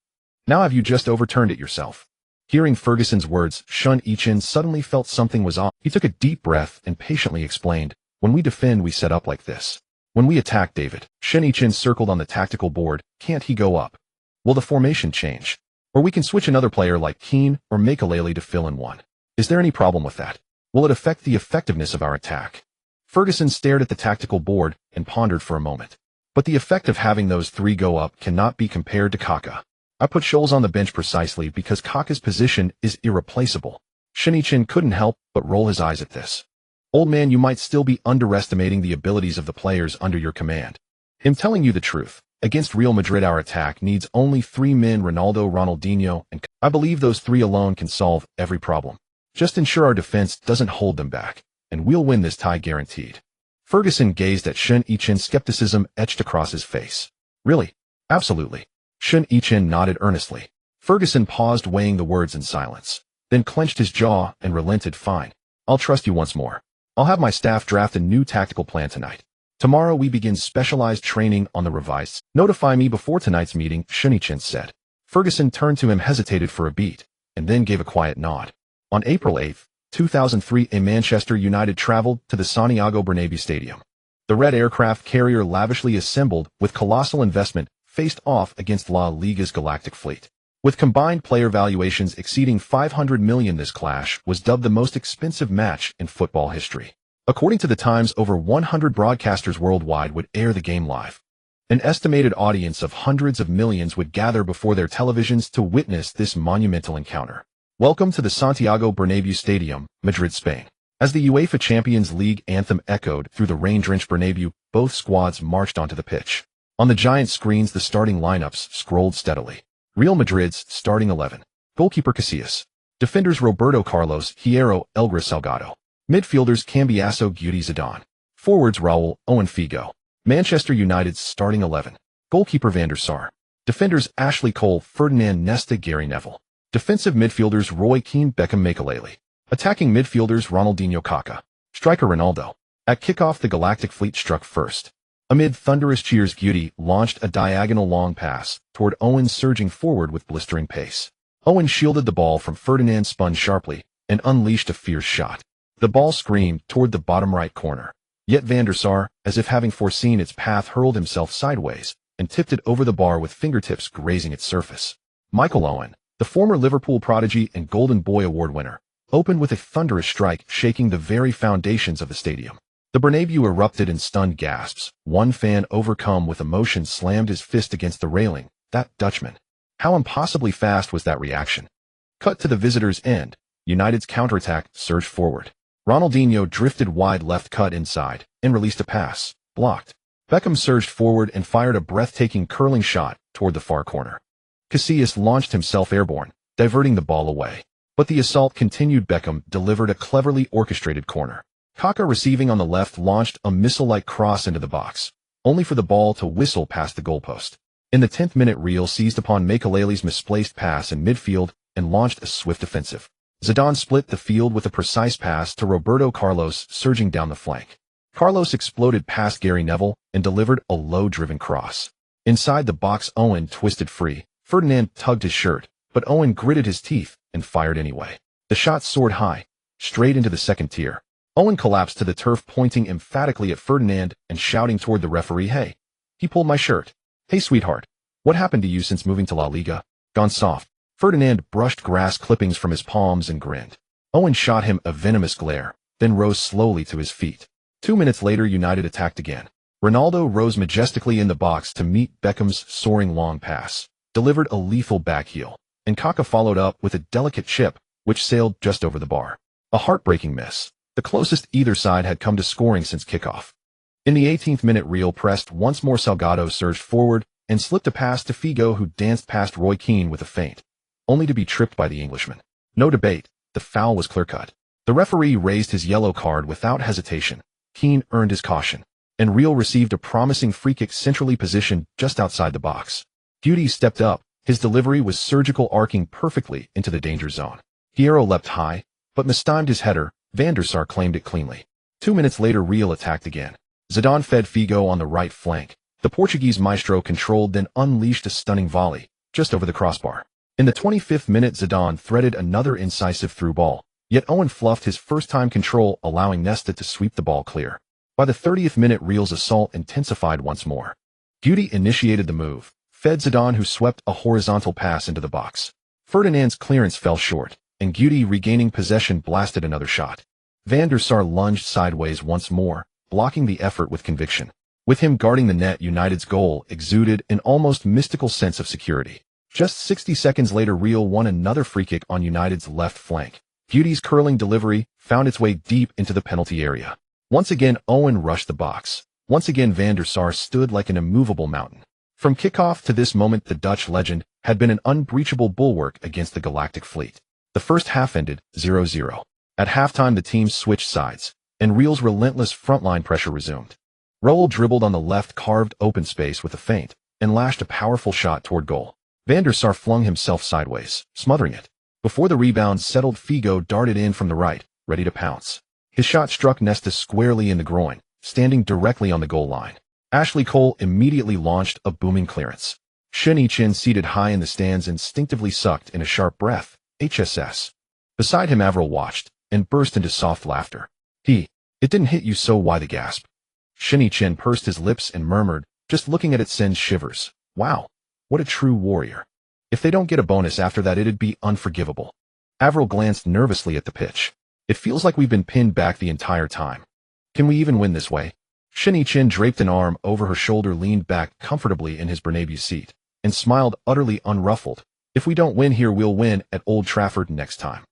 Now have you just overturned it yourself?" Hearing Ferguson's words, Shen Yichen suddenly felt something was off. He took a deep breath and patiently explained, "When we defend, we set up like this. When we attack, David." Shen Yichen circled on the tactical board. "Can't he go up? Will the formation change? Or we can switch another player like Keane or Makelele to fill in one. Is there any problem with that? Will it affect the effectiveness of our attack?" Ferguson stared at the tactical board and pondered for a moment. "But the effect of having those three go up cannot be compared to Kaká. I put Scholes on the bench precisely because Kaká's position is irreplaceable." Shen Yichen couldn't help but roll his eyes at this. "Old man, you might still be underestimating the abilities of the players under your command. I'm telling you the truth. Against Real Madrid, our attack needs only 3 men: Ronaldo, Ronaldinho, and I believe those 3 alone can solve every problem. Just ensure our defense doesn't hold them back, and we'll win this tie guaranteed." Ferguson gazed at Shen Yichen, skepticism etched across his face. "Really? Absolutely." Shen Yichen nodded earnestly. Ferguson paused, weighing the words in silence, then clenched his jaw and relented. "Fine. I'll trust you once more. I'll have my staff draft a new tactical plan tonight. Tomorrow we begin specialized training on the revised. Notify me before tonight's meeting," Shen Yichen said. Ferguson turned to him, hesitated for a beat, and then gave a quiet nod. On April 8, 2003, Manchester United traveled to the Santiago Bernabéu Stadium. The red aircraft carrier, lavishly assembled with colossal investment, faced off against La Liga's Galactic Fleet. With combined player valuations exceeding $500 million, this clash was dubbed the most expensive match in football history. According to the Times, over 100 broadcasters worldwide would air the game live. An estimated audience of hundreds of millions would gather before their televisions to witness this monumental encounter. Welcome to the Santiago Bernabéu Stadium, Madrid, Spain. As the UEFA Champions League anthem echoed through the rain-drenched Bernabéu, both squads marched onto the pitch. On the giant screens, the starting lineups scrolled steadily. Real Madrid's starting 11. Goalkeeper Casillas. Defenders Roberto Carlos, Hierro, Elgra Salgado. Midfielders Cambiasso, Guti, Zidane. Forwards Raúl, Owen, Figo. Manchester United's starting 11. Goalkeeper Van der Sar. Defenders Ashley Cole, Ferdinand, Nesta, Gary Neville. Defensive midfielders Roy Keane, Beckham, Makelele. Attacking midfielders Ronaldinho, Kaká. Striker Ronaldo. At kickoff, the Galactic Fleet struck first. Amid thunderous cheers, Guti launched a diagonal long pass toward Owen, surging forward with blistering pace. Owen shielded the ball from Ferdinand, spun sharply, and unleashed a fierce shot. The ball screamed toward the bottom right corner. Yet Van der Sar, as if having foreseen its path, hurled himself sideways and tipped it over the bar with fingertips grazing its surface. Michael Owen, the former Liverpool prodigy and Golden Boy Award winner, opened with a thunderous strike, shaking the very foundations of the stadium. The Bernabéu erupted in stunned gasps. One fan, overcome with emotion, slammed his fist against the railing. That Dutchman. How impossibly fast was that reaction? Cut to the visitors' end. United's counterattack surged forward. Ronaldinho drifted wide left, cut inside, and released a pass. Blocked. Beckham surged forward and fired a breathtaking curling shot toward the far corner. Casillas launched himself airborne, diverting the ball away. But the assault continued. Beckham delivered a cleverly orchestrated corner. Kaká, receiving on the left, launched a missile-like cross into the box, only for the ball to whistle past the goalpost. In the 10th minute, Real seized upon Makelele's misplaced pass in midfield and launched a swift offensive. Zidane split the field with a precise pass to Roberto Carlos, surging down the flank. Carlos exploded past Gary Neville and delivered a low-driven cross. Inside the box, Owen twisted free. Ferdinand tugged his shirt, but Owen gritted his teeth and fired anyway. The shot soared high, straight into the second tier. Owen collapsed to the turf, pointing emphatically at Ferdinand and shouting toward the referee, "Hey!" He pulled my shirt. "Hey, sweetheart. What happened to you since moving to La Liga? Gone soft." Ferdinand brushed grass clippings from his palms and grinned. Owen shot him a venomous glare, then rose slowly to his feet. 2 minutes later, United attacked again. Ronaldo rose majestically in the box to meet Beckham's soaring long pass, delivered a lethal backheel, and Kaká followed up with a delicate chip, which sailed just over the bar. A heartbreaking miss. the closest either side had come to scoring since kickoff. In the 18th minute, Real pressed once more. Salgado surged forward and slipped a pass to Figo, who danced past Roy Keane with a feint, only to be tripped by the Englishman. No debate, the foul was clear-cut. The referee raised his yellow card without hesitation. Keane earned his caution, and Real received a promising free kick centrally positioned just outside the box. Guti stepped up. His delivery was surgical, arcing perfectly into the danger zone. Heir leapt high, but mistimed his header. Van der Sar claimed it cleanly. 2 minutes later, Real attacked again. Zidane fed Figo on the right flank. The Portuguese maestro controlled, then unleashed a stunning volley just over the crossbar. In the 25th minute, Zidane threaded another incisive through ball, yet Owen fluffed his first-time control, allowing Nesta to sweep the ball clear. By the 30th minute, Real's assault intensified once more. Guti initiated the move, fed Zidane, who swept a horizontal pass into the box. Ferdinand's clearance fell short, and Guti, regaining possession, blasted another shot. Van der Sar lunged sideways once more, blocking the effort with conviction. With him guarding the net, United's goal exuded an almost mystical sense of security. Just 60 seconds later, Real won another free kick on United's left flank. Guti's curling delivery found its way deep into the penalty area. Once again, Owen rushed the box. Once again, Van der Sar stood like an immovable mountain. From kickoff to this moment, the Dutch legend had been an unbreachable bulwark against the Galactic Fleet. The first half ended 0-0. At halftime, the teams switched sides, and Real's relentless frontline pressure resumed. Raul dribbled on the left, carved open space with a feint, and lashed a powerful shot toward goal. Van der Sar flung himself sideways, smothering it. Before the rebound settled, Figo darted in from the right, ready to pounce. His shot struck Nesta squarely in the groin, standing directly on the goal line. Ashley Cole immediately launched a booming clearance. Shen Yichen, seated high in the stands, instinctively sucked in a sharp breath. HSS. Beside him, Avril watched and burst into soft laughter. It didn't hit you, so why the gasp? Shen Yichen pursed his lips and murmured, just looking at it sends shivers. Wow, what a true warrior. If they don't get a bonus after that, it'd be unforgivable. Avril glanced nervously at the pitch. It feels like we've been pinned back the entire time. Can we even win this way? Shen Yichen draped an arm over her shoulder, leaned back comfortably in his Bernabeu seat, and smiled, utterly unruffled. If we don't win here, we'll win at Old Trafford next time.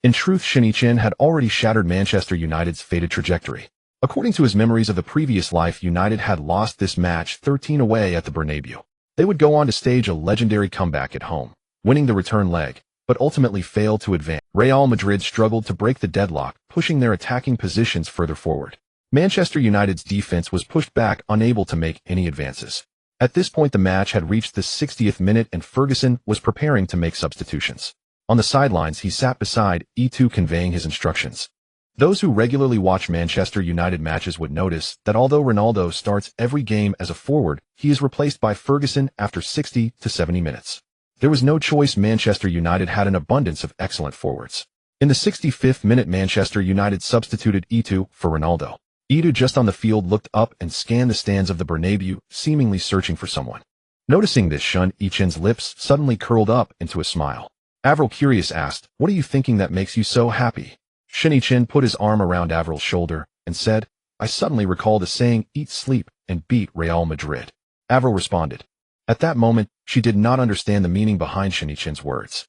In truth, Shen Yichen had already shattered Manchester United's fated trajectory. According to his memories of the previous life, United had lost this match 13 away at the Bernabeu. They would go on to stage a legendary comeback at home, winning the return leg, but ultimately failed to advance. Real Madrid struggled to break the deadlock, pushing their attacking positions further forward. Manchester United's defense was pushed back, unable to make any advances. At this point, the match had reached the 60th minute and Ferguson was preparing to make substitutions. On the sidelines, he sat beside E2, conveying his instructions. Those who regularly watch Manchester United matches would notice that although Ronaldo starts every game as a forward, he is replaced by Ferguson after 60 to 70 minutes. There was no choice. Manchester United had an abundance of excellent forwards. In the 65th minute, Manchester United substituted E2 for Ronaldo. E2, just on the field, looked up and scanned the stands of the Bernabeu, seemingly searching for someone. Noticing this, Shen Yichen's lips suddenly curled up into a smile. Avril, curious, asked, "What are you thinking that makes you so happy?" Shen Yichen put his arm around Avril's shoulder and said, "I suddenly recall the saying, eat, sleep, and beat Real Madrid." Avril responded. At that moment, she did not understand the meaning behind Shen Yichen's words.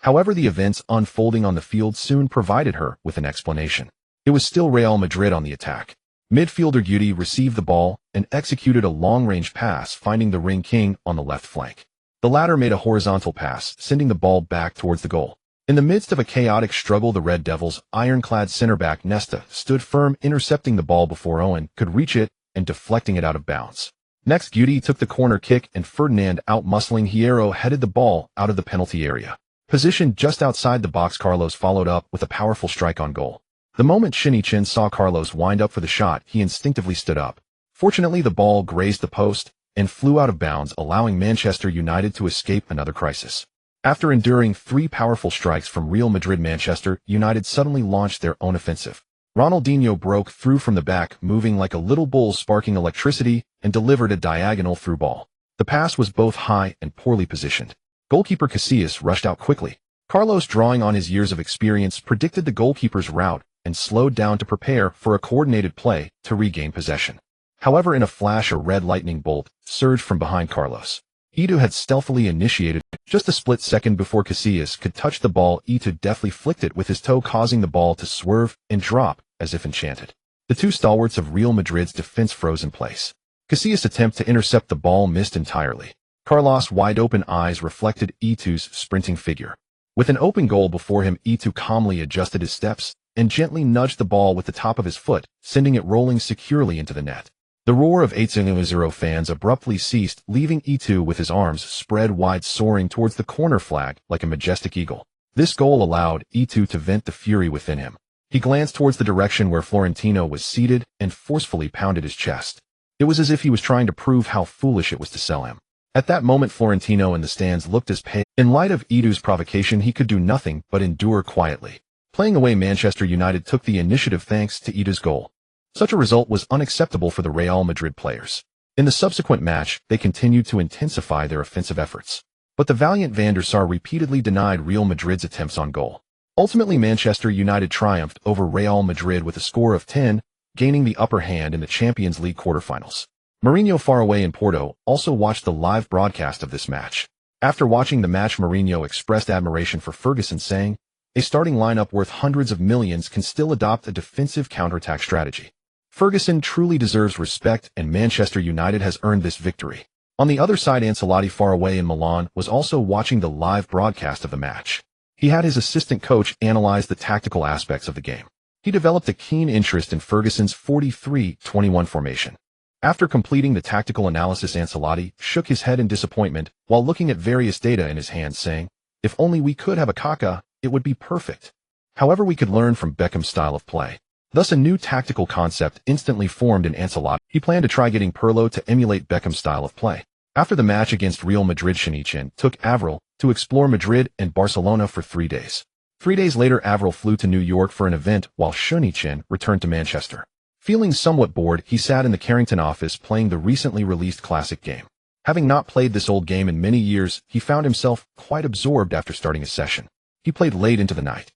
However, the events unfolding on the field soon provided her with an explanation. It was still Real Madrid on the attack. Midfielder Guti received the ball and executed a long-range pass, finding the ring king on the left flank. The latter made a horizontal pass, sending the ball back towards the goal. In the midst of a chaotic struggle, the Red Devils' ironclad center-back Nesta stood firm, intercepting the ball before Owen could reach it and deflecting it out of bounds. Next, Guti took the corner kick and Ferdinand, out-muscling Heir, headed the ball out of the penalty area. Positioned just outside the box, Carlos followed up with a powerful strike on goal. The moment Shen Yichen saw Carlos wind up for the shot, he instinctively stood up. Fortunately, the ball grazed the post and flew out of bounds, allowing Manchester United to escape another crisis. After enduring 3 powerful strikes from Real Madrid, Manchester United suddenly launched their own offensive. Ronaldinho broke through from the back, moving like a little bull, sparking electricity, and delivered a diagonal through ball. The pass was both high and poorly positioned. Goalkeeper Casillas rushed out quickly. Carlos, drawing on his years of experience, predicted the goalkeeper's route and slowed down to prepare for a coordinated play to regain possession. However, in a flash, a red lightning bolt surged from behind Carlos. E2 had stealthily initiated. Just a split second before Casillas could touch the ball, E2 deftly flicked it with his toe, causing the ball to swerve and drop as if enchanted. The two stalwarts of Real Madrid's defense froze in place. Casillas' attempt to intercept the ball missed entirely. Carlos' wide-open eyes reflected Eto'o's sprinting figure. With an open goal before him, Eto'o calmly adjusted his steps and gently nudged the ball with the top of his foot, sending it rolling securely into the net. The roar of 8-0 fans abruptly ceased, leaving Eto'o with his arms spread wide, soaring towards the corner flag like a majestic eagle. This goal allowed Eto'o to vent the fury within him. He glanced towards the direction where Florentino was seated and forcefully pounded his chest. It was as if he was trying to prove how foolish it was to sell him. At that moment, Florentino in the stands looked as pale. In light of Eto'o's provocation, he could do nothing but endure quietly. Playing away, Manchester United took the initiative thanks to Eto'o's goal. Such a result was unacceptable for the Real Madrid players. In the subsequent match, they continued to intensify their offensive efforts. But the valiant Van der Sar repeatedly denied Real Madrid's attempts on goal. Ultimately, Manchester United triumphed over Real Madrid with a score of 10, gaining the upper hand in the Champions League quarterfinals. Mourinho, far away in Porto, also watched the live broadcast of this match. After watching the match, Mourinho expressed admiration for Ferguson, saying, "A starting lineup worth hundreds of millions can still adopt a defensive counterattack strategy. Ferguson truly deserves respect, and Manchester United has earned this victory." On the other side, Ancelotti, far away in Milan, was also watching the live broadcast of the match. He had his assistant coach analyze the tactical aspects of the game. He developed a keen interest in Ferguson's 43-21 formation. After completing the tactical analysis, Ancelotti shook his head in disappointment while looking at various data in his hands, saying, "If only we could have a Kaká, it would be perfect. However, we could learn from Beckham's style of play." Thus, a new tactical concept instantly formed in Ancelotti. He planned to try getting Pirlo to emulate Beckham's style of play. After the match against Real Madrid, Shen Yichen took Avril to explore Madrid and Barcelona for 3 days. 3 days later, Avril flew to New York for an event, while Shen Yichen returned to Manchester. Feeling somewhat bored, he sat in the Carrington office playing the recently released classic game. Having not played this old game in many years, he found himself quite absorbed after starting his session. He played late into the night.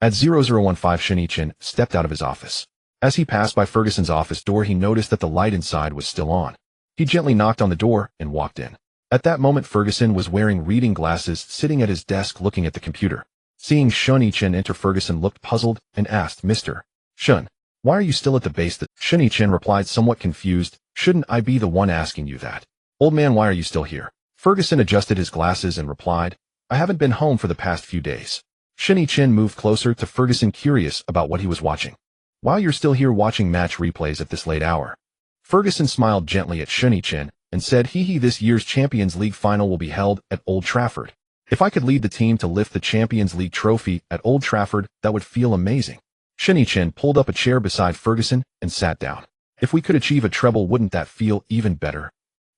At 0015, Shen Yichen stepped out of his office. As he passed by Ferguson's office door, he noticed that the light inside was still on. He gently knocked on the door and walked in. At that moment, Ferguson was wearing reading glasses, sitting at his desk looking at the computer. Seeing Shen Yichen enter, Ferguson looked puzzled and asked, "Mr. Shen, why are you still at the base?" Shen Yichen replied, somewhat confused, "Shouldn't I be the one asking you that? Old man, why are you still here?" Ferguson adjusted his glasses and replied, "I haven't been home for the past few days." Shen Yichen moved closer to Ferguson, curious about what he was watching. "Why, you're still here watching match replays at this late hour?" Ferguson smiled gently at Shen Yichen and said, "This year's Champions League final will be held at Old Trafford. If I could lead the team to lift the Champions League trophy at Old Trafford, that would feel amazing." Shen Yichen pulled up a chair beside Ferguson and sat down. "If we could achieve a treble, wouldn't that feel even better?"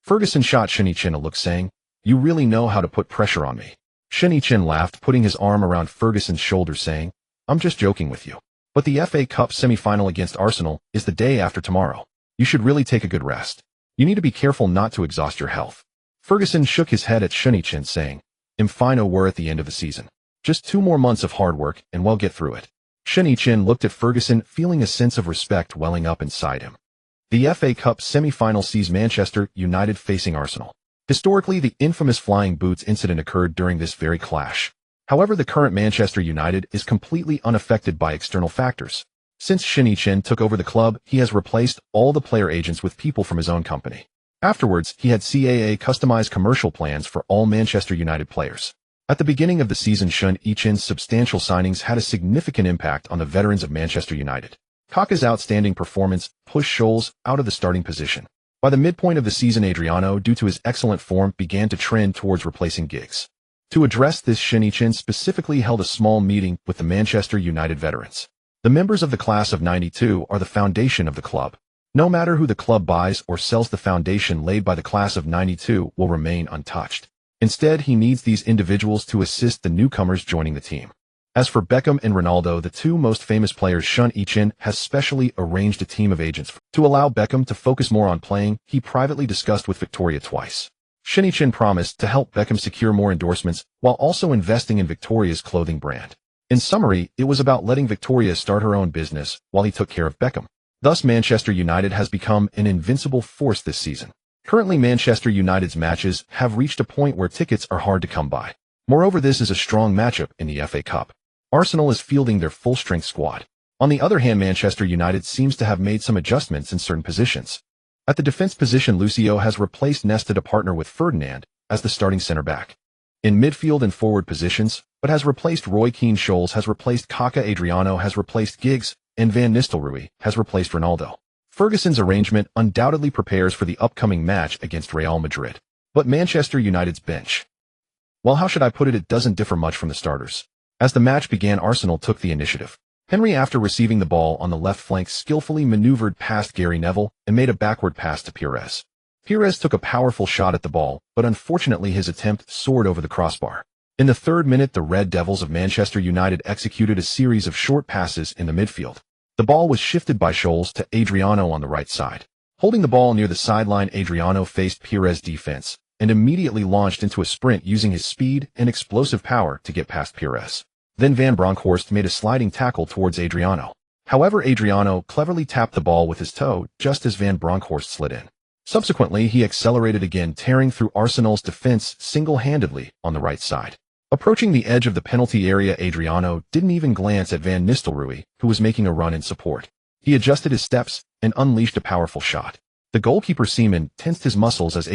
Ferguson shot Shen Yichen a look, saying, "You really know how to put pressure on me." Shen Yichen laughed, putting his arm around Ferguson's shoulder, saying, "I'm just joking with you. But the FA Cup semi-final against Arsenal is the day after tomorrow. You should really take a good rest. You need to be careful not to exhaust your health." Ferguson shook his head at Shen Yichen, saying, We're at the end of the season. Just 2 more months of hard work, and we'll get through it." Shen Yichen looked at Ferguson, feeling a sense of respect welling up inside him. The FA Cup semi-final sees Manchester United facing Arsenal. Historically, the infamous Flying Boots incident occurred during this very clash. However, the current Manchester United is completely unaffected by external factors. Since Shen Yichen took over the club, he has replaced all the player agents with people from his own company. Afterwards, he had CAA customized commercial plans for all Manchester United players. At the beginning of the season, Shen Yichen's substantial signings had a significant impact on the veterans of Manchester United. Kaká's outstanding performance pushed Scholes out of the starting position. By the midpoint of the season, Adriano, due to his excellent form, began to trend towards replacing Giggs. To address this, Shen Yichen specifically held a small meeting with the Manchester United veterans. The members of the class of '92 are the foundation of the club. No matter who the club buys or sells, the foundation laid by the class of '92 will remain untouched. Instead, he needs these individuals to assist the newcomers joining the team. As for Beckham and Ronaldo, the 2 most famous players, Shen Yichen has specially arranged a team of agents. To allow Beckham to focus more on playing, he privately discussed with Victoria twice. Shen Yichen promised to help Beckham secure more endorsements while also investing in Victoria's clothing brand. In summary, it was about letting Victoria start her own business while he took care of Beckham. Thus, Manchester United has become an invincible force this season. Currently, Manchester United's matches have reached a point where tickets are hard to come by. Moreover, this is a strong matchup in the FA Cup. Arsenal is fielding their full-strength squad. On the other hand, Manchester United seems to have made some adjustments in certain positions. At the defense position, Lucio has replaced Nesta to partner with Ferdinand as the starting center-back. In midfield and forward positions, but has replaced Roy Keane. Scholes has replaced Kaká, Adriano has replaced Giggs, and Van Nistelrooy has replaced Ronaldo. Ferguson's arrangement undoubtedly prepares for the upcoming match against Real Madrid. But Manchester United's bench, well, how should I put it, it doesn't differ much from the starters. As the match began, Arsenal took the initiative. Henry, after receiving the ball on the left flank, skillfully maneuvered past Gary Neville and made a backward pass to Pires. Pires took a powerful shot at the ball, but unfortunately his attempt soared over the crossbar. In the 3rd minute, the Red Devils of Manchester United executed a series of short passes in the midfield. The ball was shifted by Scholes to Adriano on the right side. Holding the ball near the sideline, Adriano faced Pires' defense and immediately launched into a sprint using his speed and explosive power to get past Pires. Then Van Bronckhorst made a sliding tackle towards Adriano. However, Adriano cleverly tapped the ball with his toe just as Van Bronckhorst slid in. Subsequently, he accelerated again, tearing through Arsenal's defense single-handedly on the right side. Approaching the edge of the penalty area, Adriano didn't even glance at Van Nistelrooy, who was making a run in support. He adjusted his steps and unleashed a powerful shot. The goalkeeper Seaman tensed his muscles as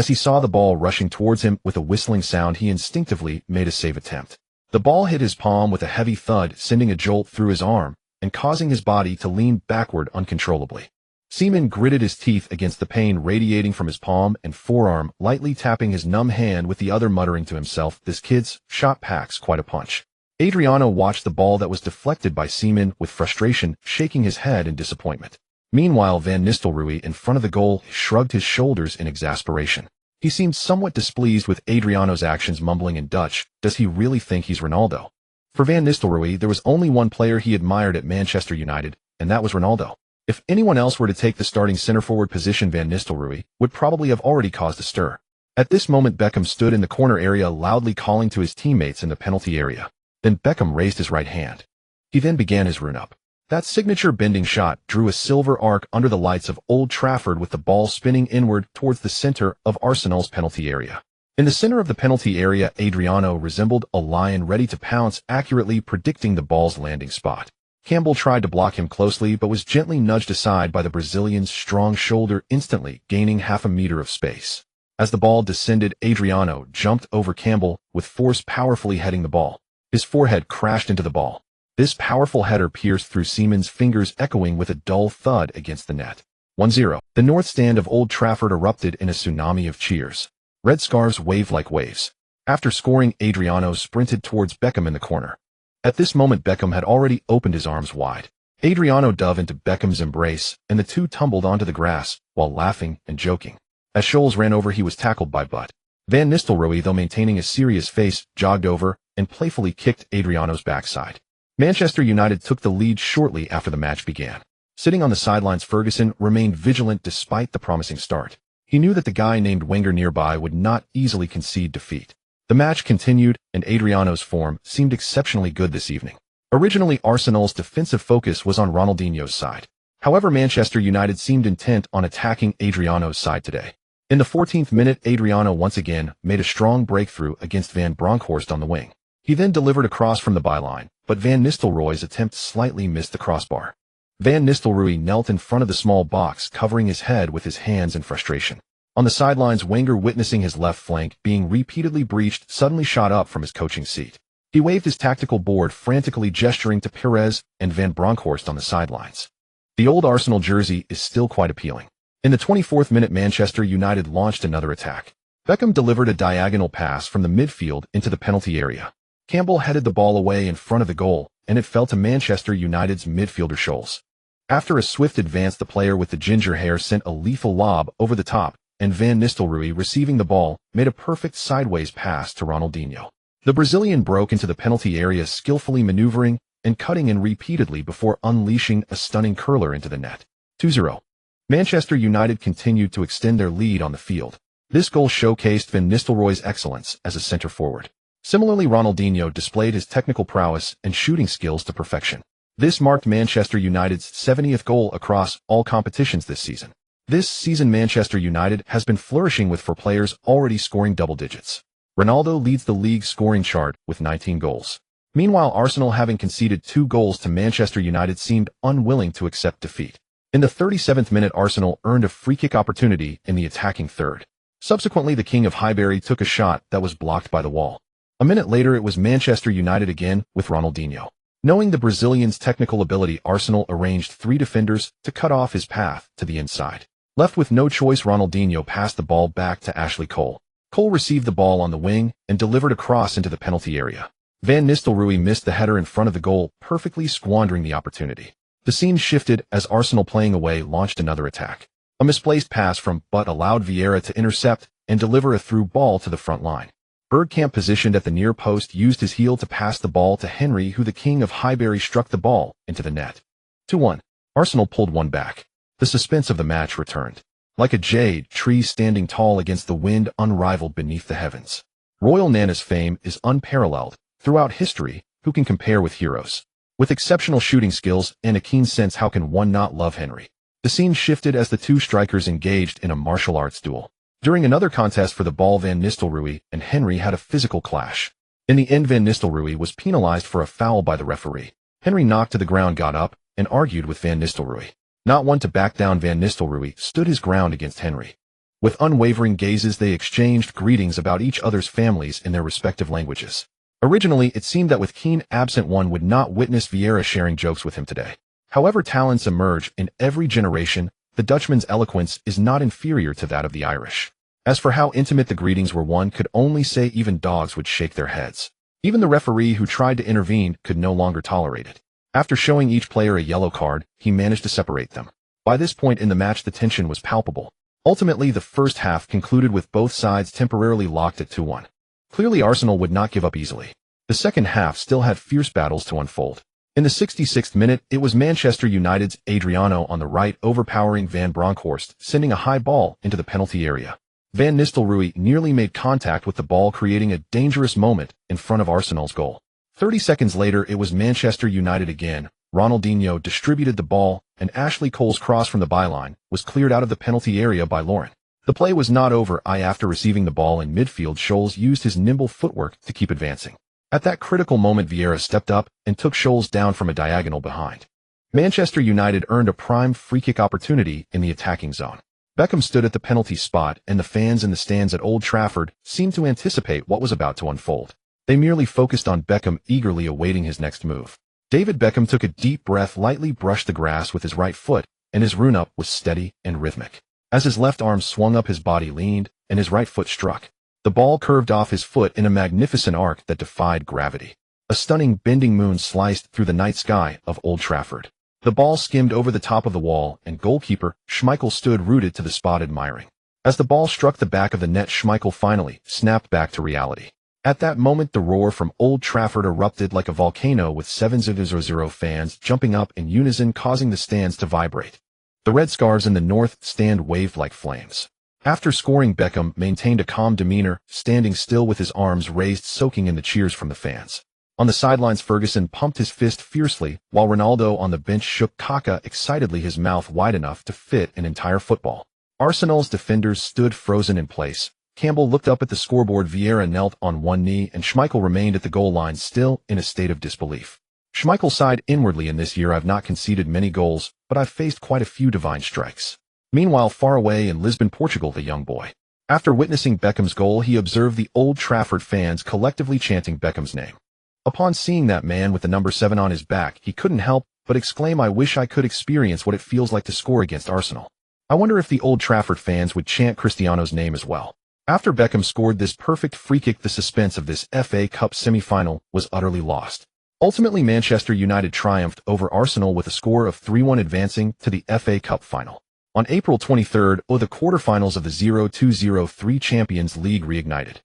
he saw the ball rushing towards him. With a whistling sound, he instinctively made a save attempt. The ball hit his palm with a heavy thud, sending a jolt through his arm and causing his body to lean backward uncontrollably. Seaman gritted his teeth against the pain radiating from his palm and forearm, lightly tapping his numb hand with the other, muttering to himself, "This kid's shot packs quite a punch." Adriano watched the ball that was deflected by Seaman with frustration, shaking his head in disappointment. Meanwhile, Van Nistelrooy, in front of the goal, shrugged his shoulders in exasperation. He seemed somewhat displeased with Adriano's actions, mumbling in Dutch, "Does he really think he's Ronaldo?" For Van Nistelrooy, there was only one player he admired at Manchester United, and that was Ronaldo. If anyone else were to take the starting center-forward position, Van Nistelrooy would probably have already caused a stir. At this moment, Beckham stood in the corner area, loudly calling to his teammates in the penalty area. Then Beckham raised his right hand. He then began his run-up. That signature bending shot drew a silver arc under the lights of Old Trafford, with the ball spinning inward towards the center of Arsenal's penalty area. In the center of the penalty area, Adriano resembled a lion ready to pounce, accurately predicting the ball's landing spot. Campbell tried to block him closely but was gently nudged aside by the Brazilian's strong shoulder, instantly gaining half a meter of space. As the ball descended, Adriano jumped over Campbell with force, powerfully heading the ball. His forehead crashed into the ball. This powerful header pierced through Seaman's fingers, echoing with a dull thud against the net. 1-0. The north stand of Old Trafford erupted in a tsunami of cheers. Red scarves waved like waves. After scoring, Adriano sprinted towards Beckham in the corner. At this moment, Beckham had already opened his arms wide. Adriano dove into Beckham's embrace, and the two tumbled onto the grass, while laughing and joking. As Scholes ran over, he was tackled by Butt. Van Nistelrooy, though maintaining a serious face, jogged over and playfully kicked Adriano's backside. Manchester United took the lead shortly after the match began. Sitting on the sidelines, Ferguson remained vigilant despite the promising start. He knew that the guy named Wenger nearby would not easily concede defeat. The match continued, and Adriano's form seemed exceptionally good this evening. Originally, Arsenal's defensive focus was on Ronaldinho's side. However, Manchester United seemed intent on attacking Adriano's side today. In the 14th minute, Adriano once again made a strong breakthrough against Van Bronckhorst on the wing. He then delivered a cross from the byline, but Van Nistelrooy's attempt slightly missed the crossbar. Van Nistelrooy knelt in front of the small box, covering his head with his hands in frustration. On the sidelines, Wenger, witnessing his left flank being repeatedly breached, suddenly shot up from his coaching seat. He waved his tactical board, frantically gesturing to Pires and Van Bronckhorst on the sidelines. The old Arsenal jersey is still quite appealing. In the 24th minute, Manchester United launched another attack. Beckham delivered a diagonal pass from the midfield into the penalty area. Campbell headed the ball away in front of the goal, and it fell to Manchester United's midfielder Scholes. After a swift advance, the player with the ginger hair sent a lethal lob over the top, and Van Nistelrooy, receiving the ball, made a perfect sideways pass to Ronaldinho. The Brazilian broke into the penalty area, skillfully maneuvering and cutting in repeatedly before unleashing a stunning curler into the net. 2-0. Manchester United continued to extend their lead on the field. This goal showcased Van Nistelrooy's excellence as a center forward. Similarly, Ronaldinho displayed his technical prowess and shooting skills to perfection. This marked Manchester United's 70th goal across all competitions this season. This season, Manchester United has been flourishing with 4 players already scoring double digits. Ronaldo leads the league scoring chart with 19 goals. Meanwhile, Arsenal, having conceded 2 goals to Manchester United, seemed unwilling to accept defeat. In the 37th minute, Arsenal earned a free-kick opportunity in the attacking third. Subsequently, the King of Highbury took a shot that was blocked by the wall. A minute later, it was Manchester United again with Ronaldinho. Knowing the Brazilian's technical ability, Arsenal arranged 3 defenders to cut off his path to the inside. Left with no choice, Ronaldinho passed the ball back to Ashley Cole. Cole received the ball on the wing and delivered a cross into the penalty area. Van Nistelrooy missed the header in front of the goal, perfectly squandering the opportunity. The scene shifted as Arsenal, playing away, launched another attack. A misplaced pass from Butt allowed Vieira to intercept and deliver a through ball to the front line. Bergkamp, positioned at the near post, used his heel to pass the ball to Henry, who, the King of Highbury, struck the ball into the net. 2-1. Arsenal pulled one back. The suspense of the match returned. Like a jade tree standing tall against the wind, unrivaled beneath the heavens. Royal Nana's fame is unparalleled throughout history. Who can compare with heroes? With exceptional shooting skills and a keen sense, how can one not love Henry? The scene shifted as the 2 strikers engaged in a martial arts duel. During another contest for the ball, Van Nistelrooy and Henry had a physical clash. In the end, Van Nistelrooy was penalized for a foul by the referee. Henry, knocked to the ground, got up and argued with Van Nistelrooy. Not one to back down, Van Nistelrooy stood his ground against Henry. With unwavering gazes, they exchanged greetings about each other's families in their respective languages. Originally, it seemed that with Keane absent, one would not witness Vieira sharing jokes with him today. However, talents emerge in every generation. The Dutchman's eloquence is not inferior to that of the Irish. As for how intimate the greetings were, one could only say even dogs would shake their heads. Even the referee, who tried to intervene, could no longer tolerate it. After showing each player a yellow card, he managed to separate them. By this point in the match, the tension was palpable. Ultimately, the first half concluded with both sides temporarily locked at 2-1. Clearly, Arsenal would not give up easily. The second half still had fierce battles to unfold. In the 66th minute, it was Manchester United's Adriano on the right overpowering Van Bronckhorst, sending a high ball into the penalty area. Van Nistelrooy nearly made contact with the ball, creating a dangerous moment in front of Arsenal's goal. 30 seconds later, it was Manchester United again. Ronaldinho distributed the ball, and Ashley Cole's cross from the byline was cleared out of the penalty area by Lauren. The play was not over. After receiving the ball in midfield, Scholes used his nimble footwork to keep advancing. At that critical moment, Vieira stepped up and took Scholes down from a diagonal behind. Manchester United earned a prime free-kick opportunity in the attacking zone. Beckham stood at the penalty spot, and the fans in the stands at Old Trafford seemed to anticipate what was about to unfold. They merely focused on Beckham, eagerly awaiting his next move. David Beckham took a deep breath, lightly brushed the grass with his right foot, and his run-up was steady and rhythmic. As his left arm swung up, his body leaned, and his right foot struck. The ball curved off his foot in a magnificent arc that defied gravity. A stunning bending moon sliced through the night sky of Old Trafford. The ball skimmed over the top of the wall, and goalkeeper Schmeichel stood rooted to the spot, admiring. As the ball struck the back of the net, Schmeichel finally snapped back to reality. At that moment, the roar from Old Trafford erupted like a volcano, with 7,000 fans jumping up in unison, causing the stands to vibrate. The red scarves in the north stand waved like flames. After scoring, Beckham maintained a calm demeanor, standing still with his arms raised, soaking in the cheers from the fans. On the sidelines, Ferguson pumped his fist fiercely, while Ronaldo on the bench shook Kaká excitedly, his mouth wide enough to fit an entire football. Arsenal's defenders stood frozen in place. Campbell looked up at the scoreboard, Vieira knelt on one knee, and Schmeichel remained at the goal line, still in a state of disbelief. Schmeichel sighed inwardly. In this year, I've not conceded many goals, but I've faced quite a few divine strikes. Meanwhile, far away in Lisbon, Portugal, the young boy. After witnessing Beckham's goal, he observed the Old Trafford fans collectively chanting Beckham's name. Upon seeing that man with the number 7 on his back, he couldn't help but exclaim, I wish I could experience what it feels like to score against Arsenal. I wonder if the Old Trafford fans would chant Cristiano's name as well. After Beckham scored this perfect free kick, the suspense of this FA Cup semi-final was utterly lost. Ultimately, Manchester United triumphed over Arsenal with a score of 3-1, advancing to the FA Cup final. On April 23rd, the quarterfinals of the 02-03 Champions League reignited.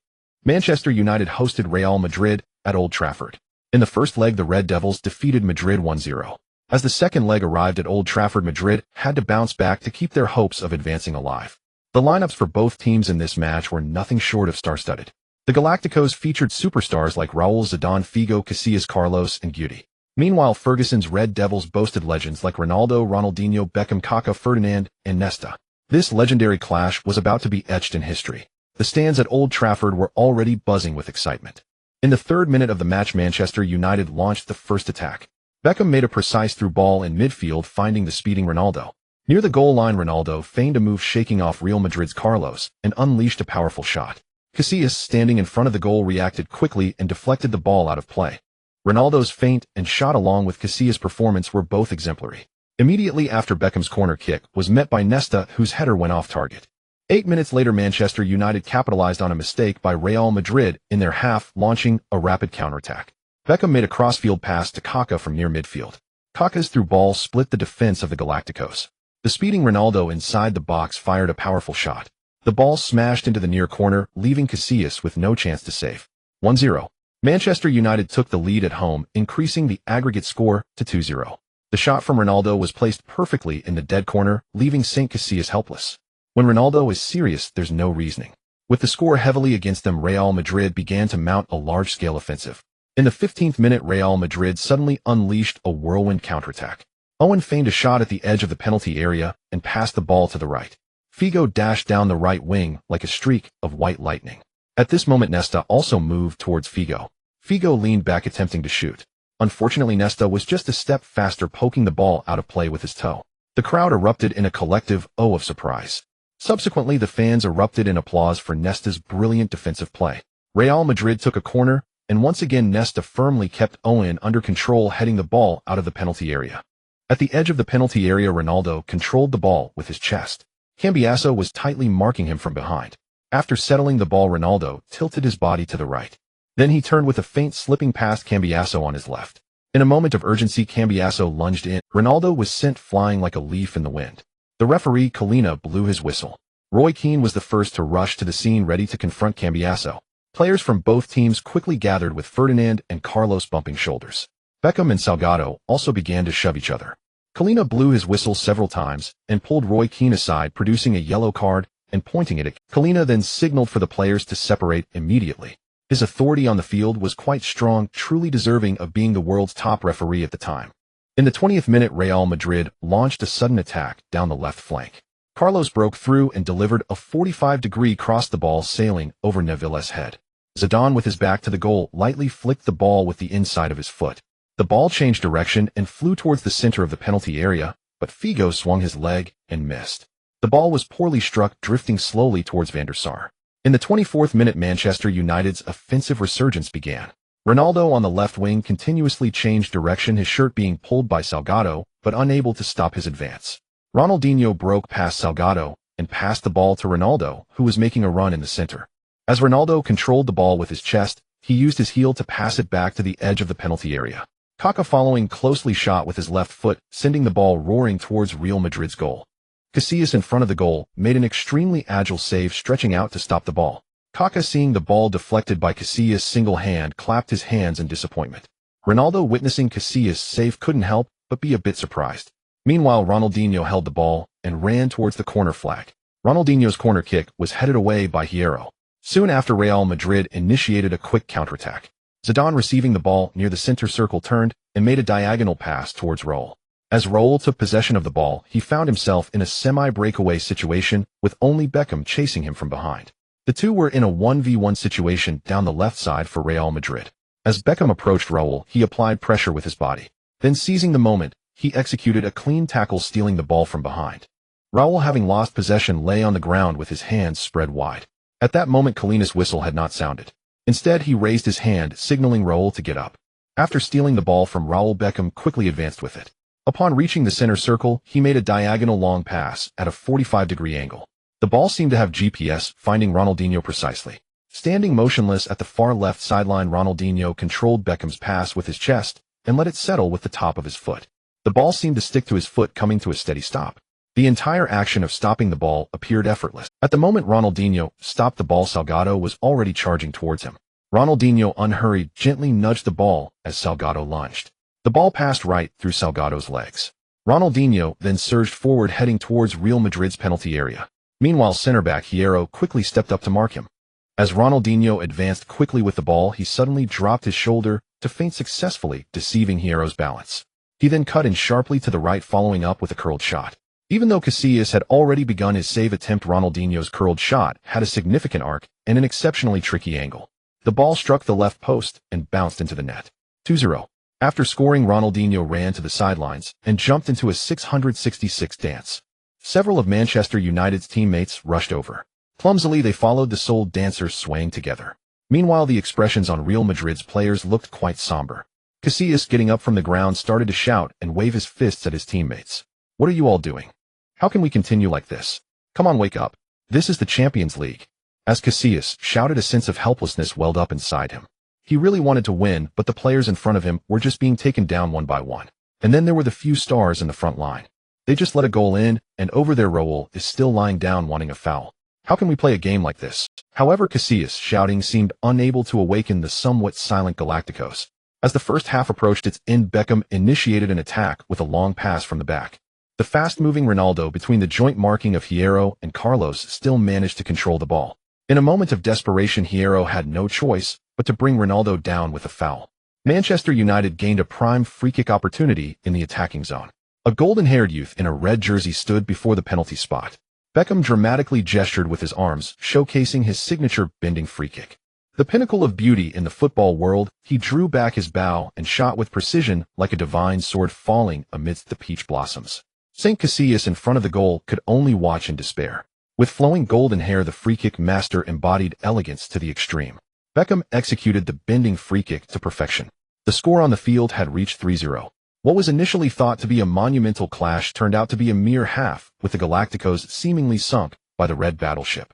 Manchester United hosted Real Madrid at Old Trafford. In the first leg, the Red Devils defeated Madrid 1-0. As the second leg arrived at Old Trafford, Madrid had to bounce back to keep their hopes of advancing alive. The lineups for both teams in this match were nothing short of star-studded. The Galacticos featured superstars like Raul, Zidane, Figo, Casillas, Carlos, and Guti. Meanwhile, Ferguson's Red Devils boasted legends like Ronaldo, Ronaldinho, Beckham, Kaká, Ferdinand, and Nesta. This legendary clash was about to be etched in history. The stands at Old Trafford were already buzzing with excitement. In the third minute of the match, Manchester United launched the first attack. Beckham made a precise through ball in midfield, finding the speeding Ronaldo. Near the goal line, Ronaldo feigned a move, shaking off Real Madrid's Carlos, and unleashed a powerful shot. Casillas, standing in front of the goal, reacted quickly and deflected the ball out of play. Ronaldo's feint and shot along with Casillas' performance were both exemplary. Immediately after, Beckham's corner kick was met by Nesta, whose header went off target. 8 minutes later, Manchester United capitalized on a mistake by Real Madrid in their half, launching a rapid counterattack. Beckham made a crossfield pass to Kaká from near midfield. Kaká's through ball split the defense of the Galacticos. The speeding Ronaldo inside the box fired a powerful shot. The ball smashed into the near corner, leaving Casillas with no chance to save. 1-0. Manchester United took the lead at home, increasing the aggregate score to 2-0. The shot from Ronaldo was placed perfectly in the dead corner, leaving St. Casillas helpless. When Ronaldo is serious, there's no reasoning. With the score heavily against them, Real Madrid began to mount a large-scale offensive. In the 15th minute, Real Madrid suddenly unleashed a whirlwind counterattack. Owen feigned a shot at the edge of the penalty area and passed the ball to the right. Figo dashed down the right wing like a streak of white lightning. At this moment, Nesta also moved towards Figo. Figo leaned back, attempting to shoot. Unfortunately, Nesta was just a step faster, poking the ball out of play with his toe. The crowd erupted in a collective "oh" of surprise. Subsequently, the fans erupted in applause for Nesta's brilliant defensive play. Real Madrid took a corner, and once again Nesta firmly kept Owen under control, heading the ball out of the penalty area. At the edge of the penalty area, Ronaldo controlled the ball with his chest. Cambiasso was tightly marking him from behind. After settling the ball, Ronaldo tilted his body to the right. Then he turned with a feint, slipping past Cambiasso on his left. In a moment of urgency, Cambiasso lunged in. Ronaldo was sent flying like a leaf in the wind. The referee, Kalina, blew his whistle. Roy Keane was the first to rush to the scene, ready to confront Cambiasso. Players from both teams quickly gathered, with Ferdinand and Carlos bumping shoulders. Beckham and Salgado also began to shove each other. Kalina blew his whistle several times and pulled Roy Keane aside, producing a yellow card and pointing it at Kalina, then signaled for the players to separate immediately. His authority on the field was quite strong, truly deserving of being the world's top referee at the time. In the 20th minute, Real Madrid launched a sudden attack down the left flank. Carlos broke through and delivered a 45-degree cross, the ball sailing over Nevilles' head. Zidane, with his back to the goal, lightly flicked the ball with the inside of his foot. The ball changed direction and flew towards the center of the penalty area, but Figo swung his leg and missed. The ball was poorly struck, drifting slowly towards Van der Sar. In the 24th minute, Manchester United's offensive resurgence began. Ronaldo on the left wing continuously changed direction, his shirt being pulled by Salgado, but unable to stop his advance. Ronaldinho broke past Salgado and passed the ball to Ronaldo, who was making a run in the center. As Ronaldo controlled the ball with his chest, he used his heel to pass it back to the edge of the penalty area. Kaká, following closely, shot with his left foot, sending the ball roaring towards Real Madrid's goal. Casillas, in front of the goal, made an extremely agile save, stretching out to stop the ball. Kaká, seeing the ball deflected by Casillas' single hand, clapped his hands in disappointment. Ronaldo, witnessing Casillas' save, couldn't help but be a bit surprised. Meanwhile, Ronaldinho held the ball and ran towards the corner flag. Ronaldinho's corner kick was headed away by Heir. Soon after, Real Madrid initiated a quick counterattack. Zidane, receiving the ball near the center circle, turned and made a diagonal pass towards Raul. As Raul took possession of the ball, he found himself in a semi-breakaway situation, with only Beckham chasing him from behind. The two were in a 1v1 situation down the left side for Real Madrid. As Beckham approached Raul, he applied pressure with his body. Then, seizing the moment, he executed a clean tackle, stealing the ball from behind. Raul, having lost possession, lay on the ground with his hands spread wide. At that moment, Kalina's whistle had not sounded. Instead, he raised his hand, signaling Raul to get up. After stealing the ball from Raul, Beckham quickly advanced with it. Upon reaching the center circle, he made a diagonal long pass at a 45-degree angle. The ball seemed to have GPS, finding Ronaldinho precisely. Standing motionless at the far left sideline, Ronaldinho controlled Beckham's pass with his chest and let it settle with the top of his foot. The ball seemed to stick to his foot, coming to a steady stop. The entire action of stopping the ball appeared effortless. At the moment Ronaldinho stopped the ball, Salgado was already charging towards him. Ronaldinho, unhurried, gently nudged the ball as Salgado lunged. The ball passed right through Salgado's legs. Ronaldinho then surged forward, heading towards Real Madrid's penalty area. Meanwhile, center-back Heir quickly stepped up to mark him. As Ronaldinho advanced quickly with the ball, he suddenly dropped his shoulder to feint, successfully deceiving Heir's balance. He then cut in sharply to the right, following up with a curled shot. Even though Casillas had already begun his save attempt, Ronaldinho's curled shot had a significant arc and an exceptionally tricky angle. The ball struck the left post and bounced into the net. 2-0. After scoring, Ronaldinho ran to the sidelines and jumped into a 666 dance. Several of Manchester United's teammates rushed over. Clumsily, they followed the soul dancers swaying together. Meanwhile, the expressions on Real Madrid's players looked quite somber. Casillas, getting up from the ground, started to shout and wave his fists at his teammates. What are you all doing? How can we continue like this? Come on, wake up. This is the Champions League. As Casillas shouted, a sense of helplessness welled up inside him. He really wanted to win, but the players in front of him were just being taken down one by one. And then there were the few stars in the front line. They just let a goal in, and over there Raul is still lying down wanting a foul. How can we play a game like this? However, Casillas' shouting seemed unable to awaken the somewhat silent Galacticos. As the first half approached its end, Beckham initiated an attack with a long pass from the back. The fast-moving Ronaldo, between the joint marking of Hierro and Carlos, still managed to control the ball. In a moment of desperation, Hierro had no choice but to bring Ronaldo down with a foul. Manchester United gained a prime free-kick opportunity in the attacking zone. A golden-haired youth in a red jersey stood before the penalty spot. Beckham dramatically gestured with his arms, showcasing his signature bending free-kick. The pinnacle of beauty in the football world, he drew back his bow and shot with precision like a divine sword falling amidst the peach blossoms. St. Casillas, in front of the goal, could only watch in despair. With flowing golden hair, the free-kick master embodied elegance to the extreme. Beckham executed the bending free-kick to perfection. The score on the field had reached 3-0. What was initially thought to be a monumental clash turned out to be a mere half, with the Galacticos seemingly sunk by the red battleship.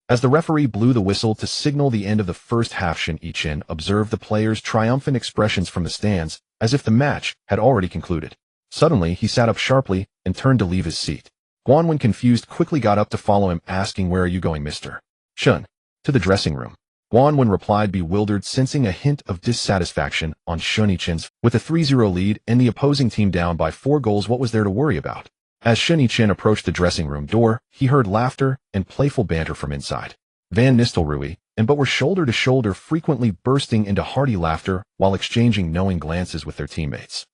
As the referee blew the whistle to signal the end of the first half, Shen Yichen observed the players' triumphant expressions from the stands, as if the match had already concluded. Suddenly, he sat up sharply and turned to leave his seat. Guan, when confused, quickly got up to follow him, asking, "Where are you going, mister?" "Shen." "To the dressing room." Guan Wen replied, bewildered, sensing a hint of dissatisfaction on Shen Yichen's. With a 3-0 lead and the opposing team down by 4 goals, what was there to worry about? As Shen Yichen approached the dressing room door, he heard laughter and playful banter from inside. Van Nistelrooy and but were shoulder to shoulder, frequently bursting into hearty laughter while exchanging knowing glances with their teammates.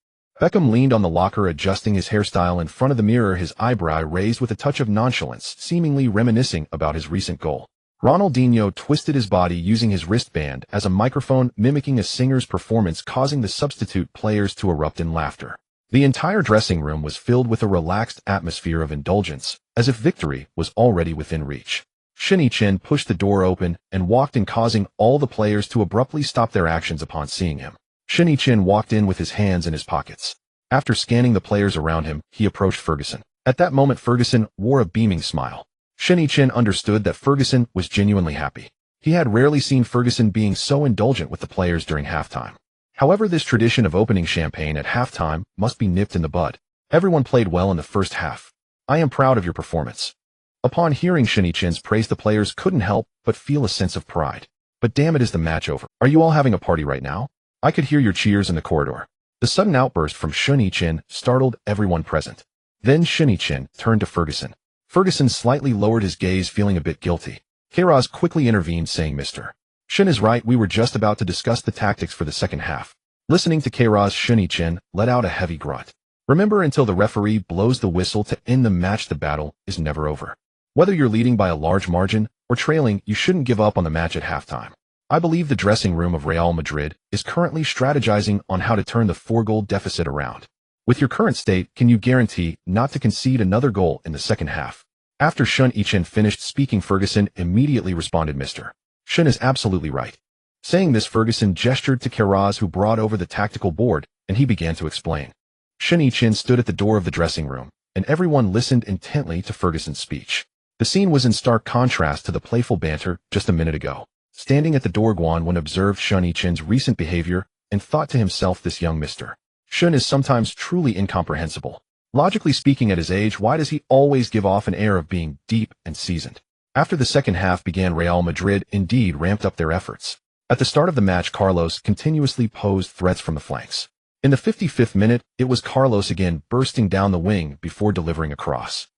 Beckham leaned on the locker, adjusting his hairstyle in front of the mirror, his eyebrow raised with a touch of nonchalance, seemingly reminiscing about his recent goal. Ronaldinho twisted his body using his wristband as a microphone, mimicking a singer's performance, causing the substitute players to erupt in laughter. The entire dressing room was filled with a relaxed atmosphere of indulgence, as if victory was already within reach. Shen Yichen pushed the door open and walked in, causing all the players to abruptly stop their actions upon seeing him. Shen Yichen walked in with his hands in his pockets. After scanning the players around him, he approached Ferguson. At that moment, Ferguson wore a beaming smile. Shen Yichen understood that Ferguson was genuinely happy. He had rarely seen Ferguson being so indulgent with the players during halftime. However, this tradition of opening champagne at halftime must be nipped in the bud. Everyone played well in the first half. I am proud of your performance. Upon hearing Shen Yichen's praise, the players couldn't help but feel a sense of pride. But damn it, is the match over? Are you all having a party right now? I could hear your cheers in the corridor. The sudden outburst from Shen Yichen startled everyone present. Then Shen Yichen turned to Ferguson. Ferguson slightly lowered his gaze, feeling a bit guilty. Kairos quickly intervened, saying, "Mr. Shen is right, we were just about to discuss the tactics for the second half." Listening to Kairos, Shen Yichen let out a heavy grunt. Remember, until the referee blows the whistle to end the match, the battle is never over. Whether you're leading by a large margin or trailing, you shouldn't give up on the match at halftime. I believe the dressing room of Real Madrid is currently strategizing on how to turn the 4-goal deficit around. With your current state, can you guarantee not to concede another goal in the second half? After Shen Yichen finished speaking, Ferguson immediately responded, "Mr. Shen is absolutely right." Saying this, Ferguson gestured to Kairos, who brought over the tactical board, and he began to explain. Shen Yichen stood at the door of the dressing room, and everyone listened intently to Ferguson's speech. The scene was in stark contrast to the playful banter just a minute ago. Standing at the door, Guan Wen observed Shen Yichen's recent behavior and thought to himself, this young Mr. Shen is sometimes truly incomprehensible. Logically speaking, at his age, why does he always give off an air of being deep and seasoned? After the second half began, Real Madrid indeed ramped up their efforts. At the start of the match, Carlos continuously posed threats from the flanks. In the 55th minute, it was Carlos again, bursting down the wing before delivering a cross.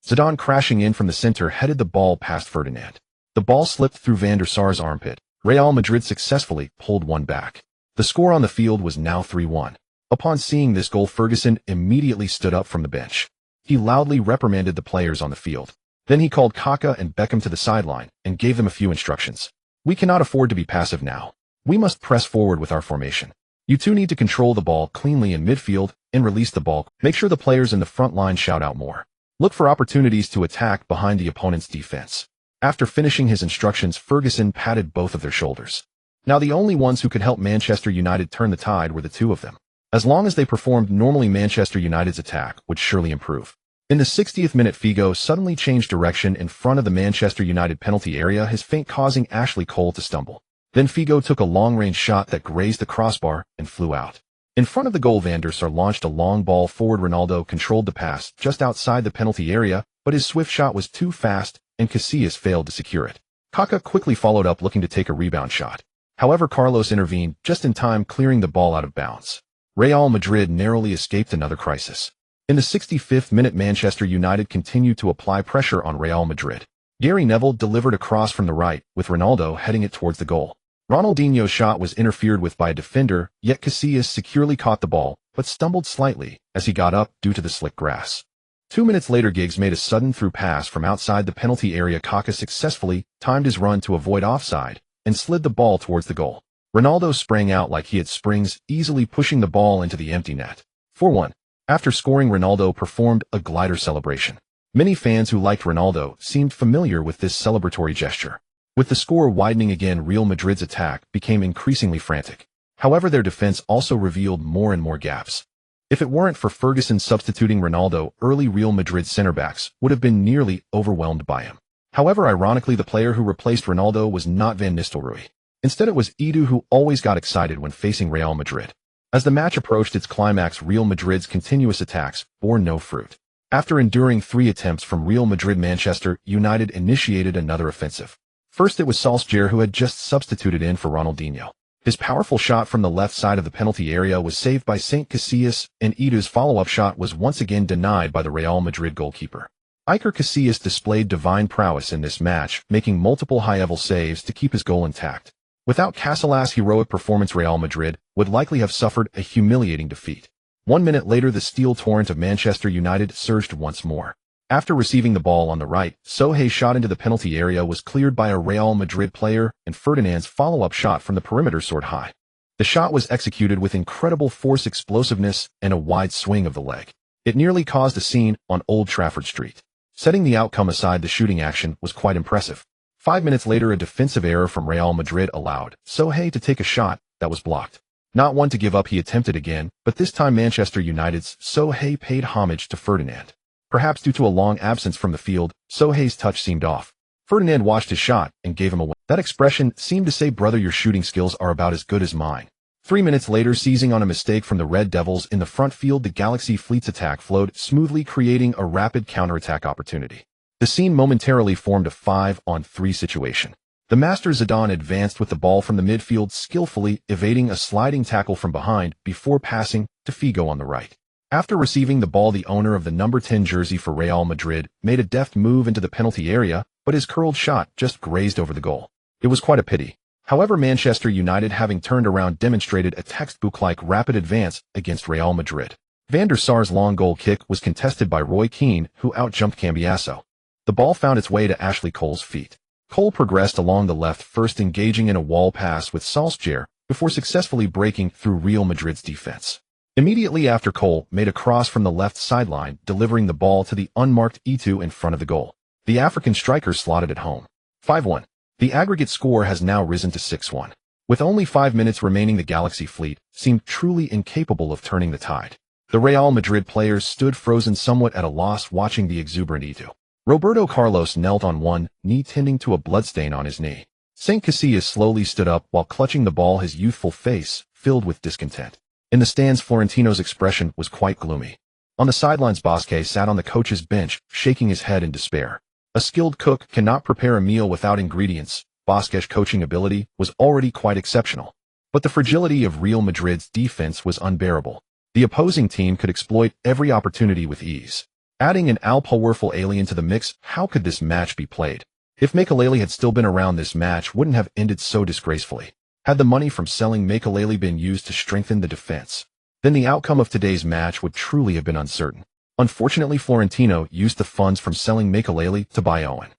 Zidane, crashing in from the center, headed the ball past Ferdinand. The ball slipped through Van der Sar's armpit. Real Madrid successfully pulled one back. The score on the field was now 3-1. Upon seeing this goal, Ferguson immediately stood up from the bench. He loudly reprimanded the players on the field. Then he called Kaká and Beckham to the sideline and gave them a few instructions. We cannot afford to be passive now. We must press forward with our formation. You two need to control the ball cleanly in midfield and release the ball. Make sure the players in the front line shout out more. Look for opportunities to attack behind the opponent's defense. After finishing his instructions, Ferguson patted both of their shoulders. Now the only ones who could help Manchester United turn the tide were the two of them. As long as they performed normally, Manchester United's attack would surely improve. In the 60th minute, Figo suddenly changed direction in front of the Manchester United penalty area, his feint causing Ashley Cole to stumble. Then Figo took a long-range shot that grazed the crossbar and flew out. In front of the goal, Van der Sar launched a long ball forward. Ronaldo controlled the pass just outside the penalty area, but his swift shot was too fast and Casillas failed to secure it. Kaká quickly followed up, looking to take a rebound shot. However, Carlos intervened just in time, clearing the ball out of bounds. Real Madrid narrowly escaped another crisis. In the 65th minute, Manchester United continued to apply pressure on Real Madrid. Gary Neville delivered a cross from the right, with Ronaldo heading it towards the goal. Ronaldinho's shot was interfered with by a defender, yet Casillas securely caught the ball, but stumbled slightly as he got up due to the slick grass. 2 minutes later, Giggs made a sudden through pass from outside the penalty area. Kaká successfully timed his run to avoid offside and slid the ball towards the goal. Ronaldo sprang out like he had springs, easily pushing the ball into the empty net. 4-1. After scoring, Ronaldo performed a glider celebration. Many fans who liked Ronaldo seemed familiar with this celebratory gesture. With the score widening again, Real Madrid's attack became increasingly frantic. However, their defense also revealed more and more gaps. If it weren't for Ferguson substituting Ronaldo early, Real Madrid center-backs would have been nearly overwhelmed by him. However, ironically, the player who replaced Ronaldo was not Van Nistelrooy. Instead, it was Edu, who always got excited when facing Real Madrid. As the match approached its climax, Real Madrid's continuous attacks bore no fruit. After enduring 3 attempts from Real Madrid, Manchester United initiated another offensive. First, it was Solskjaer, who had just substituted in for Ronaldinho. His powerful shot from the left side of the penalty area was saved by Saint Casillas, and Edu's follow-up shot was once again denied by the Real Madrid goalkeeper. Iker Casillas displayed divine prowess in this match, making multiple high-level saves to keep his goal intact. Without Casillas' heroic performance, Real Madrid would likely have suffered a humiliating defeat. 1 minute later, the steel torrent of Manchester United surged once more. After receiving the ball on the right, Sohei's shot into the penalty area was cleared by a Real Madrid player, and Ferdinand's follow-up shot from the perimeter soared high. The shot was executed with incredible force, explosiveness, and a wide swing of the leg. It nearly caused a scene on Old Trafford Street. Setting the outcome aside, the shooting action was quite impressive. 5 minutes later, a defensive error from Real Madrid allowed Sohei to take a shot that was blocked. Not one to give up, he attempted again, but this time Manchester United's Sohei paid homage to Ferdinand. Perhaps due to a long absence from the field, Sohei's touch seemed off. Ferdinand watched his shot and gave him a win. That expression seemed to say, "Brother, your shooting skills are about as good as mine." 3 minutes later, seizing on a mistake from the Red Devils in the front field, the Galaxy Fleet's attack flowed smoothly, creating a rapid counterattack opportunity. The scene momentarily formed a 5-on-3 situation. The master Zidane advanced with the ball from the midfield, skillfully evading a sliding tackle from behind before passing to Figo on the right. After receiving the ball, the owner of the number 10 jersey for Real Madrid made a deft move into the penalty area, but his curled shot just grazed over the goal. It was quite a pity. However, Manchester United, having turned around, demonstrated a textbook-like rapid advance against Real Madrid. Van der Sar's long goal kick was contested by Roy Keane, who outjumped Cambiasso. The ball found its way to Ashley Cole's feet. Cole progressed along the left, first engaging in a wall pass with Solskjaer before successfully breaking through Real Madrid's defense. Immediately after, Cole made a cross from the left sideline, delivering the ball to the unmarked Edu in front of the goal. The African striker slotted it home. 5-1. The aggregate score has now risen to 6-1. With only 5 minutes remaining, the Galaxy Fleet seemed truly incapable of turning the tide. The Real Madrid players stood frozen, somewhat at a loss, watching the exuberant Edu. Roberto Carlos knelt on one knee, tending to a bloodstain on his knee. Saint Casillas slowly stood up while clutching the ball, his youthful face filled with discontent. In the stands, Florentino's expression was quite gloomy. On the sidelines, Bosque sat on the coach's bench, shaking his head in despair. A skilled cook cannot prepare a meal without ingredients. Bosque's coaching ability was already quite exceptional. But the fragility of Real Madrid's defense was unbearable. The opposing team could exploit every opportunity with ease. Adding an all-powerful alien to the mix, how could this match be played? If Makelele had still been around, this match wouldn't have ended so disgracefully. Had the money from selling Makelele been used to strengthen the defense, then the outcome of today's match would truly have been uncertain. Unfortunately, Florentino used the funds from selling Makelele to buy Owen.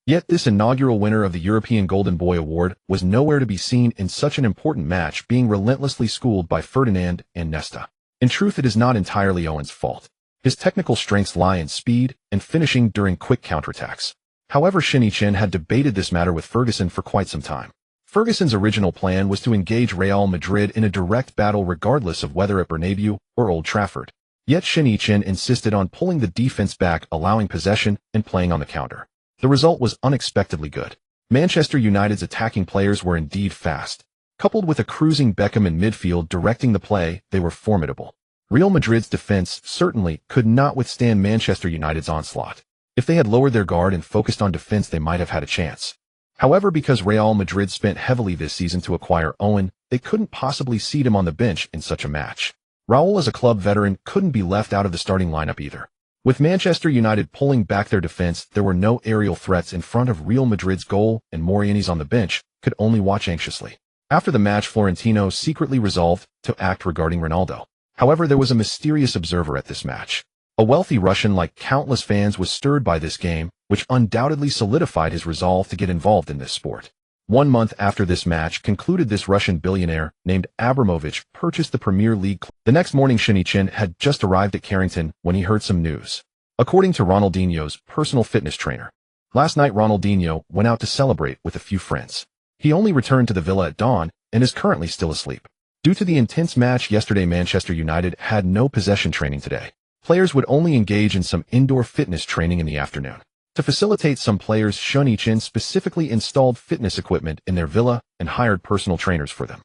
Yet this inaugural winner of the European Golden Boy Award was nowhere to be seen in such an important match, being relentlessly schooled by Ferdinand and Nesta. In truth, it is not entirely Owen's fault. His technical strengths lie in speed and finishing during quick counterattacks. However, Shen Yichen had debated this matter with Ferguson for quite some time. Ferguson's original plan was to engage Real Madrid in a direct battle regardless of whether at Bernabeu or Old Trafford. Yet Shen Yichen insisted on pulling the defense back, allowing possession and playing on the counter. The result was unexpectedly good. Manchester United's attacking players were indeed fast. Coupled with a cruising Beckham in midfield directing the play, they were formidable. Real Madrid's defense certainly could not withstand Manchester United's onslaught. If they had lowered their guard and focused on defense, they might have had a chance. However, because Real Madrid spent heavily this season to acquire Owen, they couldn't possibly seat him on the bench in such a match. Raul, as a club veteran, couldn't be left out of the starting lineup either. With Manchester United pulling back their defense, there were no aerial threats in front of Real Madrid's goal, and Morientes on the bench could only watch anxiously. After the match, Florentino secretly resolved to act regarding Ronaldo. However, there was a mysterious observer at this match. A wealthy Russian, like countless fans, was stirred by this game, which undoubtedly solidified his resolve to get involved in this sport. 1 month after this match concluded, this Russian billionaire named Abramovich purchased the Premier League club. The next morning, Shen Yichen had just arrived at Carrington when he heard some news. According to Ronaldinho's personal fitness trainer, last night Ronaldinho went out to celebrate with a few friends. He only returned to the villa at dawn and is currently still asleep. Due to the intense match yesterday, Manchester United had no possession training today. Players would only engage in some indoor fitness training in the afternoon. To facilitate some players, Shen Yichen specifically installed fitness equipment in their villa and hired personal trainers for them.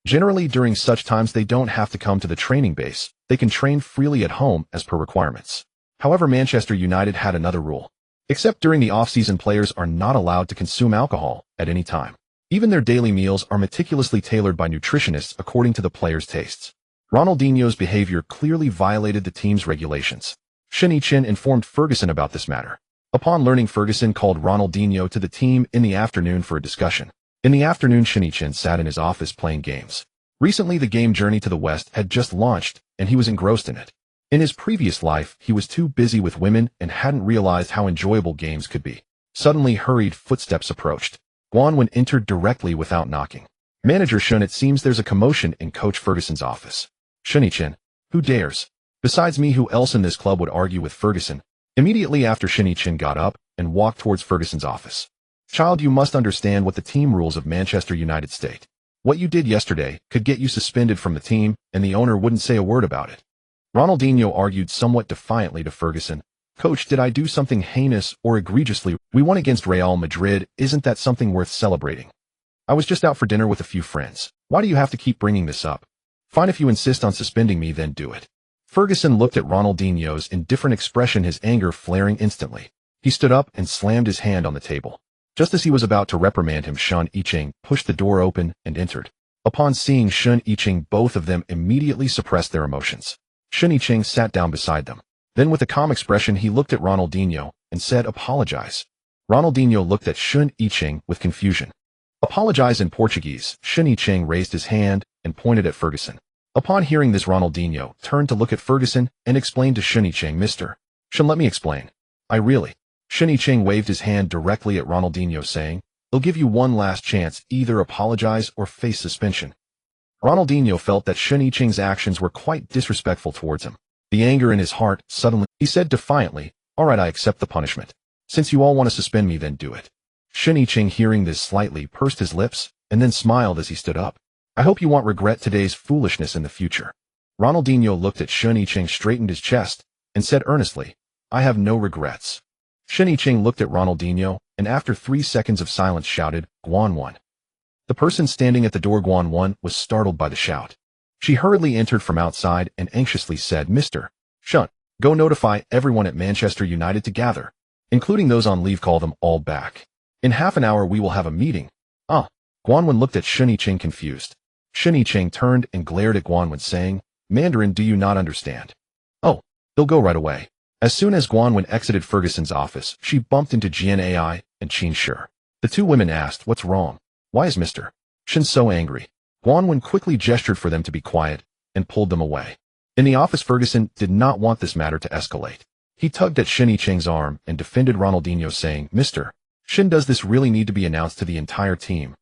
Generally, during such times, they don't have to come to the training base. They can train freely at home as per requirements. However, Manchester United had another rule. Except during the off-season, players are not allowed to consume alcohol at any time. Even their daily meals are meticulously tailored by nutritionists according to the players' tastes. Ronaldinho's behavior clearly violated the team's regulations. Shen Yichen informed Ferguson about this matter. Upon learning, Ferguson called Ronaldinho to the team in the afternoon for a discussion. In the afternoon, Shen Yichen sat in his office playing games. Recently, the game Journey to the West had just launched, and he was engrossed in it. In his previous life, he was too busy with women and hadn't realized how enjoyable games could be. Suddenly, hurried footsteps approached. Guanwen entered directly without knocking. Manager Shen, it seems there's a commotion in Coach Ferguson's office. Shen Yichen, who dares? Besides me, who else in this club would argue with Ferguson? Immediately after, Shen Yichen got up and walked towards Ferguson's office. Child, you must understand what the team rules of Manchester United state. What you did yesterday could get you suspended from the team, and the owner wouldn't say a word about it. Ronaldinho argued somewhat defiantly to Ferguson. Coach, did I do something heinous or egregiously? We won against Real Madrid. Isn't that something worth celebrating? I was just out for dinner with a few friends. Why do you have to keep bringing this up? Fine, if you insist on suspending me, then do it. Ferguson looked at Ronaldinho's indifferent expression, his anger flaring instantly. He stood up and slammed his hand on the table. Just as he was about to reprimand him, Shen Yichen pushed the door open and entered. Upon seeing Shen Yichen, both of them immediately suppressed their emotions. Shen Yichen sat down beside them. Then, with a calm expression, he looked at Ronaldinho and said, "Apologize." Ronaldinho looked at Shen Yichen with confusion. "Apologize" in Portuguese. Shen Yichen raised his hand and pointed at Ferguson. Upon hearing this, Ronaldinho turned to look at Ferguson and explained to Shen Yichen, "Mr. Shen, let me explain. Shen Yichen waved his hand directly at Ronaldinho, saying, "I'll give you one last chance. Either apologize or face suspension." Ronaldinho felt that Shen Yichen's actions were quite disrespectful towards him. The anger in his heart suddenly, he said defiantly, "All right, I accept the punishment. Since you all want to suspend me, then do it." Shen Yichen, hearing this, slightly pursed his lips and then smiled as he stood up. "I hope you won't regret today's foolishness in the future." Ronaldinho looked at Shen Yichen, straightened his chest, and said earnestly, "I have no regrets." Shen Yichen looked at Ronaldinho, and after 3 seconds of silence shouted, "Guanwen." The person standing at the door, Guanwen, was startled by the shout. She hurriedly entered from outside and anxiously said, "Mr. Shen, go notify everyone at Manchester United to gather, including those on leave. Call them all back. In half an hour we will have a meeting." Ah. Guanwen looked at Shen Yichen confused. Shen Yichen turned and glared at Guanwen, saying, "Mandarin, do you not understand?" "Oh, they'll go right away." As soon as Guanwen exited Ferguson's office, she bumped into Jian and Qin Shi. The two women asked, "What's wrong? Why is Mr. Shen so angry?" Guanwen quickly gestured for them to be quiet and pulled them away. In the office, Ferguson did not want this matter to escalate. He tugged at Shen Yichen's arm and defended Ronaldinho, saying, "Mr. Shen, does this really need to be announced to the entire team?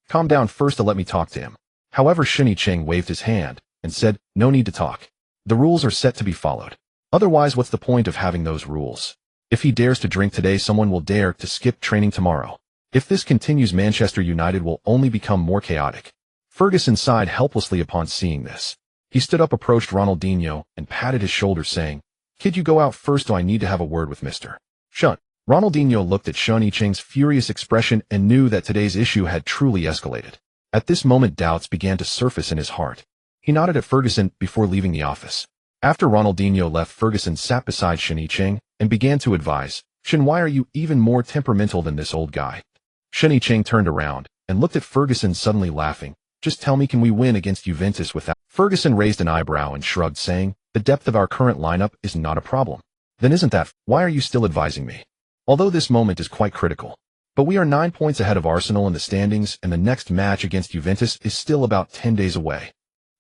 Calm down first to let me talk to him. However, Shen Yichen waved his hand and said, no need to talk. The rules are set to be followed. Otherwise, what's the point of having those rules? If he dares to drink today, someone will dare to skip training tomorrow. If this continues, Manchester United will only become more chaotic. Ferguson sighed helplessly upon seeing this. He stood up, approached Ronaldinho, and patted his shoulder, saying, Kid, you go out first, or I need to have a word with Mr. Shen. Ronaldinho looked at Shen Yichen's furious expression and knew that today's issue had truly escalated. At this moment, doubts began to surface in his heart. He nodded at Ferguson before leaving the office. After Ronaldinho left, Ferguson sat beside Shen Yichen and began to advise, Shen, why are you even more temperamental than this old guy? Shen Yichen turned around and looked at Ferguson, suddenly laughing. Just tell me, can we win against Juventus without? Ferguson raised an eyebrow and shrugged, saying, the depth of our current lineup is not a problem. Then isn't that, why are you still advising me? Although this moment is quite critical. But we are 9 points ahead of Arsenal in the standings, and the next match against Juventus is still about 10 days away.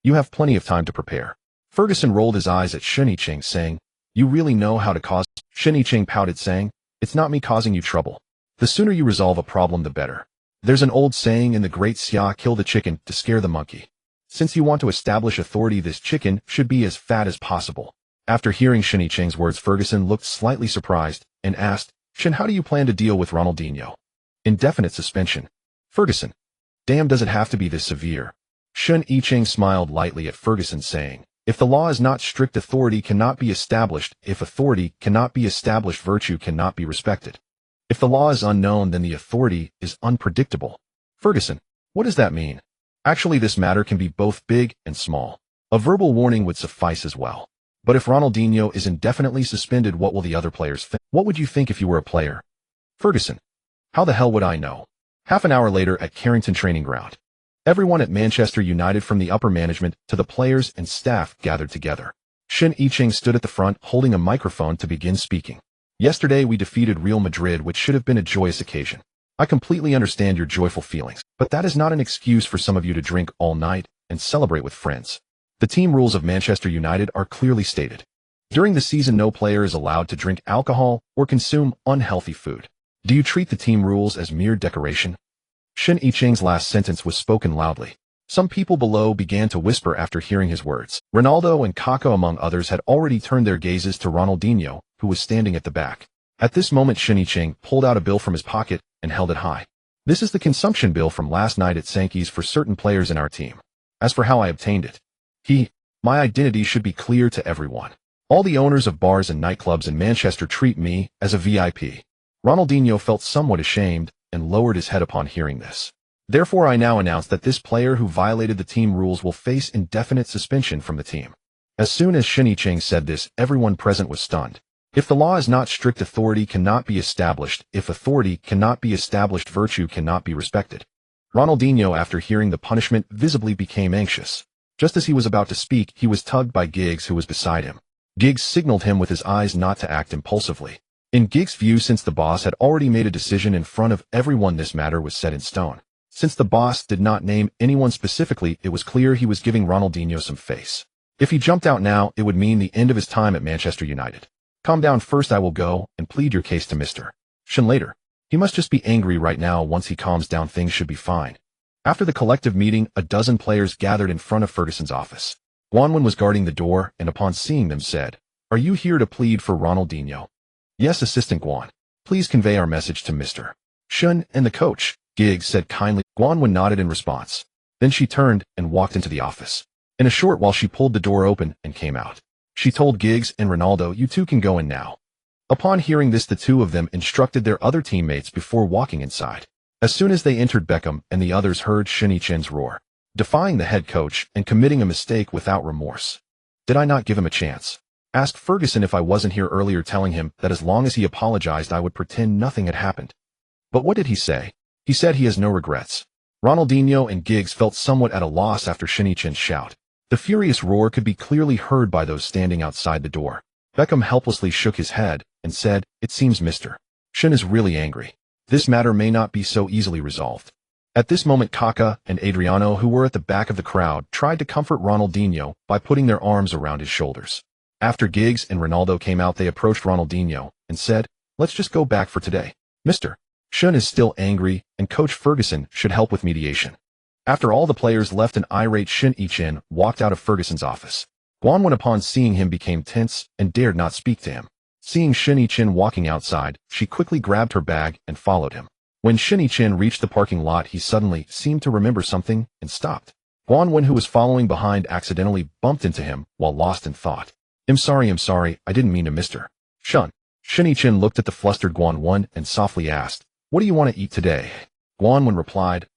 You have plenty of time to prepare. Ferguson rolled his eyes at Shen Yichen, saying, you really know how to cause? Shen Yichen pouted, saying, it's not me causing you trouble. The sooner you resolve a problem, the better. There's an old saying in the great Xia, kill the chicken to scare the monkey. Since you want to establish authority, this chicken should be as fat as possible. After hearing Shen Yichen's words, Ferguson looked slightly surprised and asked, Shen, how do you plan to deal with Ronaldinho? Indefinite suspension. Ferguson. Damn, does it have to be this severe? Shen Yichen smiled lightly at Ferguson, saying, if the law is not strict, authority cannot be established. If authority cannot be established, virtue cannot be respected. If the law is unknown, then the authority is unpredictable. Ferguson. What does that mean? Actually, this matter can be both big and small. A verbal warning would suffice as well. But if Ronaldinho is indefinitely suspended, what will the other players think? What would you think if you were a player? Ferguson. How the hell would I know? Half an hour later at Carrington training ground. Everyone at Manchester United, from the upper management to the players and staff, gathered together. Shen Yichen stood at the front, holding a microphone to begin speaking. Yesterday we defeated Real Madrid, which should have been a joyous occasion. I completely understand your joyful feelings, but that is not an excuse for some of you to drink all night and celebrate with friends. The team rules of Manchester United are clearly stated. During the season, no player is allowed to drink alcohol or consume unhealthy food. Do you treat the team rules as mere decoration? Shen Yichen's last sentence was spoken loudly. Some people below began to whisper after hearing his words. Ronaldo and Kaká, among others, had already turned their gazes to Ronaldinho, who was standing at the back. At this moment, Shen Yichen pulled out a bill from his pocket and held it high. This is the consumption bill from last night at Sankey's for certain players in our team. As for how I obtained it, my identity should be clear to everyone. All the owners of bars and nightclubs in Manchester treat me as a VIP. Ronaldinho felt somewhat ashamed and lowered his head upon hearing this. Therefore, I now announce that this player who violated the team rules will face indefinite suspension from the team. As soon as Shen Yichen said this, everyone present was stunned. If the law is not strict, authority cannot be established. If authority cannot be established, virtue cannot be respected. Ronaldinho, after hearing the punishment, visibly became anxious. Just as he was about to speak, he was tugged by Giggs, who was beside him. Giggs signaled him with his eyes not to act impulsively. In Giggs' view, since the boss had already made a decision in front of everyone, this matter was set in stone. Since the boss did not name anyone specifically, it was clear he was giving Ronaldinho some face. If he jumped out now, it would mean the end of his time at Manchester United. Calm down first, I will go and plead your case to Mr. Shen later. He must just be angry right now. Once he calms down, things should be fine. After the collective meeting, a dozen players gathered in front of Ferguson's office. Guanwen was guarding the door and upon seeing them said, are you here to plead for Ronaldinho? Yes, Assistant Guan. Please convey our message to Mr. Shen and the coach, Giggs said kindly. Guanwen nodded in response. Then she turned and walked into the office. In a short while she pulled the door open and came out. She told Giggs and Ronaldo, you two can go in now. Upon hearing this, the two of them instructed their other teammates before walking inside. As soon as they entered, Beckham and the others heard Shen Yichen's roar, defying the head coach and committing a mistake without remorse. Did I not give him a chance? Asked Ferguson if I wasn't here earlier, telling him that as long as he apologized I would pretend nothing had happened. But what did he say? He said he has no regrets. Ronaldinho and Giggs felt somewhat at a loss after Shen Yichen's shout. The furious roar could be clearly heard by those standing outside the door. Beckham helplessly shook his head and said, it seems Mr. Shen is really angry. This matter may not be so easily resolved. At this moment, Kaká and Adriano, who were at the back of the crowd, tried to comfort Ronaldinho by putting their arms around his shoulders. After Giggs and Ronaldo came out, they approached Ronaldinho and said, let's just go back for today. Mr. Shen is still angry, and Coach Ferguson should help with mediation. After all the players left, an irate Shen Yichen walked out of Ferguson's office. Guanwen, upon seeing him, became tense and dared not speak to him. Seeing Shen Yichen walking outside, she quickly grabbed her bag and followed him. When Shen Yichen reached the parking lot, he suddenly seemed to remember something and stopped. Guanwen, who was following behind, accidentally bumped into him while lost in thought. I'm sorry, I didn't mean to, Mr. Shen. Shen Yichen looked at the flustered Guanwen and softly asked, "What do you want to eat today?" Guanwen replied,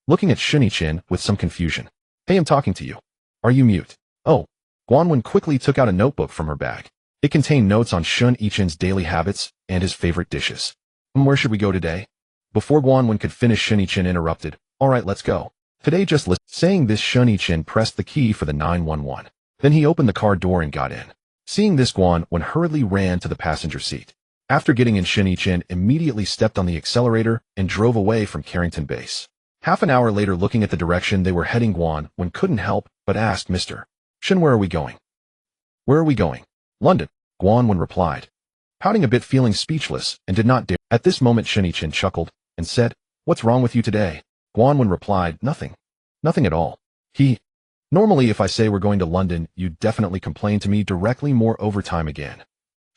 looking at Shen Yichen with some confusion. "Hey, I'm talking to you. Are you mute?" "Oh." Guanwen quickly took out a notebook from her bag. It contained notes on Shen Yichen's daily habits and his favorite dishes. "Where should we go today?" Before Guanwen could finish, Shen Yichen interrupted. "All right, let's go. Today, just listen." Saying this, Shen Yichen pressed the key for the 911. Then he opened the car door and got in. Seeing this, Guanwen hurriedly ran to the passenger seat. After getting in, Shen Yichen immediately stepped on the accelerator and drove away from Carrington Base. Half an hour later, looking at the direction they were heading, Guanwen couldn't help but ask, "Mr. Shen, where are we going?" "Where are we going?" "London," Guanwen replied, pouting a bit, feeling speechless, and did not dare. At this moment, Shen Yichen chuckled and said, "What's wrong with you today?" Guanwen replied, "Nothing. Nothing at all." Normally, if I say we're going to London, you'd definitely complain to me directly, more overtime again."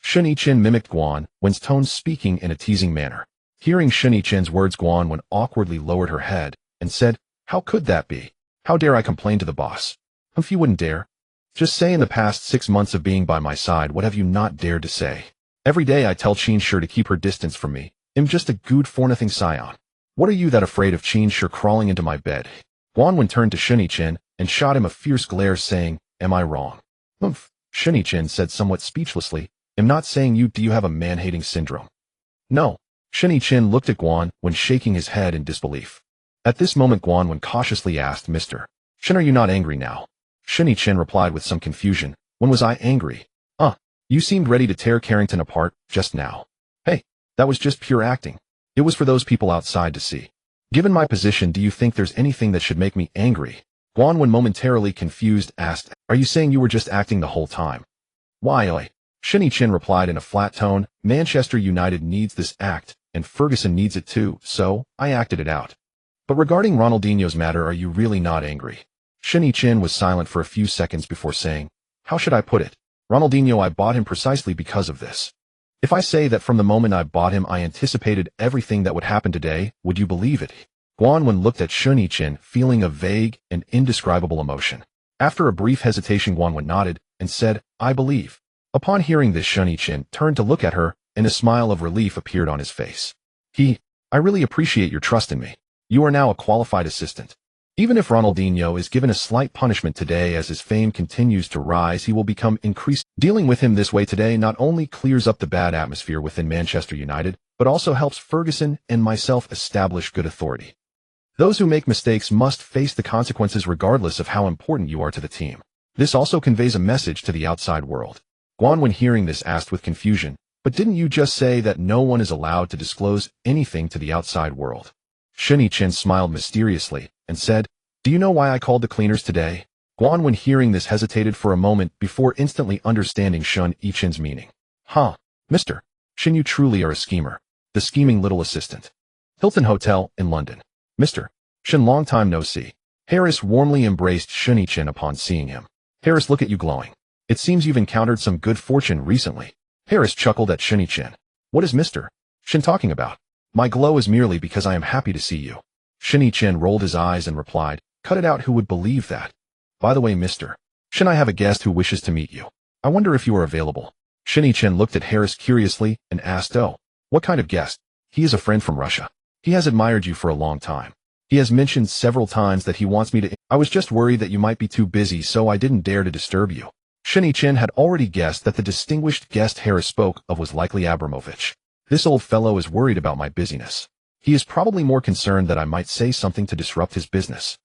Shen Yichen mimicked Guanwen's tone, speaking in a teasing manner. Hearing Shen Yichen's words, Guanwen awkwardly lowered her head and said, "How could that be? How dare I complain to the boss?" "If you wouldn't dare, just say, in the past 6 months of being by my side, what have you not dared to say? Every day I tell Qin Shi to keep her distance from me. I'm just a good for nothing scion. What are you that afraid of Qin Shi crawling into my bed?" Guanwen turned to Shen Yichen and shot him a fierce glare, saying, "Am I wrong?" Shen Yichen said somewhat speechlessly, "I'm not saying you. Do you have a man-hating syndrome?" "No." Shen Yichen looked at Guanwen, shaking his head in disbelief. At this moment, Guanwen cautiously asked, "Mr. Shen, are you not angry now?" Shen Yichen replied with some confusion, "When was I angry?" You seemed ready to tear Carrington apart just now." "Hey, that was just pure acting. It was for those people outside to see. Given my position, do you think there's anything that should make me angry?" Guanwen, momentarily confused, asked, "Are you saying you were just acting the whole time?" "Why, Shen Yichen replied in a flat tone, "Manchester United needs this act, and Ferguson needs it too, so I acted it out." "But regarding Ronaldinho's matter, are you really not angry?" Shen Yichen was silent for a few seconds before saying, "How should I put it? Ronaldinho, I bought him precisely because of this. If I say that from the moment I bought him I anticipated everything that would happen today, would you believe it?" Guanwen looked at Shen Yichen, feeling a vague and indescribable emotion. After a brief hesitation, Guanwen nodded and said, "I believe." Upon hearing this, Shen Yichen turned to look at her, and a smile of relief appeared on his face. "I really appreciate your trust in me. You are now a qualified assistant. Even if Ronaldinho is given a slight punishment today, as his fame continues to rise, he will become increased. Dealing with him this way today not only clears up the bad atmosphere within Manchester United, but also helps Ferguson and myself establish good authority. Those who make mistakes must face the consequences regardless of how important you are to the team. This also conveys a message to the outside world." Guanwen, hearing this, asked with confusion, "But didn't you just say that no one is allowed to disclose anything to the outside world?" Shen Yichen smiled mysteriously and said, "Do you know why I called the cleaners today?" Guanwen, hearing this, hesitated for a moment before instantly understanding Shen Yichen's meaning. "Mr. Shen, you truly are a schemer. The scheming little assistant." Hilton Hotel in London. "Mr. Shen, long time no see." Harris warmly embraced Shen Yichen upon seeing him. "Harris, look at you glowing. It seems you've encountered some good fortune recently." Harris chuckled at Shen Yichen. "What is Mr. Shen talking about? My glow is merely because I am happy to see you." Shen Yichen rolled his eyes and replied, "Cut it out, who would believe that? By the way, Mr. Shen, I have a guest who wishes to meet you. I wonder if you are available." Shen Yichen looked at Harris curiously and asked, "Oh, what kind of guest?" "He is a friend from Russia. He has admired you for a long time. He has mentioned several times that he wants me to. I was just worried that you might be too busy, so I didn't dare to disturb you." Shen Yichen had already guessed that the distinguished guest Harris spoke of was likely Abramovich. "This old fellow is worried about my busyness. He is probably more concerned that I might say something to disrupt his business.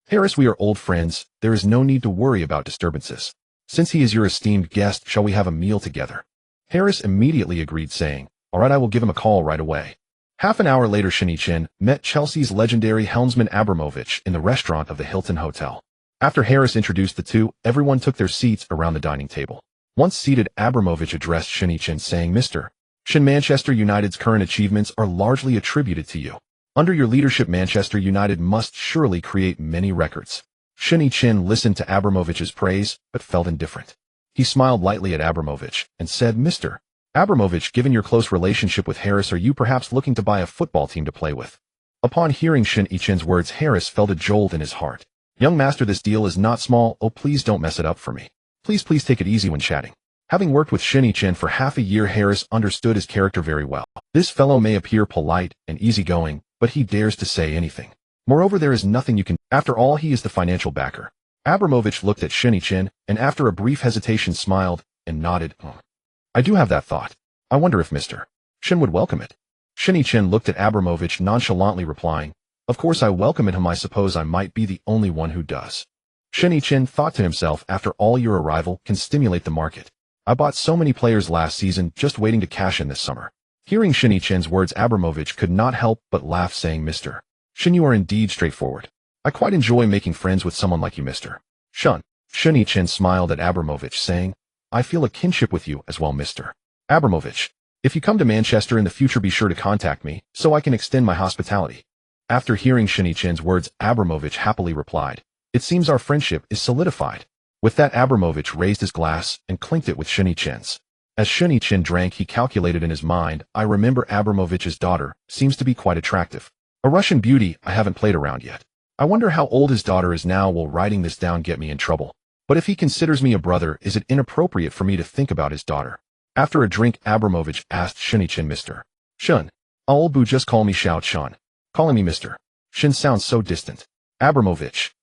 Harris, we are old friends. There is no need to worry about disturbances. Since he is your esteemed guest, shall we have a meal together?" Harris immediately agreed, saying, "All right, I will give him a call right away." Half an hour later, Shen Yichen met Chelsea's legendary helmsman Abramovich in the restaurant of the Hilton Hotel. After Harris introduced the two, everyone took their seats around the dining table. Once seated, Abramovich addressed Shen Yichen, saying, "Mr. Shen, Manchester United's current achievements are largely attributed to you. Under your leadership, Manchester United must surely create many records. Shen Yichen listened to Abramovich's praise, but felt indifferent. He smiled lightly at Abramovich and said, Mr. Abramovich, given your close relationship with Harris, are you perhaps looking to buy a football team to play with? Upon hearing Shen Yichen's words, Harris felt a jolt in his heart. Young master, this deal is not small. Oh, please don't mess it up for me. Please take it easy when chatting. Having worked with Shen Yichen for half a year, Harris understood his character very well. This fellow may appear polite and easygoing, but he dares to say anything. Moreover, there is nothing you can. After all, he is the financial backer. Abramovich looked at Shen Yichen and after a brief hesitation smiled and nodded. I do have that thought. I wonder if Mr. Shen would welcome it. Shen Yichen looked at Abramovich nonchalantly, replying, Of course I welcome it. I suppose I might be the only one who does. Shen Yichen thought to himself, after all, your arrival can stimulate the market. I bought so many players last season, just waiting to cash in this summer. Hearing Shen Yichen's words, Abramovich could not help but laugh, saying, Mr. Shen, you are indeed straightforward. I quite enjoy making friends with someone like you, Mr. Shen. Shen Yichen smiled at Abramovich, saying, I feel a kinship with you as well, Mr. Abramovich. If you come to Manchester in the future, be sure to contact me, so I can extend my hospitality. After hearing Shen Yichen's words, Abramovich happily replied, It seems our friendship is solidified. With that, Abramovich raised his glass and clinked it with Shen Yichen's. As Shen Yichen drank, he calculated in his mind, I remember Abramovich's daughter seems to be quite attractive. A Russian beauty I haven't played around yet. I wonder how old his daughter is now. Will writing this down get me in trouble? But if he considers me a brother, is it inappropriate for me to think about his daughter? After a drink, Abramovich asked Shen Yichen, Mr. Shen. Old boo, just call me Xiao Shen. Calling me Mr. Shen sounds so distant. Abramovich.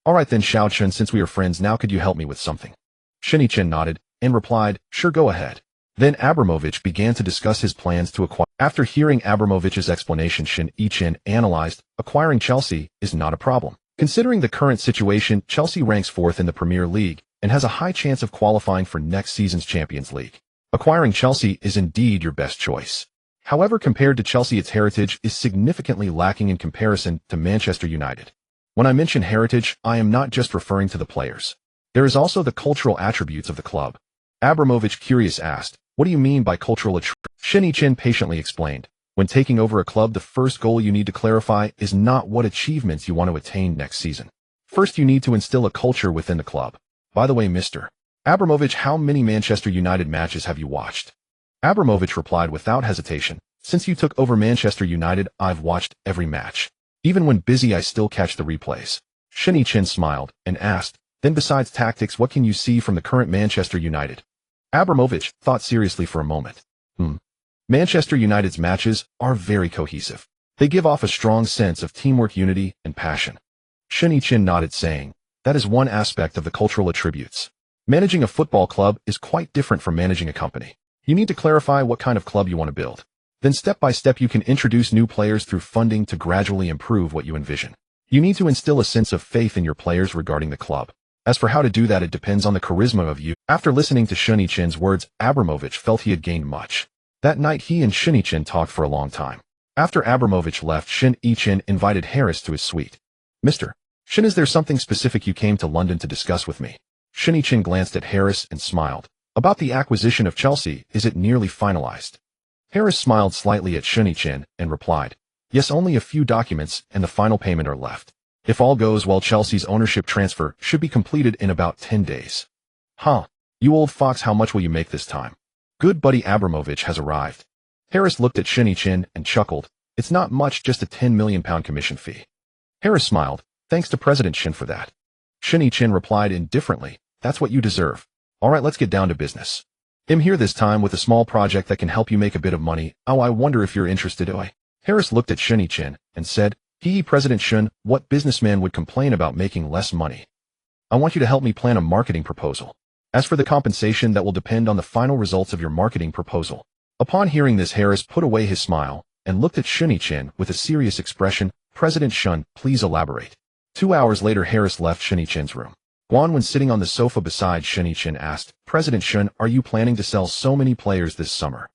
All right then, Xiao Shen, since we are friends now, could you help me with something? Shen Yichen nodded and replied, Sure, go ahead. Then Abramovich began to discuss his plans to acquire. After hearing Abramovich's explanation, Shen Yichen analyzed, acquiring Chelsea is not a problem. Considering the current situation, Chelsea ranks 4th in the Premier League and has a high chance of qualifying for next season's Champions League. Acquiring Chelsea is indeed your best choice. However, compared to Chelsea, its heritage is significantly lacking in comparison to Manchester United. When I mention heritage, I am not just referring to the players. There is also the cultural attributes of the club. Abramovich, curious, asked, What do you mean by cultural attributes? Shen Yichen patiently explained, When taking over a club, the first goal you need to clarify is not what achievements you want to attain next season. First, you need to instill a culture within the club. By the way, Mr. Abramovich, how many Manchester United matches have you watched? Abramovich replied without hesitation, Since you took over Manchester United, I've watched every match. Even when busy, I still catch the replays. Shen Yichen smiled and asked, Then besides tactics, what can you see from the current Manchester United? Abramovich thought seriously for a moment. Manchester United's matches are very cohesive. They give off a strong sense of teamwork, unity, and passion. Shen Yichen nodded, saying, That is one aspect of the cultural attributes. Managing a football club is quite different from managing a company. You need to clarify what kind of club you want to build. Then step by step you can introduce new players through funding to gradually improve what you envision. You need to instill a sense of faith in your players regarding the club. As for how to do that, it depends on the charisma of you. After listening to Shen Yichen's words, Abramovich felt he had gained much. That night he and Shen Yichen talked for a long time. After Abramovich left, Shen Yichen invited Harris to his suite. Mr. Shen, is there something specific you came to London to discuss with me? Shen Yichen glanced at Harris and smiled. About the acquisition of Chelsea, is it nearly finalized? Harris smiled slightly at Shen Yichen and replied, Yes, only a few documents and the final payment are left. If all goes well, Chelsea's ownership transfer should be completed in about 10 days. You old fox, how much will you make this time? Good buddy Abramovich has arrived. Harris looked at Shen Yichen and chuckled. It's not much, just a £10 million commission fee. Harris smiled. Thanks to President Shen for that. Shen Yichen replied indifferently, That's what you deserve. All right, let's get down to business. I'm here this time with a small project that can help you make a bit of money. Oh, I wonder if you're interested. Harris looked at Shen Yichen and said, President Shen, what businessman would complain about making less money? I want you to help me plan a marketing proposal. As for the compensation, that will depend on the final results of your marketing proposal. Upon hearing this, Harris put away his smile and looked at Shen Yichen with a serious expression. President Shen, please elaborate. 2 hours later, Harris left Shen Yichen's room. Guan, when sitting on the sofa beside Shen Yichen, asked, President Shen, are you planning to sell so many players this summer?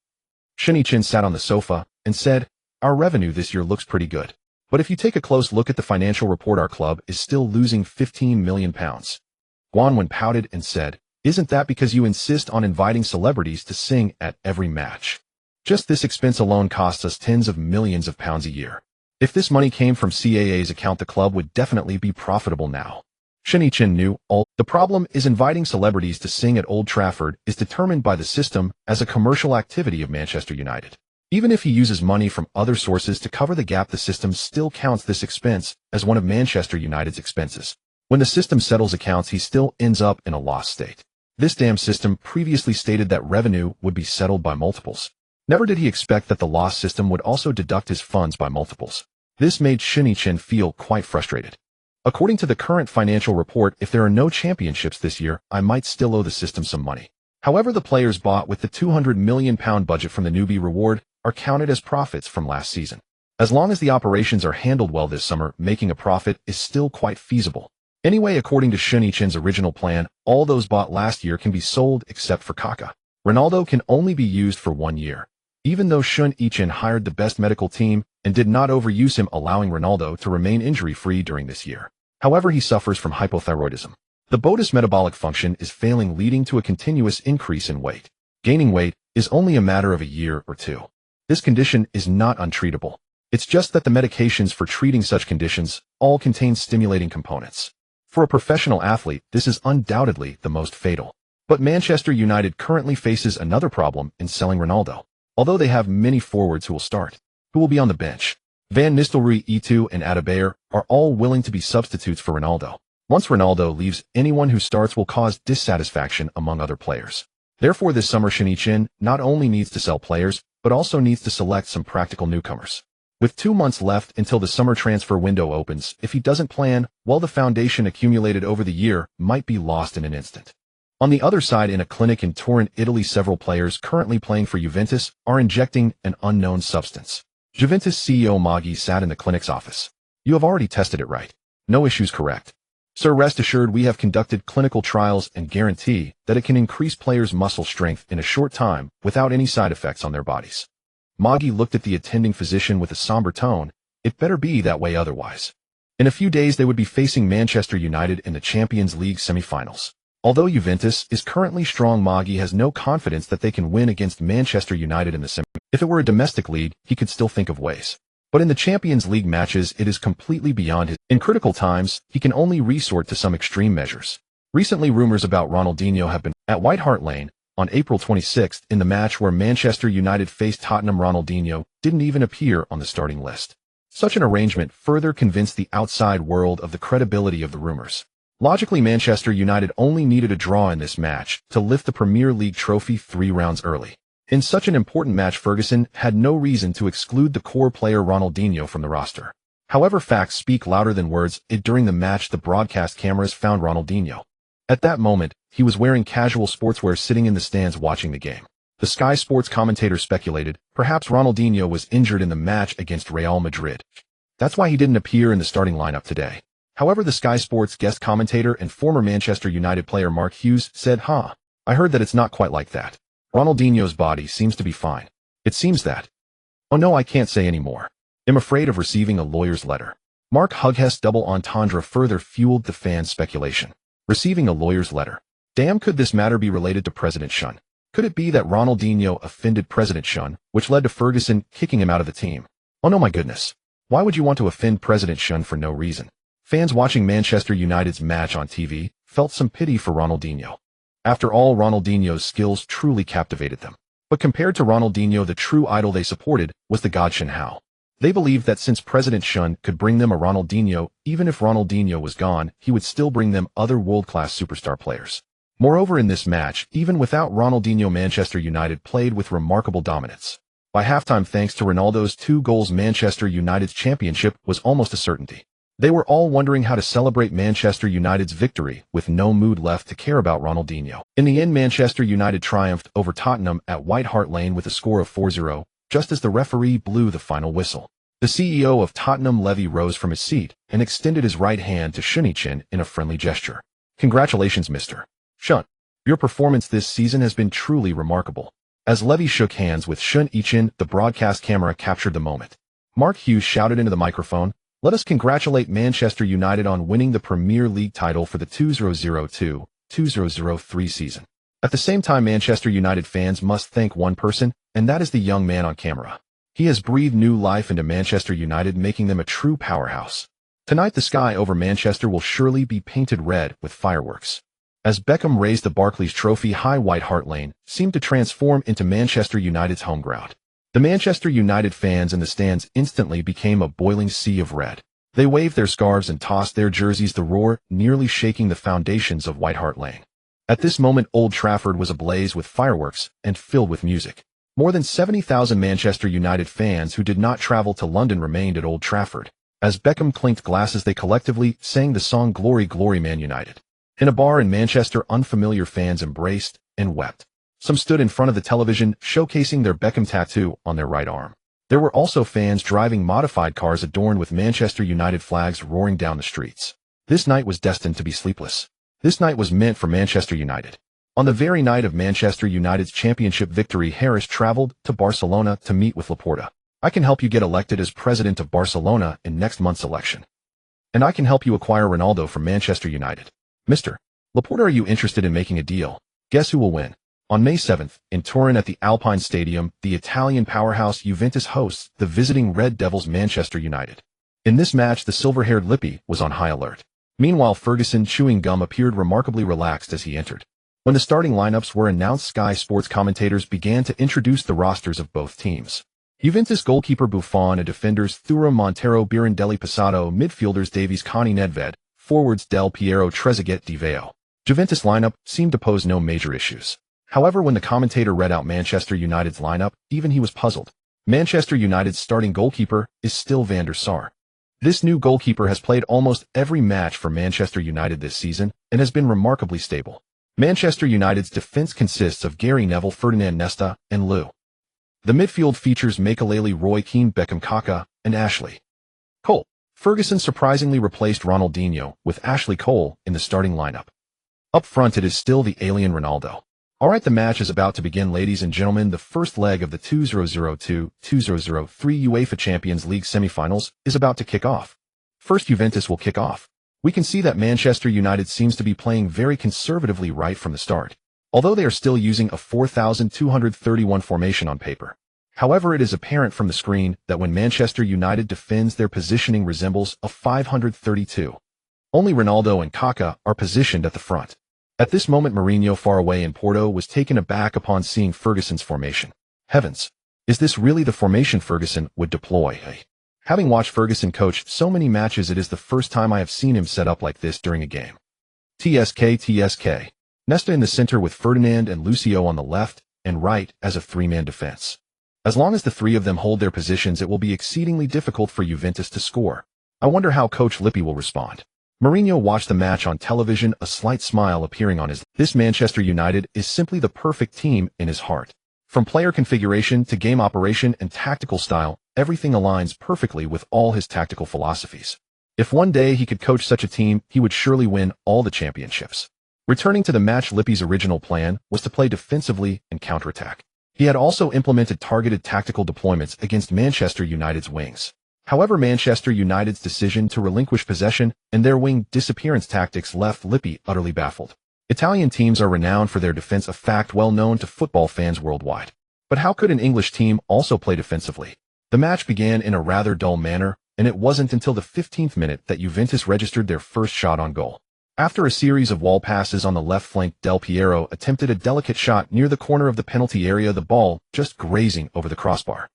Shen Yichen sat on the sofa and said, Our revenue this year looks pretty good. But if you take a close look at the financial report, our club is still losing £15 million. Guan pouted and said, Isn't that because you insist on inviting celebrities to sing at every match? Just this expense alone costs us tens of millions of pounds a year. If this money came from CAA's account, the club would definitely be profitable now. Shen Yichen knew all. The problem is inviting celebrities to sing at Old Trafford is determined by the system as a commercial activity of Manchester United. Even if he uses money from other sources to cover the gap, the system still counts this expense as one of Manchester United's expenses. When the system settles accounts, he still ends up in a loss state. This damn system previously stated that revenue would be settled by multiples. Never did he expect that the loss system would also deduct his funds by multiples. This made Shen Yichen feel quite frustrated. According to the current financial report, if there are no championships this year, I might still owe the system some money. However, the players bought with the £200 million budget from the newbie reward are counted as profits from last season. As long as the operations are handled well this summer, making a profit is still quite feasible. Anyway, according to Shen Yichen's original plan, all those bought last year can be sold except for Kaká. Ronaldo can only be used for 1 year. Even though Shen Yichen hired the best medical team and did not overuse him, allowing Ronaldo to remain injury-free during this year. However, he suffers from hypothyroidism. The body's metabolic function is failing, leading to a continuous increase in weight. Gaining weight is only a matter of a year or two. This condition is not untreatable. It's just that the medications for treating such conditions all contain stimulating components. For a professional athlete, this is undoubtedly the most fatal. But Manchester United currently faces another problem in selling Ronaldo. Although they have many forwards who will start, who will be on the bench. Van Nistelrooy, Eto'o, and Adebayor are all willing to be substitutes for Ronaldo. Once Ronaldo leaves, anyone who starts will cause dissatisfaction among other players. Therefore, this summer Shen Yichen not only needs to sell players, but also needs to select some practical newcomers. With 2 months left until the summer transfer window opens, if he doesn't plan, well, the foundation accumulated over the year might be lost in an instant. On the other side, in a clinic in Turin, Italy, several players currently playing for Juventus are injecting an unknown substance. Juventus CEO Maggi sat in the clinic's office. You have already tested it, right? No issues, correct? Sir, rest assured we have conducted clinical trials and guarantee that it can increase players' muscle strength in a short time without any side effects on their bodies. Maggi looked at the attending physician with a somber tone. It better be that way otherwise. In a few days they would be facing Manchester United in the Champions League semi-finals. Although Juventus is currently strong, Maggi has no confidence that they can win against Manchester United in the semi. If it were a domestic league, he could still think of ways. But in the Champions League matches, it is completely beyond his. In critical times, he can only resort to some extreme measures. Recently, rumors about Ronaldinho have been at White Hart Lane on April 26th in the match where Manchester United faced Tottenham. Ronaldinho didn't even appear on the starting list. Such an arrangement further convinced the outside world of the credibility of the rumors. Logically, Manchester United only needed a draw in this match to lift the Premier League trophy 3 rounds early. In such an important match, Ferguson had no reason to exclude the core player Ronaldinho from the roster. However, facts speak louder than words. During the match, the broadcast cameras found Ronaldinho. At that moment, he was wearing casual sportswear sitting in the stands watching the game. The Sky Sports commentator speculated perhaps Ronaldinho was injured in the match against Real Madrid. That's why he didn't appear in the starting lineup today. However, the Sky Sports guest commentator and former Manchester United player Mark Hughes said, I heard that it's not quite like that. Ronaldinho's body seems to be fine. It seems that. Oh no, I can't say any more. I'm afraid of receiving a lawyer's letter. Mark Hughes' double entendre further fueled the fans' speculation. Receiving a lawyer's letter. Damn, could this matter be related to President Shen? Could it be that Ronaldinho offended President Shen, which led to Ferguson kicking him out of the team? Oh no, my goodness. Why would you want to offend President Shen for no reason? Fans watching Manchester United's match on TV felt some pity for Ronaldinho. After all, Ronaldinho's skills truly captivated them. But compared to Ronaldinho, the true idol they supported was the god Shen Hao. They believed that since President Shen could bring them a Ronaldinho, even if Ronaldinho was gone, he would still bring them other world-class superstar players. Moreover, in this match, even without Ronaldinho, Manchester United played with remarkable dominance. By halftime, thanks to Ronaldo's 2 goals, Manchester United's championship was almost a certainty. They were all wondering how to celebrate Manchester United's victory with no mood left to care about Ronaldinho. In the end, Manchester United triumphed over Tottenham at White Hart Lane with a score of 4-0, just as the referee blew the final whistle. The CEO of Tottenham, Levy, rose from his seat and extended his right hand to Shen Yichen in a friendly gesture. Congratulations, Mr. Shen. Your performance this season has been truly remarkable. As Levy shook hands with Shen Yichen, the broadcast camera captured the moment. Mark Hughes shouted into the microphone, "Let us congratulate Manchester United on winning the Premier League title for the 2002 2003 season. At the same time, Manchester United fans must thank one person, and that is the young man on camera. He has breathed new life into Manchester United, making them a true powerhouse. Tonight, the sky over Manchester will surely be painted red with fireworks. As Beckham raised the Barclays Trophy, high White Hart Lane seemed to transform into Manchester United's home ground. The Manchester United fans in the stands instantly became a boiling sea of red. They waved their scarves and tossed their jerseys, the roar nearly shaking the foundations of White Hart Lane. At this moment, Old Trafford was ablaze with fireworks and filled with music. More than 70,000 Manchester United fans who did not travel to London remained at Old Trafford. As Beckham clinked glasses, they collectively sang the song "Glory, Glory, Man United." In a bar in Manchester, unfamiliar fans embraced and wept. Some stood in front of the television, showcasing their Beckham tattoo on their right arm. There were also fans driving modified cars adorned with Manchester United flags roaring down the streets. This night was destined to be sleepless. This night was meant for Manchester United. On the very night of Manchester United's championship victory, Harris traveled to Barcelona to meet with Laporta. "I can help you get elected as president of Barcelona in next month's election. And I can help you acquire Ronaldo from Manchester United. Mr. Laporta, are you interested in making a deal? Guess who will win?" On May 7th, in Turin at the Alpine Stadium, the Italian powerhouse Juventus hosts the visiting Red Devils Manchester United. In this match, the silver-haired Lippi was on high alert. Meanwhile, Ferguson, chewing gum, appeared remarkably relaxed as he entered. When the starting lineups were announced, Sky Sports commentators began to introduce the rosters of both teams. Juventus goalkeeper Buffon and defenders Thuram, Montero, Birondelli, Passato, midfielders Davies, Connie, Nedved, forwards Del Piero, Trezeguet, Di Veo. Juventus lineup seemed to pose no major issues. However, when the commentator read out Manchester United's lineup, even he was puzzled. Manchester United's starting goalkeeper is still Van der Sar. This new goalkeeper has played almost every match for Manchester United this season and has been remarkably stable. Manchester United's defense consists of Gary Neville, Ferdinand Nesta, and Lou. The midfield features Makelele, Roy Keane, Beckham, Kaká, and Ashley Cole. Ferguson surprisingly replaced Ronaldinho with Ashley Cole in the starting lineup. Up front, it is still the alien Ronaldo. Alright, the match is about to begin, ladies and gentlemen. The first leg of the 2002-2003 UEFA Champions League semifinals is about to kick off. First, Juventus will kick off. We can see that Manchester United seems to be playing very conservatively right from the start, although they are still using a 4,231 formation on paper. However, it is apparent from the screen that when Manchester United defends, their positioning resembles a 532. Only Ronaldo and Kaká are positioned at the front. At this moment, Mourinho, far away in Porto, was taken aback upon seeing Ferguson's formation. Heavens! Is this really the formation Ferguson would deploy? Having watched Ferguson coach so many matches, it is the first time I have seen him set up like this during a game. TSK. Nesta in the center with Ferdinand and Lucio on the left and right as a three-man defense. As long as the three of them hold their positions, it will be exceedingly difficult for Juventus to score. I wonder how Coach Lippi will respond. Mourinho watched the match on television, a slight smile appearing on his lips. This Manchester United is simply the perfect team in his heart. From player configuration to game operation and tactical style, everything aligns perfectly with all his tactical philosophies. If one day he could coach such a team, he would surely win all the championships. Returning to the match, Lippi's original plan was to play defensively and counterattack. He had also implemented targeted tactical deployments against Manchester United's wings. However, Manchester United's decision to relinquish possession and their wing disappearance tactics left Lippi utterly baffled. Italian teams are renowned for their defense, a fact well known to football fans worldwide. But how could an English team also play defensively? The match began in a rather dull manner, and it wasn't until the 15th minute that Juventus registered their first shot on goal. After a series of wall passes on the left flank, Del Piero attempted a delicate shot near the corner of the penalty area, the ball just grazing over the crossbar.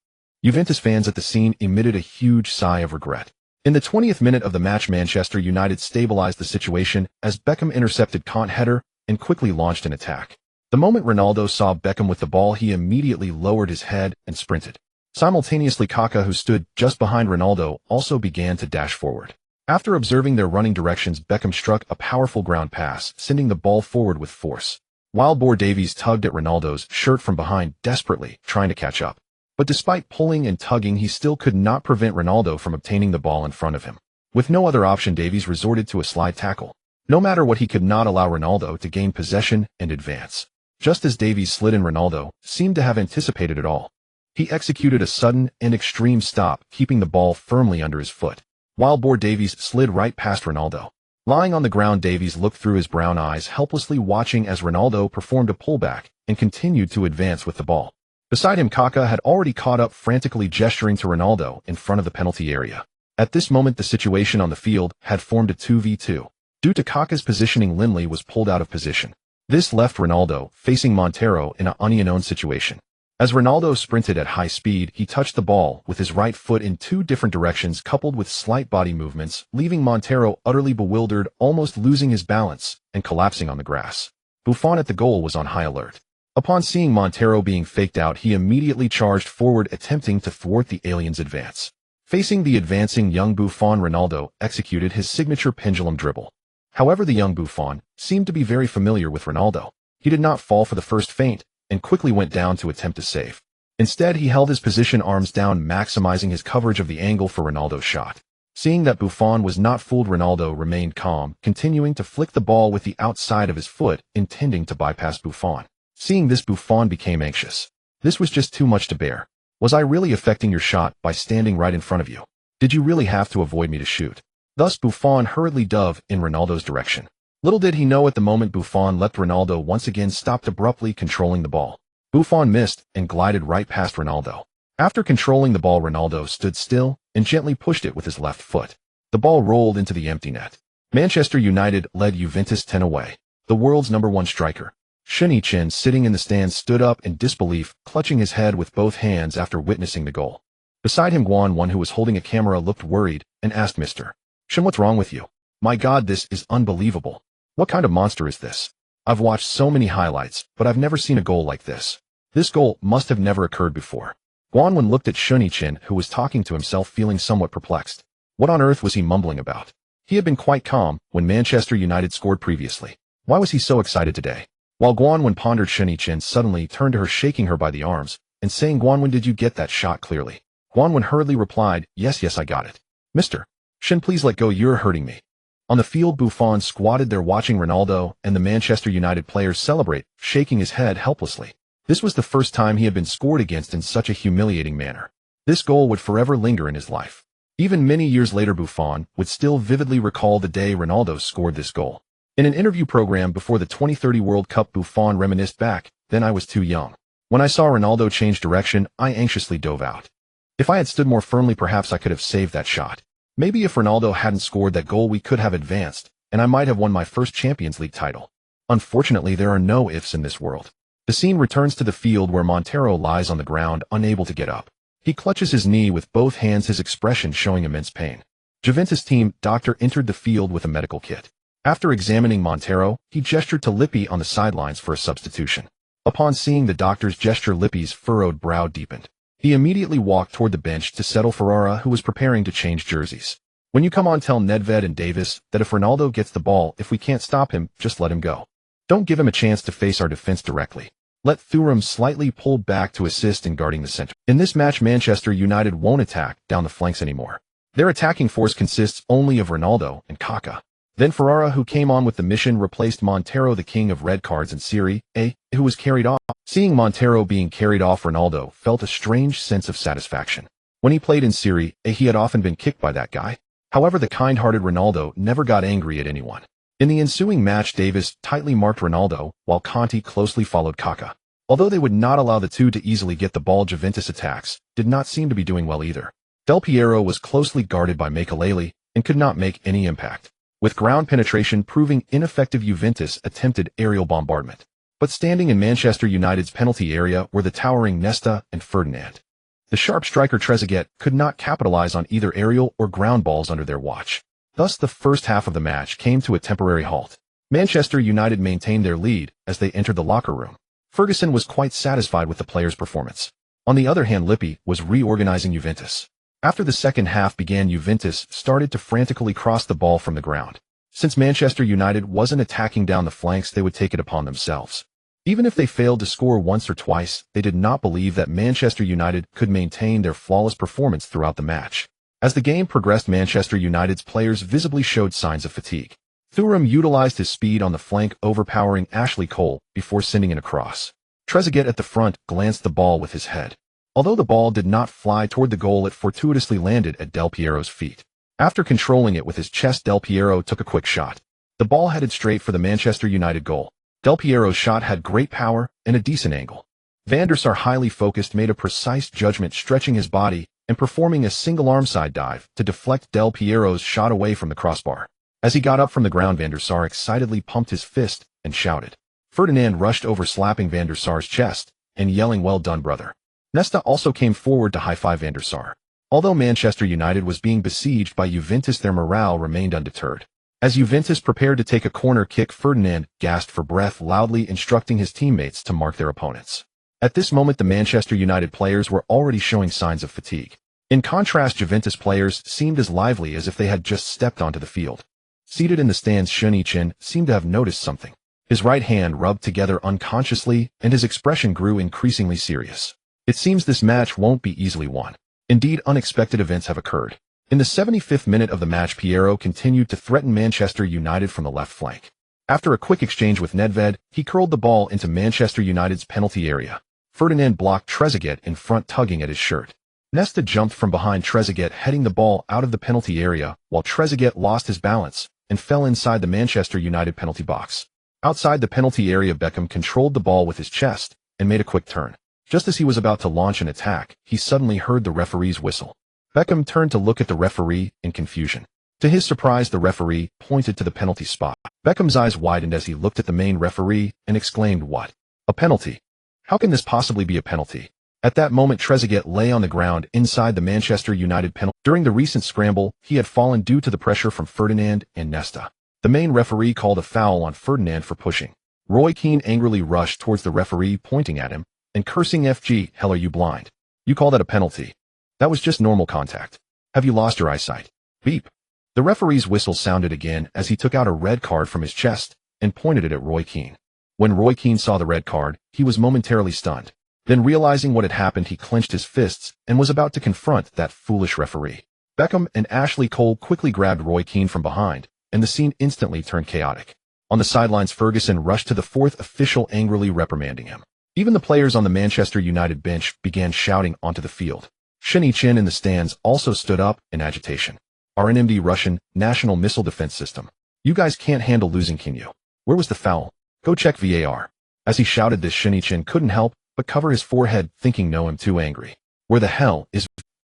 Juventus fans at the scene emitted a huge sigh of regret. In the 20th minute of the match, Manchester United stabilized the situation as Beckham intercepted Kant's header and quickly launched an attack. The moment Ronaldo saw Beckham with the ball, he immediately lowered his head and sprinted. Simultaneously, Kaká, who stood just behind Ronaldo, also began to dash forward. After observing their running directions, Beckham struck a powerful ground pass, sending the ball forward with force. Wild boar Davies tugged at Ronaldo's shirt from behind, desperately trying to catch up. But despite pulling and tugging, he still could not prevent Ronaldo from obtaining the ball in front of him. With no other option, Davies resorted to a slide tackle. No matter what, he could not allow Ronaldo to gain possession and advance. Just as Davies slid in, Ronaldo seemed to have anticipated it all. He executed a sudden and extreme stop, keeping the ball firmly under his foot. Wild boar Davies slid right past Ronaldo. Lying on the ground, Davies looked through his brown eyes, helplessly watching as Ronaldo performed a pullback and continued to advance with the ball. Beside him, Kaká had already caught up, frantically gesturing to Ronaldo in front of the penalty area. At this moment, the situation on the field had formed a 2v2. Due to Kaká's positioning, Lindley was pulled out of position. This left Ronaldo facing Montero in an unknown situation. As Ronaldo sprinted at high speed, he touched the ball with his right foot in two different directions, coupled with slight body movements, leaving Montero utterly bewildered, almost losing his balance and collapsing on the grass. Buffon at the goal was on high alert. Upon seeing Montero being faked out, he immediately charged forward, attempting to thwart the alien's advance. Facing the advancing young Buffon, Ronaldo executed his signature pendulum dribble. However, the young Buffon seemed to be very familiar with Ronaldo. He did not fall for the first feint and quickly went down to attempt to save. Instead, he held his position, arms down, maximizing his coverage of the angle for Ronaldo's shot. Seeing that Buffon was not fooled, Ronaldo remained calm, continuing to flick the ball with the outside of his foot, intending to bypass Buffon. Seeing this, Buffon became anxious. This was just too much to bear. Was I really affecting your shot by standing right in front of you? Did you really have to avoid me to shoot? Thus, Buffon hurriedly dove in Ronaldo's direction. Little did he know, at the moment Buffon leapt, Ronaldo once again stopped abruptly, controlling the ball. Buffon missed and glided right past Ronaldo. After controlling the ball, Ronaldo stood still and gently pushed it with his left foot. The ball rolled into the empty net. Manchester United led Juventus 10 away. The world's #1 striker, Shen Yichen, sitting in the stands, stood up in disbelief, clutching his head with both hands after witnessing the goal. Beside him, Guan, who was holding a camera, looked worried and asked, "Mr. Shen, what's wrong with you? My God, this is unbelievable. What kind of monster is this? I've watched so many highlights, but I've never seen a goal like this. This goal must have never occurred before." Guan looked at Shen Yichen, who was talking to himself, feeling somewhat perplexed. What on earth was he mumbling about? He had been quite calm when Manchester United scored previously. Why was he so excited today? While Guan pondered, Shen Yichen suddenly turned to her, shaking her by the arms and saying, "Guan, did you get that shot clearly?" Guan hurriedly replied, Yes, I got it. "Mr. Shen, please let go, you're hurting me." On the field, Buffon squatted there, watching Ronaldo and the Manchester United players celebrate, shaking his head helplessly. This was the first time he had been scored against in such a humiliating manner. This goal would forever linger in his life. Even many years later, Buffon would still vividly recall the day Ronaldo scored this goal. In an interview program before the 2030 World Cup, Buffon reminisced back, "Then I was too young. When I saw Ronaldo change direction, I anxiously dove out. If I had stood more firmly, perhaps I could have saved that shot. Maybe if Ronaldo hadn't scored that goal, we could have advanced, and I might have won my first Champions League title. Unfortunately, there are no ifs in this world." The scene returns to the field, where Montero lies on the ground, unable to get up. He clutches his knee with both hands, his expression showing immense pain. Juventus team doctor entered the field with a medical kit. After examining Montero, he gestured to Lippi on the sidelines for a substitution. Upon seeing the doctor's gesture, Lippi's furrowed brow deepened. He immediately walked toward the bench to settle Ferrara, who was preparing to change jerseys. "When you come on, tell Nedved and Davis that if Ronaldo gets the ball, if we can't stop him, just let him go. Don't give him a chance to face our defense directly. Let Thuram slightly pull back to assist in guarding the center." In this match, Manchester United won't attack down the flanks anymore. Their attacking force consists only of Ronaldo and Kaká. Then Ferrara, who came on with the mission, replaced Montero, the king of red cards in Serie A, who was carried off. Seeing Montero being carried off, Ronaldo felt a strange sense of satisfaction. When he played in Serie A, he had often been kicked by that guy. However, the kind-hearted Ronaldo never got angry at anyone. In the ensuing match, Davis tightly marked Ronaldo, while Conti closely followed Kaká. Although they would not allow the two to easily get the ball, Juventus attacks did not seem to be doing well either. Del Piero was closely guarded by Makelele and could not make any impact. With ground penetration proving ineffective, Juventus attempted aerial bombardment. But standing in Manchester United's penalty area were the towering Nesta and Ferdinand. The sharp striker Trezeguet could not capitalize on either aerial or ground balls under their watch. Thus, the first half of the match came to a temporary halt. Manchester United maintained their lead as they entered the locker room. Ferguson was quite satisfied with the players' performance. On the other hand, Lippi was reorganizing Juventus. After the second half began, Juventus started to frantically cross the ball from the ground. Since Manchester United wasn't attacking down the flanks, they would take it upon themselves. Even if they failed to score once or twice, they did not believe that Manchester United could maintain their flawless performance throughout the match. As the game progressed, Manchester United's players visibly showed signs of fatigue. Thuram utilized his speed on the flank, overpowering Ashley Cole before sending in a cross. Trezeguet at the front glanced the ball with his head. Although the ball did not fly toward the goal, it fortuitously landed at Del Piero's feet. After controlling it with his chest, Del Piero took a quick shot. The ball headed straight for the Manchester United goal. Del Piero's shot had great power and a decent angle. Van der Sar, highly focused, made a precise judgment, stretching his body and performing a single armside dive to deflect Del Piero's shot away from the crossbar. As he got up from the ground, Van der Sar excitedly pumped his fist and shouted. Ferdinand rushed over, slapping Van der Sar's chest and yelling, "Well done, brother." Nesta also came forward to high-five Van der Sar. Although Manchester United was being besieged by Juventus, their morale remained undeterred. As Juventus prepared to take a corner kick, Ferdinand gasped for breath, loudly instructing his teammates to mark their opponents. At this moment, the Manchester United players were already showing signs of fatigue. In contrast, Juventus players seemed as lively as if they had just stepped onto the field. Seated in the stands, Shen Yichen seemed to have noticed something. His right hand rubbed together unconsciously, and his expression grew increasingly serious. It seems this match won't be easily won. Indeed, unexpected events have occurred. In the 75th minute of the match, Piero continued to threaten Manchester United from the left flank. After a quick exchange with Nedved, he curled the ball into Manchester United's penalty area. Ferdinand blocked Trezeguet in front, tugging at his shirt. Nesta jumped from behind Trezeguet, heading the ball out of the penalty area, while Trezeguet lost his balance and fell inside the Manchester United penalty box. Outside the penalty area, Beckham controlled the ball with his chest and made a quick turn. Just as he was about to launch an attack, he suddenly heard the referee's whistle. Beckham turned to look at the referee in confusion. To his surprise, the referee pointed to the penalty spot. Beckham's eyes widened as he looked at the main referee and exclaimed, "What? A penalty? How can this possibly be a penalty?" At that moment, Trezeguet lay on the ground inside the Manchester United penalty. During the recent scramble, he had fallen due to the pressure from Ferdinand and Nesta. The main referee called a foul on Ferdinand for pushing. Roy Keane angrily rushed towards the referee, pointing at him and cursing, "FG, hell, are you blind? You call that a penalty? That was just normal contact. Have you lost your eyesight?" Beep. The referee's whistle sounded again as he took out a red card from his chest and pointed it at Roy Keane. When Roy Keane saw the red card, he was momentarily stunned. Then, realizing what had happened, he clenched his fists and was about to confront that foolish referee. Beckham and Ashley Cole quickly grabbed Roy Keane from behind, and the scene instantly turned chaotic. On the sidelines, Ferguson rushed to the fourth official, angrily reprimanding him. Even the players on the Manchester United bench began shouting onto the field. Shen Yichen in the stands also stood up in agitation. "RNMD, Russian National Missile Defense System. You guys can't handle losing, can you? Where was the foul? Go check VAR." As he shouted this, Shen Yichen couldn't help but cover his forehead, thinking, "No, I'm too angry. Where the hell is..."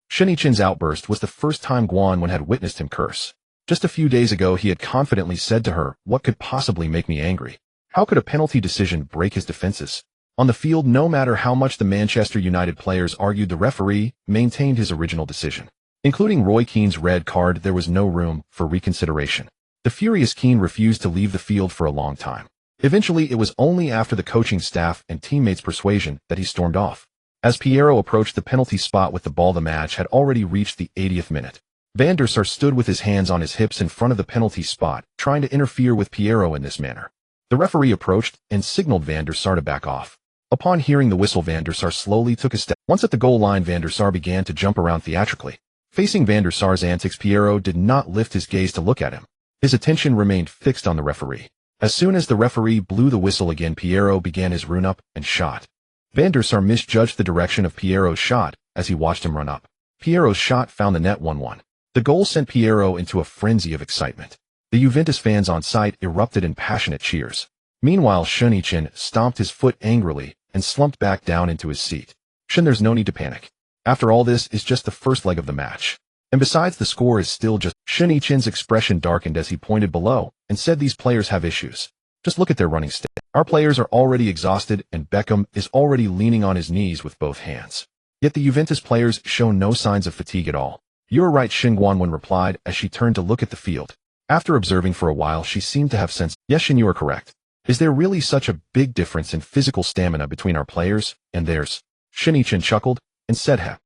Shen Yichen's outburst was the first time Guanwen had witnessed him curse. Just a few days ago, he had confidently said to her, "What could possibly make me angry? How could a penalty decision break his defenses?" On the field, no matter how much the Manchester United players argued, the referee maintained his original decision. Including Roy Keane's red card, there was no room for reconsideration. The furious Keane refused to leave the field for a long time. Eventually, it was only after the coaching staff and teammates' persuasion that he stormed off. As Piero approached the penalty spot with the ball, the match had already reached the 80th minute. Van der Sar stood with his hands on his hips in front of the penalty spot, trying to interfere with Piero in this manner. The referee approached and signaled Van der Sar to back off. Upon hearing the whistle, Van der Sar slowly took a step. Once at the goal line, Van der Sar began to jump around theatrically. Facing Van der Sar's antics, Piero did not lift his gaze to look at him. His attention remained fixed on the referee. As soon as the referee blew the whistle again, Piero began his run-up and shot. Van der Sar misjudged the direction of Piero's shot as he watched him run up. Piero's shot found the net 1-1. The goal sent Piero into a frenzy of excitement. The Juventus fans on site erupted in passionate cheers. Meanwhile, Shen Yichen stomped his foot angrily and slumped back down into his seat. "Shen, there's no need to panic. After all, this is just the first leg of the match. And besides, the score is still just..." Shen Yichen's expression darkened as he pointed below and said, "These players have issues. Just look at their running state. Our players are already exhausted, and Beckham is already leaning on his knees with both hands. Yet the Juventus players show no signs of fatigue at all." "You're right," Shen Guanwen replied as she turned to look at the field. After observing for a while, she seemed to have sensed. "Yes, Shen, you are correct. Is there really such a big difference in physical stamina between our players and theirs?" Shen Yichen chuckled and said,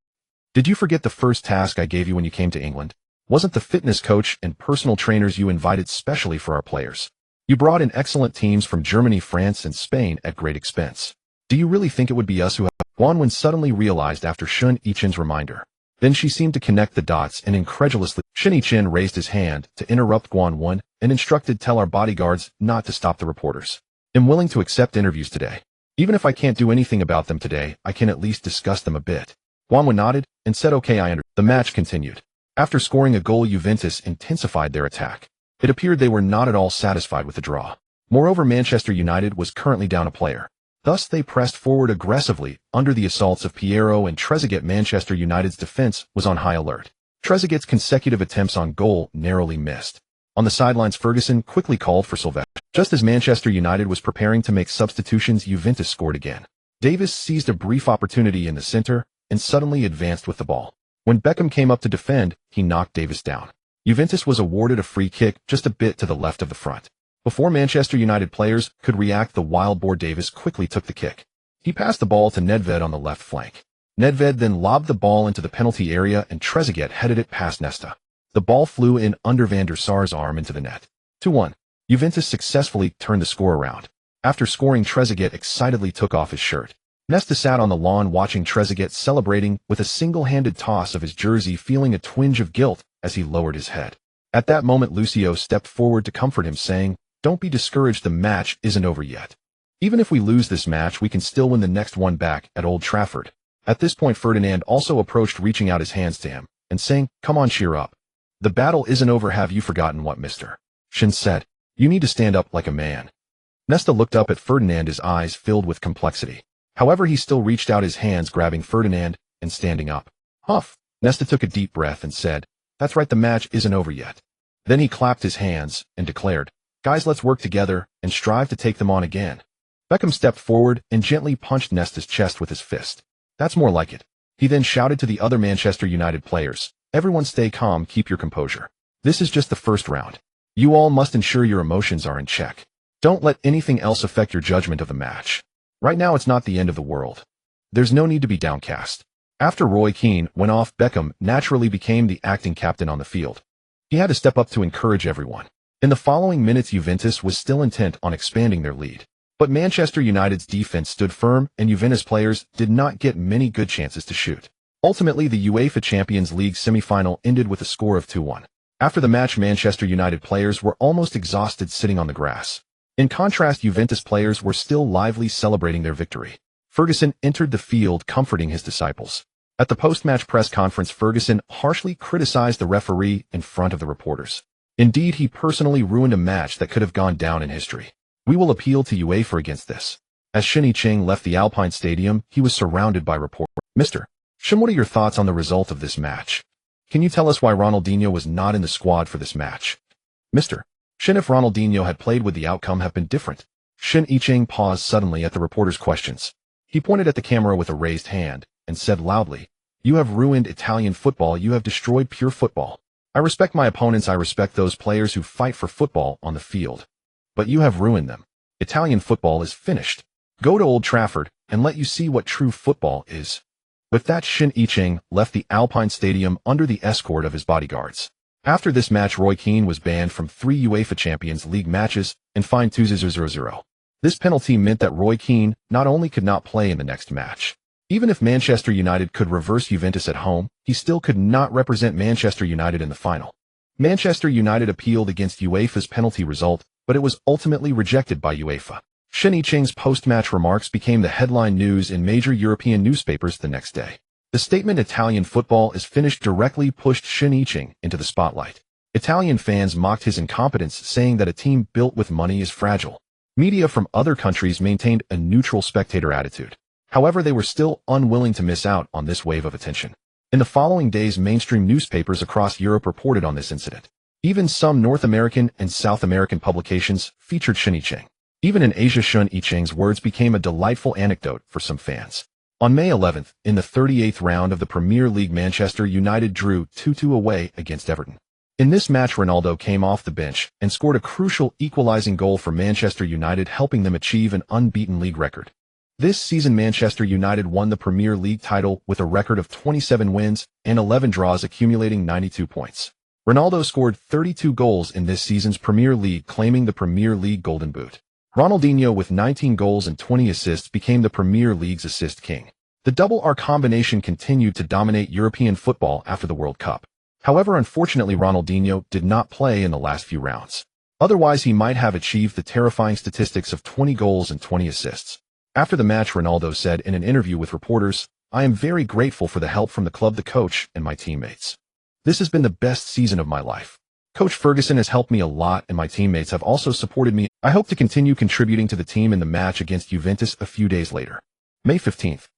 "Did you forget the first task I gave you when you came to England? Wasn't the fitness coach and personal trainers you invited specially for our players? You brought in excellent teams from Germany, France, and Spain at great expense. Do you really think it would be us who have..." Guanwen suddenly realized after Shen Yichen's reminder. Then she seemed to connect the dots and incredulously. Shen Yichen raised his hand to interrupt Guanwen and instructed, "Tell our bodyguards not to stop the reporters. I'm willing to accept interviews today. Even if I can't do anything about them today, I can at least discuss them a bit." Guanwen nodded and said, "Okay, I understand." The match continued. After scoring a goal, Juventus intensified their attack. It appeared they were not at all satisfied with the draw. Moreover, Manchester United was currently down a player. Thus, they pressed forward aggressively under the assaults of Piero and Trezeguet. Manchester United's defense was on high alert. Trezeguet's consecutive attempts on goal narrowly missed. On the sidelines, Ferguson quickly called for Silvestre. Just as Manchester United was preparing to make substitutions, Juventus scored again. Davis seized a brief opportunity in the center and suddenly advanced with the ball. When Beckham came up to defend, he knocked Davis down. Juventus was awarded a free kick just a bit to the left of the front. Before Manchester United players could react, the wild boar Davis quickly took the kick. He passed the ball to Nedved on the left flank. Nedved then lobbed the ball into the penalty area and Trezeguet headed it past Nesta. The ball flew in under Van der Sar's arm into the net. 2-1. Juventus successfully turned the score around. After scoring, Trezeguet excitedly took off his shirt. Nesta sat on the lawn watching Trezeguet celebrating with a single-handed toss of his jersey, feeling a twinge of guilt as he lowered his head. At that moment, Lucio stepped forward to comfort him, saying, "Don't be discouraged, the match isn't over yet. Even if we lose this match, we can still win the next one back at Old Trafford." At this point, Ferdinand also approached, reaching out his hands to him and saying, "Come on, cheer up. The battle isn't over. Have you forgotten what Mr. Shen said? You need to stand up like a man." Nesta looked up at Ferdinand, his eyes filled with complexity. However, he still reached out his hands, grabbing Ferdinand and standing up. "Huff." Nesta took a deep breath and said, "That's right, the match isn't over yet." Then he clapped his hands and declared, "Guys, let's work together and strive to take them on again." Beckham stepped forward and gently punched Nesta's chest with his fist. "That's more like it." He then shouted to the other Manchester United players, "Everyone stay calm, keep your composure. This is just the first round. You all must ensure your emotions are in check. Don't let anything else affect your judgment of the match. Right now, it's not the end of the world. There's no need to be downcast." After Roy Keane went off, Beckham naturally became the acting captain on the field. He had to step up to encourage everyone. In the following minutes, Juventus was still intent on expanding their lead. But Manchester United's defense stood firm, and Juventus players did not get many good chances to shoot. Ultimately, the UEFA Champions League semi-final ended with a score of 2-1. After the match, Manchester United players were almost exhausted sitting on the grass. In contrast, Juventus players were still lively, celebrating their victory. Ferguson entered the field comforting his disciples. At the post-match press conference, Ferguson harshly criticized the referee in front of the reporters. Indeed, he personally ruined a match that could have gone down in history. "We will appeal to UEFA against this." As Shen Yichen left the Alpine Stadium, he was surrounded by reporters. "Mr. Shen, what are your thoughts on the result of this match? Can you tell us why Ronaldinho was not in the squad for this match?" "Mr. Shen, if Ronaldinho had played, would the outcome have been different?" Shen Yichen paused suddenly at the reporter's questions. He pointed at the camera with a raised hand and said loudly, "You have ruined Italian football. You have destroyed pure football. I respect my opponents. I respect those players who fight for football on the field. But you have ruined them. Italian football is finished. Go to Old Trafford and let you see what true football is." With that, Shen Yichen left the Alpine Stadium under the escort of his bodyguards. After this match, Roy Keane was banned from 3 UEFA Champions League matches and fined 2-0. This penalty meant that Roy Keane not only could not play in the next match. Even if Manchester United could reverse Juventus at home, he still could not represent Manchester United in the final. Manchester United appealed against UEFA's penalty result, but it was ultimately rejected by UEFA. Shen Yichen's post-match remarks became the headline news in major European newspapers the next day. The statement "Italian football is finished" directly pushed Shen Yichen into the spotlight. Italian fans mocked his incompetence, saying that a team built with money is fragile. Media from other countries maintained a neutral spectator attitude. However, they were still unwilling to miss out on this wave of attention. In the following days, mainstream newspapers across Europe reported on this incident. Even some North American and South American publications featured Shen Yichen. Even in Asia, Shen Yichen's words became a delightful anecdote for some fans. On May 11th, in the 38th round of the Premier League, Manchester United drew 2-2 away against Everton. In this match, Ronaldo came off the bench and scored a crucial equalizing goal for Manchester United, helping them achieve an unbeaten league record. This season, Manchester United won the Premier League title with a record of 27 wins and 11 draws, accumulating 92 points. Ronaldo scored 32 goals in this season's Premier League, claiming the Premier League Golden Boot. Ronaldinho, with 19 goals and 20 assists, became the Premier League's assist king. The double R combination continued to dominate European football after the World Cup. However, unfortunately, Ronaldinho did not play in the last few rounds. Otherwise, he might have achieved the terrifying statistics of 20 goals and 20 assists. After the match, Ronaldo said in an interview with reporters, "I am very grateful for the help from the club, the coach, and my teammates. This has been the best season of my life. Coach Ferguson has helped me a lot and my teammates have also supported me. I hope to continue contributing to the team in the match against Juventus a few days later. May 15th.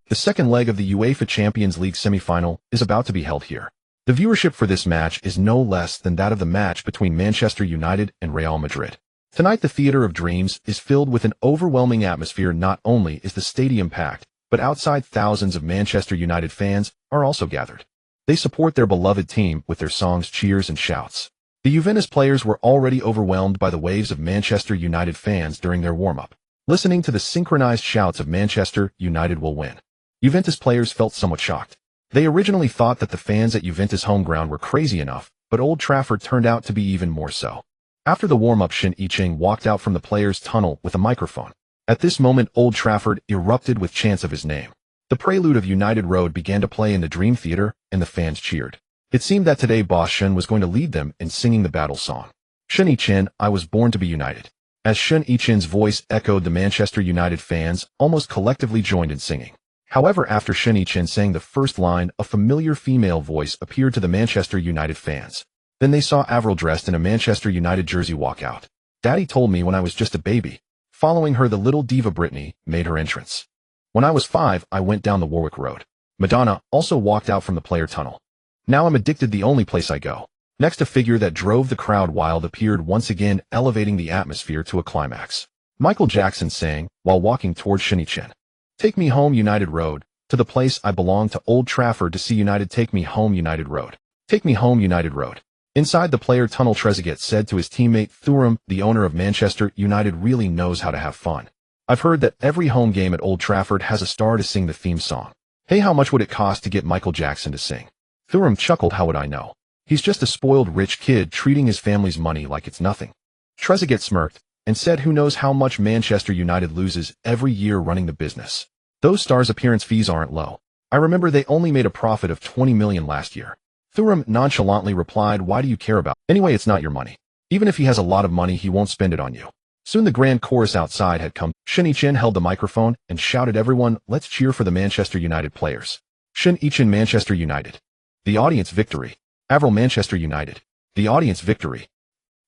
The second leg of the UEFA Champions League semi-final is about to be held here. The viewership for this match is no less than that of the match between Manchester United and Real Madrid. Tonight the Theatre of Dreams is filled with an overwhelming atmosphere. Not only is the stadium packed, but outside thousands of Manchester United fans are also gathered. They support their beloved team with their songs, cheers and shouts. The Juventus players were already overwhelmed by the waves of Manchester United fans during their warm-up. Listening to the synchronized shouts of Manchester United will win, Juventus players felt somewhat shocked. They originally thought that the fans at Juventus home ground were crazy enough, but Old Trafford turned out to be even more so. After the warm-up, Shen Yichen walked out from the players' tunnel with a microphone. At this moment, Old Trafford erupted with chants of his name. The prelude of United Road began to play in the Dream Theater, and the fans cheered. It seemed that today Boss Shen was going to lead them in singing the battle song. Shen Yichen, I was born to be united. As Shen Yichen's voice echoed, the Manchester United fans almost collectively joined in singing. However, after Shen Yichen sang the first line, a familiar female voice appeared to the Manchester United fans. Then they saw Avril dressed in a Manchester United jersey walk out. Daddy told me when I was just a baby. Following her, the little diva Britney made her entrance. When I was 5, I went down the Warwick Road. Madonna also walked out from the player tunnel. Now I'm addicted, the only place I go. Next, a figure that drove the crowd wild appeared once again, elevating the atmosphere to a climax. Michael Jackson sang while walking towards Shen Yichen. Take me home, United Road, to the place I belong, to Old Trafford to see United. Take me home, United Road. Take me home, United Road. Inside the player tunnel, Trezeguet said to his teammate Thuram, the owner of Manchester United really knows how to have fun. I've heard that every home game at Old Trafford has a star to sing the theme song. Hey, how much would it cost to get Michael Jackson to sing? Thuram chuckled, how would I know? He's just a spoiled rich kid treating his family's money like it's nothing. Trezeguet smirked and said, who knows how much Manchester United loses every year running the business. Those stars' appearance fees aren't low. I remember they only made a profit of 20 million last year. Thuram nonchalantly replied, why do you care about it? Anyway, it's not your money. Even if he has a lot of money, he won't spend it on you. Soon the grand chorus outside had come. Shen Yichen held the microphone and shouted, everyone, let's cheer for the Manchester United players. Shen Yichen, Manchester United. The audience, victory. Avril, Manchester United. The audience, victory.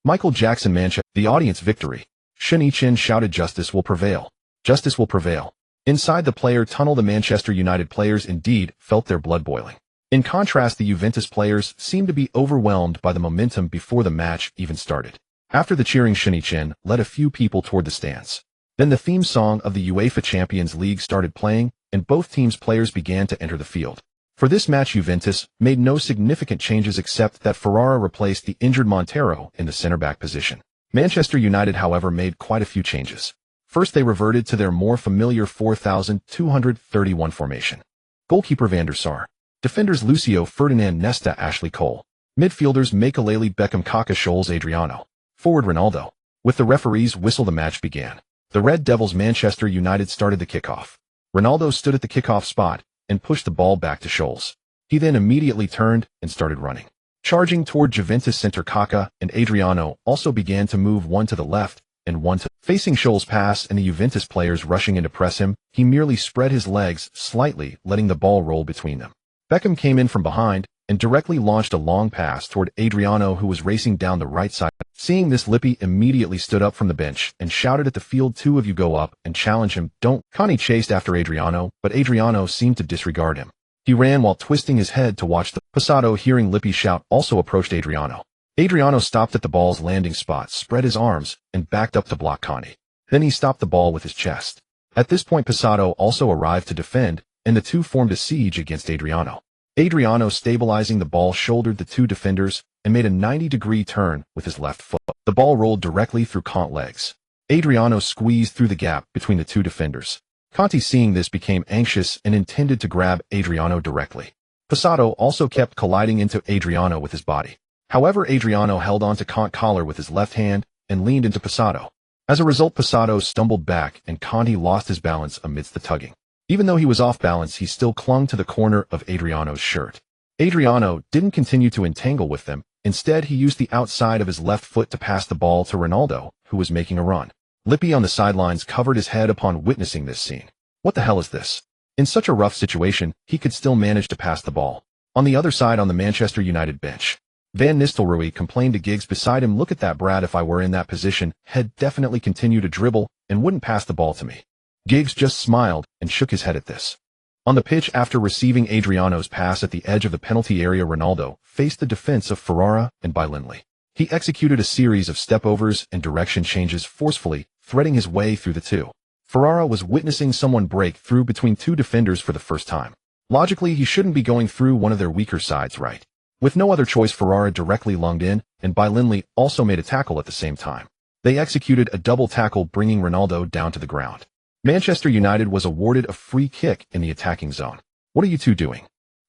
Michael Jackson, Manchester. The audience, victory. Shen Yichen shouted, justice will prevail. Justice will prevail. Inside the player tunnel, the Manchester United players indeed felt their blood boiling. In contrast, the Juventus players seemed to be overwhelmed by the momentum before the match even started. After the cheering, Shen Yichen led a few people toward the stands. Then the theme song of the UEFA Champions League started playing, and both teams' players began to enter the field. For this match, Juventus made no significant changes except that Ferrara replaced the injured Montero in the center-back position. Manchester United, however, made quite a few changes. First, they reverted to their more familiar 4,231 formation. Goalkeeper Van der Sar. Defenders Lucio Ferdinand, Nesta, Ashley Cole. Midfielders Makelele, Beckham, Kaká, Scholes, Adriano. Forward Ronaldo. With the referee's whistle, the match began. The Red Devils, Manchester United, started the kickoff. Ronaldo stood at the kickoff spot and pushed the ball back to Scholes. He then immediately turned and started running. Charging toward Juventus center, Kaká and Adriano also began to move, one to the left and one to facing Scholes' pass, and the Juventus players rushing in to press him. He merely spread his legs slightly, letting the ball roll between them. Beckham came in from behind and directly launched a long pass toward Adriano, who was racing down the right side. Seeing this, Lippi immediately stood up from the bench and shouted at the field, two of you go up and challenge him. Don't. Connie chased after Adriano, but Adriano seemed to disregard him. He ran while twisting his head to watch the Passato. Hearing Lippi shout, also approached Adriano. Adriano stopped at the ball's landing spot, spread his arms, and backed up to block Connie. Then he stopped the ball with his chest. At this point, Passato also arrived to defend, and the two formed a siege against Adriano. Adriano, stabilizing the ball, shouldered the two defenders and made a 90-degree turn with his left foot. The ball rolled directly through Conte's legs. Adriano squeezed through the gap between the two defenders. Conte, seeing this, became anxious and intended to grab Adriano directly. Passato also kept colliding into Adriano with his body. However, Adriano held on to Conte's collar with his left hand and leaned into Passato. As a result, Passato stumbled back and Conte lost his balance amidst the tugging. Even though he was off balance, he still clung to the corner of Adriano's shirt. Adriano didn't continue to entangle with them. Instead, he used the outside of his left foot to pass the ball to Ronaldo, who was making a run. Lippi on the sidelines covered his head upon witnessing this scene. What the hell is this? In such a rough situation, he could still manage to pass the ball. On the other side on the Manchester United bench, Van Nistelrooy complained to Giggs beside him, "Look at that Brad, if I were in that position, he'd definitely continue to dribble and wouldn't pass the ball to me." Giggs just smiled and shook his head at this. On the pitch after receiving Adriano's pass at the edge of the penalty area, Ronaldo faced the defense of Ferrara and Bailinli. He executed a series of stepovers and direction changes forcefully, threading his way through the two. Ferrara was witnessing someone break through between two defenders for the first time. Logically, he shouldn't be going through one of their weaker sides, right? With no other choice, Ferrara directly lunged in, and Bailinli also made a tackle at the same time. They executed a double tackle, bringing Ronaldo down to the ground. Manchester United was awarded a free kick in the attacking zone. "What are you two doing?"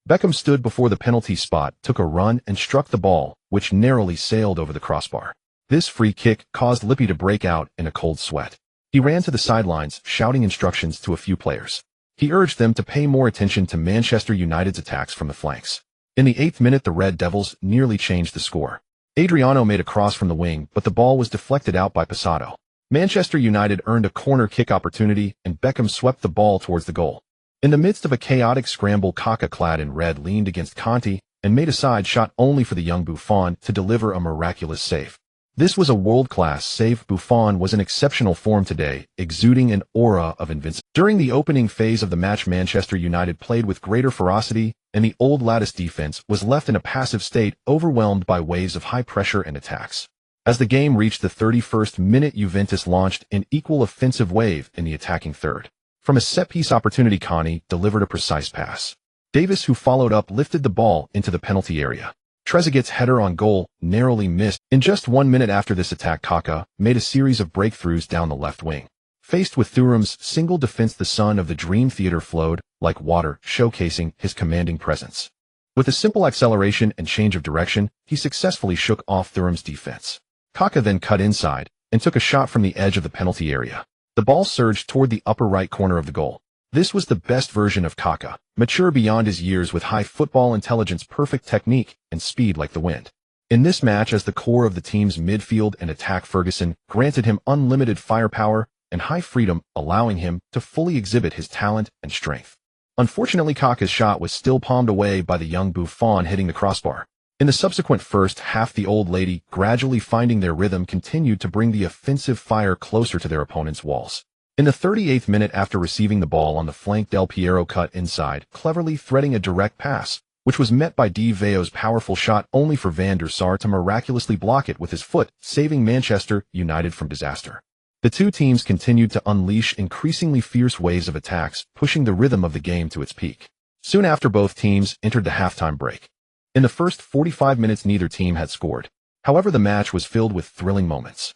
Beckham stood before the penalty spot, took a run, and struck the ball, which narrowly sailed over the crossbar. This free kick caused Lippi to break out in a cold sweat. He ran to the sidelines, shouting instructions to a few players. He urged them to pay more attention to Manchester United's attacks from the flanks. In the 8th minute, the Red Devils nearly changed the score. Adriano made a cross from the wing, but the ball was deflected out by Passato. Manchester United earned a corner kick opportunity, and Beckham swept the ball towards the goal. In the midst of a chaotic scramble, Kaká, clad in red, leaned against Conte and made a side shot only for the young Buffon to deliver a miraculous save. This was a world-class save. Buffon was in exceptional form today, exuding an aura of invincibility. During the opening phase of the match, Manchester United played with greater ferocity, and the old lattice defense was left in a passive state, overwhelmed by waves of high pressure and attacks. As the game reached the 31st minute, Juventus launched an equal offensive wave in the attacking third. From a set-piece opportunity, Conte delivered a precise pass. Davis, who followed up, lifted the ball into the penalty area. Trezeguet's header on goal narrowly missed. In just 1 minute after this attack, Kaká made a series of breakthroughs down the left wing. Faced with Thuram's single defense, the son of the Dream Theater flowed like water, showcasing his commanding presence. With a simple acceleration and change of direction, he successfully shook off Thuram's defense. Kaká then cut inside and took a shot from the edge of the penalty area. The ball surged toward the upper right corner of the goal. This was the best version of Kaká, mature beyond his years with high football intelligence, perfect technique, and speed like the wind. In this match, as the core of the team's midfield and attack, Ferguson granted him unlimited firepower and high freedom, allowing him to fully exhibit his talent and strength. Unfortunately, Kaká's shot was still palmed away by the young Buffon, hitting the crossbar. In the subsequent first half, the Old Lady, gradually finding their rhythm, continued to bring the offensive fire closer to their opponent's walls. In the 38th minute, after receiving the ball on the flank, Del Piero cut inside, cleverly threading a direct pass, which was met by Di Vaio's powerful shot, only for Van der Sar to miraculously block it with his foot, saving Manchester United from disaster. The two teams continued to unleash increasingly fierce waves of attacks, pushing the rhythm of the game to its peak. Soon after, both teams entered the halftime break. In the first 45 minutes, neither team had scored. However, the match was filled with thrilling moments.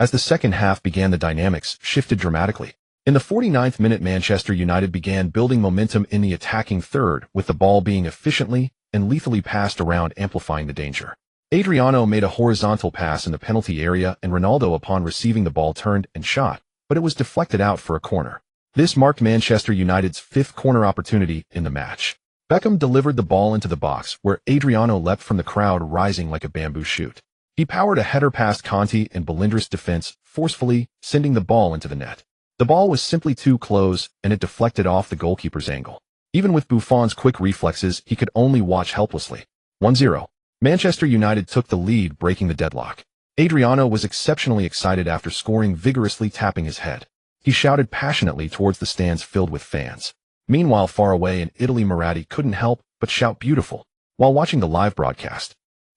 As the second half began, the dynamics shifted dramatically. In the 49th minute, Manchester United began building momentum in the attacking third, with the ball being efficiently and lethally passed around, amplifying the danger. Adriano made a horizontal pass in the penalty area, and Ronaldo, upon receiving the ball, turned and shot, but it was deflected out for a corner. This marked Manchester United's 5th corner opportunity in the match. Beckham delivered the ball into the box, where Adriano leapt from the crowd, rising like a bamboo shoot. He powered a header past Conte and Balindras' defense, forcefully sending the ball into the net. The ball was simply too close, and it deflected off the goalkeeper's angle. Even with Buffon's quick reflexes, he could only watch helplessly. 1-0. Manchester United took the lead, breaking the deadlock. Adriano was exceptionally excited after scoring, vigorously tapping his head. He shouted passionately towards the stands filled with fans. Meanwhile, far away in Italy, Moratti couldn't help but shout "beautiful" while watching the live broadcast.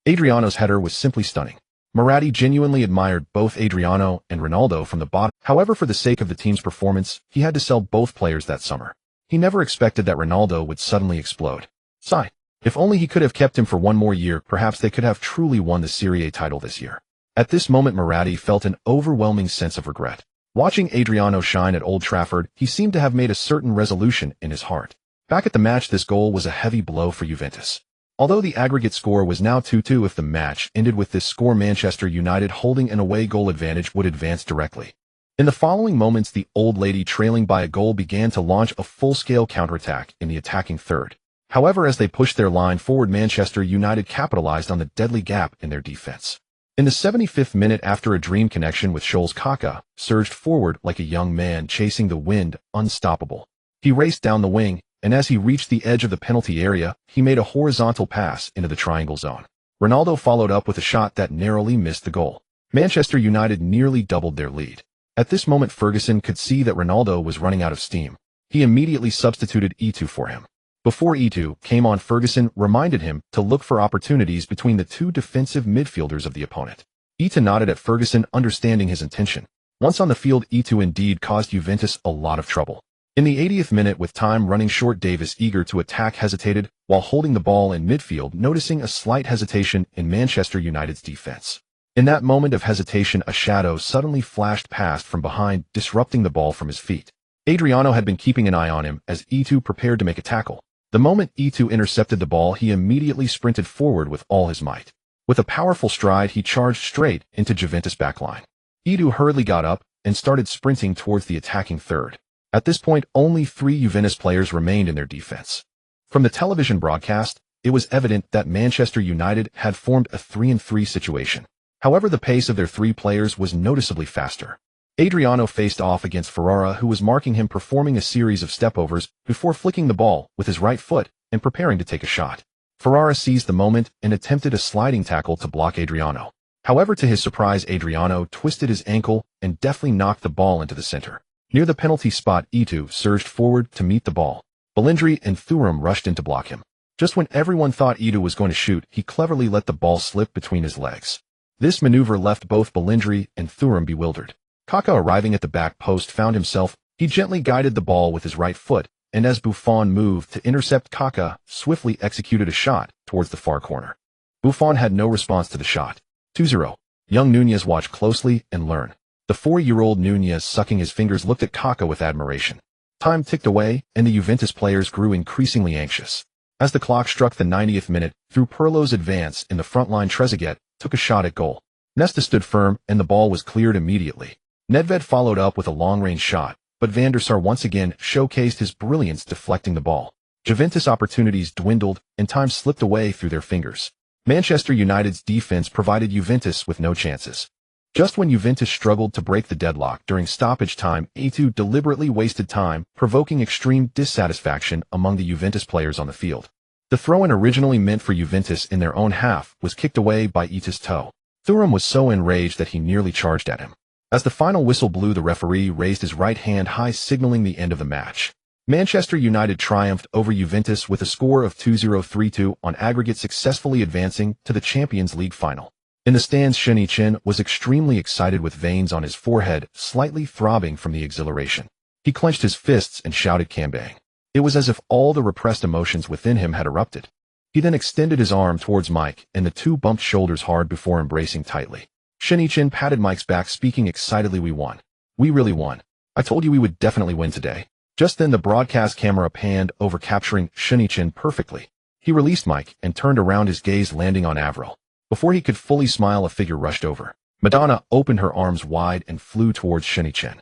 Adriano's header was simply stunning. Moratti genuinely admired both Adriano and Ronaldo from the bottom. However, for the sake of the team's performance, he had to sell both players that summer. He never expected that Ronaldo would suddenly explode. Sigh. If only he could have kept him for one more year, perhaps they could have truly won the Serie A title this year. At this moment, Moratti felt an overwhelming sense of regret. Watching Adriano shine at Old Trafford, he seemed to have made a certain resolution in his heart. Back at the match, this goal was a heavy blow for Juventus. Although the aggregate score was now 2-2, if the match ended with this score, Manchester United holding an away goal advantage would advance directly. In the following moments, the Old Lady, trailing by a goal, began to launch a full-scale counterattack in the attacking third. However, as they pushed their line forward, Manchester United capitalized on the deadly gap in their defense. In the 75th minute, after a dream connection with Scholes, Kaká surged forward like a young man chasing the wind, unstoppable. He raced down the wing, and as he reached the edge of the penalty area, he made a horizontal pass into the triangle zone. Ronaldo followed up with a shot that narrowly missed the goal. Manchester United nearly doubled their lead. At this moment, Ferguson could see that Ronaldo was running out of steam. He immediately substituted Eto'o for him. Before Eto'o came on, Ferguson reminded him to look for opportunities between the two defensive midfielders of the opponent. Eto'o nodded at Ferguson, understanding his intention. Once on the field, Eto'o indeed caused Juventus a lot of trouble. In the 80th minute, with time running short, Davis, eager to attack, hesitated while holding the ball in midfield, noticing a slight hesitation in Manchester United's defense. In that moment of hesitation, a shadow suddenly flashed past from behind, disrupting the ball from his feet. Adriano had been keeping an eye on him as Eto'o prepared to make a tackle. The moment Eto'o intercepted the ball, he immediately sprinted forward with all his might. With a powerful stride, he charged straight into Juventus' backline. Eto'o hurriedly got up and started sprinting towards the attacking third. At this point, only 3 Juventus players remained in their defense. From the television broadcast, it was evident that Manchester United had formed a 3-3 situation. However, the pace of their 3 players was noticeably faster. Adriano faced off against Ferrara, who was marking him, performing a series of stepovers before flicking the ball with his right foot and preparing to take a shot. Ferrara seized the moment and attempted a sliding tackle to block Adriano. However, to his surprise, Adriano twisted his ankle and deftly knocked the ball into the center. Near the penalty spot, Eto'o surged forward to meet the ball. Balindri and Thuram rushed in to block him. Just when everyone thought Eto'o was going to shoot, he cleverly let the ball slip between his legs. This maneuver left both Balindri and Thuram bewildered. Kaká, arriving at the back post, found himself. He gently guided the ball with his right foot, and as Buffon moved to intercept, Kaká swiftly executed a shot towards the far corner. Buffon had no response to the shot. 2-0. Young Nunez watched closely and learned. The 4-year-old Nunez, sucking his fingers, looked at Kaká with admiration. Time ticked away, and the Juventus players grew increasingly anxious. As the clock struck the 90th minute, through Pirlo's advance in the front line, Trezeguet took a shot at goal. Nesta stood firm, and the ball was cleared immediately. Nedved followed up with a long-range shot, but Van der Sar once again showcased his brilliance deflecting the ball. Juventus' opportunities dwindled, and time slipped away through their fingers. Manchester United's defense provided Juventus with no chances. Just when Juventus struggled to break the deadlock during stoppage time, Eto'o deliberately wasted time, provoking extreme dissatisfaction among the Juventus players on the field. The throw-in, originally meant for Juventus in their own half, was kicked away by Eto'o's toe. Thuram was so enraged that he nearly charged at him. As the final whistle blew, the referee raised his right hand high, signaling the end of the match. Manchester United triumphed over Juventus with a score of 2-0-3-2 on aggregate, successfully advancing to the Champions League final. In the stands, Shen Yichen was extremely excited, with veins on his forehead slightly throbbing from the exhilaration. He clenched his fists and shouted "Kambang." It was as if all the repressed emotions within him had erupted. He then extended his arm towards Mike, and the two bumped shoulders hard before embracing tightly. Shen Yichen patted Mike's back, speaking excitedly, "We won. We really won. I told you we would definitely win today." Just then, the broadcast camera panned over, capturing Shen Yichen perfectly. He released Mike and turned around, his gaze landing on Avril. Before he could fully smile, a figure rushed over. Madonna opened her arms wide and flew towards Shen Yichen.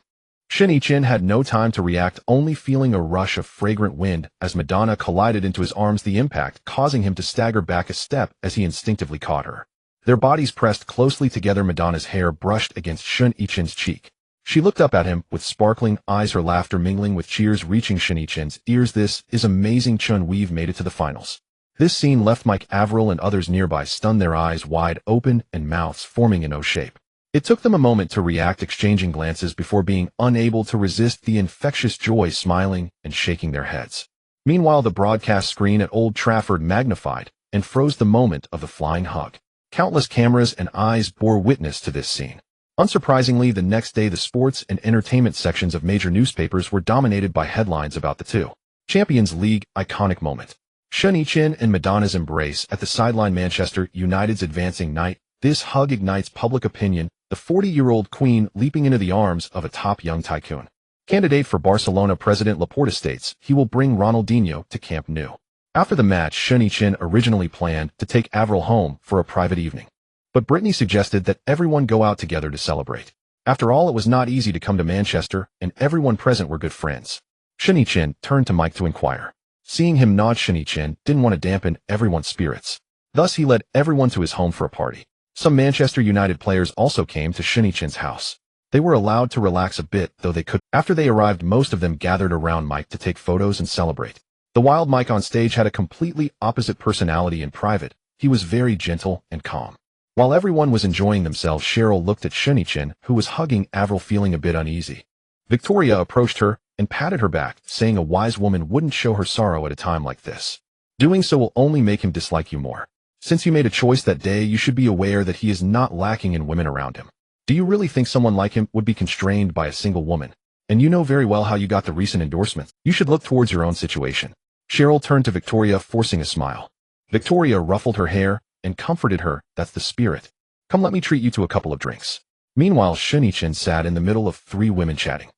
Shen Yichen had no time to react, only feeling a rush of fragrant wind as Madonna collided into his arms, the impact causing him to stagger back a step as he instinctively caught her. Their bodies pressed closely together. Madonna's hair brushed against Shen Yichen's cheek. She looked up at him with sparkling eyes, her laughter mingling with cheers reaching Shen Yichen's ears. "This is amazing, Chun. We've made it to the finals." This scene left Mike, Avril, and others nearby stunned, their eyes wide open and mouths forming an O shape. It took them a moment to react, exchanging glances before being unable to resist the infectious joy, smiling and shaking their heads. Meanwhile, the broadcast screen at Old Trafford magnified and froze the moment of the flying hug. Countless cameras and eyes bore witness to this scene. Unsurprisingly, the next day, the sports and entertainment sections of major newspapers were dominated by headlines about the two. Champions League iconic moment. Shen Yichen and Madonna's embrace at the sideline. Manchester United's advancing night. This hug ignites public opinion, the 40-year-old queen leaping into the arms of a top young tycoon. Candidate for Barcelona president Laporta states he will bring Ronaldinho to Camp Nou. After the match, Shen Yichen originally planned to take Avril home for a private evening. But Brittany suggested that everyone go out together to celebrate. After all, it was not easy to come to Manchester, and everyone present were good friends. Shen Yichen turned to Mike to inquire. Seeing him nod, Shen Yichen didn't want to dampen everyone's spirits. Thus, he led everyone to his home for a party. Some Manchester United players also came to Shen Yichen's house. They were allowed to relax a bit, though they could. After they arrived, most of them gathered around Mike to take photos and celebrate. The wild Mike on stage had a completely opposite personality in private. He was very gentle and calm. While everyone was enjoying themselves, Cheryl looked at Shen Yichen, who was hugging Avril, feeling a bit uneasy. Victoria approached her and patted her back, saying a wise woman wouldn't show her sorrow at a time like this. Doing so will only make him dislike you more. Since you made a choice that day, you should be aware that he is not lacking in women around him. Do you really think someone like him would be constrained by a single woman? And you know very well how you got the recent endorsements. You should look towards your own situation. Cheryl turned to Victoria, forcing a smile. Victoria ruffled her hair and comforted her. That's the spirit. Come, let me treat you to a couple of drinks. Meanwhile, Shen Yichen sat in the middle of three women chatting.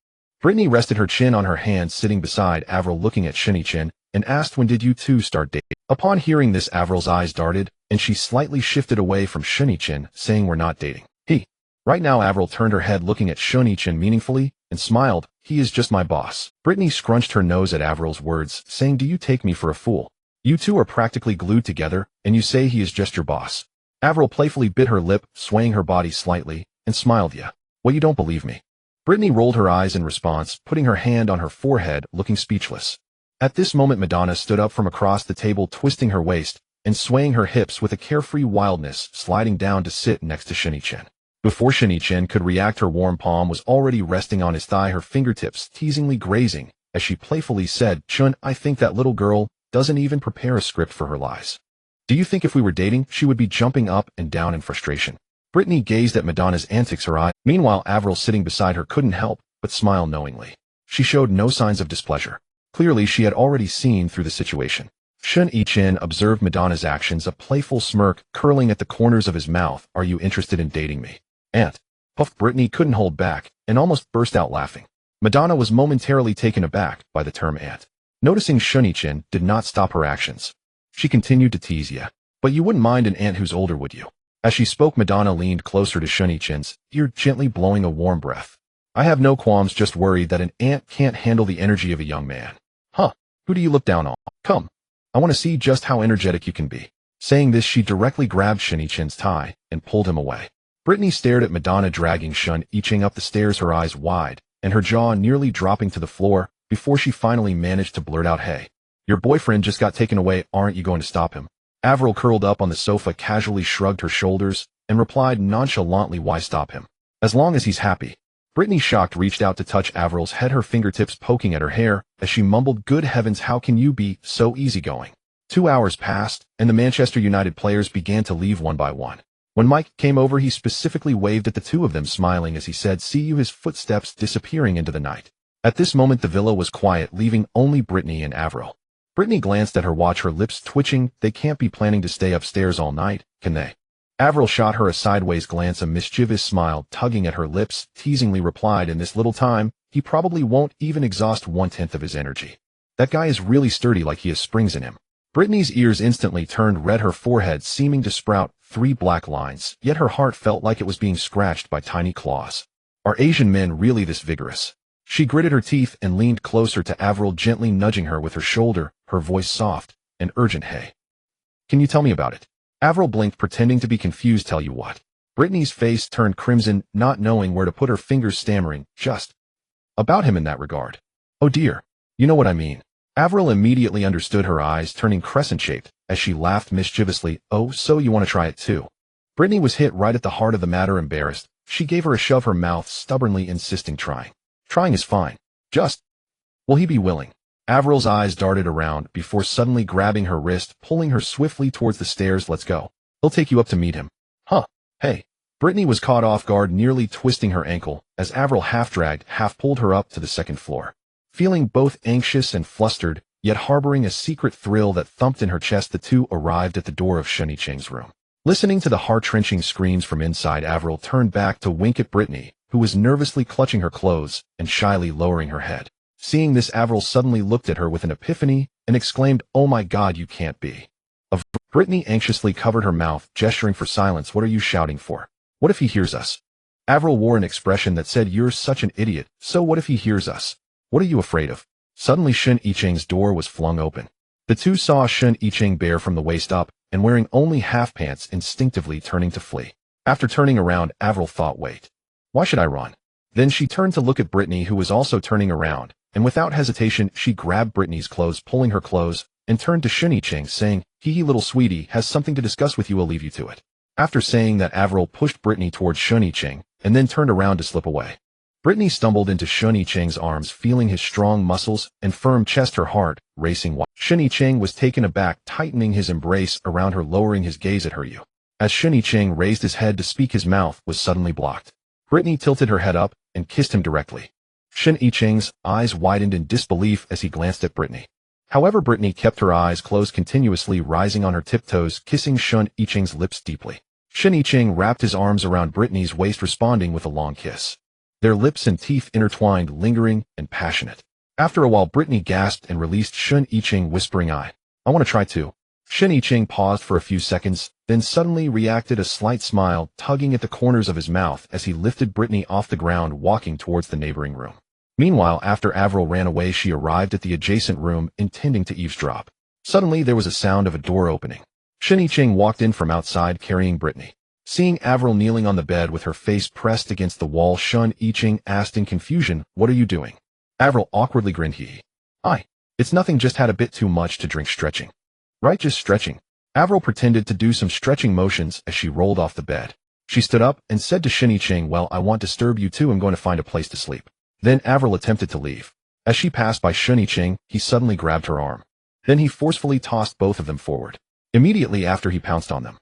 Brittany rested her chin on her hand, sitting beside Avril, looking at Shen Yichen, and asked, when did you two start dating? Upon hearing this, Avril's eyes darted, and she slightly shifted away from Shen Yichen, saying, we're not dating. Right now, Avril turned her head, looking at Shen Yichen meaningfully, and smiled. He is just my boss. Brittany scrunched her nose at Avril's words, saying, do you take me for a fool? You two are practically glued together, and you say he is just your boss. Avril playfully bit her lip, swaying her body slightly, and smiled. Yeah. Well, you don't believe me. Brittany rolled her eyes in response, putting her hand on her forehead, looking speechless. At this moment, Madonna stood up from across the table, twisting her waist and swaying her hips with a carefree wildness, sliding down to sit next to Shen Yichen. Before Shen Yichen could react, her warm palm was already resting on his thigh, her fingertips teasingly grazing, as she playfully said, Chun, I think that little girl doesn't even prepare a script for her lies. Do you think if we were dating, she would be jumping up and down in frustration? Brittany gazed at Madonna's antics, her eye. Meanwhile, Avril, sitting beside her, couldn't help but smile knowingly. She showed no signs of displeasure. Clearly, she had already seen through the situation. Shen Yichen observed Madonna's actions, a playful smirk curling at the corners of his mouth. Are you interested in dating me, Aunt? Puffed. Brittany couldn't hold back and almost burst out laughing. Madonna was momentarily taken aback by the term aunt. Noticing Shen Yichen did not stop her actions, she continued to tease, yeah, but you wouldn't mind an aunt who's older, would you? As she spoke, Madonna leaned closer to Shen Yichen's ear, gently blowing a warm breath. I have no qualms, just worried that an aunt can't handle the energy of a young man. Huh, who do you look down on? Come, I want to see just how energetic you can be. Saying this, she directly grabbed Shen Yichen's tie and pulled him away. Brittany stared at Madonna dragging Shen Yichen up the stairs, her eyes wide and her jaw nearly dropping to the floor, before she finally managed to blurt out, hey, your boyfriend just got taken away, aren't you going to stop him? Avril, curled up on the sofa, casually shrugged her shoulders and replied nonchalantly, why stop him? As long as he's happy. Brittany, shocked, reached out to touch Avril's head, her fingertips poking at her hair, as she mumbled, good heavens, how can you be so easygoing? 2 hours passed, and the Manchester United players began to leave one by one. When Mike came over, he specifically waved at the two of them, smiling as he said, see you, his footsteps disappearing into the night. At this moment, the villa was quiet, leaving only Brittany and Avril. Brittany glanced at her watch, her lips twitching. They can't be planning to stay upstairs all night, can they? Avril shot her a sideways glance, a mischievous smile tugging at her lips, teasingly replied, in this little time, he probably won't even exhaust 1/10 of his energy. That guy is really sturdy, like he has springs in him. Brittany's ears instantly turned red, her forehead seeming to sprout 3 black lines, yet her heart felt like it was being scratched by tiny claws. Are Asian men really this vigorous? She gritted her teeth and leaned closer to Avril, gently nudging her with her shoulder, her voice soft and urgent. Hey, can you tell me about it? Avril blinked, pretending to be confused. Tell you what? Brittany's face turned crimson, not knowing where to put her fingers, stammering, just about him in that regard. Oh dear, you know what I mean. Avril immediately understood, her eyes turning crescent-shaped as she laughed mischievously. Oh, so you want to try it too? Brittany was hit right at the heart of the matter. Embarrassed, she gave her a shove, her mouth stubbornly insisting, trying. Trying is fine. Just, will he be willing? Avril's eyes darted around before suddenly grabbing her wrist, pulling her swiftly towards the stairs. Let's go. He'll take you up to meet him. Huh? Hey. Brittany was caught off guard, nearly twisting her ankle as Avril half-dragged, half-pulled her up to the second floor. Feeling both anxious and flustered, yet harboring a secret thrill that thumped in her chest, the two arrived at the door of Shen Yichen's room. Listening to the heart-wrenching screams from inside, Avril turned back to wink at Brittany, who was nervously clutching her clothes and shyly lowering her head. Seeing this, Avril suddenly looked at her with an epiphany and exclaimed, oh my God, you can't be. Brittany anxiously covered her mouth, gesturing for silence. What are you shouting for? What if he hears us? Avril wore an expression that said, you're such an idiot, so what if he hears us? What are you afraid of? Suddenly, Shen Yichen's door was flung open. The two saw Shen Yichen, bare from the waist up and wearing only half pants, instinctively turning to flee. After turning around, Avril thought, wait, why should I run? Then she turned to look at Brittany, who was also turning around, and without hesitation she grabbed Brittany's clothes, pulling her clothes, and turned to Shen Yichen, saying, "Hee little sweetie, has something to discuss with you, I'll leave you to it." After saying that, Avril pushed Brittany towards Shen Yichen, and then turned around to slip away. Brittany stumbled into Shen Yichen's arms, feeling his strong muscles and firm chest, her heart racing wild. Shen Yichen was taken aback, tightening his embrace around her, lowering his gaze at her. As Shen Yichen raised his head to speak, his mouth was suddenly blocked. Brittany tilted her head up and kissed him directly. Shen Yichen's eyes widened in disbelief as he glanced at Brittany. However, Brittany kept her eyes closed, continuously rising on her tiptoes, kissing Shen Yichen's lips deeply. Shen Yichen wrapped his arms around Brittany's waist, responding with a long kiss. Their lips and teeth intertwined, lingering and passionate. After a while, Brittany gasped and released Shen Yichen, whispering, I want to try too." Shen Yichen paused for a few seconds, then suddenly reacted, a slight smile tugging at the corners of his mouth as he lifted Brittany off the ground, walking towards the neighboring room. Meanwhile, after Avril ran away, she arrived at the adjacent room, intending to eavesdrop. Suddenly, there was a sound of a door opening. Shen Yichen walked in from outside, carrying Brittany. Seeing Avril kneeling on the bed with her face pressed against the wall, Shen Yichen asked in confusion, "What are you doing?" Avril awkwardly grinned. It's nothing, just had a bit too much to drink. Stretching. Right, just stretching." Avril pretended to do some stretching motions as she rolled off the bed. She stood up and said to Shen Yichen, "Well, I won't disturb you too, I'm going to find a place to sleep." Then Avril attempted to leave. As she passed by Shen Yichen, he suddenly grabbed her arm. Then he forcefully tossed both of them forward. Immediately after, he pounced on them.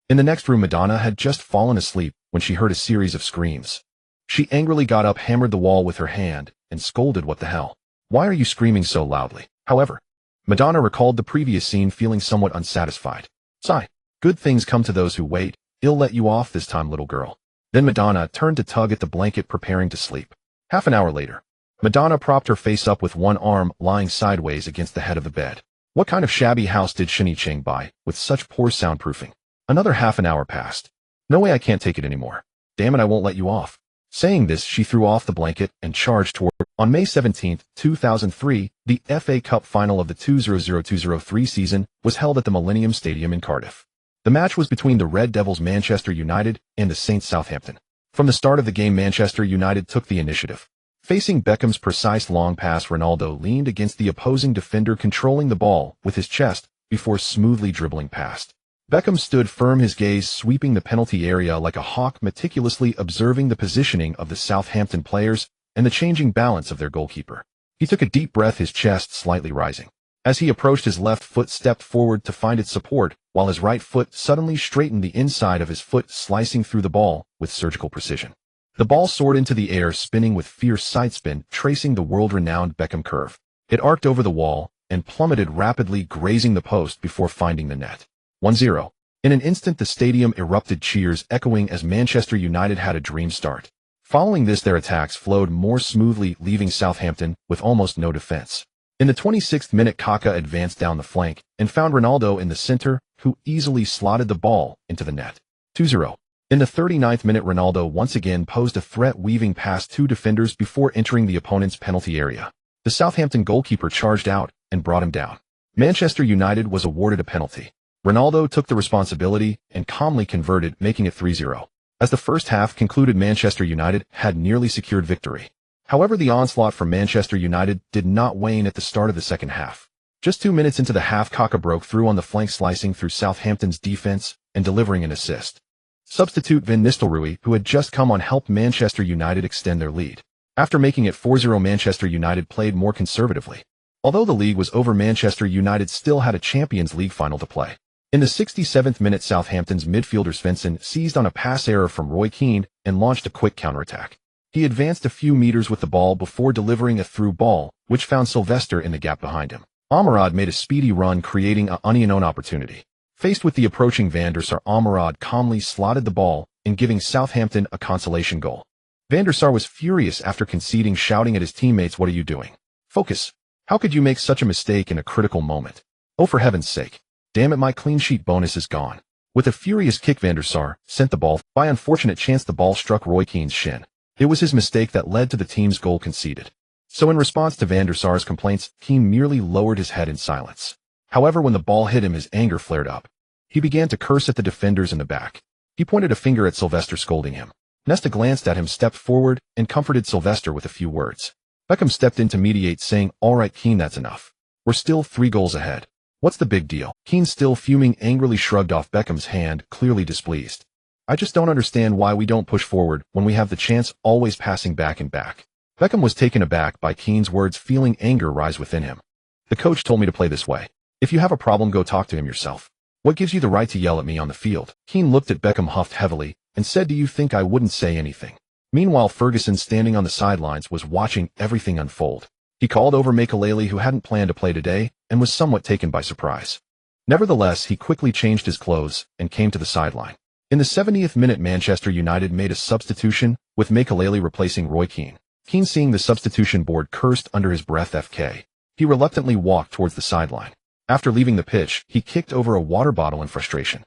In the next room, Madonna had just fallen asleep when she heard a series of screams. She angrily got up, hammered the wall with her hand, and scolded, "What the hell? Why are you screaming so loudly?" However, Madonna recalled the previous scene, feeling somewhat unsatisfied. "Sigh. Good things come to those who wait. I'll let you off this time, little girl." Then Madonna turned to tug at the blanket, preparing to sleep. Half an hour later, Madonna propped her face up with one arm lying sideways against the head of the bed. What kind of shabby house did Shen Yichen buy with such poor soundproofing? Another half an hour passed. "No way, I can't take it anymore. Damn it, I won't let you off." Saying this, she threw off the blanket and charged toward her. On May 17, 2003, the FA Cup final of the 2002-03 season was held at the Millennium Stadium in Cardiff. The match was between the Red Devils Manchester United and the Saints Southampton. From the start of the game, Manchester United took the initiative. Facing Beckham's precise long pass, Ronaldo leaned against the opposing defender, controlling the ball with his chest before smoothly dribbling past. Beckham stood firm, his gaze sweeping the penalty area like a hawk, meticulously observing the positioning of the Southampton players and the changing balance of their goalkeeper. He took a deep breath, his chest slightly rising. As he approached, his left foot stepped forward to find its support, while his right foot suddenly straightened, the inside of his foot slicing through the ball with surgical precision. The ball soared into the air, spinning with fierce side spin, tracing the world-renowned Beckham curve. It arced over the wall and plummeted rapidly, grazing the post before finding the net. 1-0. In an instant, the stadium erupted, cheers echoing as Manchester United had a dream start. Following this, their attacks flowed more smoothly, leaving Southampton with almost no defense. In the 26th minute, Kaká advanced down the flank and found Ronaldo in the center, who easily slotted the ball into the net. 2-0. In the 39th minute, Ronaldo once again posed a threat, weaving past two defenders before entering the opponent's penalty area. The Southampton goalkeeper charged out and brought him down. Manchester United was awarded a penalty. Ronaldo took the responsibility and calmly converted, making it 3-0. As the first half concluded, Manchester United had nearly secured victory. However, the onslaught from Manchester United did not wane at the start of the second half. Just 2 minutes into the half, Kaká broke through on the flank, slicing through Southampton's defense and delivering an assist. Substitute Van Nistelrooy, who had just come on, helped Manchester United extend their lead. After making it 4-0, Manchester United played more conservatively. Although the league was over, Manchester United still had a Champions League final to play. In the 67th minute, Southampton's midfielder Svensson seized on a pass error from Roy Keane and launched a quick counterattack. He advanced a few meters with the ball before delivering a through ball, which found Sylvester in the gap behind him. Amrad made a speedy run, creating an unknown opportunity. Faced with the approaching Van der Sar, Amrad calmly slotted the ball and giving Southampton a consolation goal. Van der Sar was furious after conceding, shouting at his teammates, "What are you doing? Focus. How could you make such a mistake in a critical moment? Oh, for heaven's sake. Damn it, my clean sheet bonus is gone." With a furious kick, Van der Sar sent the ball. By unfortunate chance, the ball struck Roy Keane's shin. It was his mistake that led to the team's goal conceded. So in response to Van der Sar's complaints, Keane merely lowered his head in silence. However, when the ball hit him, his anger flared up. He began to curse at the defenders in the back. He pointed a finger at Sylvester, scolding him. Nesta glanced at him, stepped forward, and comforted Sylvester with a few words. Beckham stepped in to mediate, saying, "All right, Keane, that's enough. We're still 3 goals ahead. What's the big deal?" Keane, still fuming, angrily shrugged off Beckham's hand, clearly displeased. "I just don't understand why we don't push forward when we have the chance, always passing back and back." Beckham was taken aback by Keane's words, feeling anger rise within him. "The coach told me to play this way. If you have a problem, go talk to him yourself. What gives you the right to yell at me on the field?" Keane looked at Beckham, huffed heavily, and said, "Do you think I wouldn't say anything?" Meanwhile, Ferguson, standing on the sidelines, was watching everything unfold. He called over Makelele, who hadn't planned to play today, and was somewhat taken by surprise. Nevertheless, he quickly changed his clothes and came to the sideline. In the 70th minute, Manchester United made a substitution, with Makelele replacing Roy Keane. Keane, seeing the substitution board, cursed under his breath FK. He reluctantly walked towards the sideline. After leaving the pitch, he kicked over a water bottle in frustration.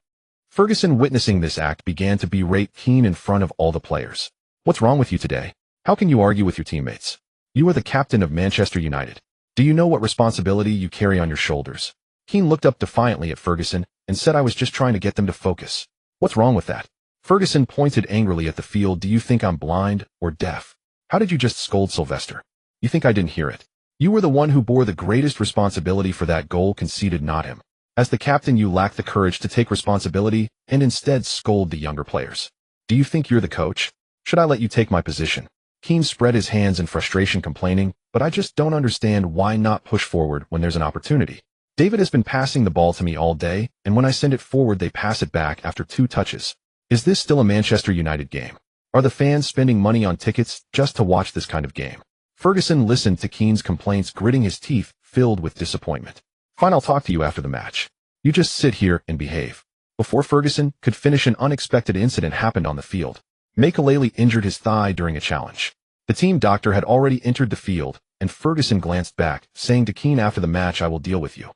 Ferguson, witnessing this act, began to berate Keane in front of all the players. "What's wrong with you today? How can you argue with your teammates? You are the captain of Manchester United. Do you know what responsibility you carry on your shoulders?" Keane looked up defiantly at Ferguson and said, "I was just trying to get them to focus. What's wrong with that?" Ferguson pointed angrily at the field. "Do you think I'm blind or deaf? How did you just scold Sylvester? You think I didn't hear it? You were the one who bore the greatest responsibility for that goal conceded, not him. As the captain, you lack the courage to take responsibility and instead scold the younger players. Do you think you're the coach? Should I let you take my position?" Keane spread his hands in frustration, complaining, "But I just don't understand why not push forward when there's an opportunity. David has been passing the ball to me all day, and when I send it forward, they pass it back after 2 touches. Is this still a Manchester United game? Are the fans spending money on tickets just to watch this kind of game?" Ferguson listened to Keane's complaints, gritting his teeth, filled with disappointment. "Fine, I'll talk to you after the match. You just sit here and behave." Before Ferguson could finish, an unexpected incident happened on the field. Makelele injured his thigh during a challenge. The team doctor had already entered the field, and Ferguson glanced back, saying to Keane after the match, "I will deal with you."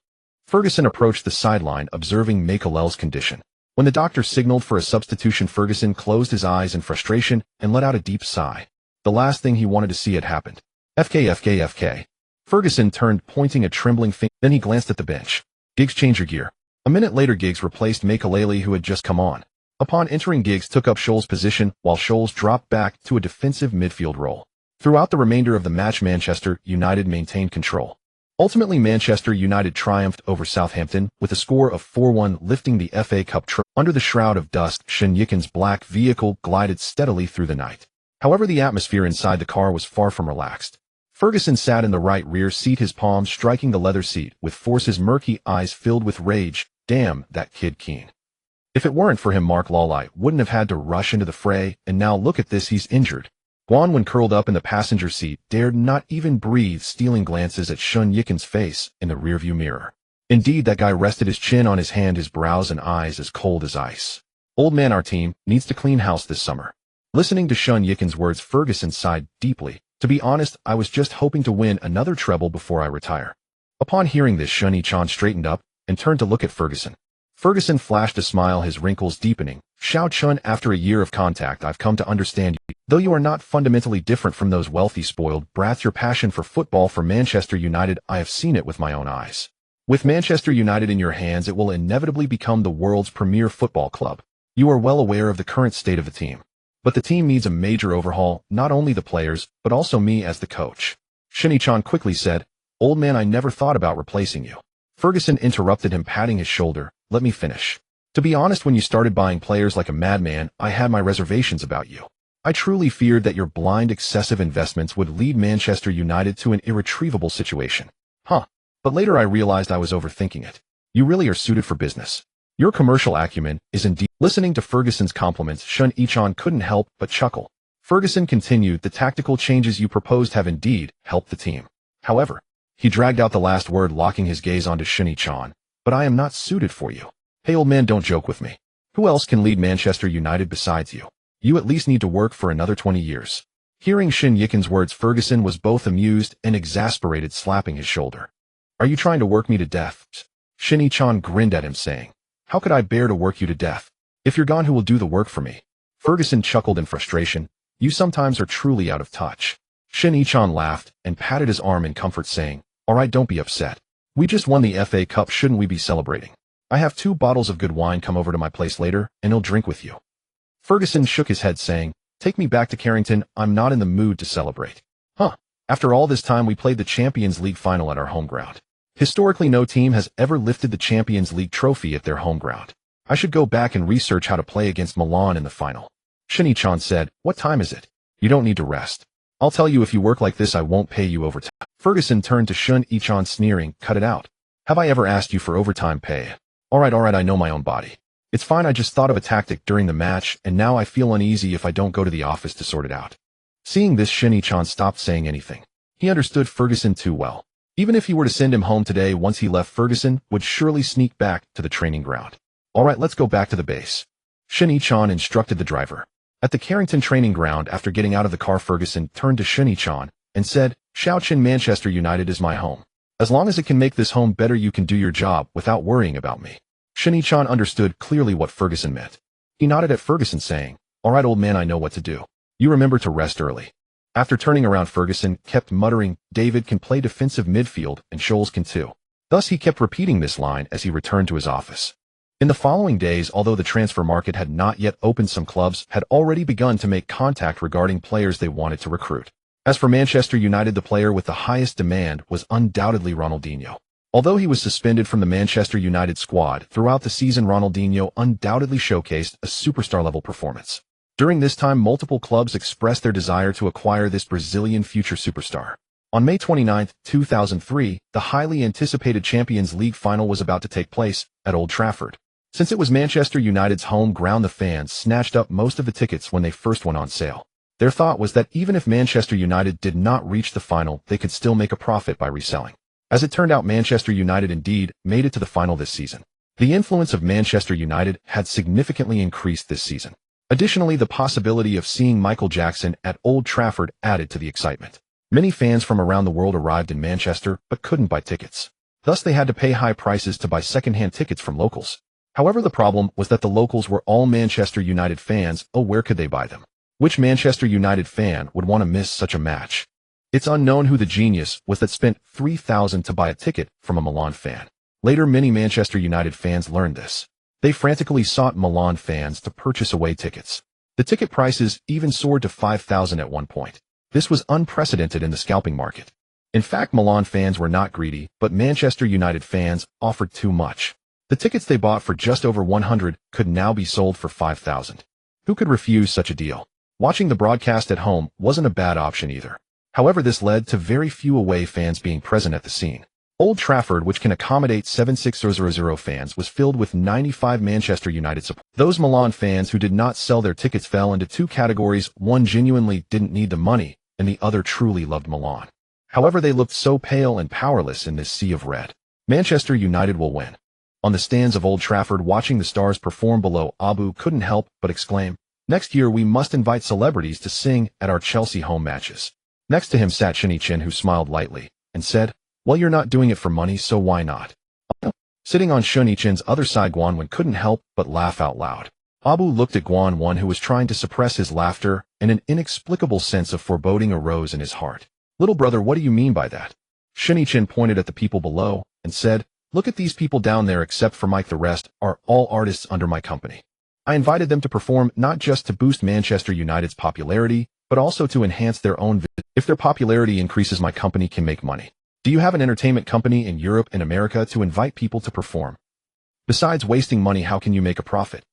Ferguson approached the sideline, observing Makelele's condition. When the doctor signaled for a substitution, Ferguson closed his eyes in frustration and let out a deep sigh. The last thing he wanted to see had happened. FK. Ferguson turned, pointing a trembling finger. Then he glanced at the bench. "Giggs, change your gear." A minute later, Giggs replaced Makelele, who had just come on. Upon entering, Giggs took up Scholl's position, while Scholes dropped back to a defensive midfield role. Throughout the remainder of the match, Manchester United maintained control. Ultimately, Manchester United triumphed over Southampton with a score of 4-1, lifting the FA Cup trophy. Under the shroud of dust, Shen Yichen's black vehicle glided steadily through the night. However, the atmosphere inside the car was far from relaxed. Ferguson sat in the right rear seat, his palms striking the leather seat with force, his murky eyes filled with rage. "Damn, that kid Keane. If it weren't for him, Mark Lawley wouldn't have had to rush into the fray, and now look at this, he's injured." Guan, curled up in the passenger seat, dared not even breathe, stealing glances at Shen Yichen's face in the rearview mirror. Indeed, that guy rested his chin on his hand, his brows and eyes as cold as ice. "Old man, our team needs to clean house this summer." Listening to Shen Yichen's words, Ferguson sighed deeply. "To be honest, I was just hoping to win another treble before I retire." Upon hearing this, Shen Yichen straightened up and turned to look at Ferguson. Ferguson flashed a smile, his wrinkles deepening. "Xiao Chun, after a year of contact, I've come to understand you. Though you are not fundamentally different from those wealthy, spoiled brats, your passion for football, for Manchester United, I have seen it with my own eyes. With Manchester United in your hands, it will inevitably become the world's premier football club. You are well aware of the current state of the team. But the team needs a major overhaul, not only the players, but also me as the coach." Shen Yichen quickly said, "Old man, I never thought about replacing you." Ferguson interrupted him, patting his shoulder. "Let me finish. To be honest, when you started buying players like a madman, I had my reservations about you. I truly feared that your blind, excessive investments would lead Manchester United to an irretrievable situation. But later I realized I was overthinking it. You really are suited for business. Your commercial acumen is indeed..." Listening to Ferguson's compliments, Shen Yichen couldn't help but chuckle. Ferguson continued, "The tactical changes you proposed have indeed helped the team. However," he dragged out the last word, locking his gaze onto Shen Yichen, "but I am not suited for you. Hey, old man, don't joke with me. Who else can lead Manchester United besides you? You at least need to work for another 20 years. Hearing Shen Yichen's words, Ferguson was both amused and exasperated, slapping his shoulder. "Are you trying to work me to death?" Shen Yichen grinned at him, saying, "How could I bear to work you to death? If you're gone, who will do the work for me?" Ferguson chuckled in frustration. "You sometimes are truly out of touch." Shen Yichen laughed and patted his arm in comfort, saying, "All right, don't be upset. We just won the FA Cup, shouldn't we be celebrating? I have 2 bottles of good wine. Come over to my place later, and I'll drink with you." Ferguson shook his head, saying, "Take me back to Carrington. I'm not in the mood to celebrate." After all this time we played the Champions League final at our home ground. Historically no team has ever lifted the Champions League trophy at their home ground. I should go back and research how to play against Milan in the final. Shen Yichen said, what time is it? You don't need to rest. I'll tell you if you work like this I won't pay you overtime. Ferguson turned to Shen Yichen sneering, cut it out. Have I ever asked you for overtime pay? Alright, I know my own body. It's fine, I just thought of a tactic during the match and now I feel uneasy if I don't go to the office to sort it out. Seeing this, Shen Yichen stopped saying anything. He understood Ferguson too well. Even if he were to send him home today, once he left, Ferguson would surely sneak back to the training ground. Alright, let's go back to the base. Shen Yichen instructed the driver. At the Carrington training ground, after getting out of the car, Ferguson turned to Shen Yichen and said, Shaochin, Manchester United is my home. As long as it can make this home better, you can do your job without worrying about me. Shen Yichen understood clearly what Ferguson meant. He nodded at Ferguson saying, Alright old man, I know what to do. You remember to rest early. After turning around, Ferguson kept muttering, David can play defensive midfield and Scholes can too. Thus he kept repeating this line as he returned to his office. In the following days, although the transfer market had not yet opened, some clubs had already begun to make contact regarding players they wanted to recruit. As for Manchester United, the player with the highest demand was undoubtedly Ronaldinho. Although he was suspended from the Manchester United squad throughout the season, Ronaldinho undoubtedly showcased a superstar-level performance. During this time, multiple clubs expressed their desire to acquire this Brazilian future superstar. On May 29, 2003, the highly anticipated Champions League final was about to take place at Old Trafford. Since it was Manchester United's home ground, the fans snatched up most of the tickets when they first went on sale. Their thought was that even if Manchester United did not reach the final, they could still make a profit by reselling. As it turned out, Manchester United indeed made it to the final this season. The influence of Manchester United had significantly increased this season. Additionally, the possibility of seeing Michael Jackson at Old Trafford added to the excitement. Many fans from around the world arrived in Manchester but couldn't buy tickets. Thus, they had to pay high prices to buy second-hand tickets from locals. However, the problem was that the locals were all Manchester United fans. Oh, where could they buy them? Which Manchester United fan would want to miss such a match? It's unknown who the genius was that spent $3,000 to buy a ticket from a Milan fan. Later, many Manchester United fans learned this. They frantically sought Milan fans to purchase away tickets. The ticket prices even soared to $5,000 at one point. This was unprecedented in the scalping market. In fact, Milan fans were not greedy, but Manchester United fans offered too much. The tickets they bought for just over $100 could now be sold for $5,000. Who could refuse such a deal? Watching the broadcast at home wasn't a bad option either. However, this led to very few away fans being present at the scene. Old Trafford, which can accommodate 76,000 fans, was filled with 95 Manchester United supporters. Those Milan fans who did not sell their tickets fell into two categories. One genuinely didn't need the money, and the other truly loved Milan. However, they looked so pale and powerless in this sea of red. Manchester United will win. On the stands of Old Trafford, watching the stars perform below, Abu couldn't help but exclaim, Next year we must invite celebrities to sing at our Chelsea home matches. Next to him sat Shen Yichen, who smiled lightly and said, Well, you're not doing it for money, so why not? Sitting on Shen Yichen's other side, Guan Wen couldn't help but laugh out loud. Abu looked at Guan Wen, who was trying to suppress his laughter, and an inexplicable sense of foreboding arose in his heart. Little brother, what do you mean by that? Shen Yichen pointed at the people below and said, Look at these people down there. Except for Mike, the rest are all artists under my company. I invited them to perform not just to boost Manchester United's popularity, but also to enhance their own. If their popularity increases, my company can make money. Do you have an entertainment company in Europe and America to invite people to perform? Besides wasting money, how can you make a profit?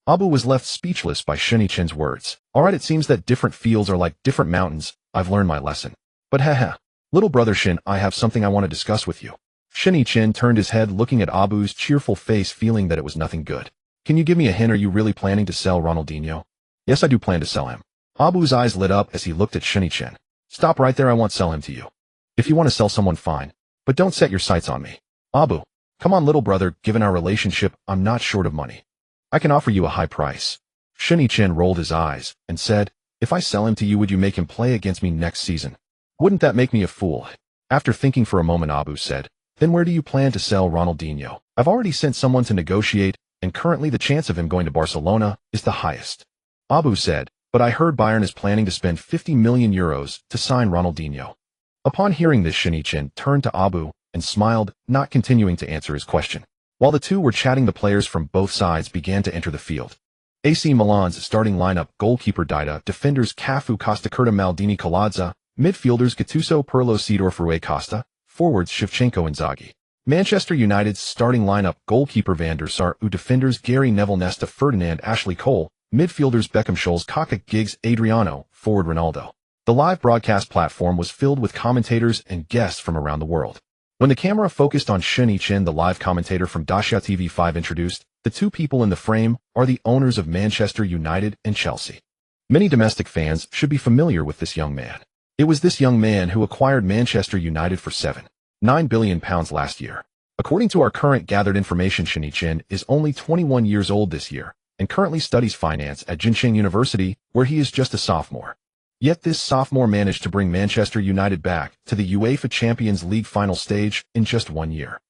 Abu was left speechless by Shen Yichen's words. Alright, it seems that different fields are like different mountains. I've learned my lesson. But haha. Little brother Shen, I have something I want to discuss with you. Shen Yichen turned his head, looking at Abu's cheerful face, feeling that it was nothing good. Can you give me a hint? Are you really planning to sell Ronaldinho? Yes, I do plan to sell him. Abu's eyes lit up as he looked at Shen Yichen. Stop right there, I won't sell him to you. If you want to sell someone, fine. But don't set your sights on me. Abu, come on little brother, given our relationship, I'm not short of money. I can offer you a high price. Shen Yichen rolled his eyes and said, If I sell him to you, would you make him play against me next season? Wouldn't that make me a fool? After thinking for a moment, Abu said, Then where do you plan to sell Ronaldinho? I've already sent someone to negotiate, and currently the chance of him going to Barcelona is the highest. Abu said, But I heard Bayern is planning to spend €50 million to sign Ronaldinho. Upon hearing this, Shen Yichen turned to Abu and smiled, not continuing to answer his question. While the two were chatting, the players from both sides began to enter the field. AC Milan's starting lineup: goalkeeper Dida, defenders Cafu, Costacurta, Maldini, Colazza, Midfielders Gattuso, Pirlo, Seedorf, Rui Costa. Forwards Shevchenko, Inzaghi. Manchester United's starting lineup: goalkeeper Van der Sar, defenders Gary Neville, Nesta, Ferdinand, Ashley Cole. Midfielders Beckham, Scholes, Kaká, Giggs, Adriano. Forward Ronaldo. The live broadcast platform was filled with commentators and guests from around the world. When the camera focused on Shen Yichen, the live commentator from Dasha TV5 introduced, the two people in the frame are the owners of Manchester United and Chelsea. Many domestic fans should be familiar with this young man. It was this young man who acquired Manchester United for £7.9 billion last year. According to our current gathered information, Shen Yichen is only 21 years old this year and currently studies finance at Jinshan University, where he is just a sophomore. Yet this sophomore managed to bring Manchester United back to the UEFA Champions League final stage in just 1 year.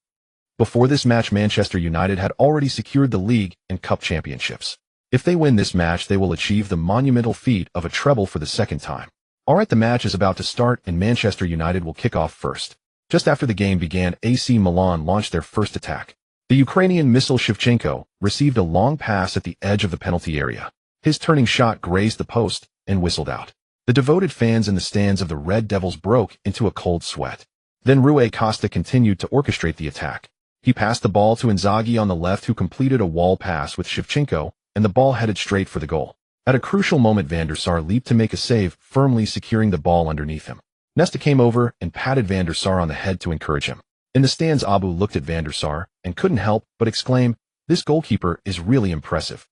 Before this match, Manchester United had already secured the league and cup championships. If they win this match, they will achieve the monumental feat of a treble for the second time. Alright, the match is about to start and Manchester United will kick off first. Just after the game began, AC Milan launched their first attack. The Ukrainian missile Shevchenko received a long pass at the edge of the penalty area. His turning shot grazed the post and whistled out. The devoted fans in the stands of the Red Devils broke into a cold sweat. Then Rui Costa continued to orchestrate the attack. He passed the ball to Inzaghi on the left, who completed a wall pass with Shevchenko, and the ball headed straight for the goal. At a crucial moment, Van der Sar leaped to make a save, firmly securing the ball underneath him. Nesta came over and patted Van der Sar on the head to encourage him. In the stands, Abu looked at Van der Sar and couldn't help but exclaim, "This goalkeeper is really impressive."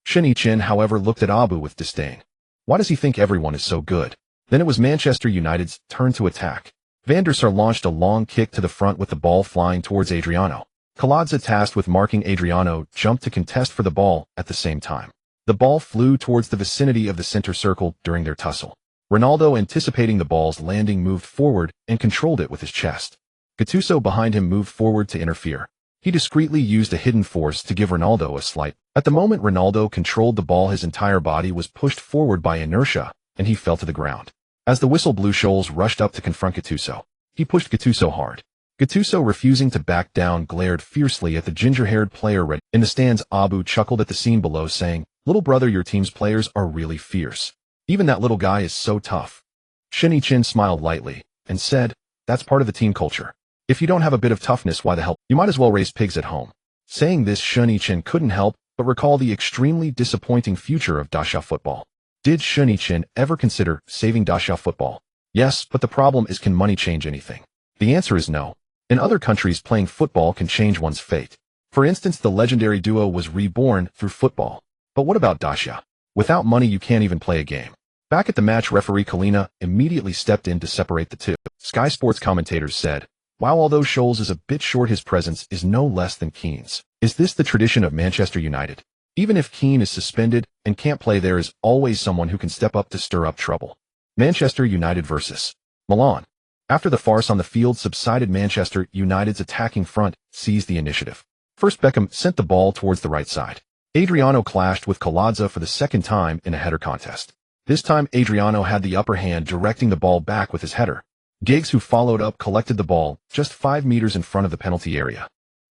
Shen Yichen, however, looked at Abu with disdain. Why does he think everyone is so good? Then it was Manchester United's turn to attack. Van der Sar launched a long kick to the front with the ball flying towards Adriano. Glazer, tasked with marking Adriano, jumped to contest for the ball at the same time. The ball flew towards the vicinity of the center circle during their tussle. Ronaldo, anticipating the ball's landing, moved forward and controlled it with his chest. Gattuso behind him moved forward to interfere. He discreetly used a hidden force to give Ronaldo a slight. At the moment Ronaldo controlled the ball, his entire body was pushed forward by inertia, and he fell to the ground. As the whistle blew, Scholes rushed up to confront Gattuso. He pushed Gattuso hard. Gattuso, refusing to back down, glared fiercely at the ginger-haired player. In the stands, Abu chuckled at the scene below, saying, "Little brother, your team's players are really fierce. Even that little guy is so tough." Shen Yichen smiled lightly and said, "That's part of the team culture. If you don't have a bit of toughness, why the hell? You might as well raise pigs at home." Saying this, Shen Yichen couldn't help but recall the extremely disappointing future of Dasha football. Did Shen Yichen ever consider saving Dasha football? Yes, but the problem is, can money change anything? The answer is no. In other countries, playing football can change one's fate. For instance, the legendary duo was reborn through football. But what about Dasha? Without money, you can't even play a game. Back at the match, referee Kalina immediately stepped in to separate the two. Sky Sports commentators said, "Wow, although Scholes is a bit short, his presence is no less than Keane's." Is this the tradition of Manchester United? Even if Keane is suspended and can't play, there is always someone who can step up to stir up trouble. Manchester United versus Milan. After the farce on the field subsided, Manchester United's attacking front seized the initiative. First, Beckham sent the ball towards the right side. Adriano clashed with Glazer for the second time in a header contest. This time, Adriano had the upper hand, directing the ball back with his header. Giggs, who followed up, collected the ball just 5 meters in front of the penalty area.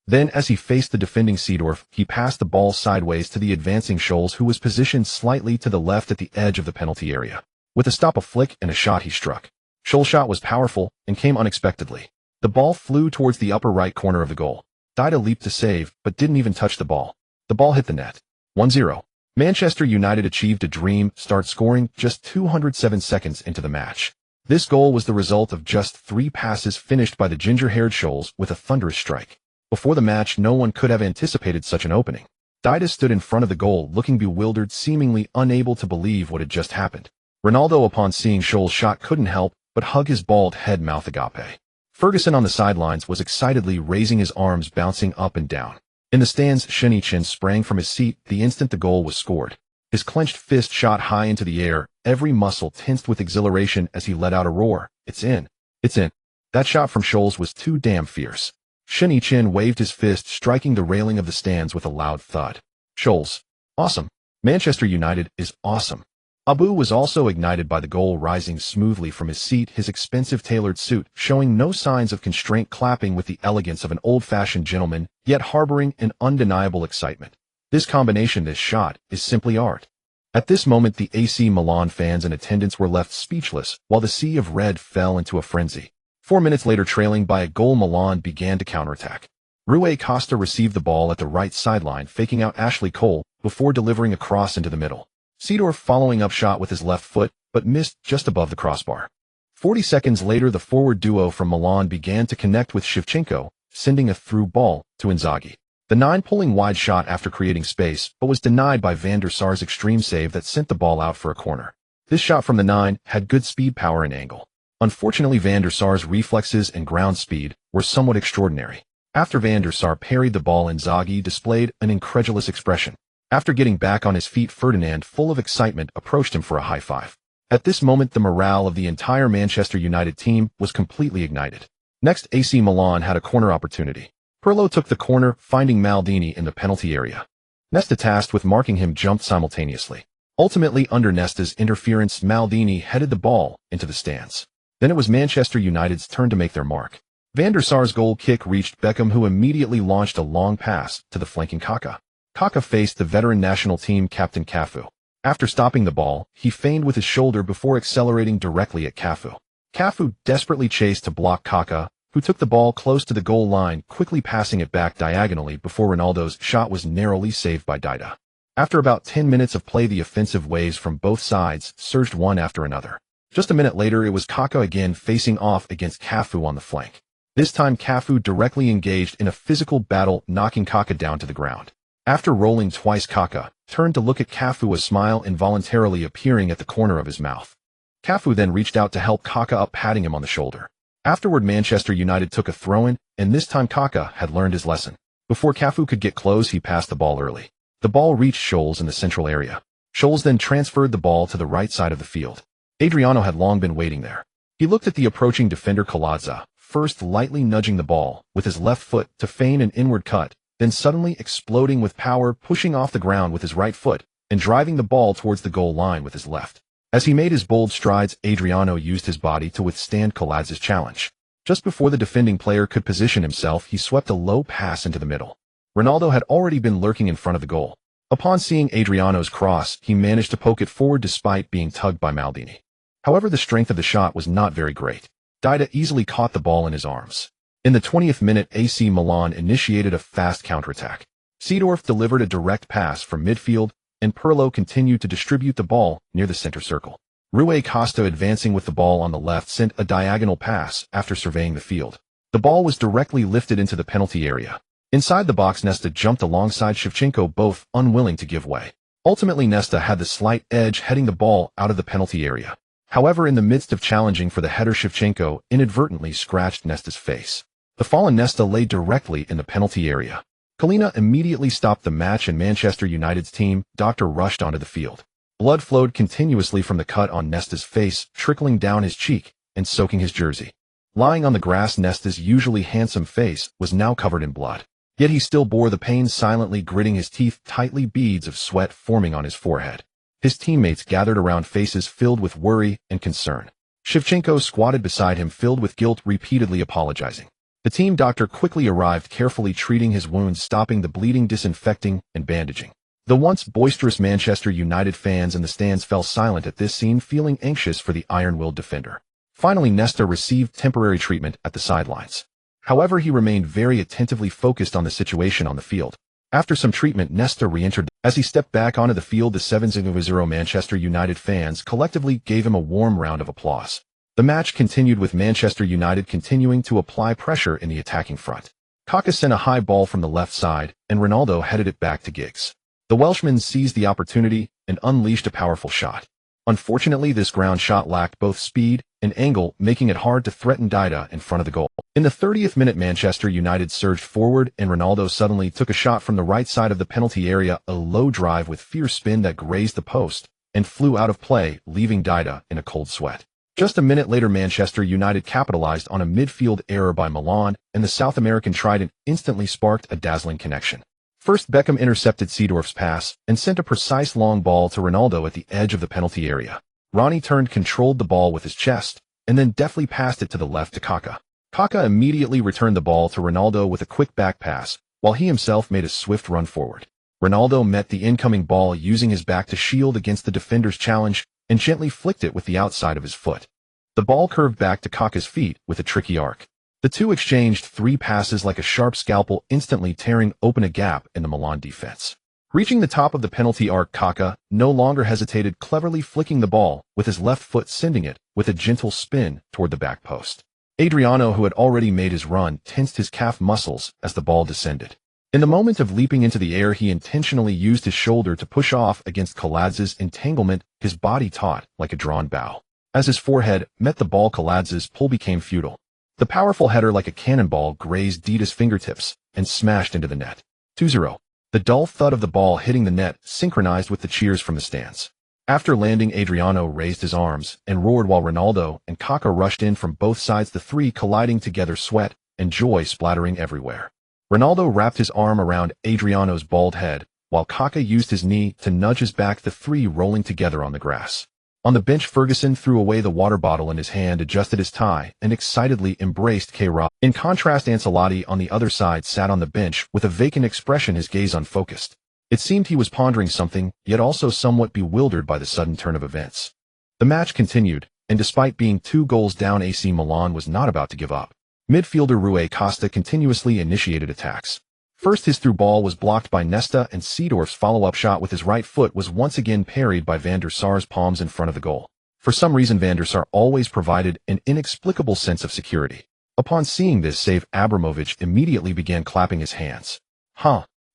Then, as he faced the defending Seedorf, he passed the ball sideways to the advancing Scholes, who was positioned slightly to the left at the edge of the penalty area. With a stop, a flick, and a shot, he struck. Scholes' shot was powerful and came unexpectedly. The ball flew towards the upper right corner of the goal. Dida leaped to save, but didn't even touch the ball. The ball hit the net. 1-0. Manchester United achieved a dream start, scoring just 207 seconds into the match. This goal was the result of just 3 passes finished by the ginger-haired Scholes with a thunderous strike. Before the match, no one could have anticipated such an opening. Dida stood in front of the goal, looking bewildered, seemingly unable to believe what had just happened. Ronaldo, upon seeing Scholes' shot, couldn't help but hug his bald head. Mouth agape. Ferguson on the sidelines was excitedly raising his arms, bouncing up and down. In the stands, Shen Yichen sprang from his seat the instant the goal was scored. His clenched fist shot high into the air, every muscle tensed with exhilaration as he let out a roar. "It's in. It's in." That shot from Scholes was too damn fierce. Shen Yichen waved his fist, striking the railing of the stands with a loud thud. Scholes. Awesome. Manchester United is awesome. Abu was also ignited by the goal, rising smoothly from his seat, his expensive tailored suit showing no signs of constraint, clapping with the elegance of an old-fashioned gentleman, yet harboring an undeniable excitement. This combination, this shot, is simply art. At this moment, the AC Milan fans and attendants were left speechless, while the sea of red fell into a frenzy. 4 minutes later, trailing by a goal, Milan began to counterattack. Rui Costa received the ball at the right sideline, faking out Ashley Cole, before delivering a cross into the middle. Seedorf following up shot with his left foot, but missed just above the crossbar. 40 seconds later, the forward duo from Milan began to connect with Shevchenko, sending a through ball to Inzaghi. The 9 pulling wide shot after creating space, but was denied by Van der Sar's extreme save that sent the ball out for a corner. This shot from the 9 had good speed, power, and angle. Unfortunately, Van der Sar's reflexes and ground speed were somewhat extraordinary. After Van der Sar parried the ball, Inzaghi displayed an incredulous expression. After getting back on his feet, Ferdinand, full of excitement, approached him for a high five. At this moment, the morale of the entire Manchester United team was completely ignited. Next, AC Milan had a corner opportunity. Pirlo took the corner, finding Maldini in the penalty area. Nesta, tasked with marking him, jumped simultaneously. Ultimately, under Nesta's interference, Maldini headed the ball into the stands. Then it was Manchester United's turn to make their mark. Van der Sar's goal kick reached Beckham, who immediately launched a long pass to the flanking Kaká. Kaká faced the veteran national team captain Cafu. After stopping the ball, he feigned with his shoulder before accelerating directly at Cafu. Cafu desperately chased to block Kaká, who took the ball close to the goal line, quickly passing it back diagonally before Ronaldo's shot was narrowly saved by Dida. After about 10 minutes of play, the offensive waves from both sides surged one after another. Just a minute later, it was Kaká again facing off against Cafu on the flank. This time, Cafu directly engaged in a physical battle, knocking Kaká down to the ground. After rolling twice, Kaká turned to look at Cafu, a smile involuntarily appearing at the corner of his mouth. Cafu then reached out to help Kaká up, patting him on the shoulder. Afterward, Manchester United took a throw-in, and this time Kaká had learned his lesson. Before Cafu could get close, he passed the ball early. The ball reached Scholes in the central area. Scholes then transferred the ball to the right side of the field. Adriano had long been waiting there. He looked at the approaching defender Glazer, first lightly nudging the ball with his left foot to feign an inward cut, then suddenly exploding with power, pushing off the ground with his right foot and driving the ball towards the goal line with his left. As he made his bold strides, Adriano used his body to withstand Glazer's challenge. Just before the defending player could position himself, he swept a low pass into the middle. Ronaldo had already been lurking in front of the goal. Upon seeing Adriano's cross, he managed to poke it forward despite being tugged by Maldini. However, the strength of the shot was not very great. Dida easily caught the ball in his arms. In the 20th minute, AC Milan initiated a fast counterattack. Seedorf delivered a direct pass from midfield, and Pirlo continued to distribute the ball near the center circle. Rui Costa, advancing with the ball on the left, sent a diagonal pass after surveying the field. The ball was directly lifted into the penalty area. Inside the box, Nesta jumped alongside Shevchenko, both unwilling to give way. Ultimately, Nesta had the slight edge, heading the ball out of the penalty area. However, in the midst of challenging for the header, Shevchenko inadvertently scratched Nesta's face. The fallen Nesta lay directly in the penalty area. Kalina immediately stopped the match, and Manchester United's team doctor rushed onto the field. Blood flowed continuously from the cut on Nesta's face, trickling down his cheek and soaking his jersey. Lying on the grass, Nesta's usually handsome face was now covered in blood. Yet he still bore the pain, silently gritting his teeth tightly, beads of sweat forming on his forehead. His teammates gathered around, faces filled with worry and concern. Shevchenko squatted beside him, filled with guilt, repeatedly apologizing. The team doctor quickly arrived, carefully treating his wounds, stopping the bleeding, disinfecting, and bandaging. The once boisterous Manchester United fans in the stands fell silent at this scene, feeling anxious for the iron-willed defender. Finally, Nesta received temporary treatment at the sidelines. However, he remained very attentively focused on the situation on the field. After some treatment, Nesta re-entered. As he stepped back onto the field, the 7-0 Manchester United fans collectively gave him a warm round of applause. The match continued, with Manchester United continuing to apply pressure in the attacking front. Kaká sent a high ball from the left side, and Ronaldo headed it back to Giggs. The Welshman seized the opportunity and unleashed a powerful shot. Unfortunately, this ground shot lacked both speed and angle, making it hard to threaten Dida in front of the goal. In the 30th minute, Manchester United surged forward, and Ronaldo suddenly took a shot from the right side of the penalty area, a low drive with fierce spin that grazed the post and flew out of play, leaving Dida in a cold sweat. Just a minute later, Manchester United capitalized on a midfield error by Milan, and the South American trident instantly sparked a dazzling connection. First, Beckham intercepted Seedorf's pass and sent a precise long ball to Ronaldo at the edge of the penalty area. Ronnie controlled the ball with his chest, and then deftly passed it to the left to Kaká. Kaká immediately returned the ball to Ronaldo with a quick back pass, while he himself made a swift run forward. Ronaldo met the incoming ball using his back to shield against the defender's challenge and gently flicked it with the outside of his foot. The ball curved back to Kaká's feet with a tricky arc. The two exchanged 3 passes like a sharp scalpel, instantly tearing open a gap in the Milan defense. Reaching the top of the penalty arc, Kaká no longer hesitated, cleverly flicking the ball with his left foot, sending it with a gentle spin toward the back post. Adriano, who had already made his run, tensed his calf muscles as the ball descended. In the moment of leaping into the air, he intentionally used his shoulder to push off against Glazer's entanglement, his body taut like a drawn bow. As his forehead met the ball, Glazer's pull became futile. The powerful header, like a cannonball, grazed Dida's fingertips and smashed into the net. 2-0. The dull thud of the ball hitting the net synchronized with the cheers from the stands. After landing, Adriano raised his arms and roared while Ronaldo and Kaká rushed in from both sides, the three colliding together, sweat and joy splattering everywhere. Ronaldo wrapped his arm around Adriano's bald head, while Kaká used his knee to nudge his back, the three rolling together on the grass. On the bench, Ferguson threw away the water bottle in his hand, adjusted his tie, and excitedly embraced K-Rob. In contrast, Ancelotti on the other side sat on the bench with a vacant expression, his gaze unfocused. It seemed he was pondering something, yet also somewhat bewildered by the sudden turn of events. The match continued, and despite being 2 goals down, AC Milan was not about to give up. Midfielder Rui Costa continuously initiated attacks. First, his through ball was blocked by Nesta, and Seedorf's follow-up shot with his right foot was once again parried by Van der Sar's palms in front of the goal. For some reason, Van der Sar always provided an inexplicable sense of security. Upon seeing this save, Abramovich immediately began clapping his hands.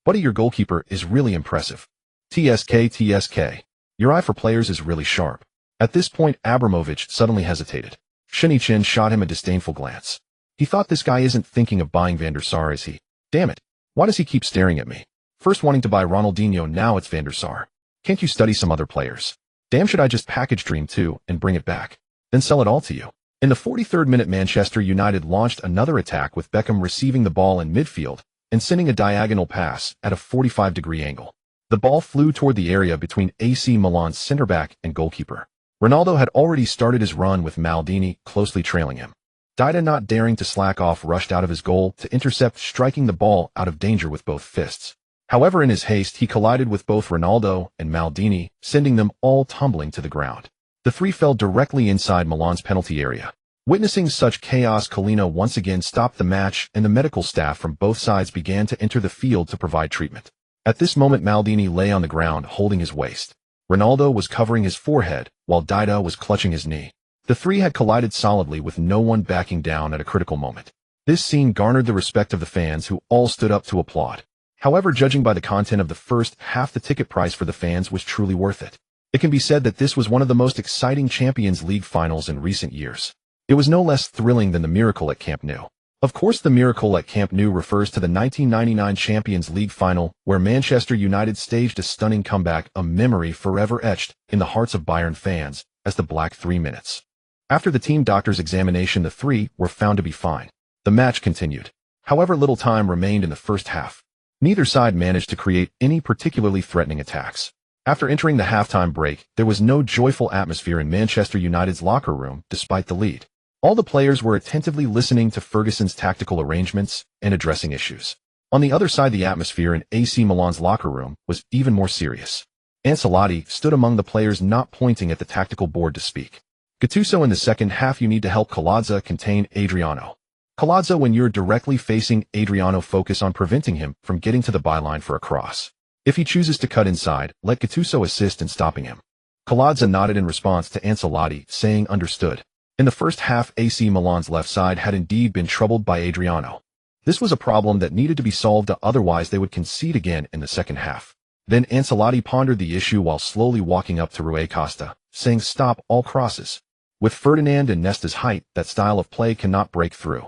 Buddy, your goalkeeper is really impressive. TSK. Your eye for players is really sharp. At this point, Abramovich suddenly hesitated. Shen Yichen shot him a disdainful glance. He thought, this guy isn't thinking of buying Van der Sar, is he? Damn it. Why does he keep staring at me? First wanting to buy Ronaldinho, now it's Van der Sar. Can't you study some other players? Damn, should I just package Dream 2 and bring it back? Then sell it all to you. In the 43rd minute, Manchester United launched another attack with Beckham receiving the ball in midfield and sending a diagonal pass at a 45-degree angle. The ball flew toward the area between AC Milan's center-back and goalkeeper. Ronaldo had already started his run with Maldini closely trailing him. Dida, not daring to slack off, rushed out of his goal to intercept, striking the ball out of danger with both fists. However, in his haste, he collided with both Ronaldo and Maldini, sending them all tumbling to the ground. The three fell directly inside Milan's penalty area. Witnessing such chaos, Collina once again stopped the match, and the medical staff from both sides began to enter the field to provide treatment. At this moment, Maldini lay on the ground holding his waist. Ronaldo was covering his forehead, while Dida was clutching his knee. The three had collided solidly, with no one backing down at a critical moment. This scene garnered the respect of the fans, who all stood up to applaud. However, judging by the content of the first half, the ticket price for the fans was truly worth it. It can be said that this was one of the most exciting Champions League finals in recent years. It was no less thrilling than the miracle at Camp Nou. Of course, the miracle at Camp Nou refers to the 1999 Champions League final, where Manchester United staged a stunning comeback, a memory forever etched in the hearts of Bayern fans as the Black 3 minutes. After the team doctor's examination, the three were found to be fine. The match continued. However, little time remained in the first half. Neither side managed to create any particularly threatening attacks. After entering the halftime break, there was no joyful atmosphere in Manchester United's locker room despite the lead. All the players were attentively listening to Ferguson's tactical arrangements and addressing issues. On the other side, the atmosphere in AC Milan's locker room was even more serious. Ancelotti stood among the players, not pointing at the tactical board to speak. Gattuso, in the second half, you need to help Glazer contain Adriano. Glazer, when you're directly facing Adriano, focus on preventing him from getting to the byline for a cross. If he chooses to cut inside, let Gattuso assist in stopping him. Glazer nodded in response to Ancelotti, saying understood. In the first half, AC Milan's left side had indeed been troubled by Adriano. This was a problem that needed to be solved, otherwise they would concede again in the second half. Then Ancelotti pondered the issue while slowly walking up to Rui Costa, saying stop all crosses. With Ferdinand and Nesta's height, that style of play cannot break through.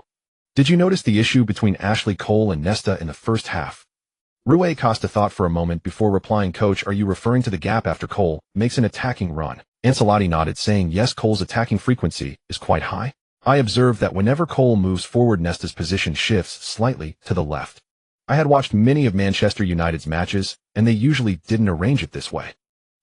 Did you notice the issue between Ashley Cole and Nesta in the first half? Rui Costa thought for a moment before replying, Coach, are you referring to the gap after Cole makes an attacking run? Ancelotti nodded, saying yes, Cole's attacking frequency is quite high. I observed that whenever Cole moves forward, Nesta's position shifts slightly to the left. I had watched many of Manchester United's matches, and they usually didn't arrange it this way.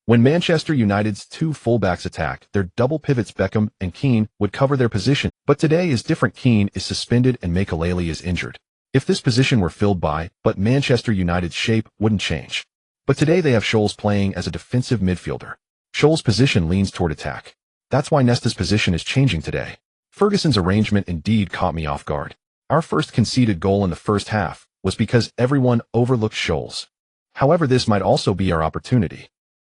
When Manchester United's two fullbacks attacked, their double pivots Beckham and Keane would cover their position, but today is different. Keane is suspended and Makelele is injured. If this position were filled by, but Manchester United's shape wouldn't change. But today they have Scholes playing as a defensive midfielder. Scholes' position leans toward attack. That's why Nesta's position is changing today. Ferguson's arrangement indeed caught me off guard. Our first conceded goal in the first half was because everyone overlooked Scholes. However, this might also be our opportunity.